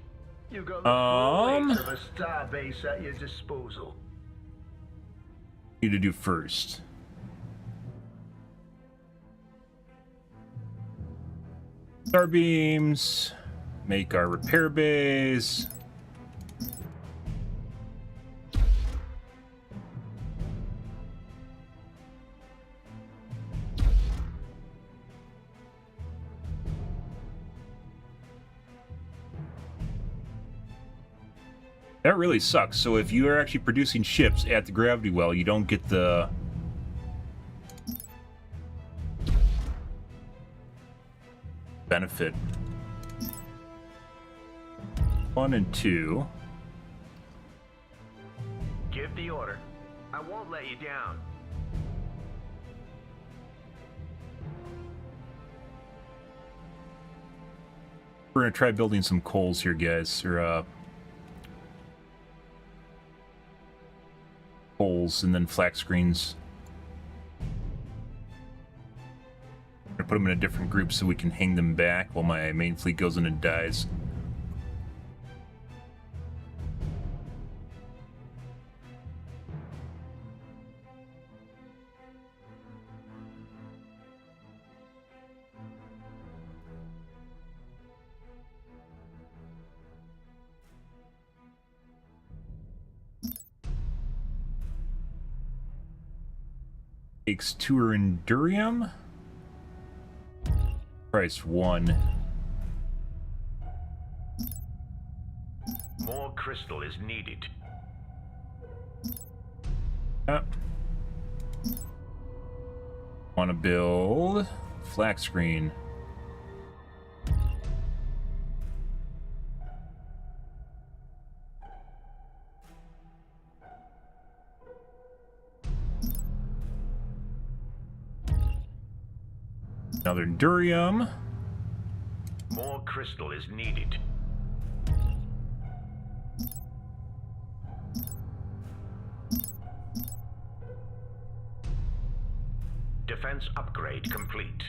You got the full weight of a star base at your disposal. Need to do first. Star beams, make our repair base. That really sucks. So if you are actually producing ships at the gravity well, you don't get the benefit. 1 and 2. Give the order. I won't let you down. We're gonna try building some coals here, guys, or coals and then flak screens. I'm gonna put them in a different group so we can hang them back while my main fleet goes in and dies. Takes 2 Endurium. Price 1. More crystal is needed. Want to build flak screen. Another Endurium. More crystal is needed. Defense upgrade complete.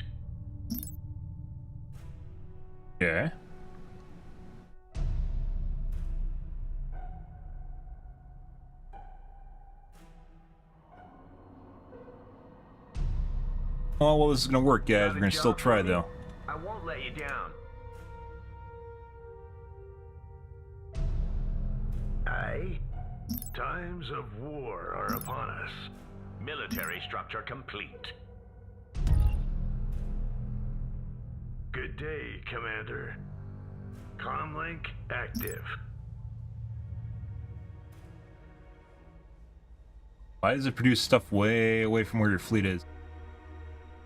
Okay. Oh, well, this is gonna work, guys. We're gonna still try, though. I won't let you down. Aye? Times of war are upon us. Military structure complete. Good day, Commander. Comlink active. Why does it produce stuff way away from where your fleet is?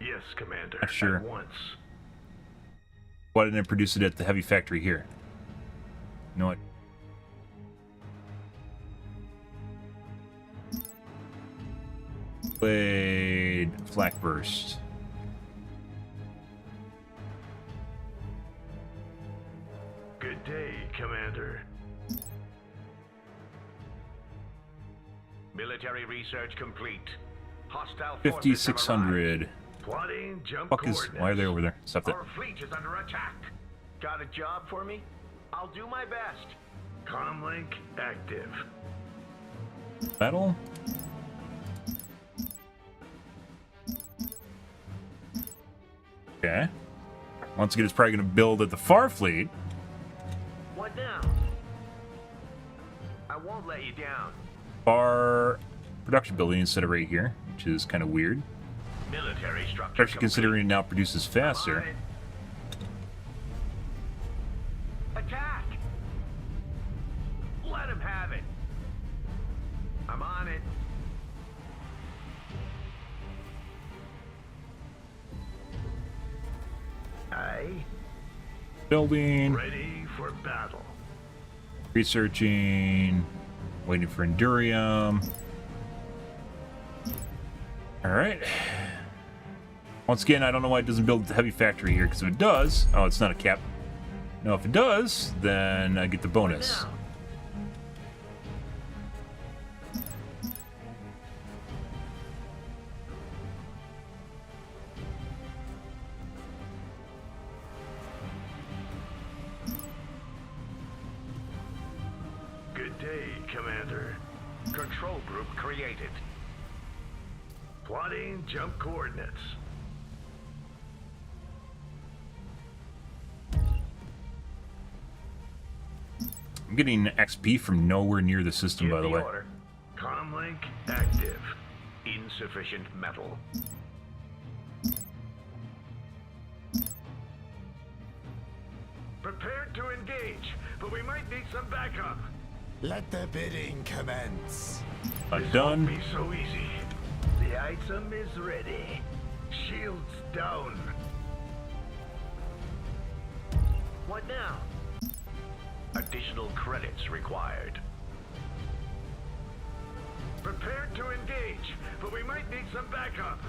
Yes, Commander. Not sure. At once. Why didn't it produce it at the heavy factory here? No, it. Blade flak burst. Good day, Commander. Military research complete. Hostile 5600. Plotting jump Fuck is? Why are they over there? Stop that. Our fleet is under attack. Got a job for me? I'll do my best. Comlink active. Battle. Okay. Once again, it's probably going to build at the far fleet. What now? I won't let you down. Far production building instead of right here, which is kind of weird. Military structure. Especially considering it now produces faster. Attack! Let him have it. I'm on it. Aye. Building. Ready for battle. Researching. Waiting for Endurium. Alright. Once again, I don't know why it doesn't build at the heavy factory here, because if it does... Oh, it's not a cap. No, if it does, then I get the bonus. Now. Good day, Commander. Control group created. Plotting jump coordinates. I'm getting XP from nowhere near the system, by the way. Order. Comlink active. Insufficient metal. Prepared to engage, but we might need some backup. Let the bidding commence. Done. Be so easy. The item is ready. Shields down. now? Additional credits required. Prepared to engage, but we might need some backup.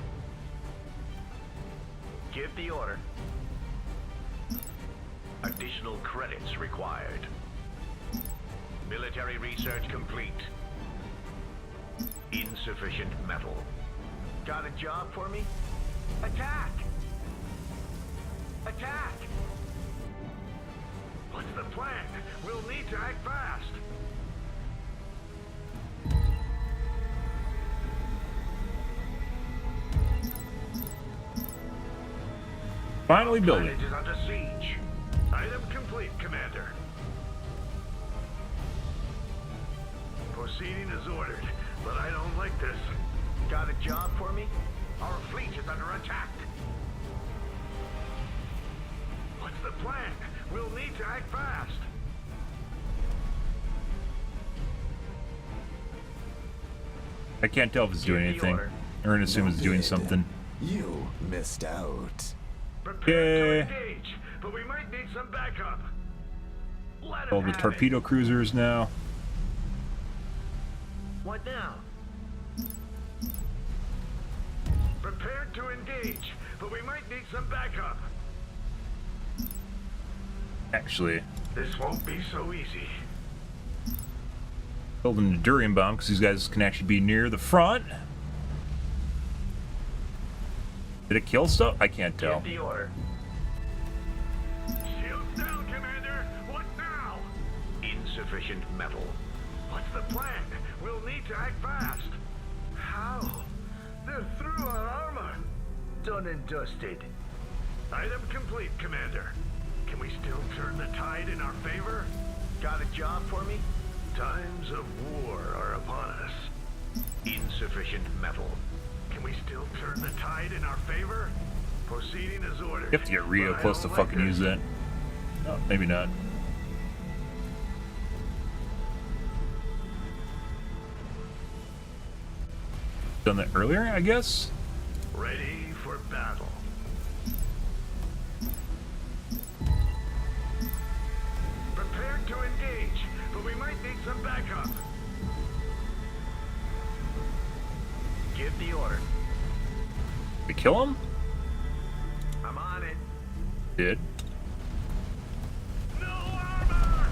Give the order. Additional credits required. Military research complete. Insufficient metal. Got a job for me? Attack! Attack! What's the plan? We'll need to act fast. Finally building. Planet is under siege. Item complete, Commander. Proceeding as ordered, but I don't like this. Got a job for me? Our fleet is under attack. What's the plan? We'll need to act fast. I can't tell if it's doing anything. I'm gonna assume it's doing something. You missed out. Prepare to engage, but we might need some backup. Let All him the have torpedo cruisers now. it. What now? Prepared to engage, but we might need some backup. Actually, This won't be so easy. building a Durian bomb because these guys can actually be near the front. Did it kill stuff? I can't tell. Give the order. Shields down, Commander. What now? Insufficient metal. What's the plan? We'll need to act fast. How? They're through our armor. Done and dusted. Item complete, Commander. Can we still turn the tide in our favor? Got a job for me? Times of war are upon us. Insufficient metal. Can we still turn the tide in our favor? Proceeding as ordered. You have to get real but I close to don't like fucking use this. that. No, maybe not. Done that earlier, I guess? Ready for battle. Prepared to engage, but we might need some backup. Give the order. We kill him? I'm on it. Did. No armor!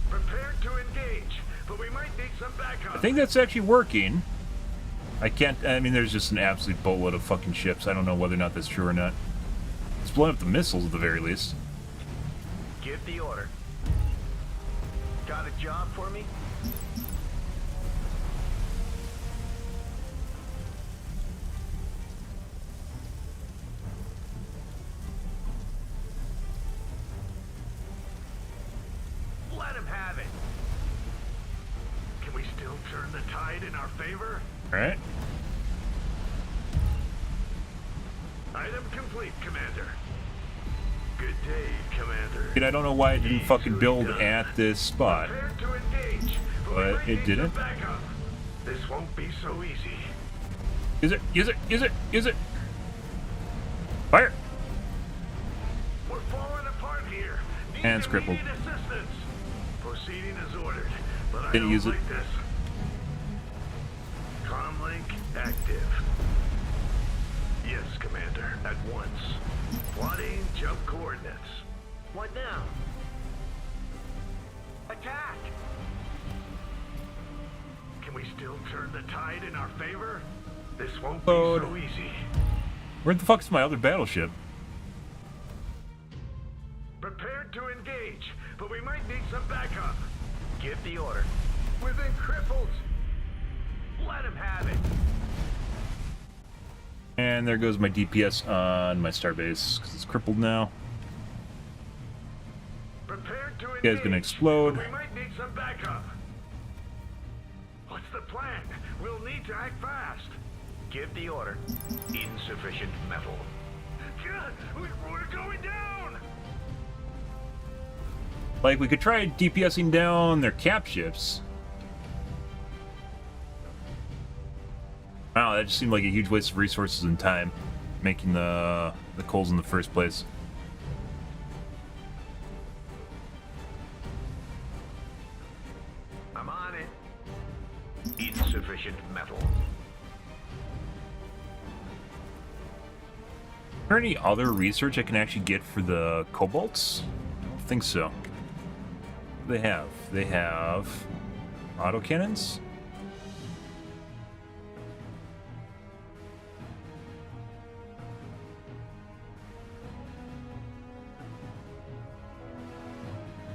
Prepared to engage, but we might need some backup. I think that's actually working. I can't, I mean, there's just an absolute boatload of fucking ships. I don't know whether or not that's true or not. It's blowing up the missiles at the very least. Give the order. Got a job for me? Let him have it. Can we still turn the tide in our favor? Alright? Item complete, Commander. Good day, Commander. And I don't know why it didn't fucking build at this spot. Prepare to engage, But we might it need didn't. some backup. This won't be so easy. Use it, use it, use it, use it! Fire! We're falling apart here. And it's crippled. Immediate assistance. Proceeding as ordered, but I Didn't don't use it. like this. Comlink active. Yes, Commander. At once. Plotting jump coordinates. What now? Attack! Can we still turn the tide in our favor? This won't be Load. so easy. Where the fuck's my other battleship? Prepared to engage, but we might need some backup. Give the order. We've been crippled. Let him have it. And there goes my DPS on my starbase, because it's crippled now. Prepared to engage. Guy's gonna explode. but we might need some backup. What's the plan? We'll need to act fast. Give the order. Insufficient metal. God, we're going down. Like, we could try DPSing down their cap ships. Wow, that just seemed like a huge waste of resources and time, making the coals in the first place. on it. Insufficient metal. Is there any other research I can actually get for the cobalts? I don't think so. They have autocannons.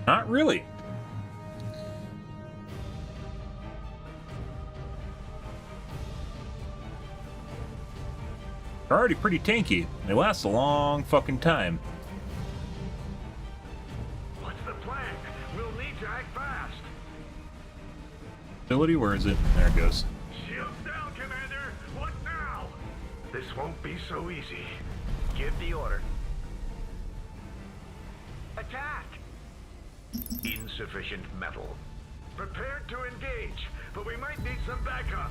Not really. They're already pretty tanky. They last a long fucking time. What's the plan? We'll need to act fast. Ability, where is it? There it goes. Shields down, Commander. What now? This won't be so easy. Give the order. Attack! Insufficient metal. Prepared to engage, but we might need some backup.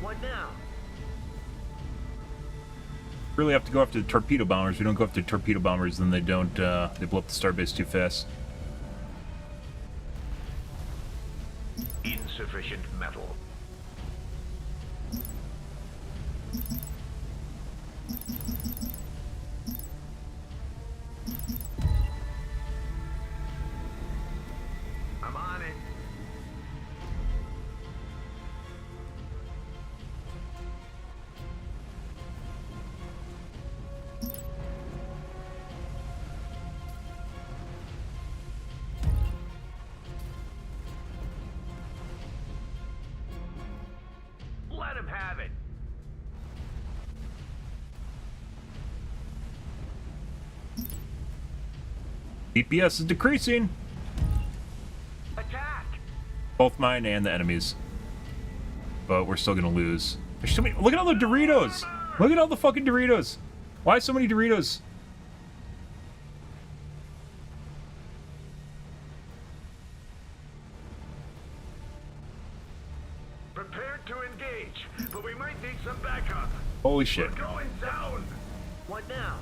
What now? Really have to go after the torpedo bombers. We don't go after torpedo bombers, then they don't, they blow up the starbase too fast. Insufficient metal. I'm on it. Let him have it. DPS is decreasing. Attack! Both mine and the enemies. But we're still gonna lose. There's so many. Look at all the Doritos! Look at all the fucking Doritos! Why so many Doritos? Prepared to engage, but we might need some backup. Holy shit. We're going down. What now?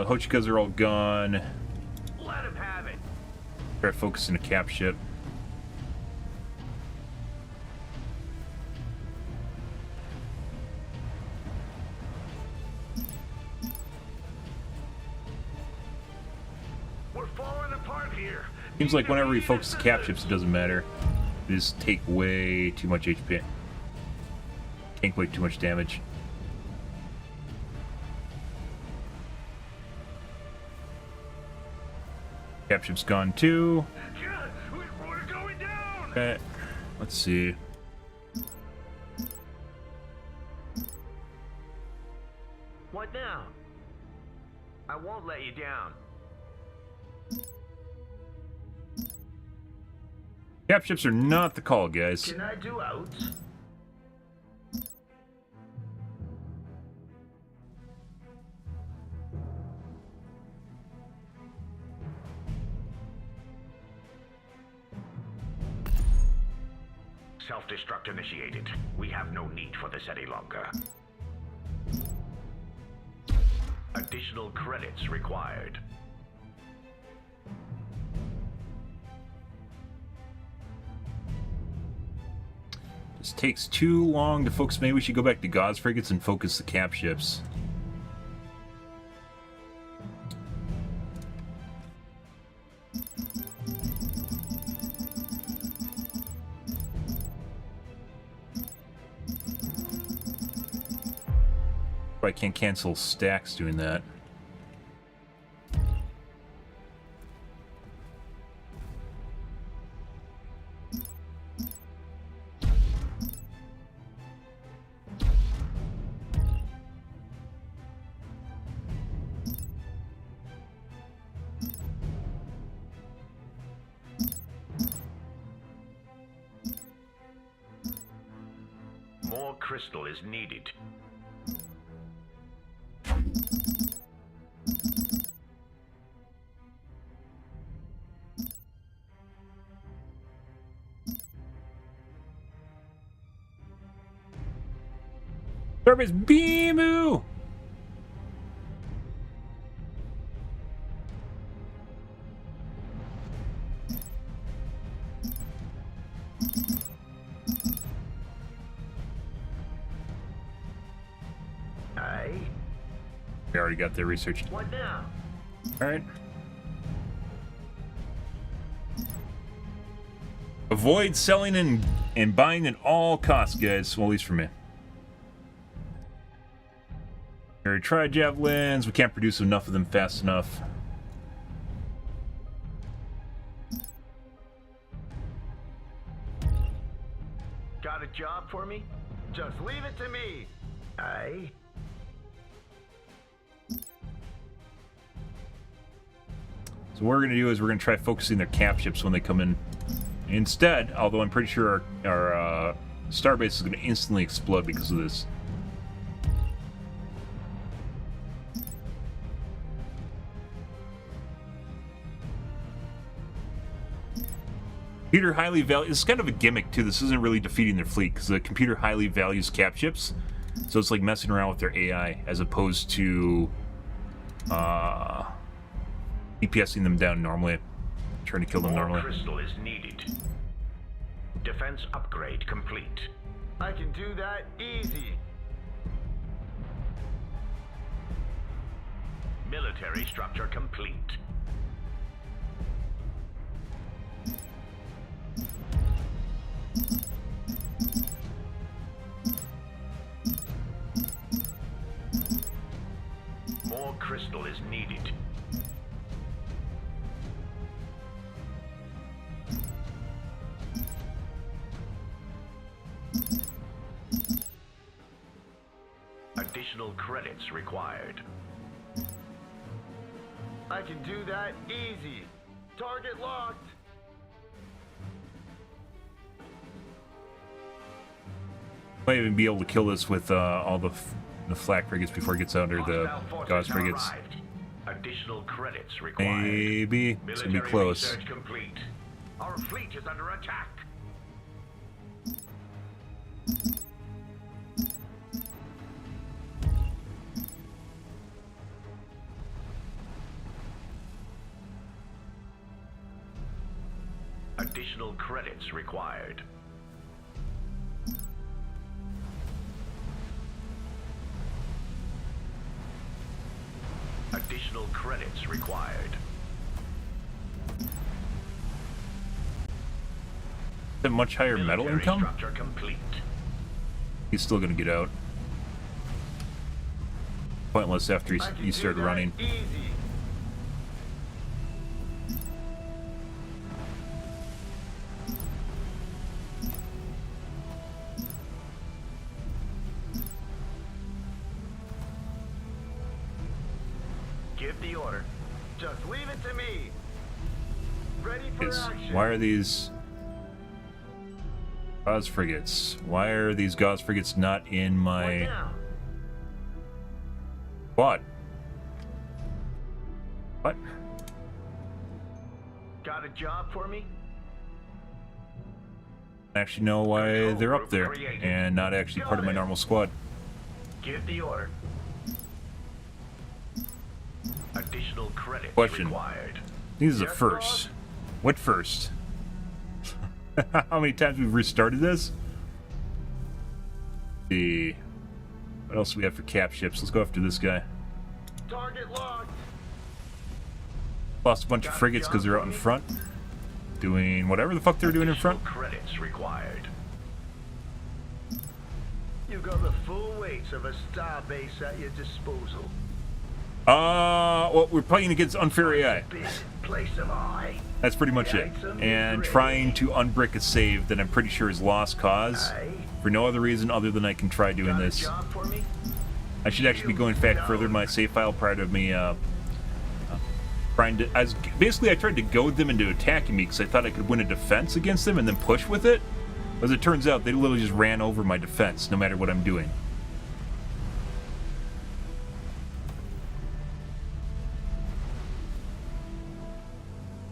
Hochikas are all gone. Let him have it. Try to focus on a cap ship. We're falling apart here. Seems like whenever we focus the cap ships, it doesn't matter. They just take way too much HP. Tank way too much damage. Cap ship's gone too. Yeah, we're going down. Okay, let's see. What now? I won't let you down. Cap ships are not the call, guys. Can I do outs? Self-destruct initiated. We have no need for this any longer. Additional credits required. This takes too long to focus. Maybe we should go back to Gauze frigates and focus the cap ships. I can't cancel stacks doing that. More crystal is needed. Service Beamu! Aye. We already got their research. What now? All right. Avoid selling and buying at all costs, guys. Well, at least for me. We already tried javelins. We can't produce enough of them fast enough. Got a job for me? Just leave it to me. Aye. So what we're going to do is we're going to try focusing their cap ships when they come in. Instead, although I'm pretty sure our starbase is going to instantly explode because of this. Computer highly values. It's kind of a gimmick too. This isn't really defeating their fleet because the computer highly values cap ships, so it's like messing around with their AI as opposed to DPSing them down normally, trying to kill them normally. Crystal is needed. Defense upgrade complete. I can do that easy. Military structure complete. More crystal is needed. Additional credits required. I can do that easy. Target locked. Might even be able to kill this with all the flak frigates before it gets under the gauze frigates. Additional credits required. Maybe it's gonna be close. Research complete. Our fleet is under attack. Additional credits required. Additional credits required. A much higher metal income? Structure complete. He's still gonna get out. Pointless after he started running. Easy. Give the order. Just leave it to me. Ready for action. Why are these gauze frigates? Why are these gauze frigates not in my quad? What? Got a job for me? I actually know why they're up there and not actually part of my normal squad. Give the order. Additional credits Question. required. These are Yes, first. boss? What first? How many times we've restarted this? See. What else do we have for cap ships? Let's go after this guy. Target locked. Lost a bunch of frigates because they're out in front. Doing whatever the fuck they're doing in front. Additional credits required. You got the full weight of a starbase at your disposal. Well, we're playing against unfair AI. Big place of eye. That's pretty much it. And trying to unbrick a save that I'm pretty sure is lost cause. For no other reason other than I can try doing this. Job for me? I should actually be going back further in my save file prior to me trying to... Basically, I tried to goad them into attacking me because I thought I could win a defense against them and then push with it. As it turns out, they literally just ran over my defense no matter what I'm doing.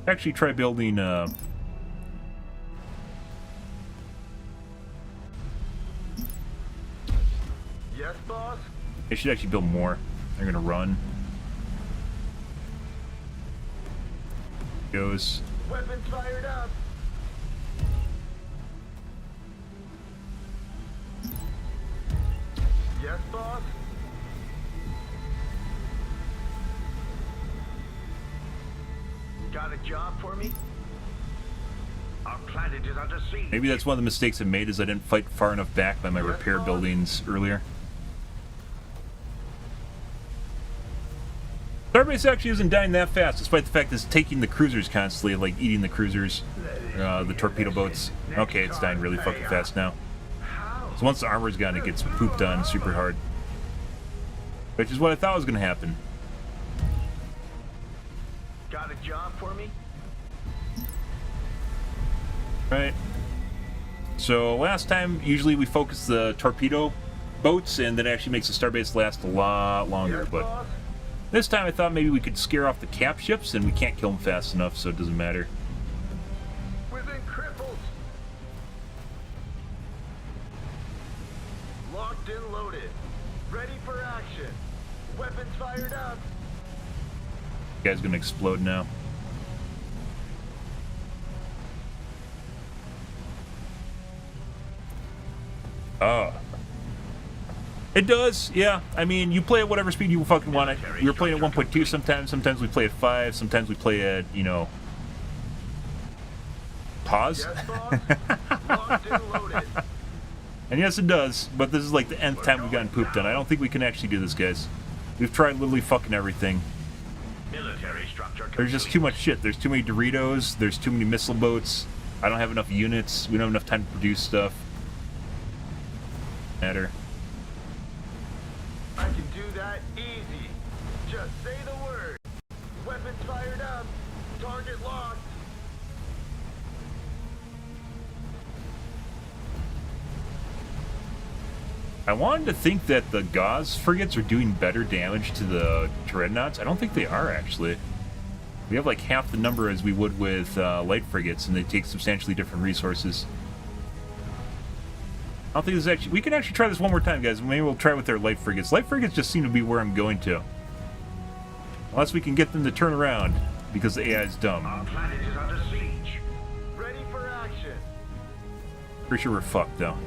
Actually try building Yes, boss. I should actually build more. They're gonna run. Goes. Weapons fired up. Yes, boss. Got a job for me? Our planet is under siege. Maybe that's one of the mistakes I made, is I didn't fight far enough back by my repair buildings earlier. Starbase actually isn't dying that fast, despite the fact that it's taking the cruisers constantly, like eating the cruisers, the torpedo boats. Okay, it's dying really fucking fast now. So once the armor's gone, it gets pooped on super hard. Which is what I thought was going to happen. Got a job for me? Right. So last time, usually we focus the torpedo boats, and that actually makes the starbase last a lot longer. But this time I thought maybe we could scare off the cap ships, and we can't kill them fast enough, so it doesn't matter. We've been crippled. Locked and loaded. Ready for action. Weapons fired up. The guy's gonna explode now. Oh. It does, yeah. I mean, you play at whatever speed you fucking want it. We were playing at 1.2 sometimes. Sometimes we play at 5. Sometimes we play at, you know... Pause? Yes, boss. Locked and loaded. And yes, it does, but this is like the nth time we've gotten pooped on. I don't think we can actually do this, guys. We've tried literally fucking everything. Military structure complete. There's just too much shit. There's too many Doritos. There's too many missile boats. I don't have enough units. We don't have enough time to produce stuff. Matter. I can do that easy. Just say the word. Weapons fired up. Target locked. I wanted to think that the Gauze frigates are doing better damage to the dreadnoughts. I don't think they are, actually. We have like half the number as we would with light frigates, and they take substantially different resources. I don't think this is actually... We can actually try this one more time, guys. Maybe we'll try with their light frigates. Light frigates just seem to be where I'm going to. Unless we can get them to turn around, because the AI is dumb. Our planet is under siege. Ready for action. Pretty sure we're fucked, though.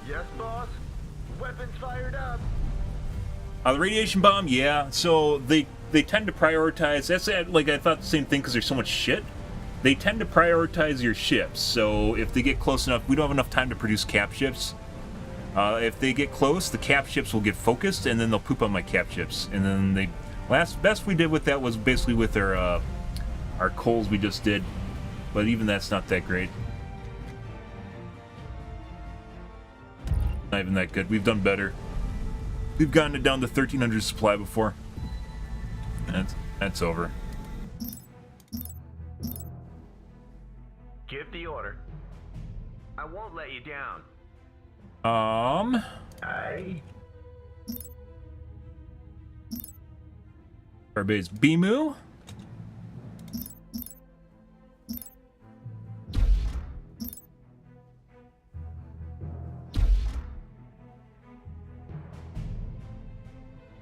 Yes, boss. Weapons fired up. The radiation bomb, yeah. So they tend to prioritize... That's like I thought the same thing because there's so much shit. They tend to prioritize your ships. So if they get close enough, we don't have enough time to produce cap ships. If they get close, the cap ships will get focused, and then they'll poop on my cap ships. And then they... Best we did with that was basically with our coals we just did. But even that's not that great. Not even that good. We've done better. We've gotten it down to 1,300 supply before. That's over. Give the order. I won't let you down. Aye. Starbase Bimu.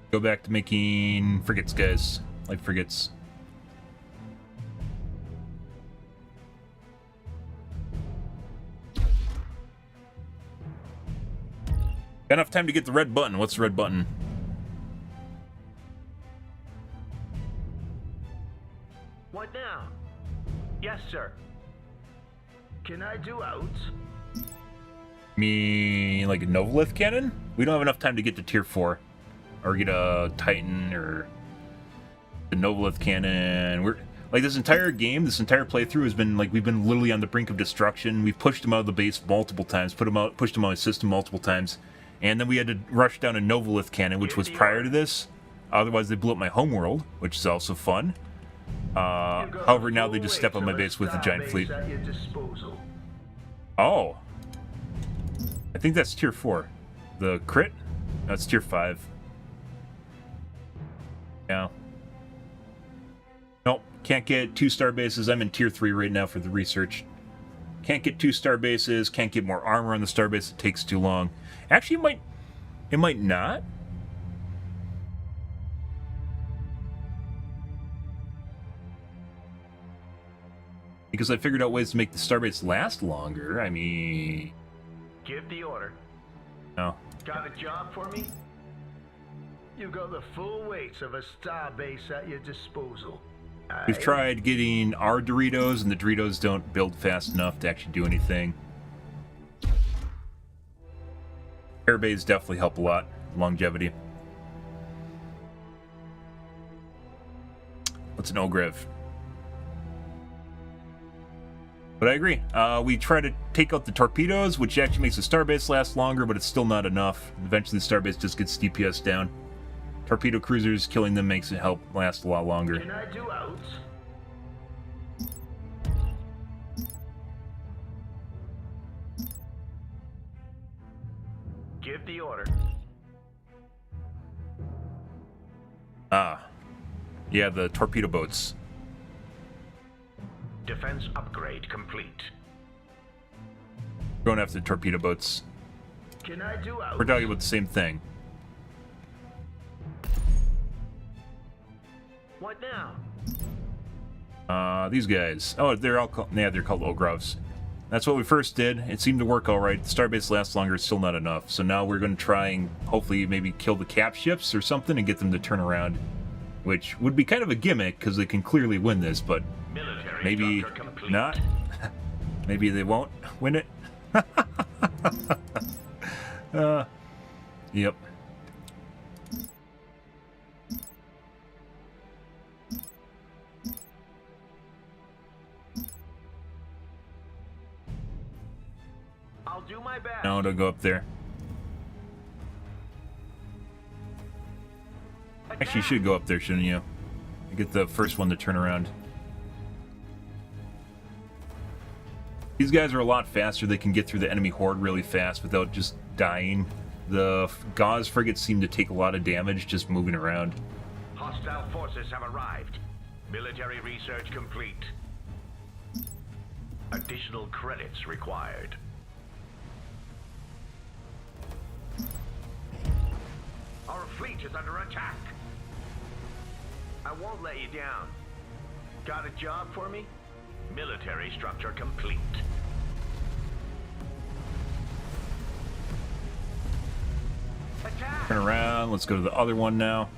Go back to making frigates, guys. Like frigates. Got enough time to get the red button. What's the red button? What now? Yes, sir. Can I do outs? Me like a Novolith cannon? We don't have enough time to get to tier 4. Or get a Titan or the Novolith cannon. We're like this entire game, this entire playthrough has been like we've been literally on the brink of destruction. We've pushed them out of the base multiple times, pushed them out of the system multiple times, and then we had to rush down a Novolith cannon, which was prior to this. Otherwise, they blew up my homeworld, which is also fun. However, now they just step on my base with a giant fleet. Oh, I think that's tier 4. The crit? That's tier 5. Yeah. Nope, can't get 2-star bases. I'm in tier 3 right now for the research. Can't get 2-star bases, can't get more armor on the starbase, it takes too long. Actually, it might not. Because I figured out ways to make the starbase last longer. I mean... Give the order. No. Got a job for me? You got the full weight of a starbase at your disposal. We've tried getting our Doritos, and the Doritos don't build fast enough to actually do anything. Airbays definitely help a lot. Longevity. What's an Ogrev? But I agree. We try to take out the torpedoes, which actually makes the starbase last longer, but it's still not enough. Eventually the starbase just gets DPS down. Torpedo cruisers, killing them makes it help last a lot longer. Can I do outs? Give the order. Ah. Yeah, the torpedo boats. Defense upgrade complete. Going after the torpedo boats. Can I do outs? We're talking about the same thing. What now? These guys. Oh, they're all called, yeah, they're called Ogrovs. That's what we first did. It seemed to work all right. The starbase lasts longer. It's still not enough. So now we're going to try and hopefully maybe kill the cap ships or something and get them to turn around. Which would be kind of a gimmick because they can clearly win this, but Military maybe not. Maybe they won't win it. Yep. I'll do my best. No, don't go up there. Actually, you should go up there, shouldn't you? Get the first one to turn around. These guys are a lot faster. They can get through the enemy horde really fast without just dying. The Gauze frigates seem to take a lot of damage just moving around. Hostile forces have arrived. Military research complete. Additional credits required. Our fleet is under attack. I won't let you down. Got a job for me? Military structure complete. Attack! Turn around. Let's go to the other one now.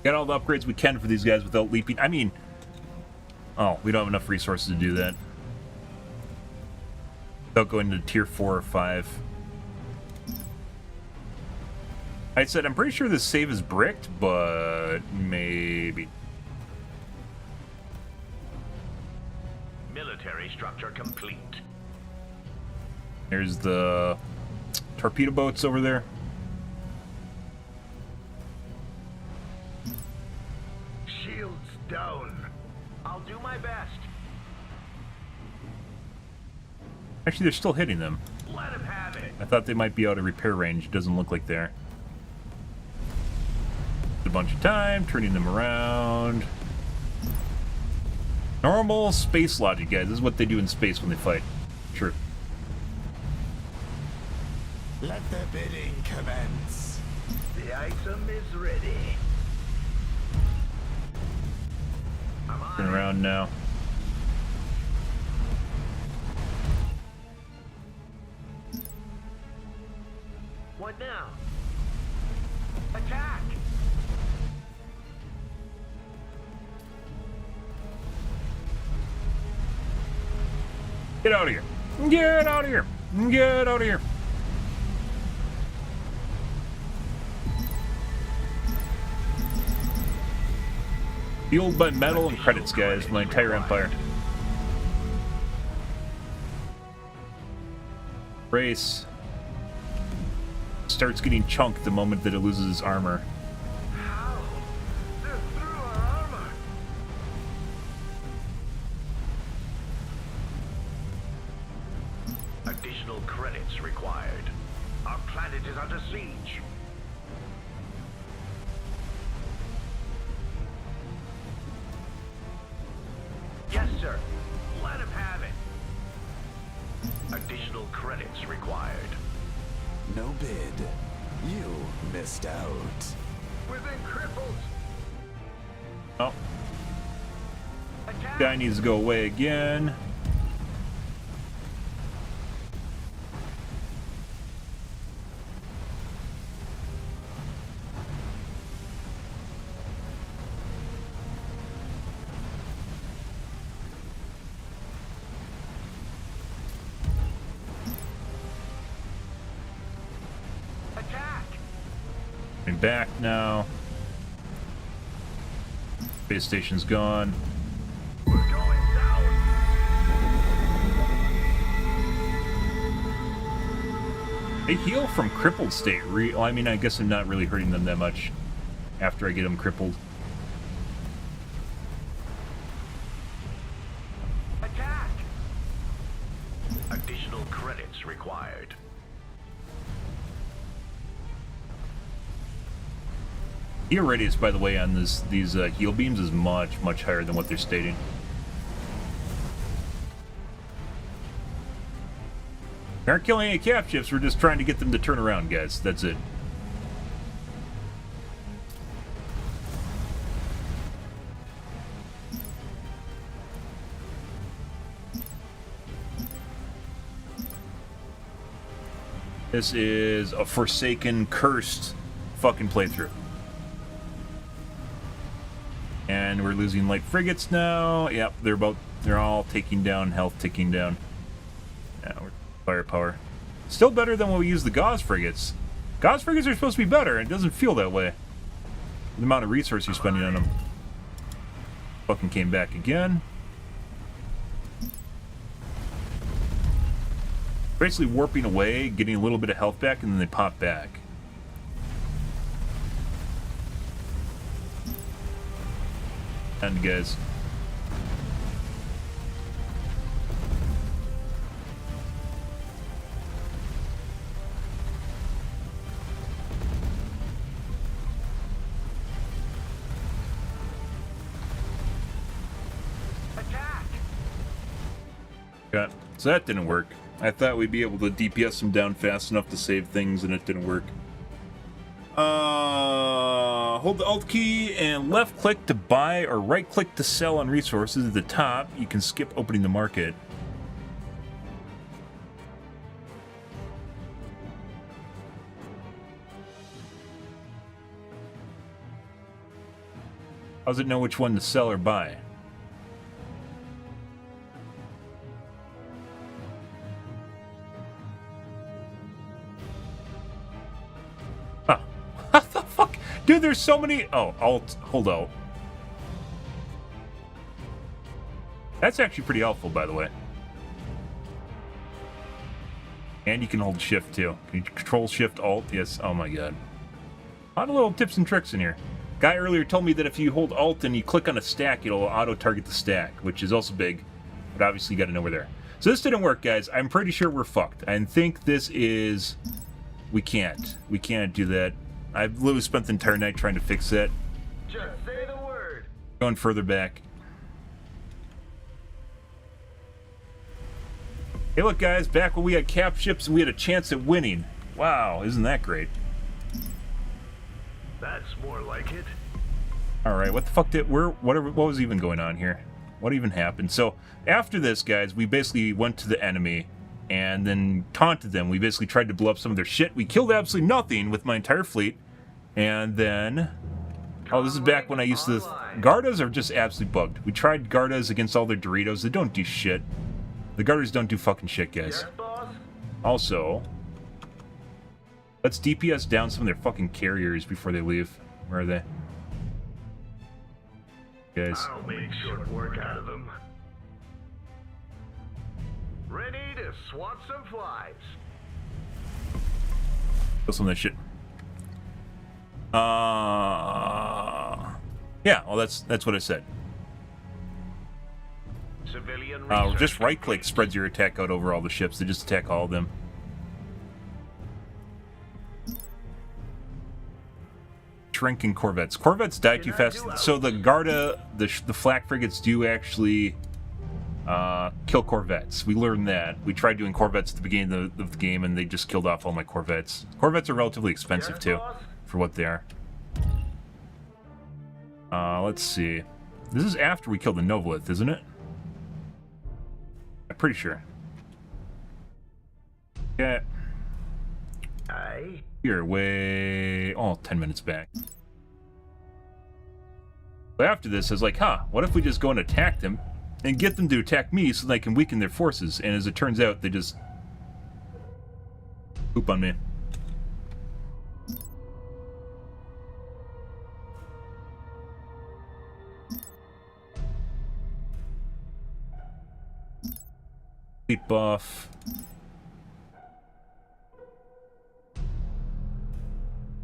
Got all the upgrades we can for these guys without leaping. I mean... Oh, we don't have enough resources to do that. Without going to tier 4 or 5. I said, I'm pretty sure this save is bricked, but maybe. Military structure complete. There's the torpedo boats over there. Shields down. I'll do my best. Actually, they're still hitting them. Let him have it. I thought they might be out of repair range. Doesn't look like they're. A bunch of time, turning them around. Normal space logic, guys. This is what they do in space when they fight. True. Let the bidding commence. The item is ready. I'm on Turn it. around now. What now? Attack! Get out of here. Get out of here. Get out of here. Fueled by metal and credits, guys, my entire empire. Race starts getting chunked the moment that it loses its armor. How? They're through our armor. Additional credits required. Our planet is under siege. Yes, sir. Let him have it. Additional credits required. No bid. You missed out. We've been crippled. Oh, Attack! guy needs to go away again. going back now. Base station's gone. We're going down. They heal from crippled state. Well, I mean, I guess I'm not really hurting them that much after I get them crippled. Attack. Additional credits required. Heal radius, by the way, on these heal beams is much, much higher than what they're stating. We aren't killing any cap ships, we're just trying to get them to turn around, guys. That's it. This is a forsaken, cursed fucking playthrough. And we're losing light frigates now. Yep, they're all taking down, health ticking down. Yeah, we're firepower. Still better than when we use the Gauss frigates. Gauss frigates are supposed to be better, and it doesn't feel that way. The amount of resource you're spending on them. Fucking came back again. Basically warping away, getting a little bit of health back, and then they pop back. And guys. Attack. Okay, so that didn't work. I thought we'd be able to DPS them down fast enough to save things, and it didn't work. Hold the Alt key and left click to buy or right click to sell on resources at the top. You can skip opening the market. How does it know which one to sell or buy? What the fuck? Dude, there's so many... Oh, Alt, hold out. That's actually pretty helpful, by the way. And you can hold Shift, too. Can you control Shift, Alt? Yes. Oh, my God. A lot of little tips and tricks in here. Guy earlier told me that if you hold Alt and you click on a stack, it'll auto-target the stack, which is also big. But obviously, you got to know where they're. So this didn't work, guys. I'm pretty sure we're fucked. I think this is... We can't. We can't do that. I've literally spent the entire night trying to fix that. Just say the word. Going further back. Hey, look, guys. Back when we had cap ships and we had a chance at winning. Wow, isn't that great? That's more like it. All right, what the fuck what was even going on here? What even happened? So after this, guys, we basically went to the enemy and then taunted them. We basically tried to blow up some of their shit. We killed absolutely nothing with my entire fleet. And then... Oh, this is back when I used to... Gardas are just absolutely bugged. We tried Gardas against all their Doritos. They don't do shit. The Gardas don't do fucking shit, guys. Yes, boss? Also... Let's DPS down some of their fucking carriers before they leave. Where are they? Guys. I'll make short work out of them. Ready to swat some flies. Kill some of that shit. Yeah, well, that's what I said. Civilian Just right-click spreads your attack out over all the ships. They just attack all of them. Shrinking corvettes. Corvettes die too fast. So the Garda, the flak frigates do actually kill corvettes. We learned that. We tried doing corvettes at the beginning of the game, and they just killed off all my corvettes. Corvettes are relatively expensive, too, for what they are. Let's see. This is after we killed the Novolith, isn't it? I'm pretty sure. Yeah. Aye. You're way... Oh, 10 minutes back. But after this, I was like, huh, what if we just go and attack them and get them to attack me so they can weaken their forces? And as it turns out, they just... poop on me. Fleet buff.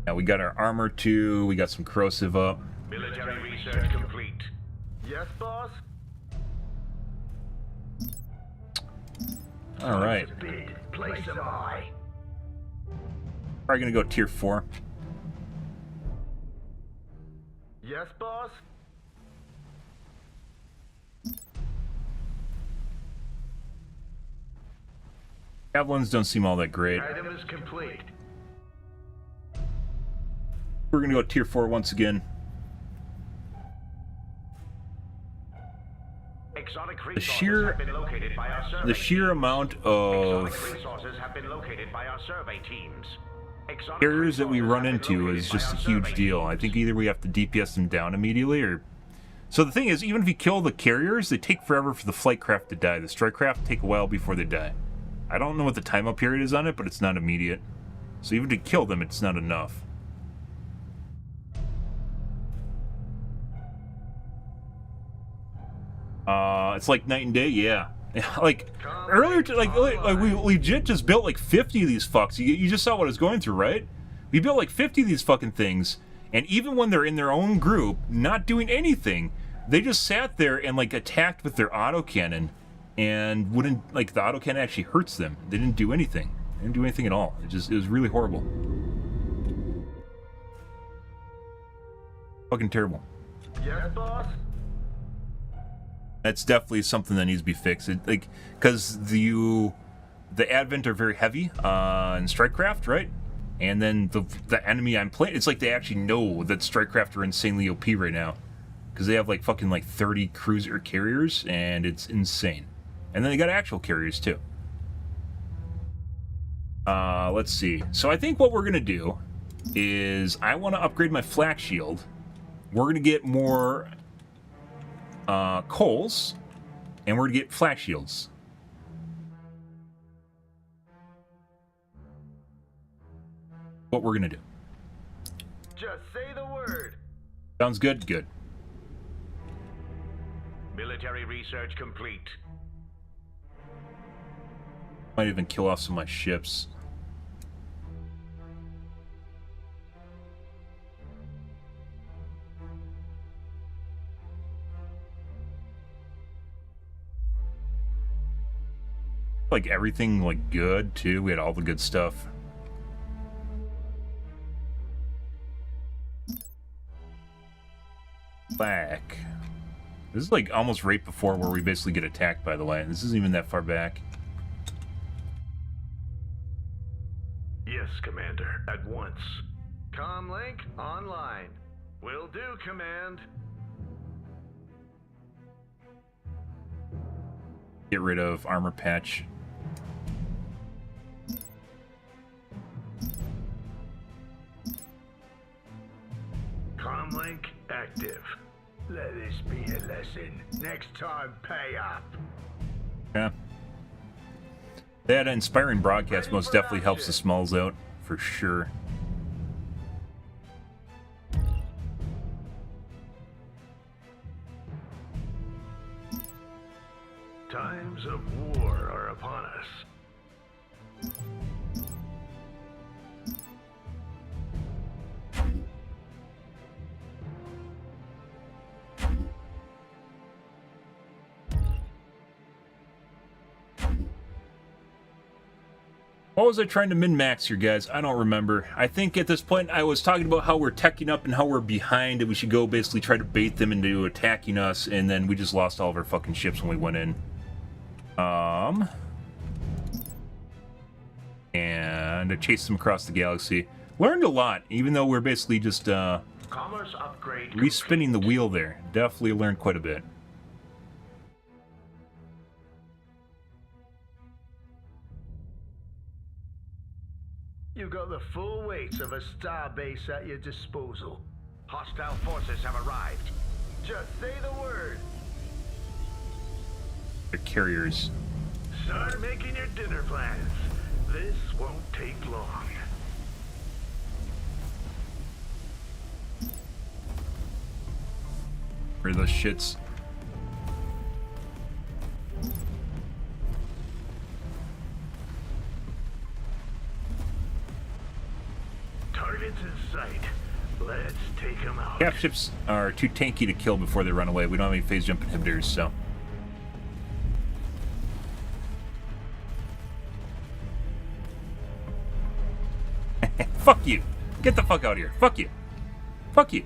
Yeah, we got our armor too. We got some corrosive up. Military research complete. Yes, boss? All right. Bid, place of eye. Probably gonna go tier 4. Yes, boss? Javelins don't seem all that great. Item is complete. We're gonna go tier 4 once again. Exotic The resources sheer, have been located by our survey the sheer amount of Exotic resources have been located by our survey teams. Exotic carriers that we resources run have been into located is by just a our huge survey deal. I teams. think either we have to DPS them down immediately, or... So the thing is, even if you kill the carriers, they take forever for the flight craft to die. The strike craft take a while before they die. I don't know what the timeout period is on it, but it's not immediate. So even to kill them, it's not enough. It's like night and day, yeah. Like earlier, we legit just built like 50 of these fucks. You just saw what I was going through, right? We built like 50 of these fucking things, and even when they're in their own group, not doing anything, they just sat there and like attacked with their autocannon, and wouldn't like the autocannon actually hurts them. They didn't do anything. They didn't do anything at all. It was really horrible. Fucking terrible. Yes, boss? That's definitely something that needs to be fixed. Like, because the Advent are very heavy in Strikecraft, right? And then the enemy I'm playing, it's like they actually know that Strikecraft are insanely OP right now, because they have like fucking like 30 cruiser carriers, and it's insane. And then they got actual carriers too. Let's see. So I think what we're gonna do is I want to upgrade my flak shield. We're gonna get more coals, and we're gonna get flak shields. What we're gonna do. Just say the word. Sounds good? Good. Military research complete. Might even kill off some of my ships. Like everything like good too. We had all the good stuff. Back. This is like almost right before where we basically get attacked, by the way. This isn't even that far back. Yes, Commander. At once. Comlink online. Will do, Command. Get rid of armor patch. Comlink active. Let this be a lesson. Next time, pay up. Yeah. That inspiring broadcast most definitely helps the smalls out, for sure. Times of war are upon us. What was I trying to min-max here, guys? I don't remember. I think at this point I was talking about how we're teching up and how we're behind, and we should go basically try to bait them into attacking us, and then we just lost all of our fucking ships when we went in. And I chased them across the galaxy. Learned a lot, even though we're basically just Commerce upgrade respinning the wheel there. Definitely learned quite a bit. You got the full weight of a starbase at your disposal. Hostile forces have arrived. Just say the word. They're carriers. Start making your dinner plans. This won't take long. Where are those shits? targets in sight. Let's take them out. Cap ships are too tanky to kill before they run away. We don't have any phase jump inhibitors, so. Fuck you. Get the fuck out of here. Fuck you. Fuck you.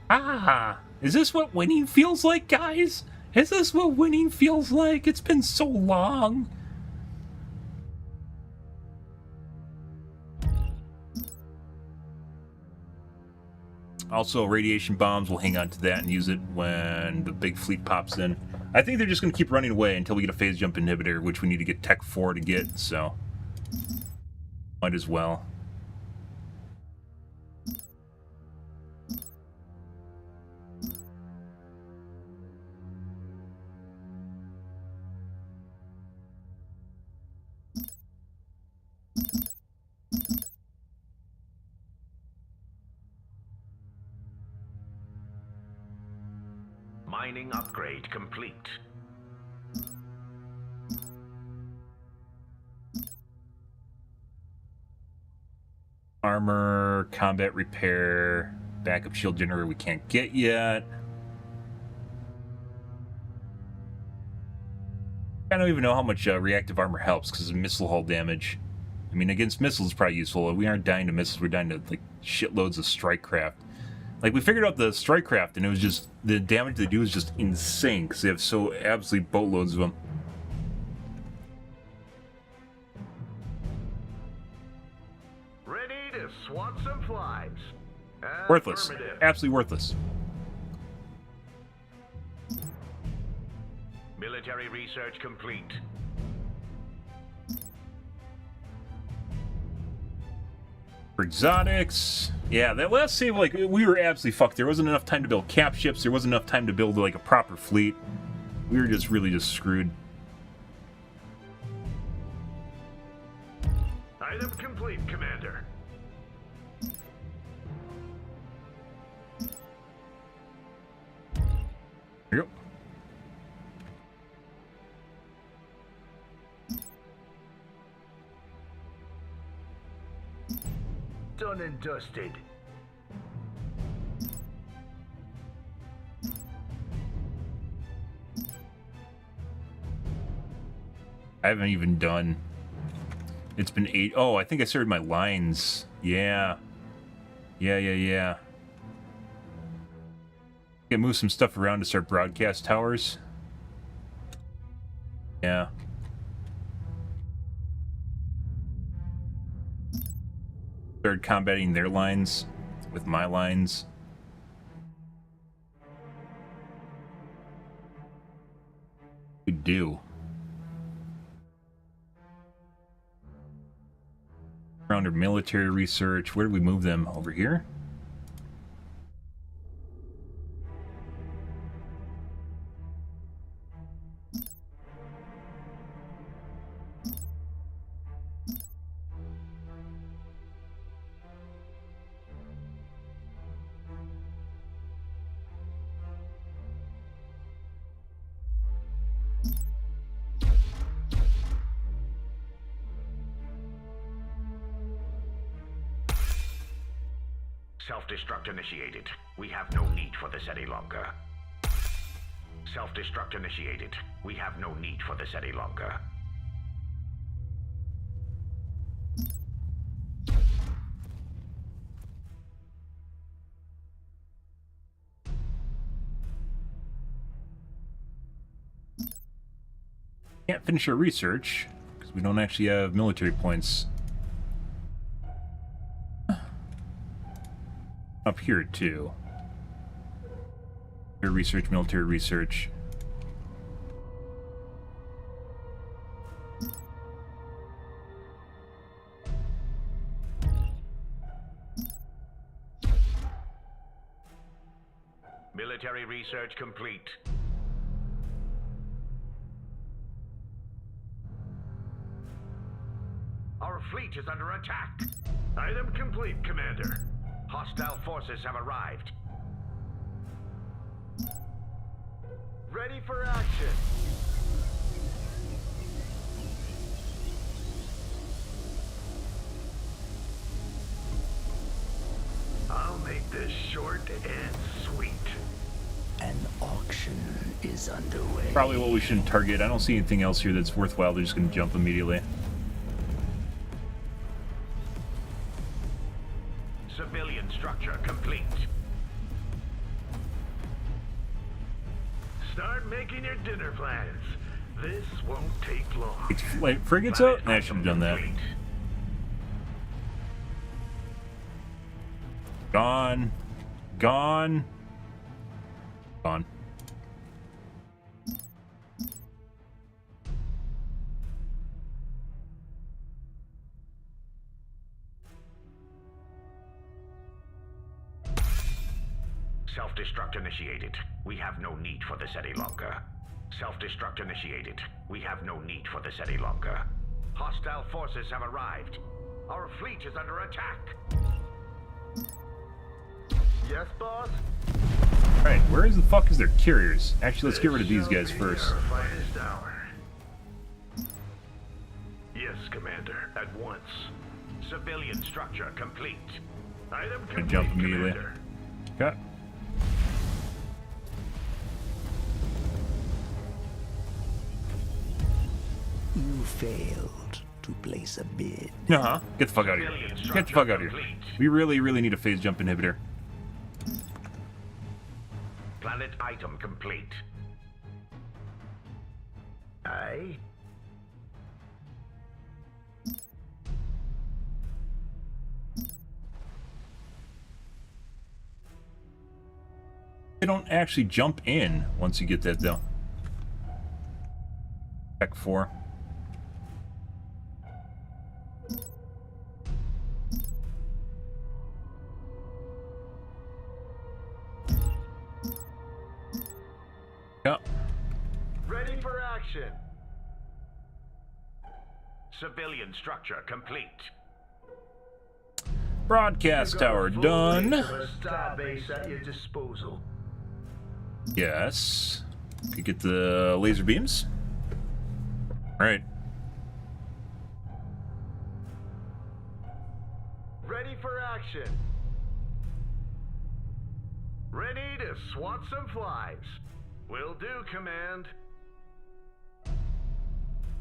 Ah, is this what winning feels like, guys? Is this what winning feels like? It's been so long. Also, radiation bombs, we'll hang on to that and use it when the big fleet pops in. I think they're just going to keep running away until we get a phase jump inhibitor, which we need to get Tech 4 to get, so might as well. Mining upgrade complete. Armor, combat repair, backup shield generator we can't get yet. I don't even know how much reactive armor helps because of missile hull damage. I mean, against missiles is probably useful. We aren't dying to missiles, we're dying to like shitloads of strike craft. Like, we figured out the strike craft, and it was just, the damage they do is just insane, because they have so absolutely boatloads of them. Ready to swat some flies. Worthless. Affirmative. Absolutely worthless. Military research complete. For exotics, yeah, that last save, like, we were absolutely fucked. There wasn't enough time to build cap ships. There wasn't enough time to build, like, a proper fleet. We were just really just screwed. Item complete, Commander. Here you go. Done and dusted. I haven't even done. It's been 8. Oh, I think I started my lines. Yeah. Yeah. Can move some stuff around to start broadcast towers. Yeah. Started combating their lines with my lines. We do. Around our military research. Where do we move them? Over here? Self-destruct initiated. We have no need for this any longer. Self-destruct initiated. We have no need for this any longer. Can't finish our research because we don't actually have military points. Up here too. Military research. Military research complete. Our fleet is under attack. Item complete, Commander. Hostile forces have arrived. Ready for action. short and sweet. An auction is underway. Probably what we should target. I don't see anything else here that's worthwhile. They're just going to jump immediately. Civilian structure complete. Start making your dinner plans. This won't take long. Wait, frigates out? I should have done that. Gone. Gone. Gone. Self-destruct initiated. We have no need for this any longer. Self-destruct initiated. We have no need for this any longer. Hostile forces have arrived. Our fleet is under attack. Yes, boss? Alright, where the fuck is their carriers? Actually, let's get rid of these guys first. Yes, Commander. At once. Civilian structure complete. Item Gonna complete, jump immediately. Commander. Okay. You failed to place a bid. Uh-huh. Get the fuck out of here. Get the fuck out of here. We really, really need a phase jump inhibitor. Planet item complete. Aye. They don't actually jump in once you get that though. Tech 4. Yeah. Ready for action. Civilian structure complete. Broadcast tower done. Starbase at your disposal. Yes. Could get the laser beams. Alright. Ready for action. Ready to swat some flies. Will do, Command.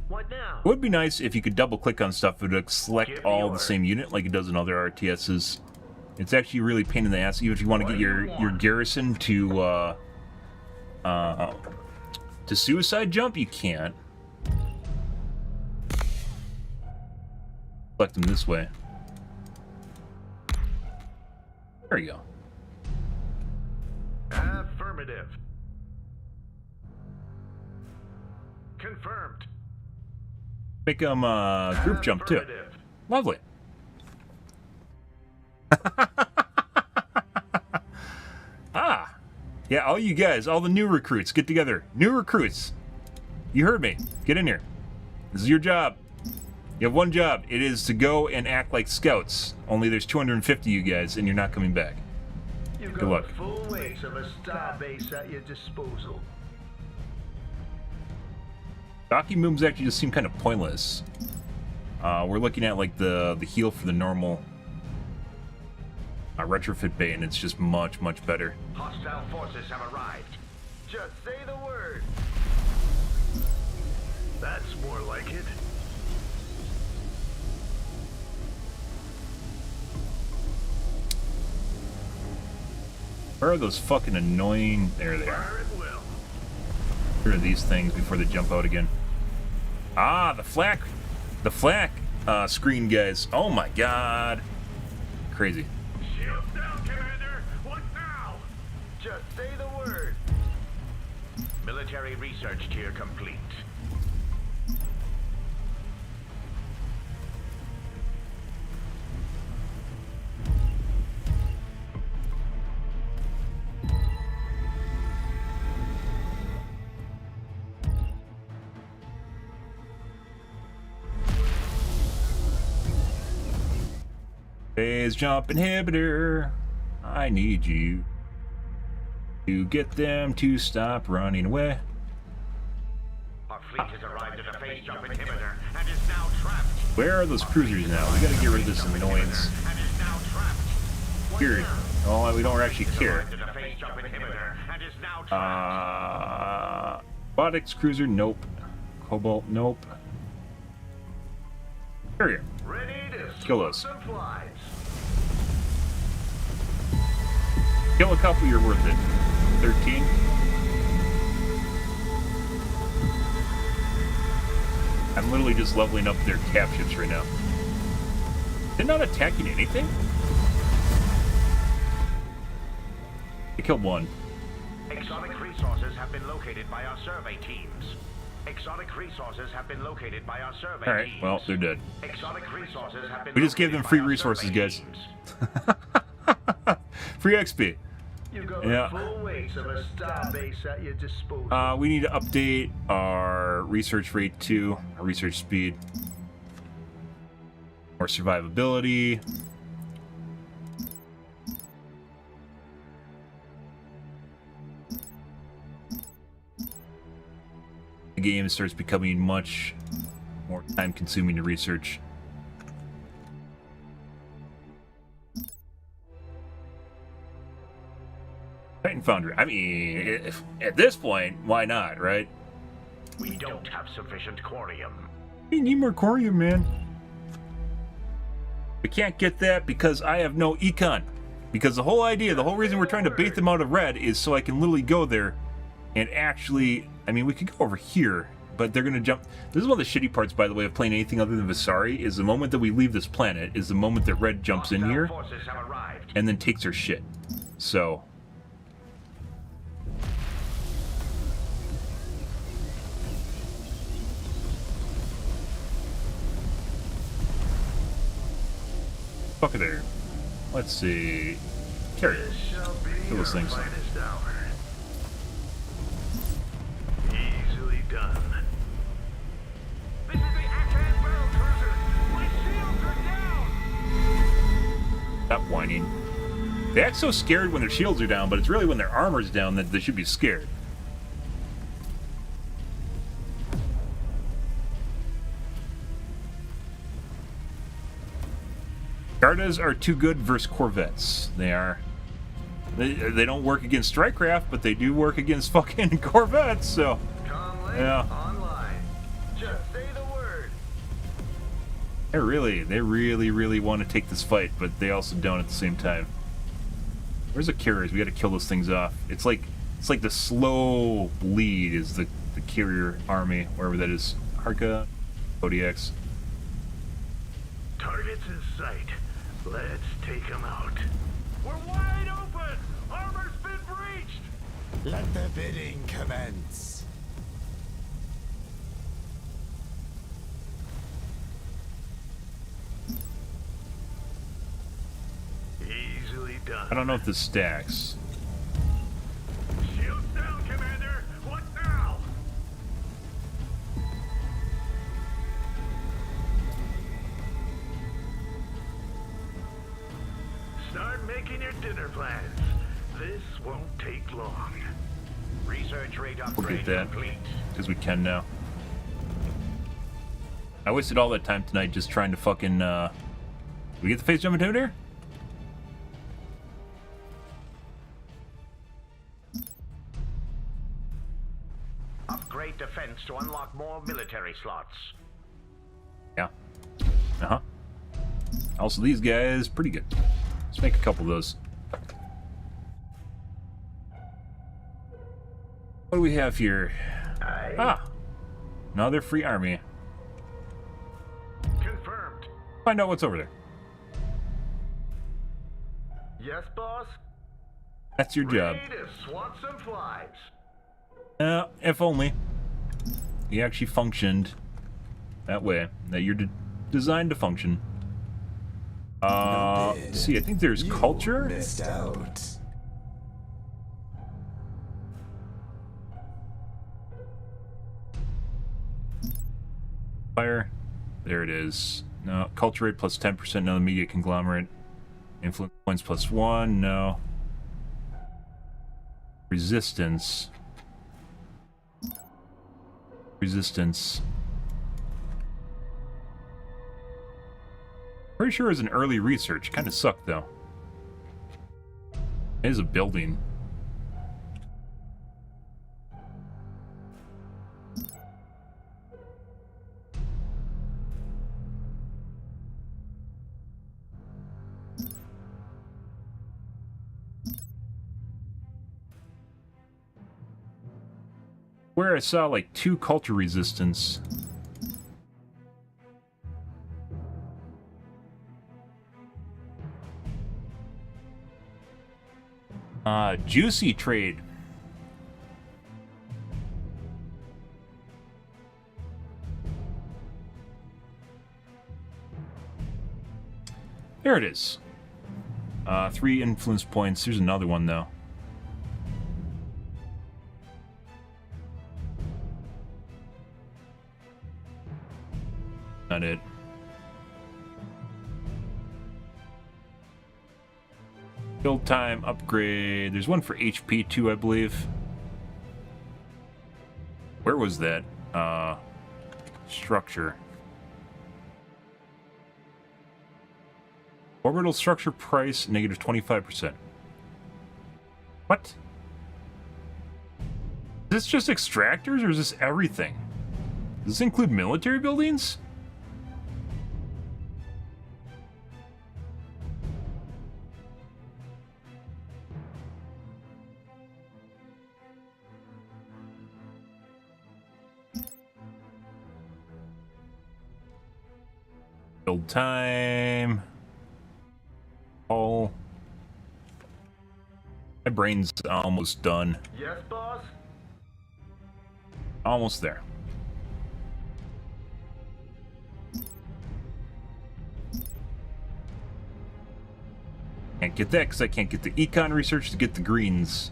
What now? It would be nice if you could double click on stuff. It would select all the same unit like it does in other RTSs. It's actually really a pain in the ass, even if you want to get your garrison to suicide jump, you can't. Select them this way. There you go. Affirmative. Confirmed. Make them group jump too. Affirmative. Lovely. Ah. Yeah, all you guys, all the new recruits, get together. New recruits. You heard me. Get in here. This is your job. You have one job. It is to go and act like scouts. Only there's 250 you guys, and you're not coming back. You've Good got luck. the full weight of a starbase at your disposal. Docking booms actually just seem kind of pointless. We're looking at like the heal for the normal retrofit bay, and it's just much, much better. Hostile forces have arrived. Just say the word. That's more like it. Where are those fucking annoying... There they are. Fire at will. Where are these things before they jump out again? Ah, the flak screen guys. Oh my god. Crazy. Shields down, Commander. What now? Just say the word. Military research tier complete. Phase jump inhibitor. I need you to get them to stop running away. Our fleet has arrived at a phase jump inhibitor and is now trapped. Where are those cruisers now? We gotta get rid of this annoyance. And is now trapped. What Here. now? Oh, we don't actually care. Selected a phase jump inhibitor and is now trapped. Robotics cruiser, nope. Cobalt, nope. Carrier. Ready to Kill us. swap some flies. Kill a couple, you're worth it. 13. I'm literally just leveling up their cap ships right now. They're not attacking anything? They killed one. Exotic resources have been located by our survey teams. Exotic resources have been located by our survey Alright, teams. well, they're dead. Exotic resources have been We just gave them located free by our resources, survey guys. teams. Free XP. You've got Yeah. the full weight of a starbase at your disposal. We need to update our research rate too, our research speed, more survivability. The game starts becoming much more time-consuming to research. Titan Foundry. I mean, if, at this point, why not, right? We don't have sufficient corium. We need more corium, man. We can't get that because I have no econ. Because the whole idea, the whole reason we're trying to bait them out of red is so I can literally go there and actually, I mean, we could go over here, but they're going to jump. This is one of the shitty parts, by the way, of playing anything other than Visari, is the moment that we leave this planet is the moment that red jumps in here Forces have arrived. and then takes our shit. So... fuck it there. Let's see. Carrier. This shall be Kill those our things. finest hour. Easily done. This is the Akan battle cruiser. My shields are down. Stop whining. They act so scared when their shields are down, but it's really when their armor's down that they should be scared. Gardas are too good versus Corvettes. They are. They don't work against Strikecraft, but they do work against fucking Corvettes, so... Comlink Yeah. online. Just say the word. They really want to take this fight, but they also don't at the same time. Where's the carriers? We gotta kill those things off. It's like the slow bleed is the carrier army, wherever that is. Harka, ODX. Targets in sight. Let's take them out. We're wide open. Armor's been breached. Let the bidding commence. Easily done. I don't know if this stacks. Shields down, Commander. What now? Start making your dinner plans. This won't take long. Research rate We'll upgrade get that, complete. because we can now. I wasted all that time tonight just trying to fucking, Did we get the face jump intimidator? Upgrade defense to unlock more military slots. Yeah. Uh-huh. Also, these guys, pretty good. Let's make a couple of those. What do we have here? Ah! Another free army. Confirmed. Find out what's over there. Yes, boss? That's your job. Ready to swat some flies. If only. He actually functioned that way. That you're designed to function. No bid. See, I think there's You culture. missed out. Fire. There it is. No. Culture rate plus 10%. No. Media conglomerate. Influence points plus 1. No. Resistance. Resistance. Pretty sure it was an early research. Kind of sucked, though. It is a building. Where I saw like 2 culture resistance. Juicy trade. There it is. 3 influence points. There's another one though. Not it. Build time, upgrade. There's one for HP too, I believe. Where was that? Structure. Orbital structure price, negative 25%. What? Is this just extractors or is this everything? Does this include military buildings? Build time. All. My brain's almost done. Yes, boss? Almost there. Can't get that because I can't get the econ research to get the greens.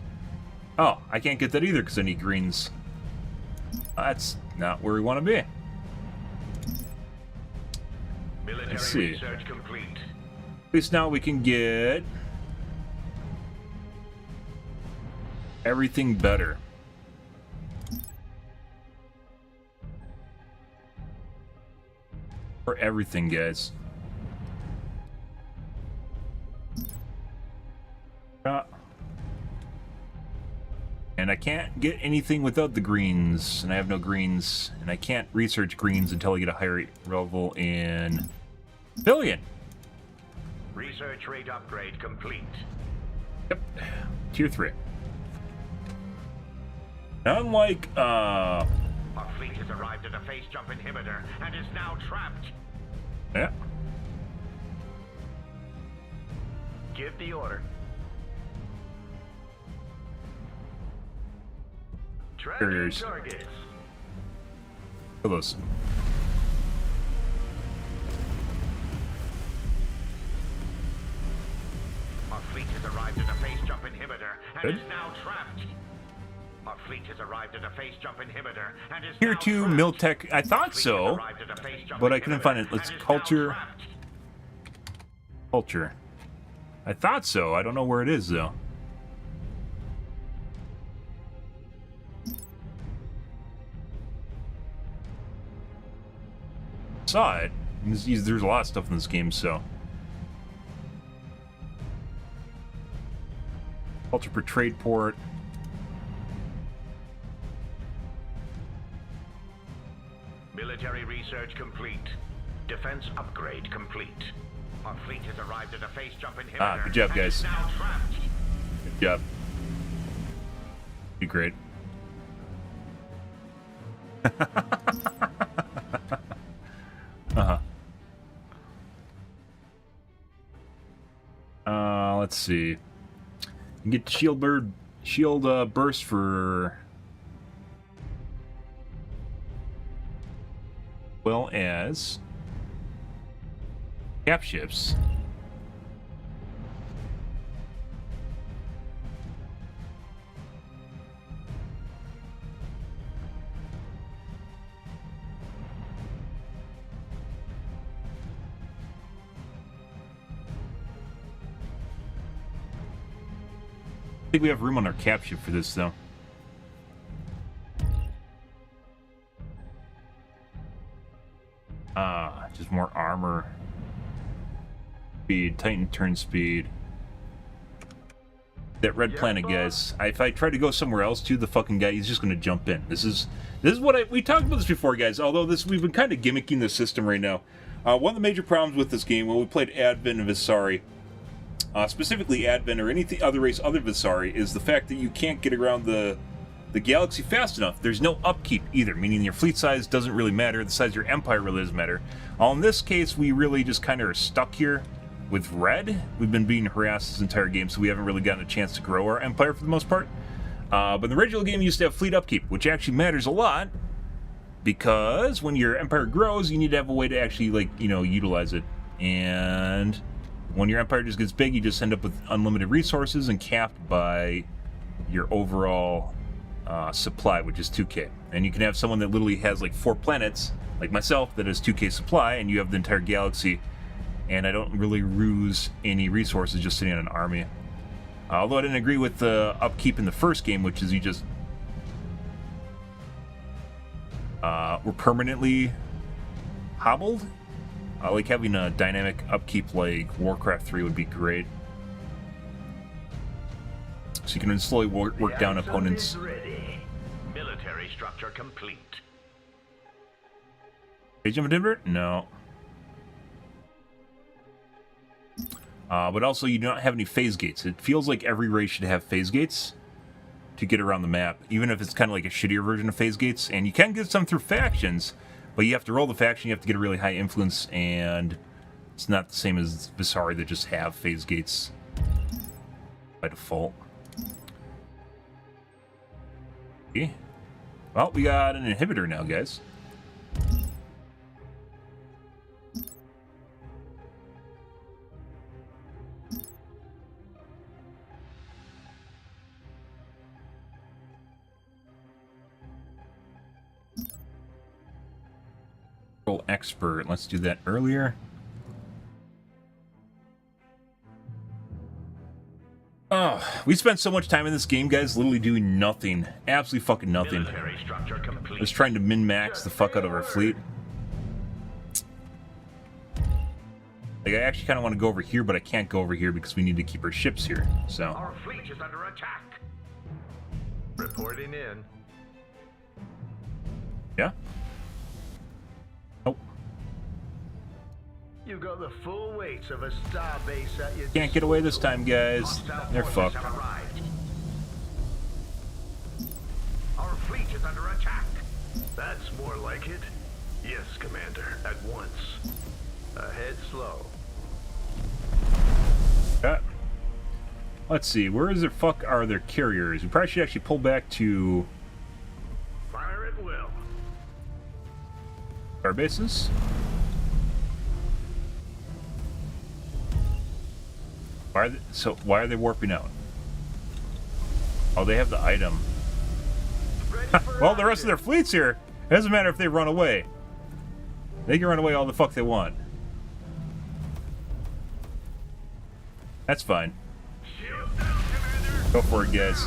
Oh, I can't get that either because I need greens. That's not where we want to be. Military Let's see. research complete. At least now we can get everything better. For everything, guys. And I can't get anything without the greens, and I have no greens, and I can't research greens until I get a higher level in billion. Research rate upgrade complete. Yep, tier 3. Unlike Our fleet has arrived at a phase jump inhibitor and is now trapped. yeah. Give the order. Tracking Carriers. targets. Kill those. Our fleet has arrived at a phase jump inhibitor and Good. is now trapped. Our fleet has arrived at a phase jump inhibitor and is Tier now 2 trapped. Miltech. I thought Fleet has so, arrived at a phase jump but I couldn't find it. inhibitor Let's and is now culture. trapped. Culture. I thought so. I don't know where it is though. Saw it. There's a lot of stuff in this game, so. Culture per trade port. Military research complete. Defense upgrade complete. Our fleet has arrived at a phase jump inhibitor. Good job, and is guys. now trapped. Good job. You're great. Let's see. You can get shield burst for well as cap ships. I think we have room on our cap ship for this, though. Just more armor. Speed, Titan turn speed. That red planet, guys. If I try to go somewhere else, too, the fucking guy, he's just gonna jump in. This is what we talked about this before, guys. Although we've been kind of gimmicking the system right now. One of the major problems with this game, when we played Advent and Visari, specifically Advent or any other race other than Visari, is the fact that you can't get around the galaxy fast enough. There's no upkeep either, meaning your fleet size doesn't really matter. The size of your empire really doesn't matter. In this case, we really just kind of are stuck here. With red, we've been being harassed this entire game, so we haven't really gotten a chance to grow our empire for the most part. But in the original game, you used to have fleet upkeep, which actually matters a lot, because when your empire grows, you need to have a way to actually, like, you know, utilize it. And when your empire just gets big, you just end up with unlimited resources and capped by your overall supply, which is 2K. And you can have someone that literally has like 4 planets, like myself, that has 2K supply, and you have the entire galaxy. And I don't really lose any resources just sitting on an army. Although I didn't agree with the upkeep in the first game, which is you just... we're permanently hobbled. Like having a dynamic upkeep like Warcraft 3 would be great. So you can slowly work down opponents. Ready. Military structure complete. Age of a Timber? No. But also, you don't have any phase gates. It feels like every race should have phase gates to get around the map, even if it's kind of like a shittier version of phase gates. And you can get some through factions, but you have to roll the faction, you have to get a really high influence, and it's not the same as Visari that just have phase gates by default. Okay. Well, we got an inhibitor now, guys. Expert. Let's do that earlier. Oh, we spent so much time in this game, guys, literally doing nothing. Absolutely fucking nothing. Just trying to min-max the fuck out of our fleet. Like, I actually kind of want to go over here, but I can't go over here because we need to keep our ships here, so. Our fleet is under attack. Reporting in. Yeah? Oh. You got the full weight of a star base at your Can't get away this time, guys. They're fucked. Our fleet is under attack. That's more like it. Yes, Commander, at once. Ahead slow. Let's see, where is the fuck are their carriers? We probably should actually pull back to Fire at will. our bases. Why are they warping out? Oh, they have the item. Well, the rest of their fleet's here. It doesn't matter if they run away. They can run away all the fuck they want. That's fine. Go for it, guys.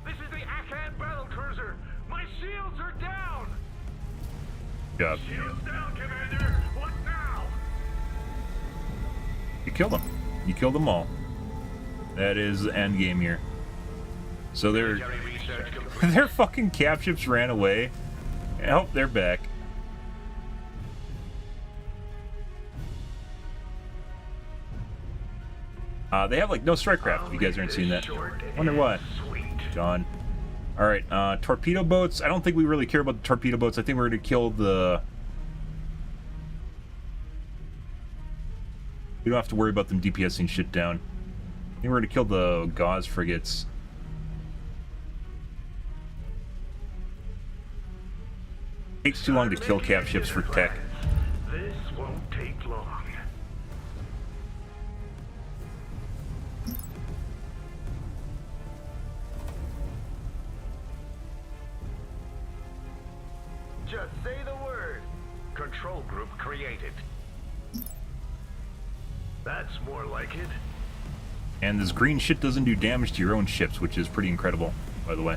This is the Akan battle cruiser. My shields are down. Job. Shields down, Commander. What now? You killed them. You killed them all. That is the end game here. So their fucking cap ships ran away. Oh, they're back. They have like no strike craft. If you guys aren't seeing that, wonder why. Gone. All right, torpedo boats. I don't think we really care about the torpedo boats. I think we're gonna kill the. We don't have to worry about them DPSing shit down. I think we're gonna kill the gauze frigates. Takes too long to kill cap ships for tech. This won't take long. Just say the word. Control group created. That's more like it. And this green shit doesn't do damage to your own ships, which is pretty incredible, by the way.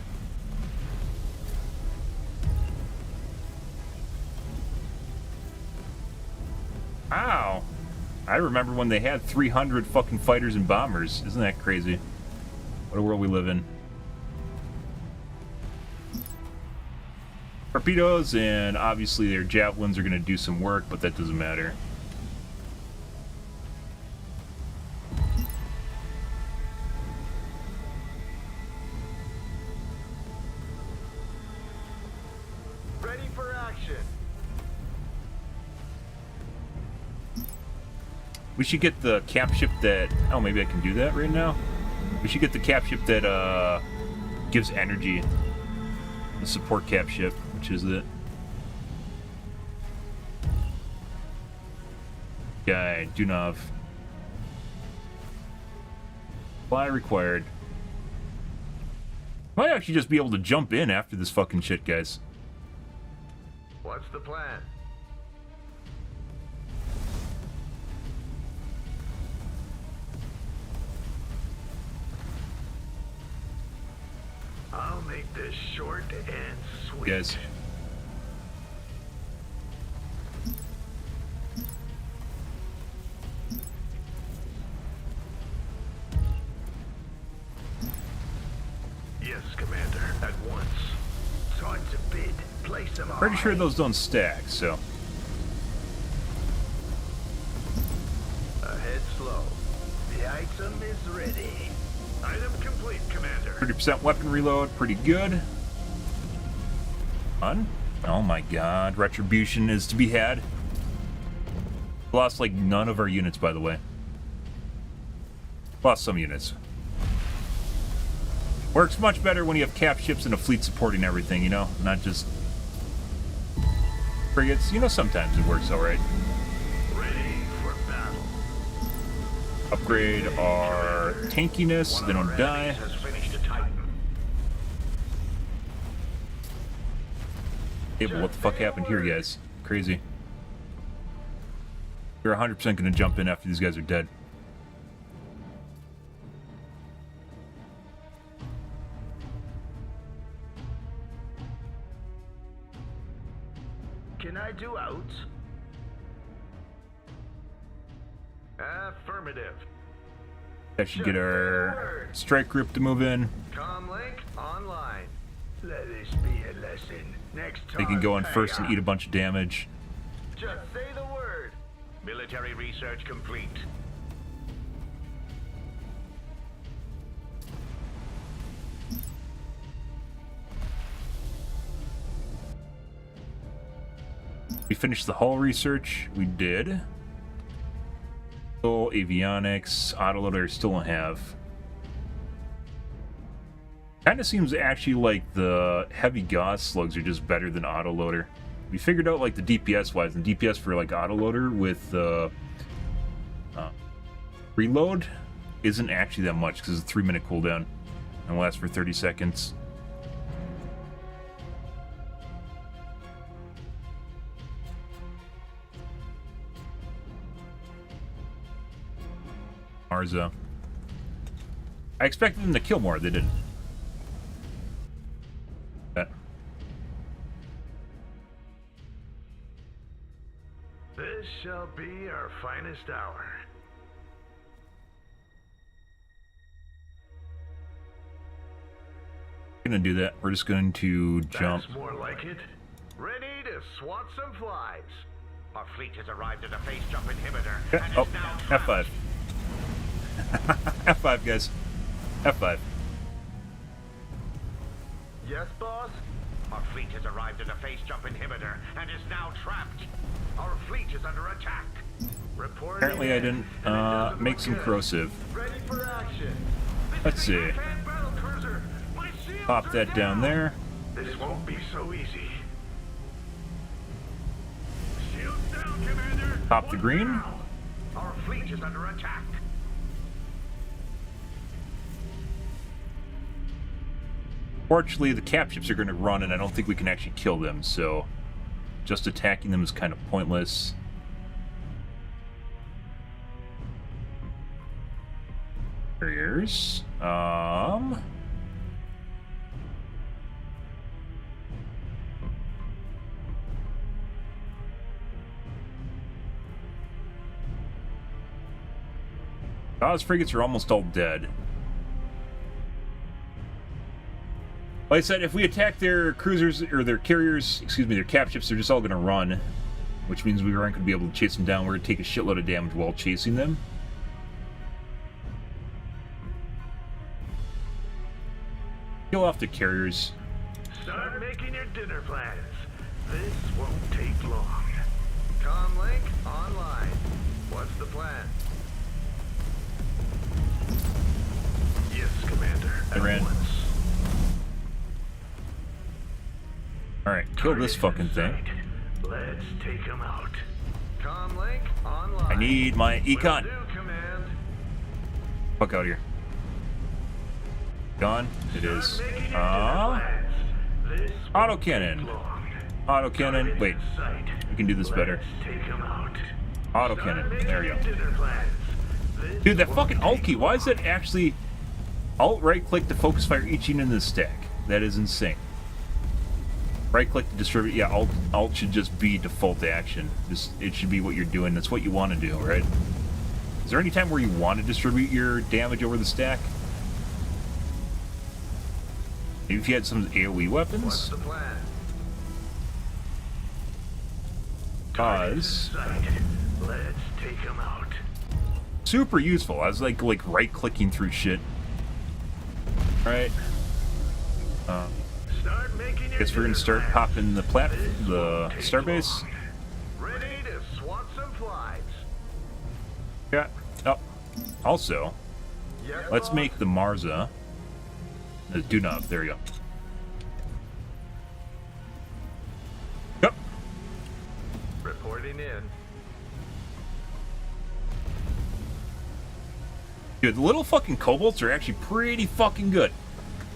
I remember when they had 300 fucking fighters and bombers. Isn't that crazy? What a world we live in. Torpedoes, and obviously their javelins are going to do some work, but that doesn't matter. Ready for action. We should get the cap ship that... Oh, maybe I can do that right now? We should get the cap ship that gives energy. The support cap ship, which is it? Guy, Dunov. Fly required. Might actually just be able to jump in after this fucking shit, guys. What's the plan? I'll make this short and sweet. Guys. Yes, Commander. At once. Time to bid. Place them on. Pretty sure those don't stack, so. Ahead slow. The item is ready. Item complete, Commander. 30% weapon reload, pretty good. Fun. Oh my god, retribution is to be had. Lost like none of our units, by the way. Lost some units. Works much better when you have cap ships and a fleet supporting everything, you know? Not just frigates. You know, sometimes it works alright. Ready for battle. Upgrade our tankiness so they don't die. Has finished a Titan. Hey, but what the fuck happened here, guys? Crazy. We're 100% gonna jump in after these guys are dead. Can I do out? Affirmative. That should get our strike group to move in. Comlink online. Let this be a lesson. Next time. They can go in first and eat a bunch of damage. Just say the word. Military research complete. We finished the hull research. We did. Still avionics, autoloader still don't have. Kind of seems actually like the heavy gauze slugs are just better than autoloader. We figured out like the DPS wise, and DPS for like autoloader with reload isn't actually that much because it's a 3-minute cooldown and lasts for 30 seconds. Marza. I expected them to kill more, they didn't. This shall be our finest hour. We're gonna do that. We're just going to jump. That's more like it. Ready to swat some flies. Our fleet has arrived at a phase jump inhibitor. Yeah. And Oh, is now F5. F5, guys. F5. Yes, boss? Our fleet has arrived at a phase jump inhibitor and is now trapped. Our fleet is under attack. Report. Apparently I didn't make some corrosive. Ready for action. Let's see. Pop that down there. This won't be so easy. Shields down, Commander. Pop the green. Our fleet is under attack. Fortunately, the cap ships are going to run, and I don't think we can actually kill them, so just attacking them is kind of pointless. Barriers. Gauss frigates are almost all dead. Like I said, if we attack their cruisers, or their carriers, excuse me, their cap ships, they're just all going to run. Which means we aren't going to be able to chase them down. We're going to take a shitload of damage while chasing them. Kill off the carriers. Start making your dinner plans. This won't take long. Comlink online. What's the plan? Yes, Commander. I ran. Alright, kill this fucking thing. Let's take him out. Comlink online. I need my econ. Will do, Command. Fuck out of here. Gone. It is. Start making your dinner plans. This won't take Autocannon. long. Autocannon. Wait, Sight. we can do this better. Let's take him out. Autocannon. There we go. Dinner plans. This Dude, that won't fucking alt take key, why is long. that actually... Alt right click to focus fire each unit in the stack? That is insane. Right click to distribute. Yeah, alt should just be default action. It should be what you're doing. That's what you want to do, right? Is there any time where you want to distribute your damage over the stack? Maybe if you had some AoE What's weapons? the plan? Cause Sight. Let's take him out. super useful. I was like right clicking through shit. Right. Start making your Guess we're gonna dinner start plans. popping the This the won't take starbase. long. Ready to swat some flies. Yeah. Oh. Also, Yes, let's boss? make the Marza. Do not. There you go. Yep. Reporting in. Dude, the little fucking kobolds are actually pretty fucking good.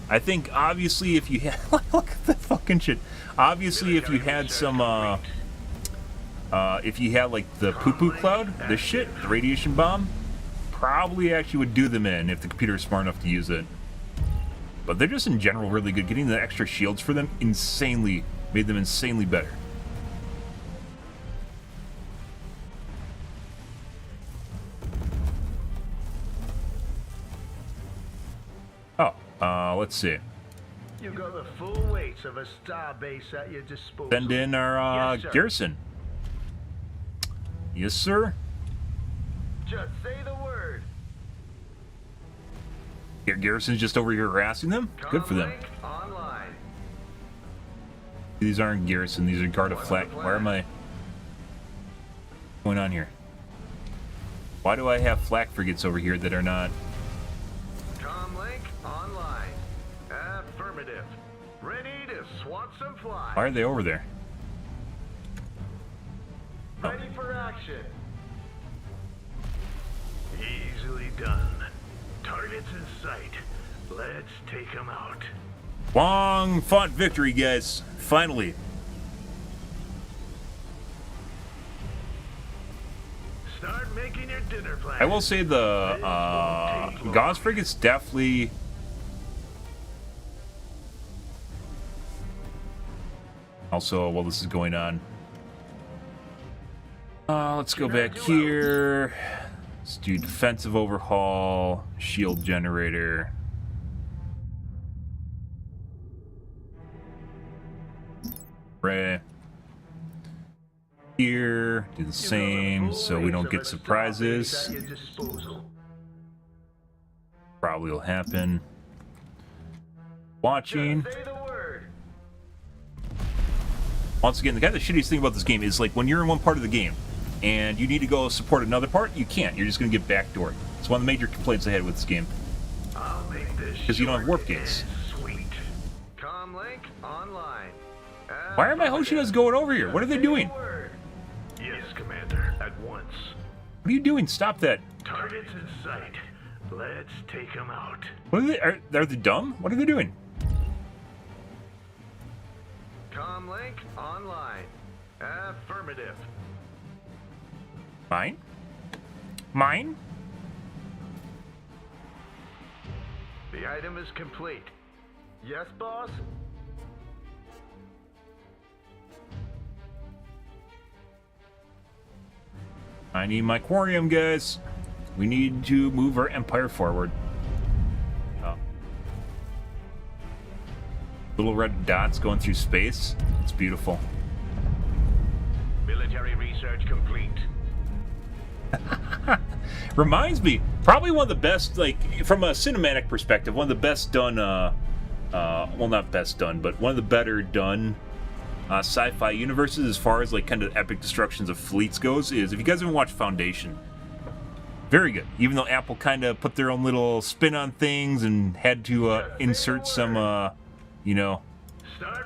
I think obviously if you had look at that fucking shit. Obviously if you had some if you had like the poo-poo cloud, this shit, the radiation bomb, probably actually would do them in if the computer is smart enough to use it. But they're just in general really good. Getting the extra shields for them made them insanely better. Oh, let's see. You've got the full weight of a starbase at your disposal. Send in our Yes, sir. garrison. Yes, sir. Just say the word. Garrison's just over here harassing them. Good for them. Comlink online. These aren't garrison. These are guard of flak. Why am I going on here? Why do I have flak frigates over here that are not? Comlink online. Affirmative. Ready to swat some flies. Why are they over there? Ready for action. Easily done. Targets in sight. Let's take them out. Long fought victory, guys. Finally. Start making your dinner plans. I will say the Gauss frigates definitely. Also, while this is going on, let's go back here. Let's do defensive overhaul, shield generator. Ray. Here, do the same so we don't get surprises. Probably will happen. Watching. Say the word. Once again, the shittiest thing about this game is like when you're in one part of the game and you need to go support another part, you can't. You're just going to get backdoored. It's one of the major complaints I had with this game. I'll make this Because you don't have warp short gates. and Sweet. Comlink online. Why are my Hoshinas going over here? What are they doing? What Yes, Commander. At once. are you doing? Stop that. Targets in sight. Let's take them out. What are they? Are they dumb? What are they doing? Comlink online. Affirmative. Mine? Mine? The item is complete. Yes, boss? I need my aquarium, guys. We need to move our empire forward. Oh. Little red dots going through space. It's beautiful. Military research complete. Reminds me, probably one of the best, like, from a cinematic perspective, one of the best done, well, not best done, but one of the better done sci-fi universes as far as, like, kind of epic destructions of fleets goes is, if you guys haven't watched Foundation, very good. Even though Apple kind of put their own little spin on things and had to insert some, you know,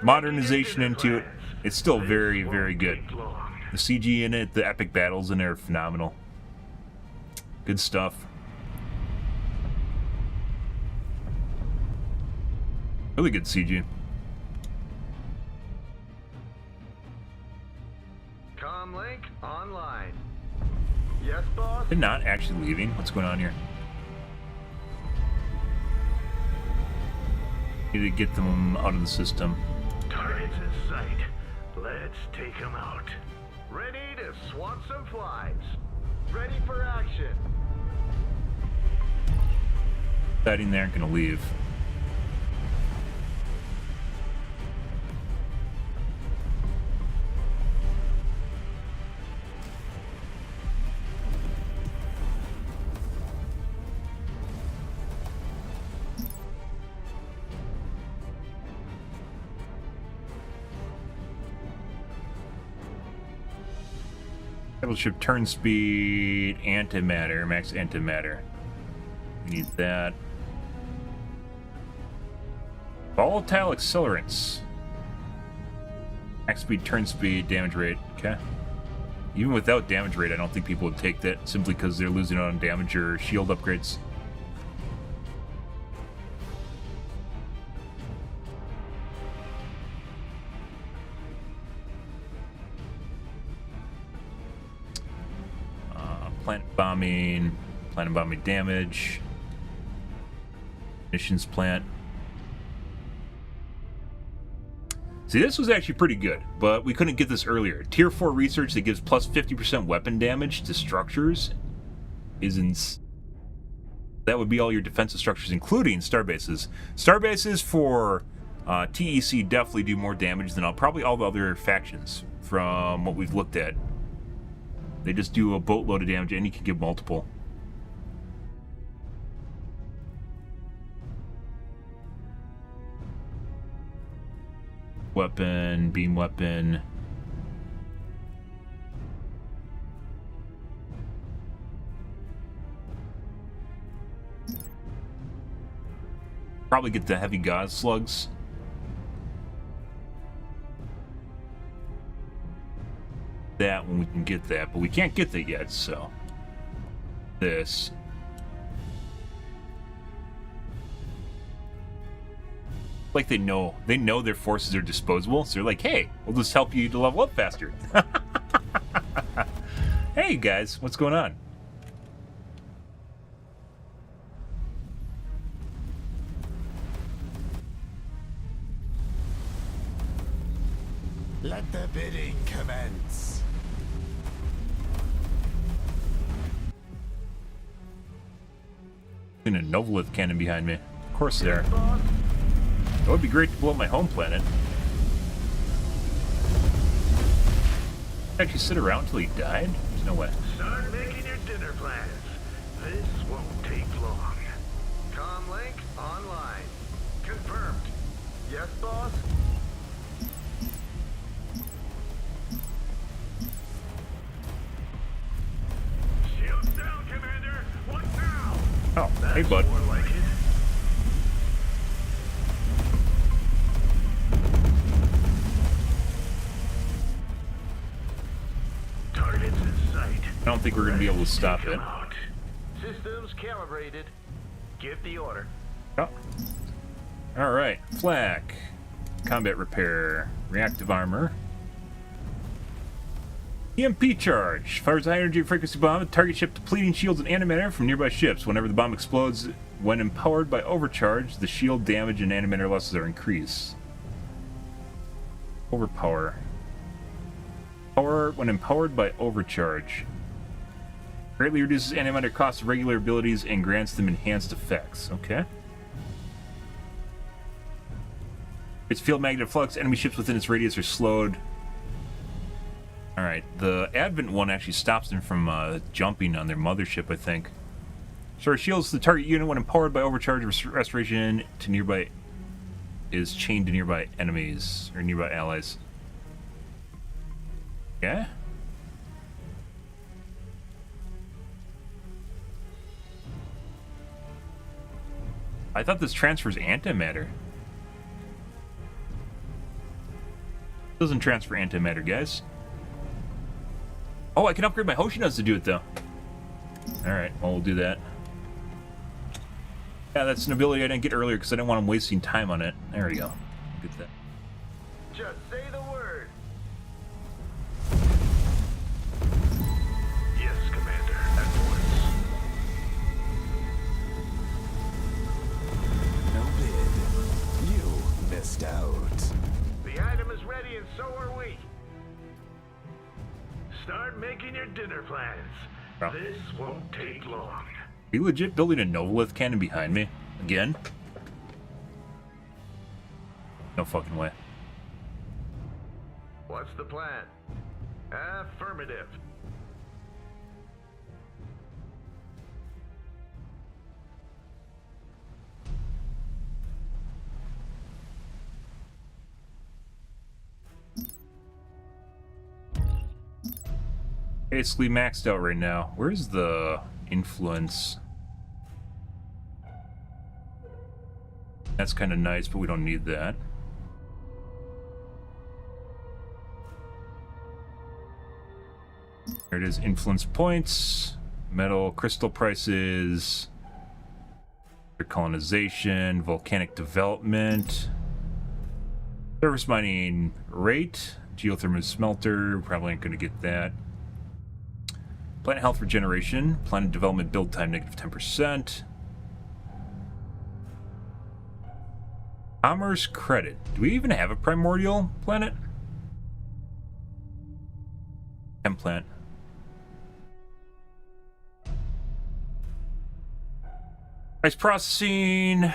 modernization into it, it's still very, very good. The CG in it, the epic battles in there are phenomenal. Good stuff. Really good CG. Comlink online. Yes, boss? They're not actually leaving. What's going on here? Need to get them out of the system. Targets in sight. Let's take them out. Ready to swat some flies. Ready for action. Deciding they aren't going to leave. Battleship turn speed, antimatter, max antimatter. We need that. Volatile accelerants. Max speed, turn speed, damage rate. Okay. Even without damage rate, I don't think people would take that simply because they're losing out on damage or shield upgrades. Planet bombing damage, missions plant. See, this was actually pretty good, but we couldn't get this earlier. Tier 4 research that gives plus 50% weapon damage to structures that would be all your defensive structures, including starbases. Starbases for TEC definitely do more damage than probably all the other factions from what we've looked at. They just do a boatload of damage, and you can give multiple. Weapon, beam weapon. Probably get the heavy gauze slugs. That when we can get that, but we can't get that yet, so this like they know their forces are disposable, so they're like, hey, we'll just help you to level up faster. Hey guys, what's going on? Let the bidding commence. In a Novolith cannon behind me. Of course there. It would be great to blow up my home planet. Actually sit around till he died? There's no way. Start making your dinner plans. This won't take long. Comlink online. Confirmed. Yes, boss? Shields down, Commander. What now? Oh, That's hey bud. more like it. Targets in sight. I don't think we're going to be able to stop Take 'em it. out. Systems calibrated. Give the order. Oh. Alright. Flak. Combat repair. Reactive armor. EMP charge. Fires a high energy frequency bomb at target ship, depleting shields and antimatter from nearby ships. Whenever the bomb explodes, when empowered by overcharge, the shield damage and antimatter losses are increased. Overpower. Power when empowered by overcharge. Greatly reduces animator cost of regular abilities and grants them enhanced effects. Okay. Its field magnetic flux. Enemy ships within its radius are slowed. Alright, the Advent one actually stops them from jumping on their mothership, I think. So it shields the target unit when empowered by overcharge restoration to nearby... is chained to nearby enemies, or nearby allies. Yeah? I thought this transfers antimatter. Doesn't transfer antimatter, guys. Oh, I can upgrade my Hoshinas to do it, though. Alright, well, we'll do that. Yeah, that's an ability I didn't get earlier because I didn't want him wasting time on it. There we go. Get that. Just say the word. Yes, Commander. At once. No bid. You missed out. The item is ready and so are we. Start making your dinner plans. Oh. This won't take long. Are you legit building a Novolith cannon behind me? Again? No fucking way. What's the plan? Affirmative. Basically maxed out right now. Where's the influence? That's kind of nice, but we don't need that. There it is, influence points, metal, crystal prices, colonization, volcanic development, surface mining rate, geothermal smelter, probably ain't gonna get that. Planet health regeneration, planet development build time negative 10%. Commerce credit. Do we even have a primordial planet? Chem plant. Rice processing.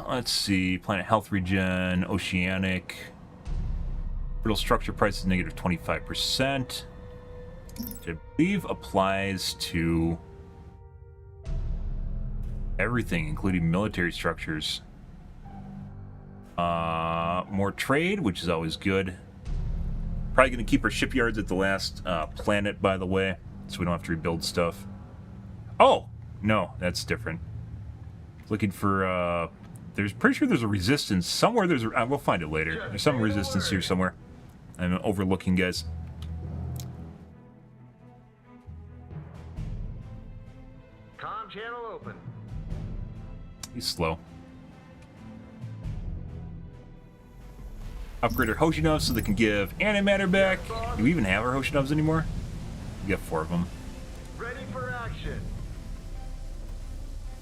Let's see. Planet health regen. Oceanic. Brittle structure price is negative 25%. Which I believe applies to everything, including military structures. More trade, which is always good. Probably going to keep our shipyards at the last planet, by the way, so we don't have to rebuild stuff. Oh! No, that's different. Looking for, there's pretty sure there's a resistance. Somewhere there's a... we'll find it later. There's some resistance here somewhere. I'm overlooking, guys. Comm channel open. He's slow. Upgrade our Hoshinovs so they can give antimatter back. Do we even have our Hoshinovs anymore? We got 4 of them. Ready for action.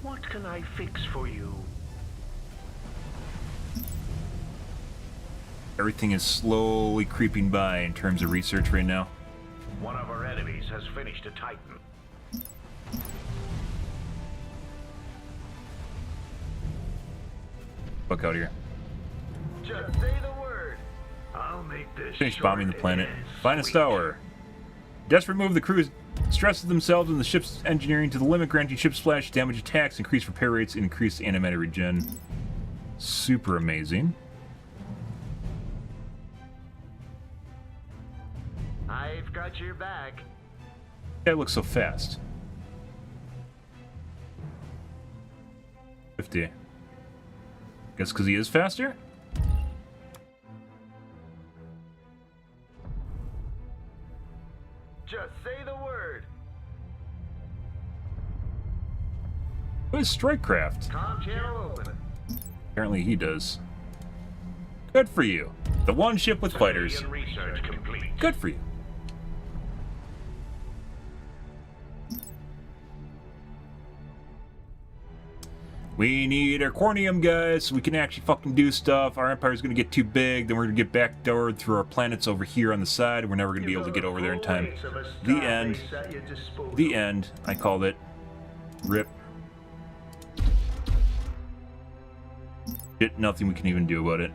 What can I fix for you? Everything is slowly creeping by in terms of research right now. One of our enemies has finished a Titan. Fuck out here. Just say the word. I'll make this Finish short bombing the planet. and Finest sweet. hour. Desperate move, the crew stresses themselves and the ship's engineering to the limit, granting ship splash, damage attacks, increased repair rates, and increased animated regen. Super amazing. I've got your back. That looks so fast. 50. Guess because he is faster? Just say the word. What is Strikecraft? Comm channel open. Apparently he does. Good for you. The one ship with fighters. Civilian research complete. Good for you. We need our cornium, guys, so we can actually fucking do stuff. Our empire's gonna get too big, then we're gonna get backdoored through our planets over here on the side. We're never gonna be able to get over there in time. The end. The end. I called it. Rip. Shit, nothing we can even do about it.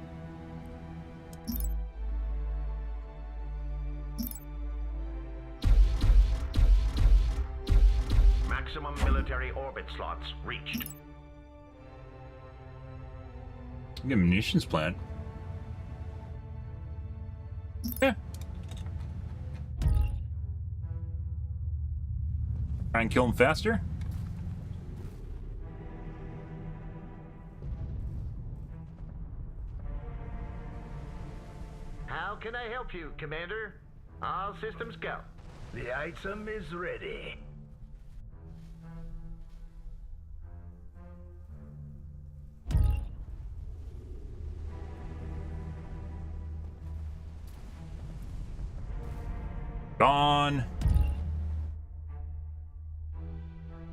Maximum military orbit slots reached. We got a munitions plant. Yeah. Try and kill him faster? How can I help you, Commander? All systems go. The item is ready. Gone.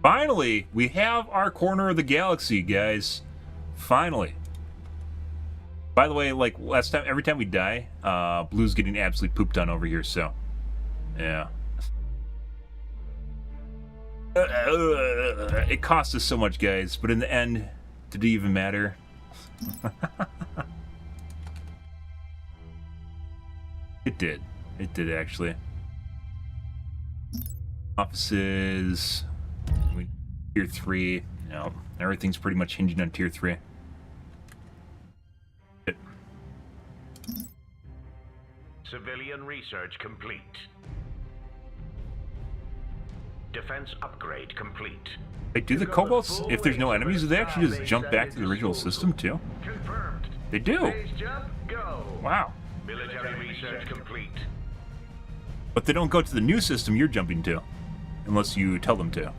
Finally, we have our corner of the galaxy, guys. Finally. By the way, like last time, every time we die, Blue's getting absolutely pooped on over here, so. Yeah. It cost us so much, guys, but in the end, did it even matter? It did. It did, actually. Offices. Tier 3. No, everything's pretty much hinging on Tier 3. Civilian research complete. Defense upgrade complete. Wait, do the kobolds, if there's no enemies, do they actually just jump back to the original system too? Confirmed. They do. Phase jump, go. Wow. Military research complete. But they don't go to the new system you're jumping to, unless you tell them to.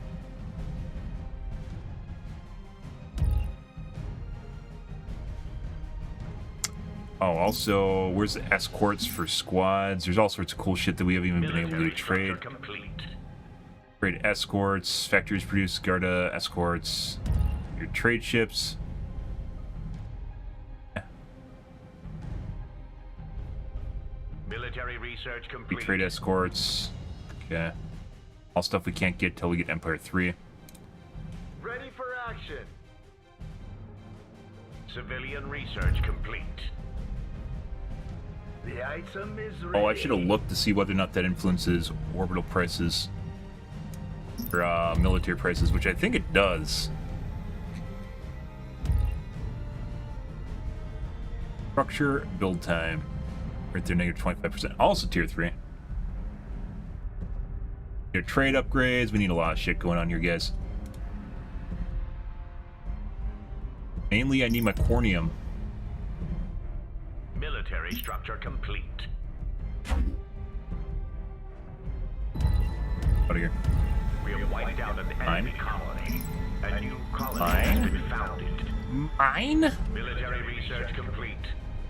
Oh, also, where's the escorts for squads? There's all sorts of cool shit that we haven't even been able to trade. Trade escorts, factories produce Garda escorts, your trade ships. Yeah. Military research We complete. trade escorts. Okay. All stuff we can't get till we get Empire 3. Ready for action. Civilian research complete. The item is ready. Oh, I should have looked to see whether or not that influences orbital prices. Or military prices, which I think it does. Structure, build time. Right there, negative 25%. Also tier 3. Your trade upgrades. We need a lot of shit going on here, guys. Mainly, I need my cornium. Military structure complete. Out of here. We have wiped out an enemy colony. A new colony Mine? has been founded. Mine? Military research complete.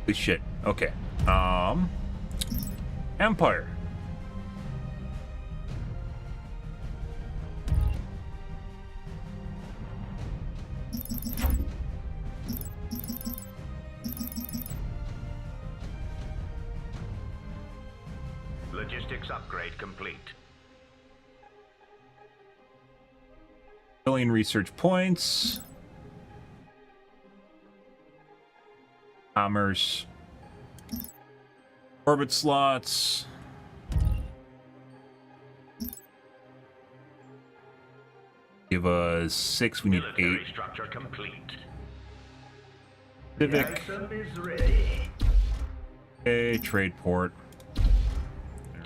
Holy shit. Okay. Empire. Logistics upgrade complete. Billion research points. Commerce. Orbit slots. Give us 6, we need 8. Military structure complete. Civic. The item is ready. Okay, trade port.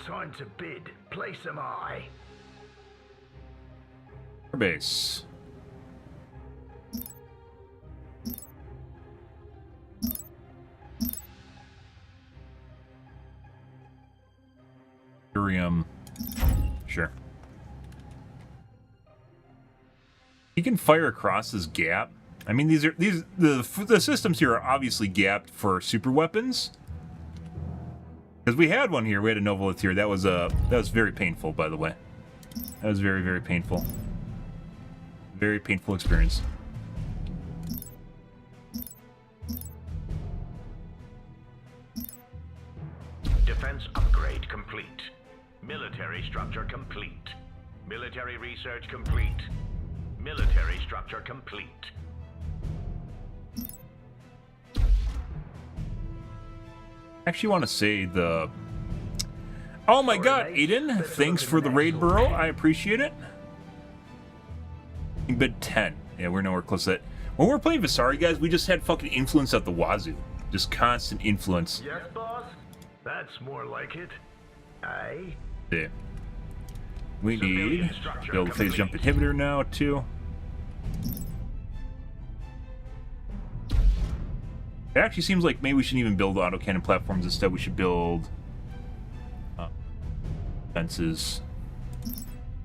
Time to bid. Place am I. Base. Urium. Sure. He can fire across this gap. I mean, the systems here are obviously gapped for super weapons. Because we had one here. We had a Novolith here. That was very painful, by the way. That was very, very painful. Very painful experience. upgrade complete. Military structure complete. Military research complete. Military structure complete. Actually want to say the... Oh my god, Aiden, thanks for the raid, bro. I appreciate it. Bid 10. Yeah, we're nowhere close to that. When we're playing Visari, guys, we just had fucking influence at the wazoo. Just constant influence. Yes, boss? That's more like it. Aye. Yeah. We need build a phase jump inhibitor now, too. It actually seems like maybe we shouldn't even build autocannon platforms. Instead, we should build fences.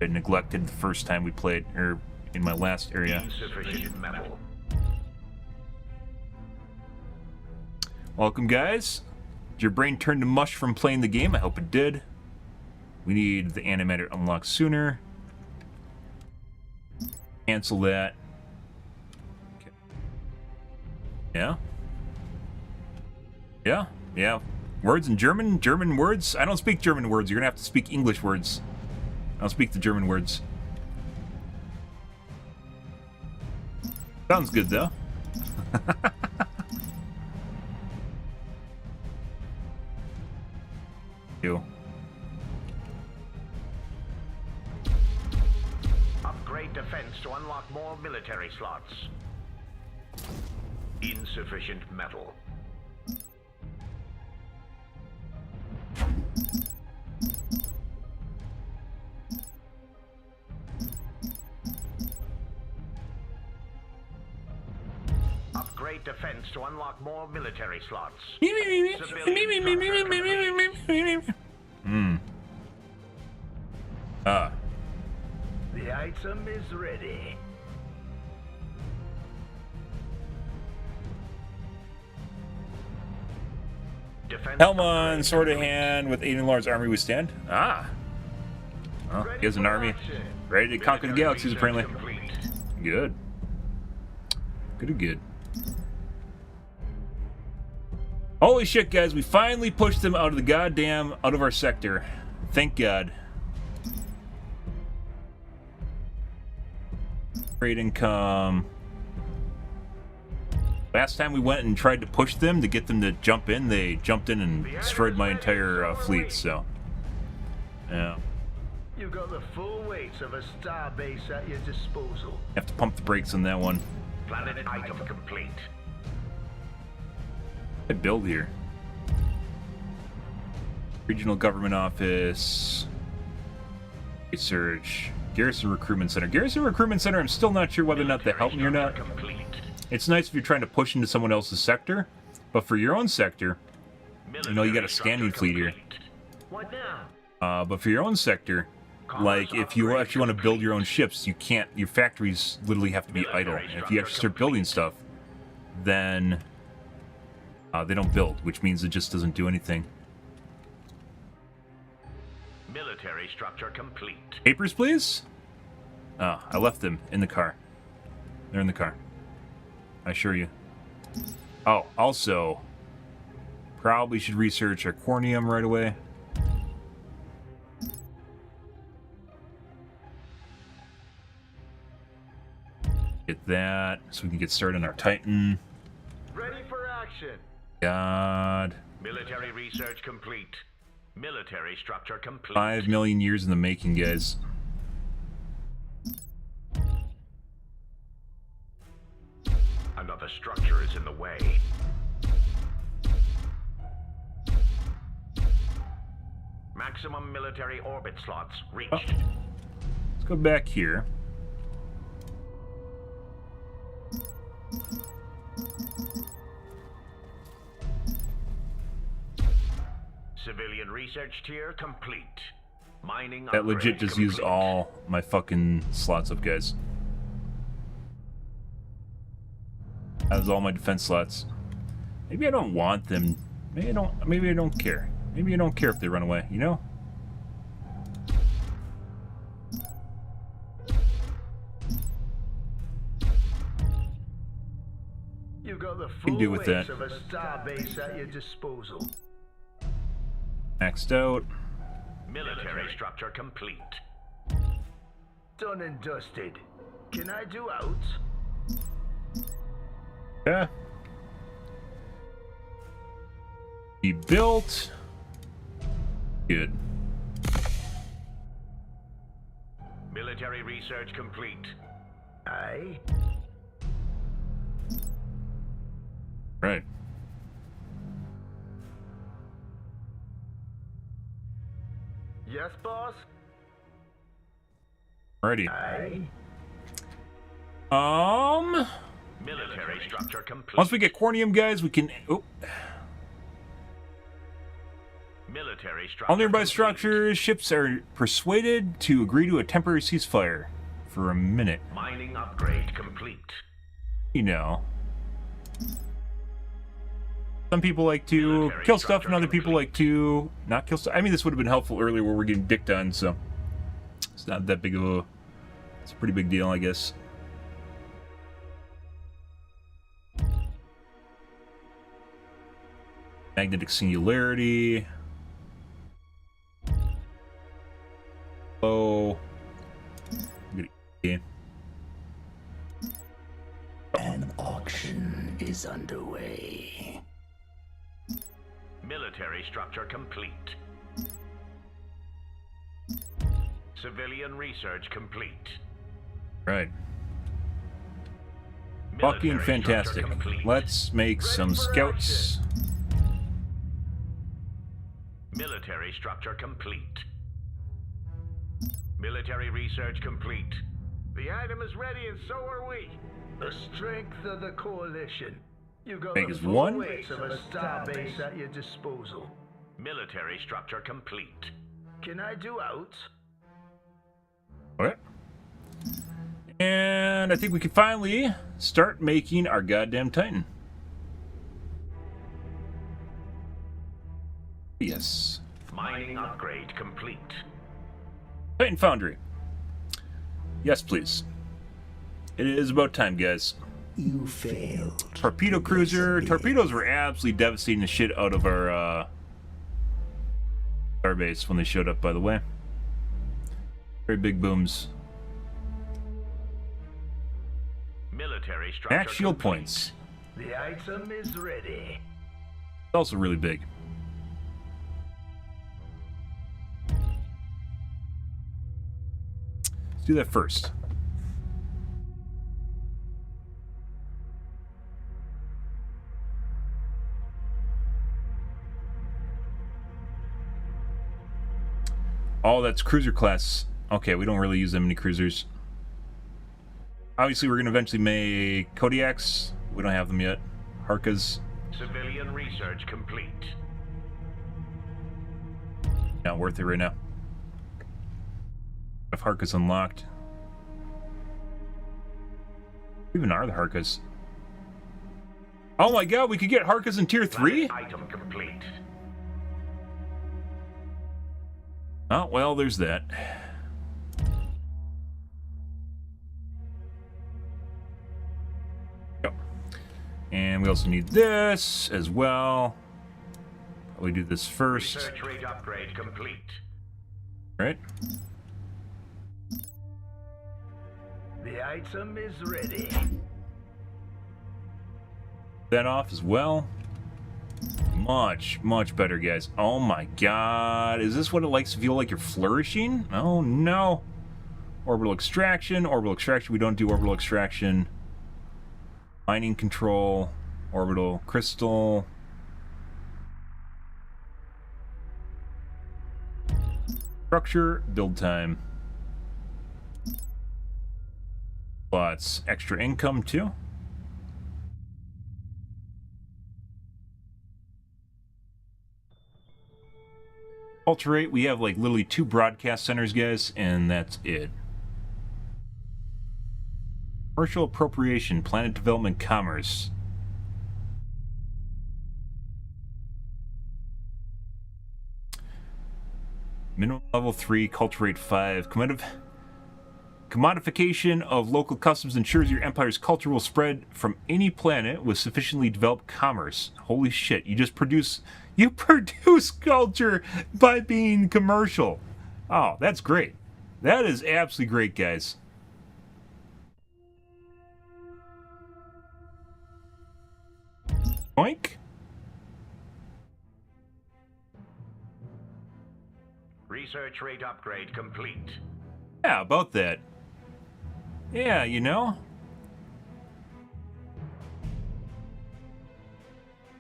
I neglected the first time we played, or in my last area. Insufficient metal. Welcome, guys. Did your brain turn to mush from playing the game? I hope it did. We need the animator unlocked sooner. Cancel that. Okay. Yeah? Yeah? Yeah. Words in German? German words? I don't speak German words. You're gonna have to speak English words. I don't speak the German words. Sounds good, though. You. Upgrade defense to unlock more military slots. Insufficient metal. Upgrade defense to unlock more military slots. The item is ready. Helm on, sword in hand, with Aiden Lars' army we stand. Ah. Oh, he has an army. Ready to conquer the galaxies, apparently. Good. Good. Holy shit, guys, we finally pushed them out of our sector. Thank God. Great income. Last time we went and tried to push them to get them to jump in, they jumped in and destroyed my entire fleet, so. Yeah. You got the full weight of a star base at your disposal. Have to pump the brakes on that one. Planet item complete. I build here. Regional Government Office. Research. Garrison Recruitment Center. Garrison Recruitment Center, I'm still not sure whether or not they help me or not. It's nice if you're trying to push into someone else's sector, but for your own sector, you know, you got a standing fleet here. What now? But for your own sector, like, if you actually want to build your own ships, you can't, your factories literally have to be idle. And if you actually start building stuff, then they don't build, which means it just doesn't do anything. Military structure complete. Papers, please? Oh, I left them in the car. They're in the car. I assure you. Oh, also, probably should research Aquarium right away. Get that, so we can get started on our Titan. Ready for action. God. Military research complete. Military structure complete. 5 million years in the making, guys. Another structure is in the way. Maximum military orbit slots reached. Oh. Let's go back here. Civilian research tier complete. Mining That legit upgrade just complete. used all my fucking slots up, guys. That was all my defense slots. Maybe I don't want them. Maybe I don't care. Maybe I don't care if they run away, you know? You got the Can full do with weight that. of a star base at your disposal. Maxed out. Military structure complete. Done and dusted. Can I do out? Yeah. Be built. Good. Military research complete. Aye. Right. Yes, boss? Alrighty. Aye. Military structure complete. Once we get Cornium, guys, we can. Oh. Military structure. All nearby complete. structures, ships are persuaded to agree to a temporary ceasefire for a minute. Mining upgrade complete. You know. Some people like to Military kill stuff, and other structure people like to not kill stuff. I mean, this would have been helpful earlier where we're getting dicked on, so it's not that big of a. It's a pretty big deal, I guess. Magnetic singularity. Oh. An auction is underway. Military structure complete. Civilian research complete. Right. Fucking Military fantastic. structure complete. Let's make some scouts. Military structure complete. Military research complete. The item is ready and so are we. The strength of the coalition. You got Big the as full one. weight of a starbase at your disposal. Military structure complete. Can I do out? Okay. And I think we can finally start making our goddamn Titan. Yes. Mining upgrade complete. Titan Foundry. Yes, please. It is about time, guys. You failed. Torpedo cruiser. Torpedoes were absolutely devastating the shit out of our starbase when they showed up, by the way. Very big booms. Military structure Max shield complete. points. The item is ready. Also really big. Let's do that first. Oh, that's cruiser class. Okay, we don't really use that many cruisers. Obviously, we're going to eventually make Kodiaks. We don't have them yet. Harkas. Civilian research complete. Not worth it right now. If Harkas unlocked. Even are the Harkas? Oh my god, we could get Harkas in tier 3? Item complete. Oh, well, there's that. Yep. And we also need this as well. Probably do this first. Research rate upgrade complete. Right? The item is ready. That off as well. Much, much better, guys. Oh my god. Is this what it likes to feel like you're flourishing? Oh no. Orbital extraction. Orbital extraction. We don't do orbital extraction. Mining control. Orbital crystal. Structure. Build time. Lots extra income too. Alterate, we have like literally 2 broadcast centers, guys, and that's it. Commercial appropriation, planet development, commerce. Minimum level 3, culture rate 5, combative Commodification of local customs ensures your empire's culture will spread from any planet with sufficiently developed commerce. Holy shit, you produce culture by being commercial. Oh, that's great. That is absolutely great, guys. Boink. Research rate upgrade complete. Yeah, about that. Yeah, you know.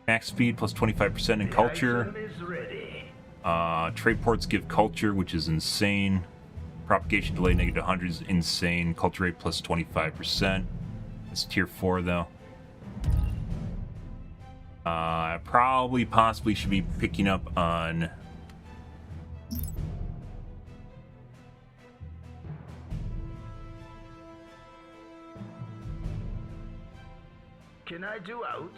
Max speed plus 25% in culture. Trade ports give culture, which is insane. Propagation delay -100 is insane. Culture rate plus 25%. It's tier 4 though. Possibly should be picking up on. Can I do out?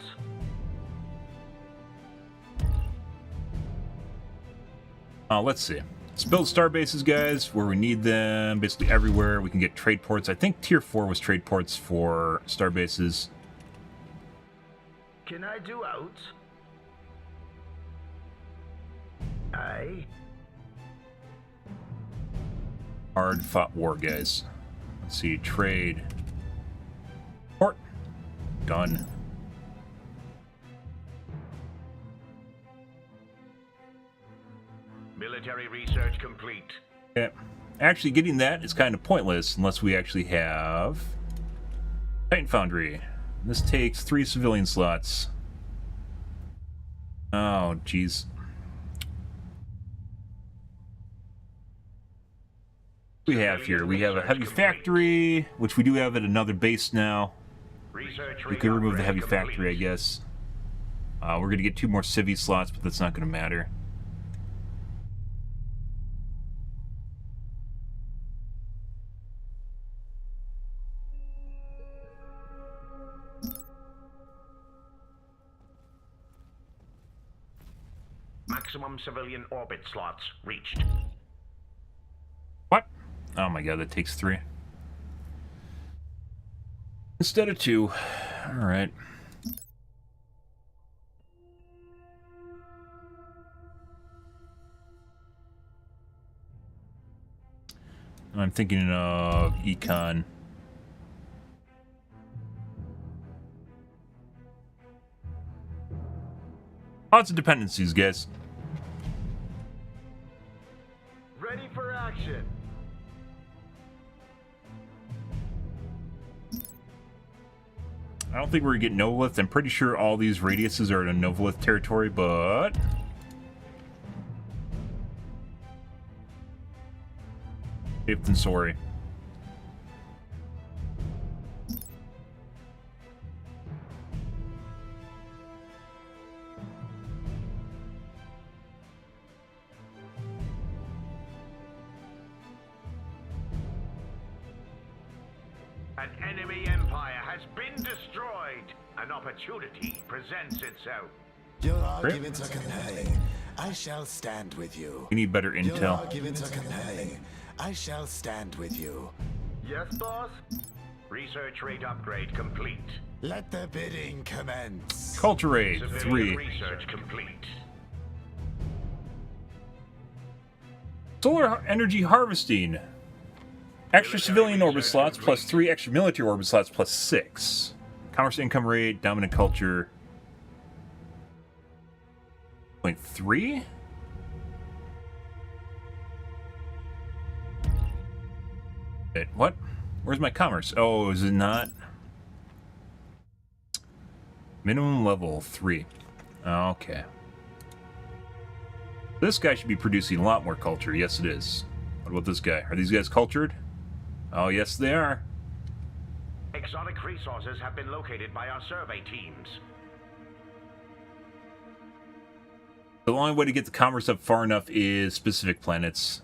Let's see. Let's build star bases, guys, where we need them. Basically everywhere. We can get trade ports. I think tier 4 was trade ports for star bases. Can I do out? Aye. Hard fought war, guys. Let's see. Trade. Port. Done. Military research complete. Yeah. Actually, getting that is kind of pointless unless we actually have Titan Foundry. This takes 3 civilian slots. Oh, jeez. We have here. We have a heavy factory, which we do have at another base now. We could remove the heavy factory, I guess. We're going to get 2 more civvy slots, but that's not going to matter. Maximum civilian orbit slots reached. What? Oh my god, that takes 3. Instead of 2. Alright. I'm thinking of econ. Lots of dependencies, guys. Ready for action. I don't think we're gonna get Novolith. I'm pretty sure all these radiuses are in a Novolith territory, but safe than sorry. An enemy empire has been destroyed. An opportunity presents itself. Your arguments are compelling. I shall stand with you. We need better Your intel. arguments are compelling. I shall stand with you. Yes, boss? Research rate upgrade complete. Let the bidding commence. Culture rate Civilian 3. research complete. Solar energy harvesting. Extra civilian orbit slots plus 3 extra military orbit slots plus 6. Commerce income rate, dominant culture. 0.3? Wait, what? Where's my commerce? Oh, is it not? Minimum level 3. Okay. This guy should be producing a lot more culture. Yes, it is. What about this guy? Are these guys cultured? Oh, yes, they are. Exotic resources have been located by our survey teams. The only way to get the commerce up far enough is specific planets.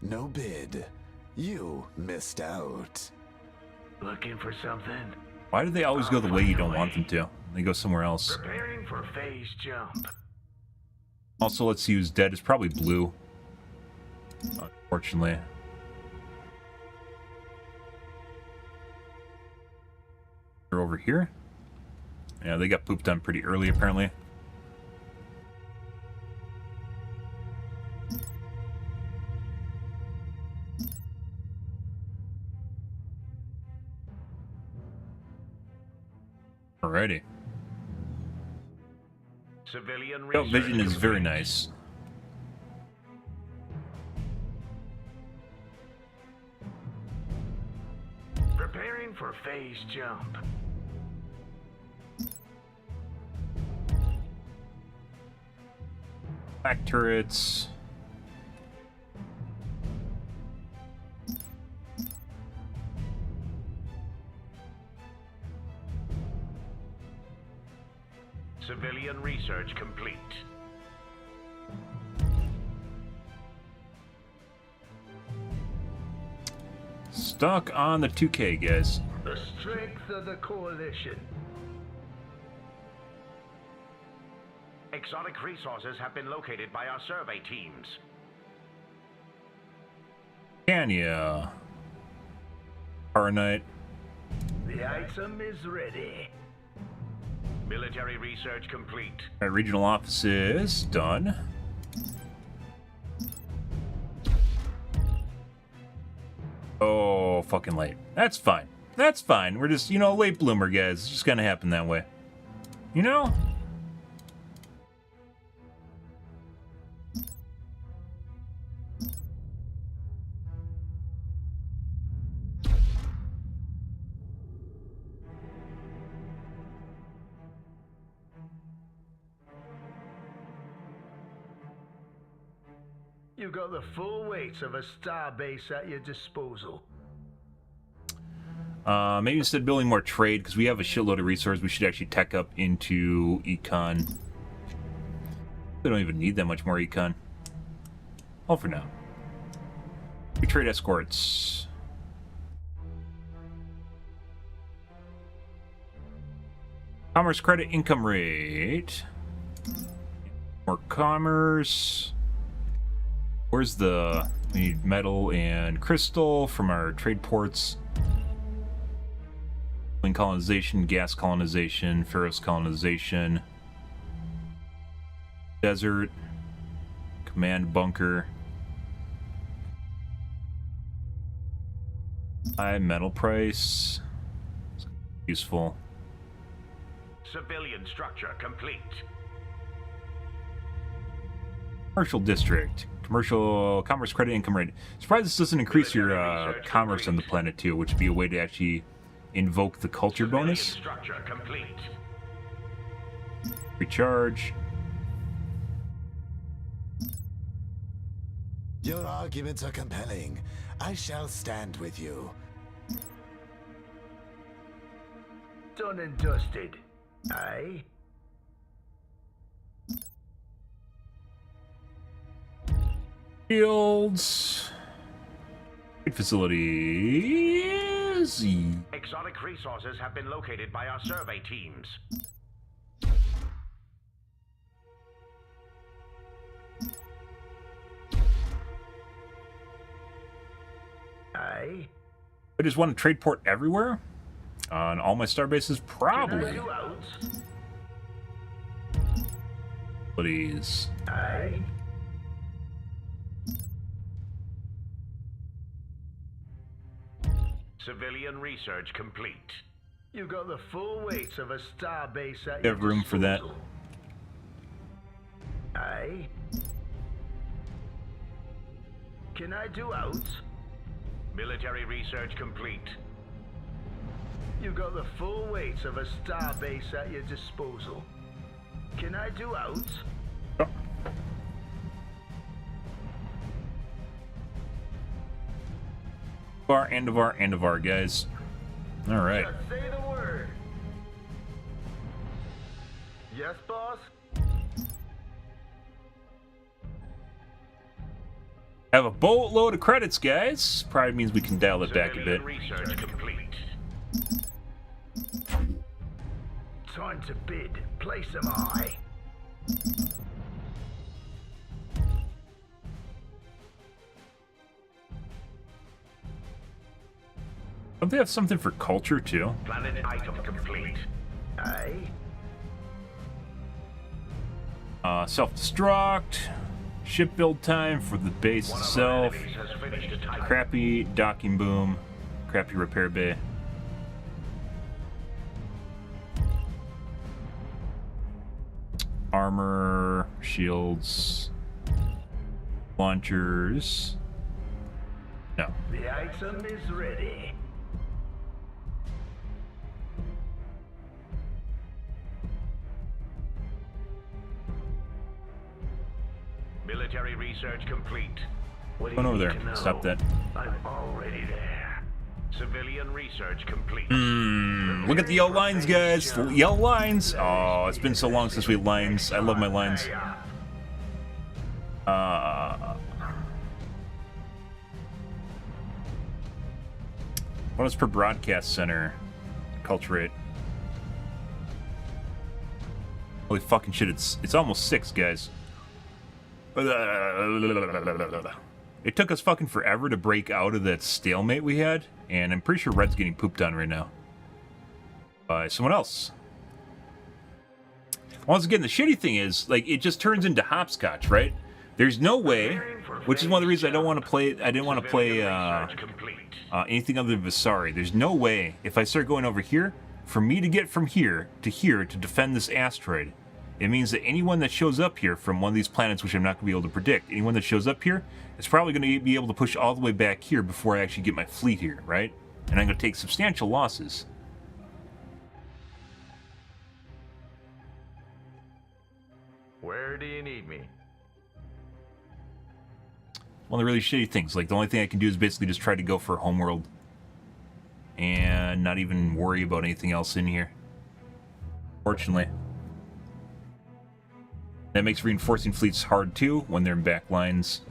No bid. You missed out. Looking for something? Why do they always go the way you don't want them to? They go somewhere else. Preparing for phase jump. Also, let's use dead. It's probably blue. Unfortunately. They're over here. Yeah, they got pooped on pretty early, apparently. Alrighty. Civilian Scout vision is very complete. nice. Preparing for phase jump. Back turrets. Civilian research complete. Stuck on the 2K, guys. The strength of the coalition. Exotic resources have been located by our survey teams. Kenya. Paranite. The item is ready. Military research complete. Alright, regional offices done. Oh, fucking late. That's fine. That's fine. We're just, you know, late bloomer, guys. It's just gonna happen that way. You know? You got the full weight of a starbase at your disposal. Maybe instead of building more trade, because we have a shitload of resources, we should actually tech up into econ. We don't even need that much more econ. All for now. We trade escorts. Commerce credit income rate. More commerce. Where's the... We need metal and crystal from our trade ports. Colonization, gas colonization, ferrous colonization. Desert. Command bunker. High metal price. Useful. Civilian structure complete. Commercial district. Commercial commerce credit income rate. Surprised this doesn't increase your commerce on the planet too, which would be a way to actually invoke the culture Civilian bonus. structure complete. Recharge. Your arguments are compelling. I shall stand with you. Done and dusted. Aye? Fields. Facilities. Exotic resources have been located by our survey teams. Aye? I just want to trade port everywhere? On all my star bases? Can I Probably. do out? Please. Aye? Civilian research complete. You got the full weight of a starbase at You your have room for that. disposal. Aye? Can I do out? Military research complete. You got the full weight of a starbase at your disposal. Can I do out? End of our, guys. All right. Just say the word. Yes, boss? Have a boatload of credits, guys. Probably means we can dial it back a bit. Civilian research complete. Time to bid. Place am I. Don't they have something for culture too? Planet item complete. Aye. Self-destruct. Ship build time for the base One of our itself. enemies has finished a type. Crappy docking boom. Crappy repair bay. Armor, shields, launchers. No. The item is ready. Military research complete. What do Going you over need there. to know? Stop that. I'm already there. Civilian research complete. Look at the yellow lines, guys. The yellow lines. Oh, it's been so long since we had lines. I love my lines. What is per broadcast center? Culture rate. Holy fucking shit! It's almost 6, guys. It took us fucking forever to break out of that stalemate we had, and I'm pretty sure Red's getting pooped on right now by someone else. Once again, the shitty thing is, like, it just turns into hopscotch, right? There's no way, which is one of the reasons I don't want to play. I didn't want to play anything other than Visari. There's no way if I start going over here, for me to get from here to defend this asteroid. It means that anyone that shows up here from one of these planets, which I'm not going to be able to predict, anyone that shows up here is probably going to be able to push all the way back here before I actually get my fleet here, right? And I'm going to take substantial losses. Where do you need me? One of the really shitty things. Like, the only thing I can do is basically just try to go for homeworld. And not even worry about anything else in here. Fortunately. That makes reinforcing fleets hard, too, when they're in back lines.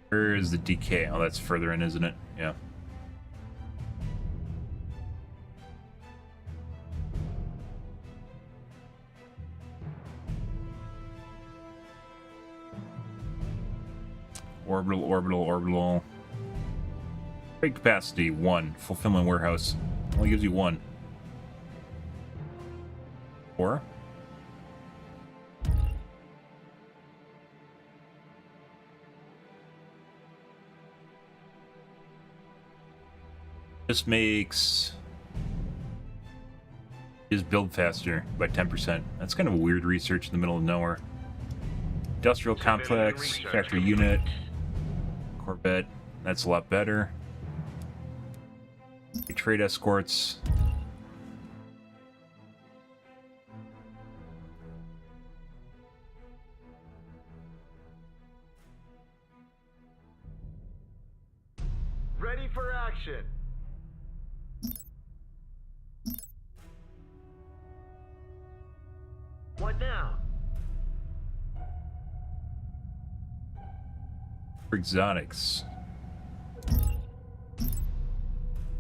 Where is the DK? Oh, that's further in, isn't it? Yeah. Orbital. Trade capacity, 1. Fulfillment warehouse. Only gives you 1. 4. This makes his build faster by 10%. That's kind of a weird research in the middle of nowhere. Industrial complex, factory unit, Corvette. That's a lot better. Trade escorts. Ready for action. What now? Exotics.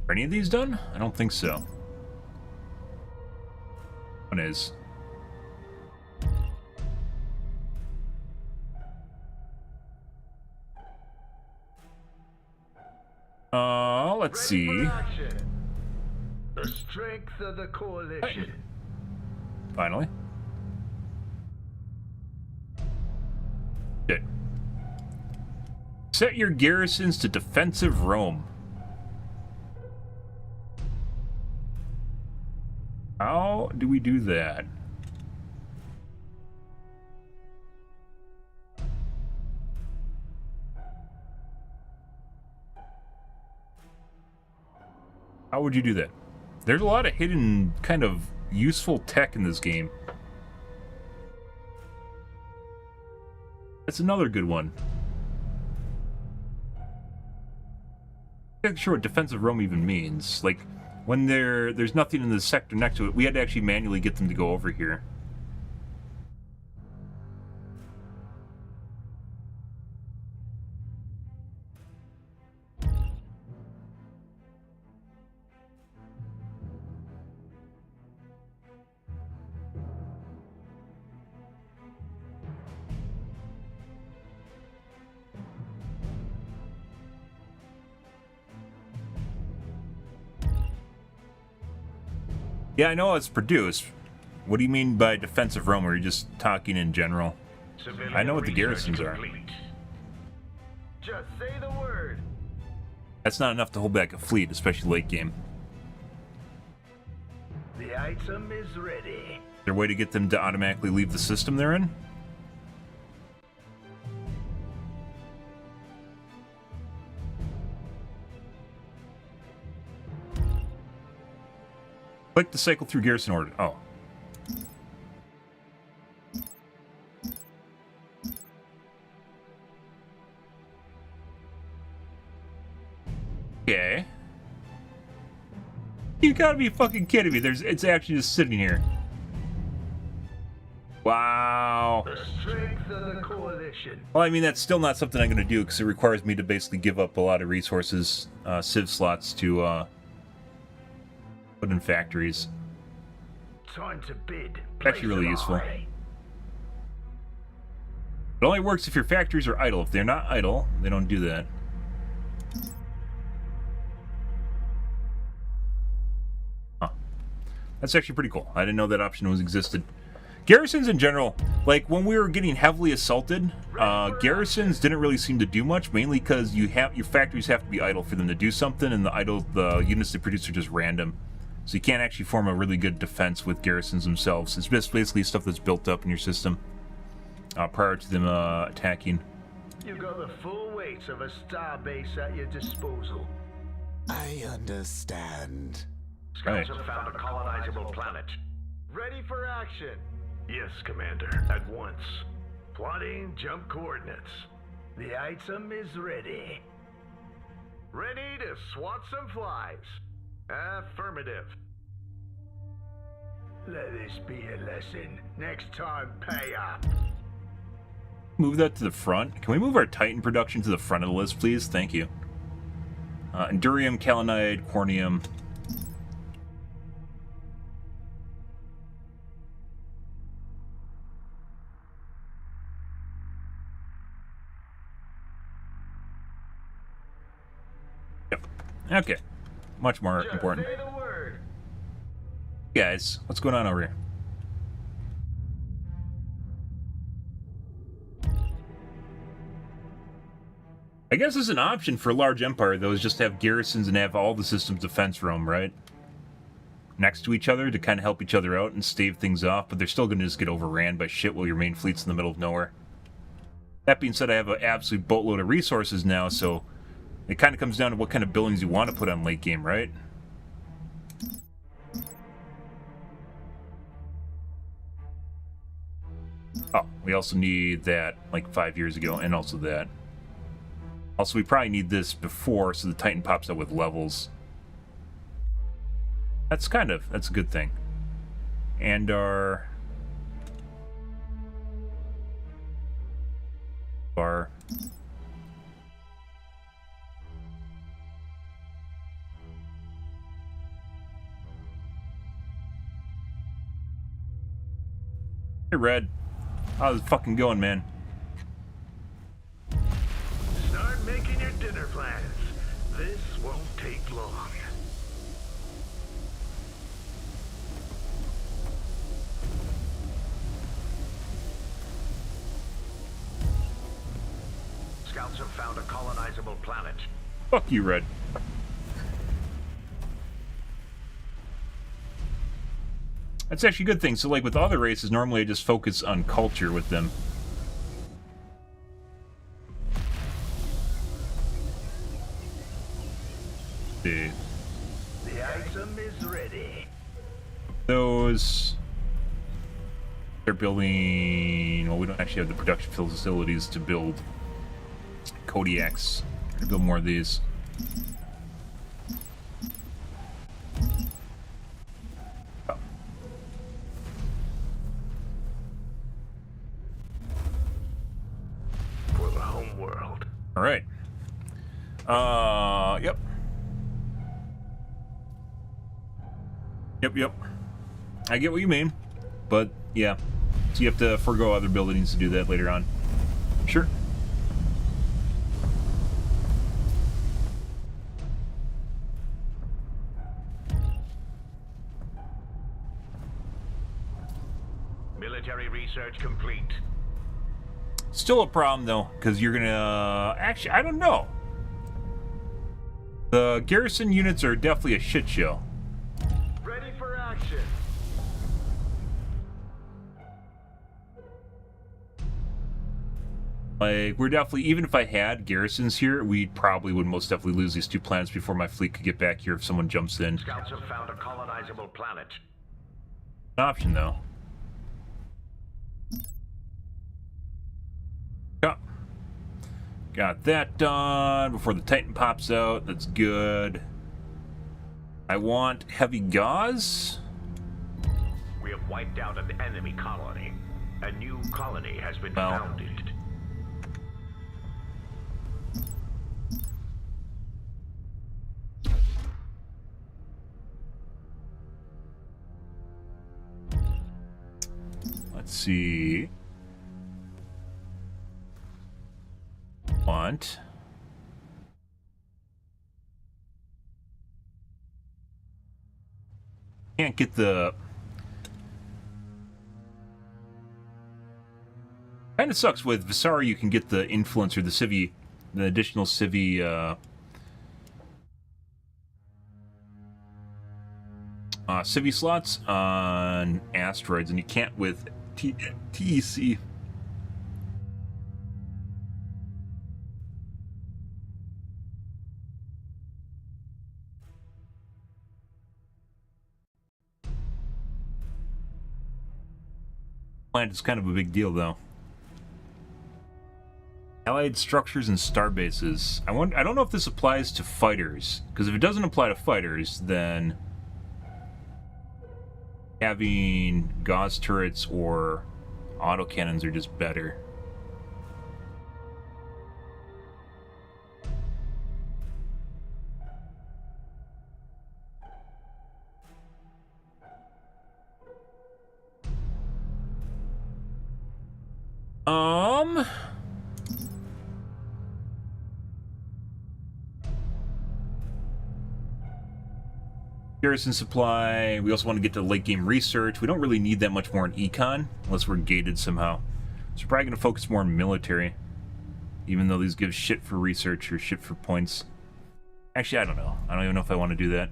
Are any of these done? I don't think so. One is. Let's see. The strength of the coalition. Finally. Shit. Set your garrisons to defensive roam. How do we do that? How would you do that? There's a lot of hidden kind of useful tech in this game. That's another good one. I'm not sure what defensive roam even means. Like, when there's nothing in the sector next to it, we had to actually manually get them to go over here. Yeah, I know it's produced. What do you mean by defensive Rome? Or are you just talking in general? Civilian I know what the research garrisons are. complete. Just say the word. That's not enough to hold back a fleet, especially late game. The item is ready. Is there a way to get them to automatically leave the system they're in? Click to cycle through garrison order. Oh. Okay. You gotta be fucking kidding me. It's actually just sitting here. Wow. The strength of the coalition. Well, I mean, that's still not something I'm gonna do because it requires me to basically give up a lot of resources, civ slots to put in factories. Time to bid. Actually really useful. It only works if your factories are idle. If they're not idle, they don't do that. Huh. That's actually pretty cool. I didn't know that option was existed. Garrisons in general, like when we were getting heavily assaulted, garrisons didn't really seem to do much, mainly because your factories have to be idle for them to do something, and the units they produce are just random. So you can't actually form a really good defense with garrisons themselves. It's just basically stuff that's built up in your system prior to them attacking. You got the full weight of a star base at your disposal. I understand. Scouts have found a colonizable planet. Ready for action. Yes, Commander. At once. Plotting jump coordinates. The item is ready. Ready to swat some flies. Affirmative. Let this be a lesson. Next time, pay up. Move that to the front. Can we move our Titan production to the front of the list, please? Thank you. Endurium, Kalinite, Cornium. Yep. Okay. Much more Just important. say the word. Guys, what's going on over here? I guess as an option for a large empire, though, is just to have garrisons and have all the systems defense roam, right? Next to each other to kind of help each other out and stave things off, but they're still going to just get overran by shit while your main fleet's in the middle of nowhere. That being said, I have an absolute boatload of resources now, so it kind of comes down to what kind of buildings you want to put on late game, right? Oh, we also need that like 5 years ago, and also that. Also, we probably need this before, so the Titan pops up with levels. That's a good thing. And our Hey, Red. How's it fucking going, man? Start making your dinner plans. This won't take long. Scouts have found a colonizable planet. Fuck you, Red. That's actually a good thing. So, like, with other races, normally I just focus on culture with them. See. The item is ready. Those... They're building... Well, we don't actually have the production facilities to build Kodiaks. To build more of these. For the home world. All right. Yep. Yep. I get what you mean, but yeah. So you have to forego other buildings to do that later on. Sure. Research complete. Still a problem, though, because you're gonna... Actually, I don't know. The garrison units are definitely a shit show. Ready for action. Like, we're definitely... Even if I had garrisons here, we probably would most definitely lose these 2 planets before my fleet could get back here if someone jumps in. Scouts have found a colonizable planet. An option, though. Got that done before the Titan pops out. That's good. I want heavy gauze. We have wiped out an enemy colony. A new colony has been founded. Let's see. Want. Can't get the... Kind of sucks with Visara. You can get the influence or the civi, the additional civi civi slots on asteroids, and you can't with TEC. Planet is kind of a big deal, though. Allied structures and star bases. I don't know if this applies to fighters, because if it doesn't apply to fighters, then having gauze turrets or autocannons are just better. Garrison supply. We also want to get to late game research. We don't really need that much more in econ unless we're gated somehow. So we're probably going to focus more on military, even though these give shit for research or shit for points. Actually, I don't know. I don't even know if I want to do that.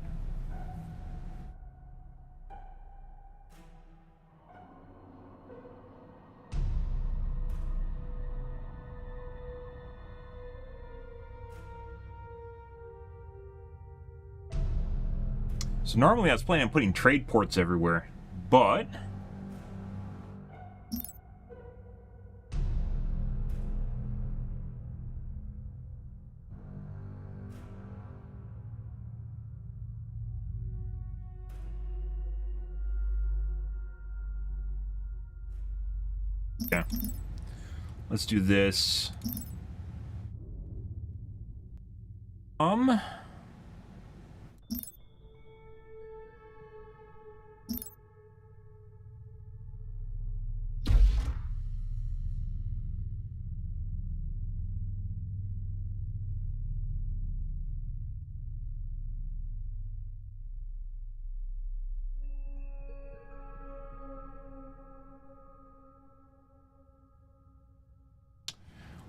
So normally I was planning on putting trade ports everywhere, but yeah, let's do this.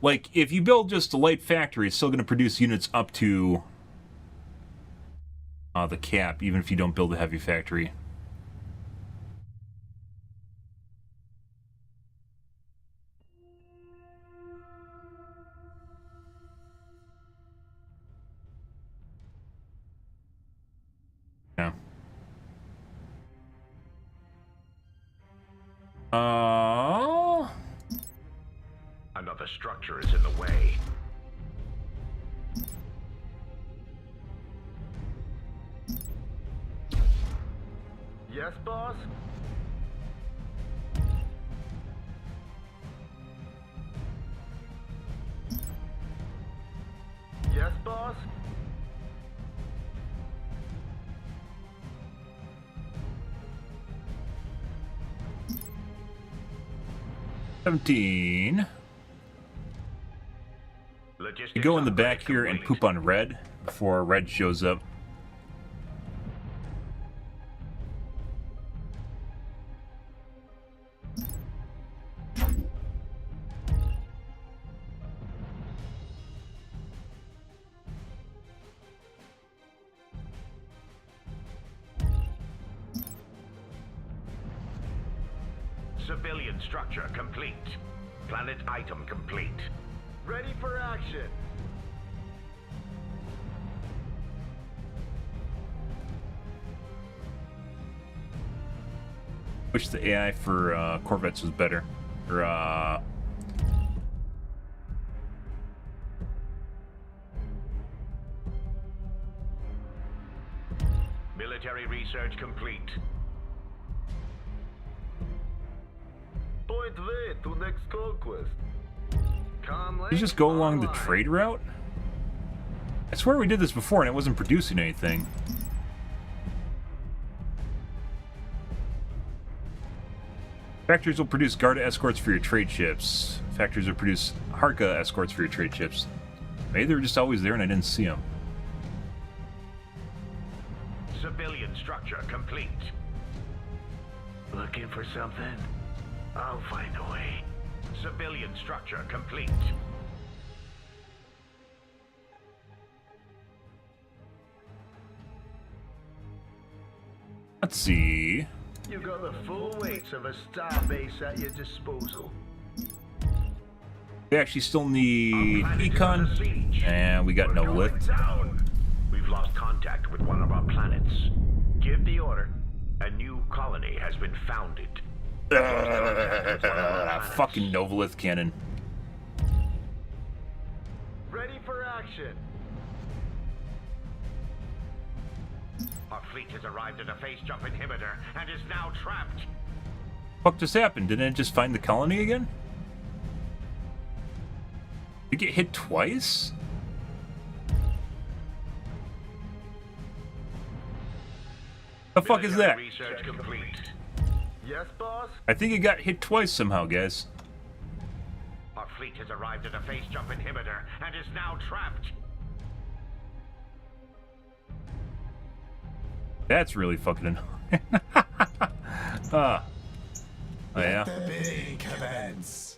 Like, if you build just a light factory, it's still going to produce units up to the cap, even if you don't build a heavy factory. Yeah. Another structure is in the way. Yes, boss? Yes, boss? $17. You go in the back here and poop on red before red shows up. Civilian structure complete. Planet item complete. Ready for action. Wish the AI for Corvettes was better. Or, Military research complete. Point way to next conquest. Did you just go along the trade route? I swear we did this before and it wasn't producing anything. Factories will produce Garda escorts for your trade ships. Factories will produce Harka escorts for your trade ships. Maybe they were just always there and I didn't see them. Civilian structure complete. Looking for something? I'll find a way. Civilian structure complete. Let's see. You got the full weight of a starbase at your disposal. We actually still need econ, and we got no lift. We've lost contact with one of our planets. Give the order. A new colony has been founded. Fucking Novolith cannon. Ready for action. Our fleet has arrived at a phase jump inhibitor and is now trapped. What just happened? Didn't it just find the colony again? Did it get hit twice? The fuck is that? Research complete. Yes, boss? I think it got hit twice somehow, guys. Our fleet has arrived at a phase jump inhibitor and is now trapped. That's really fucking annoying. Oh yeah. The bidding commence.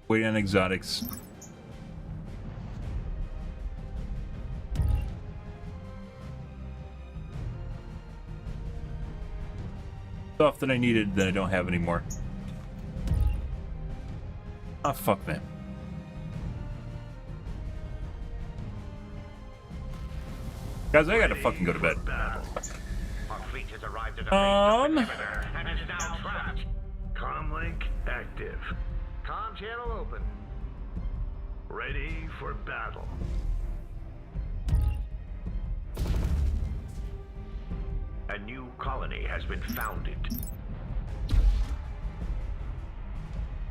Wait on exotics. Stuff that I needed that I don't have anymore. Ah, fuck, man. Guys, I gotta fucking go to bed. Our fleet has arrived at a phase jump inhibitor and is now trapped. Comlink active. Com channel open. Ready for battle. A new colony has been founded.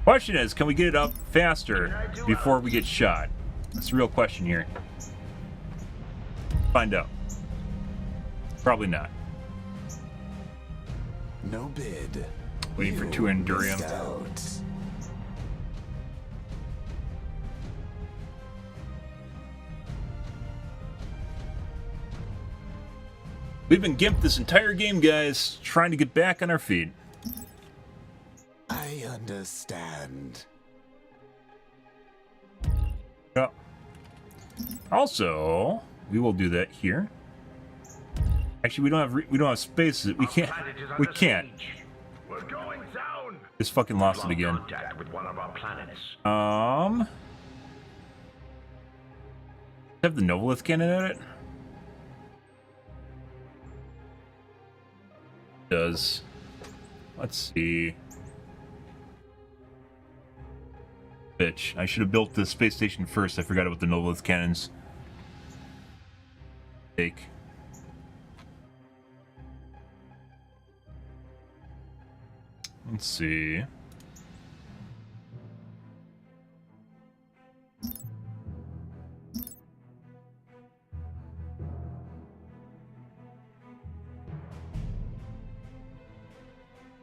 Question is, can we get it up faster before we get shot? That's the real question here. Find out. Probably not. No bid. Waiting for 2 Endurium. Missed out. We've been gimped this entire game, guys, trying to get back on our feet. I understand. Yeah. Also, we will do that here. Actually, we don't have space. We can't. We can't. We're going down. Just fucking lost it again. Contact with one of our planets. Have the Novolith cannon at it? Does. Let's see. Bitch, I should have built the space station first. I forgot about the Novolith cannons. Take. Let's see.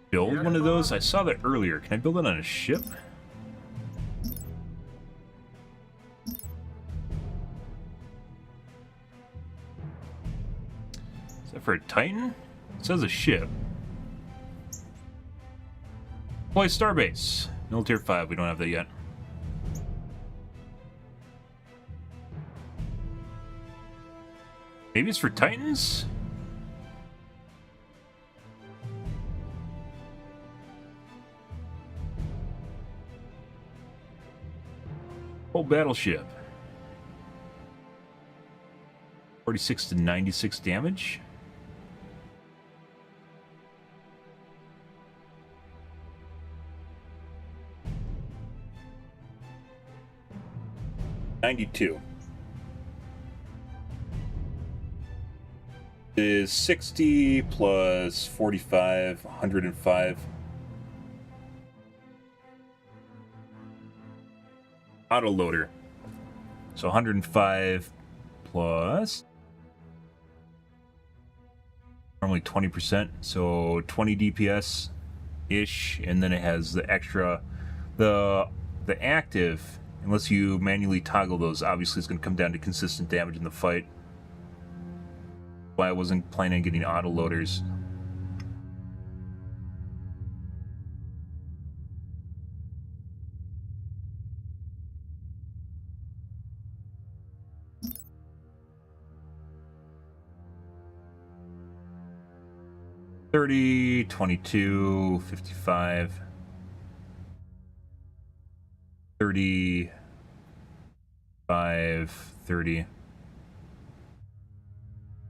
Build one of those? I saw that earlier. Can I build it on a ship? Is that for a Titan? It says a ship. Deploy Starbase. Military 5, we don't have that yet. Maybe it's for Titans? Whole battleship. 46 to 96 damage. $92 is 60 plus 45, 105. Autoloader. So 105 plus normally 20%, so 20 DPS ish, and then it has the extra, the active. Unless you manually toggle those, obviously it's going to come down to consistent damage in the fight. Why I wasn't planning on getting autoloaders. $30, $22, $55. 30, 30,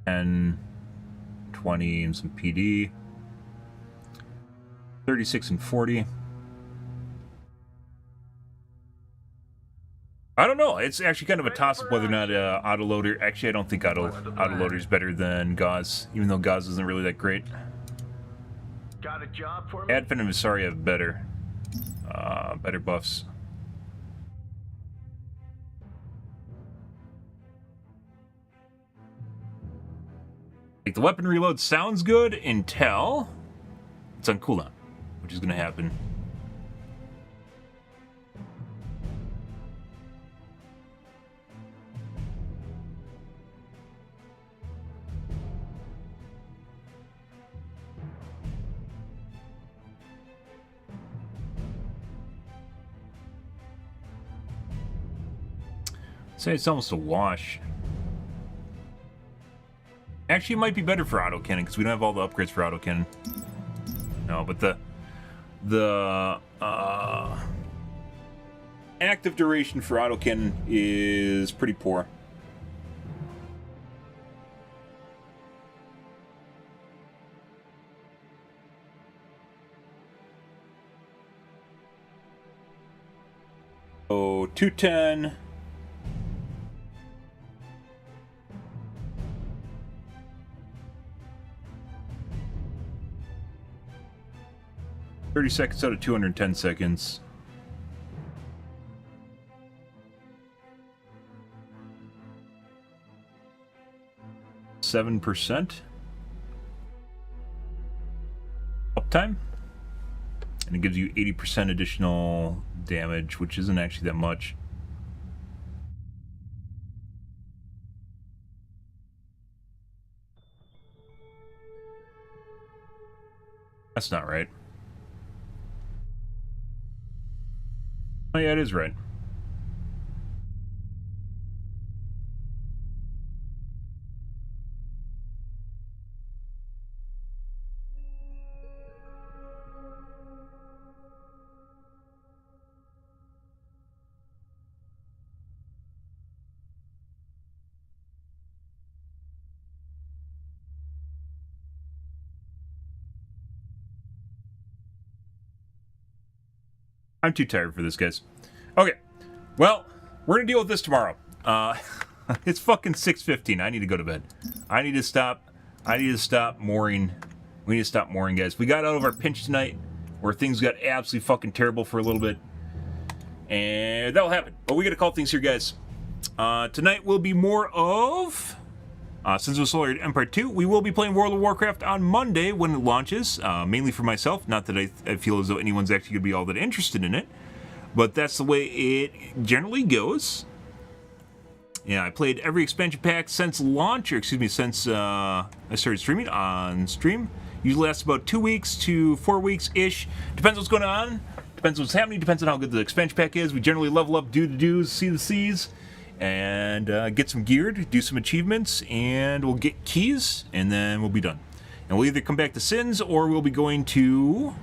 10, 20, and some PD. 36 and 40. I don't know. It's actually kind of a toss-up whether or not autoloader. Actually, I don't think autoloader is better than Gauze, even though Gauze isn't really that great. Got a job for me? Advent and Visari have better buffs. Like, the weapon reload sounds good until it's on cooldown, which is going to happen. Say it's almost a wash. Actually, it might be better for autocannon because we don't have all the upgrades for autocannon. No, but the active duration for autocannon is pretty poor. So 210. $30 seconds out of 210 seconds. %7 uptime, and it gives you 80% additional damage, which isn't actually that much. That's not right. Oh yeah, it is right. I'm too tired for this, guys. Okay, well, we're gonna deal with this tomorrow. It's fucking 6:15. I need to go to bed. I need to stop mooring. We need to stop mooring, guys. We got out of our pinch tonight, where things got absolutely fucking terrible for a little bit, and that'll happen. But we gotta call things here, guys. Tonight will be more of Sinsofasolarempire 2. We will be playing World of Warcraft on Monday when it launches, mainly for myself. Not that I feel as though anyone's actually gonna be all that interested in it. But that's the way it generally goes. Yeah, I played every expansion pack since launch, or excuse me, since I started streaming on stream. Usually lasts about 2 weeks to 4 weeks-ish. Depends what's going on. Depends what's happening. Depends on how good the expansion pack is. We generally level up, do the do's, see the C's, and get some geared, do some achievements, and we'll get keys, and then we'll be done. And we'll either come back to Sins, or we'll be going to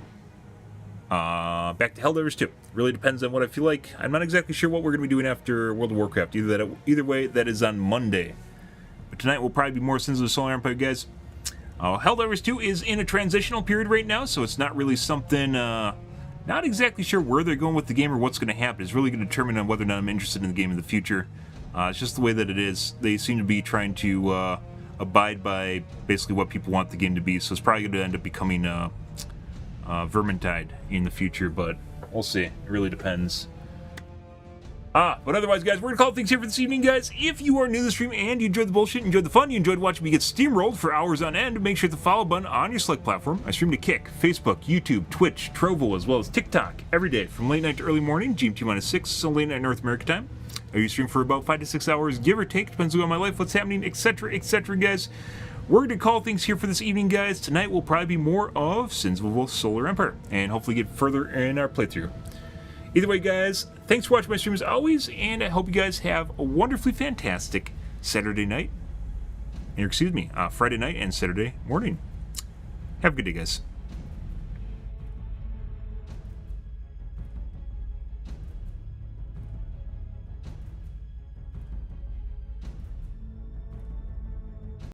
back to Helldivers 2. Really depends on what I feel like. I'm not exactly sure what we're going to be doing after World of Warcraft. Either way, that is on Monday. But tonight will probably be more Sins of the Solar Empire, guys. Helldivers 2 is in a transitional period right now, so it's not really something... not exactly sure where they're going with the game or what's going to happen. It's really going to determine on whether or not I'm interested in the game in the future. It's just the way that it is. They seem to be trying to abide by basically what people want the game to be, so it's probably going to end up becoming Vermintide in the future, but we'll see. It really depends. But otherwise, guys, we're going to call it things here for this evening, guys. If you are new to the stream and you enjoyed the bullshit, enjoyed the fun, you enjoyed watching me get steamrolled for hours on end, make sure to hit the follow button on your select platform. I stream to Kick, Facebook, YouTube, Twitch, Trovo, as well as TikTok every day from late night to early morning, GMT-6, so late night North America time. I usually stream for about 5 to 6 hours, give or take, depends on my life, what's happening, etc., etc., guys. We're going to call things here for this evening, guys. Tonight will probably be more of Sins of the Solar Empire, and hopefully get further in our playthrough. Either way, guys, thanks for watching my stream as always, and I hope you guys have a wonderfully fantastic Saturday night, or excuse me, Friday night and Saturday morning. Have a good day, guys.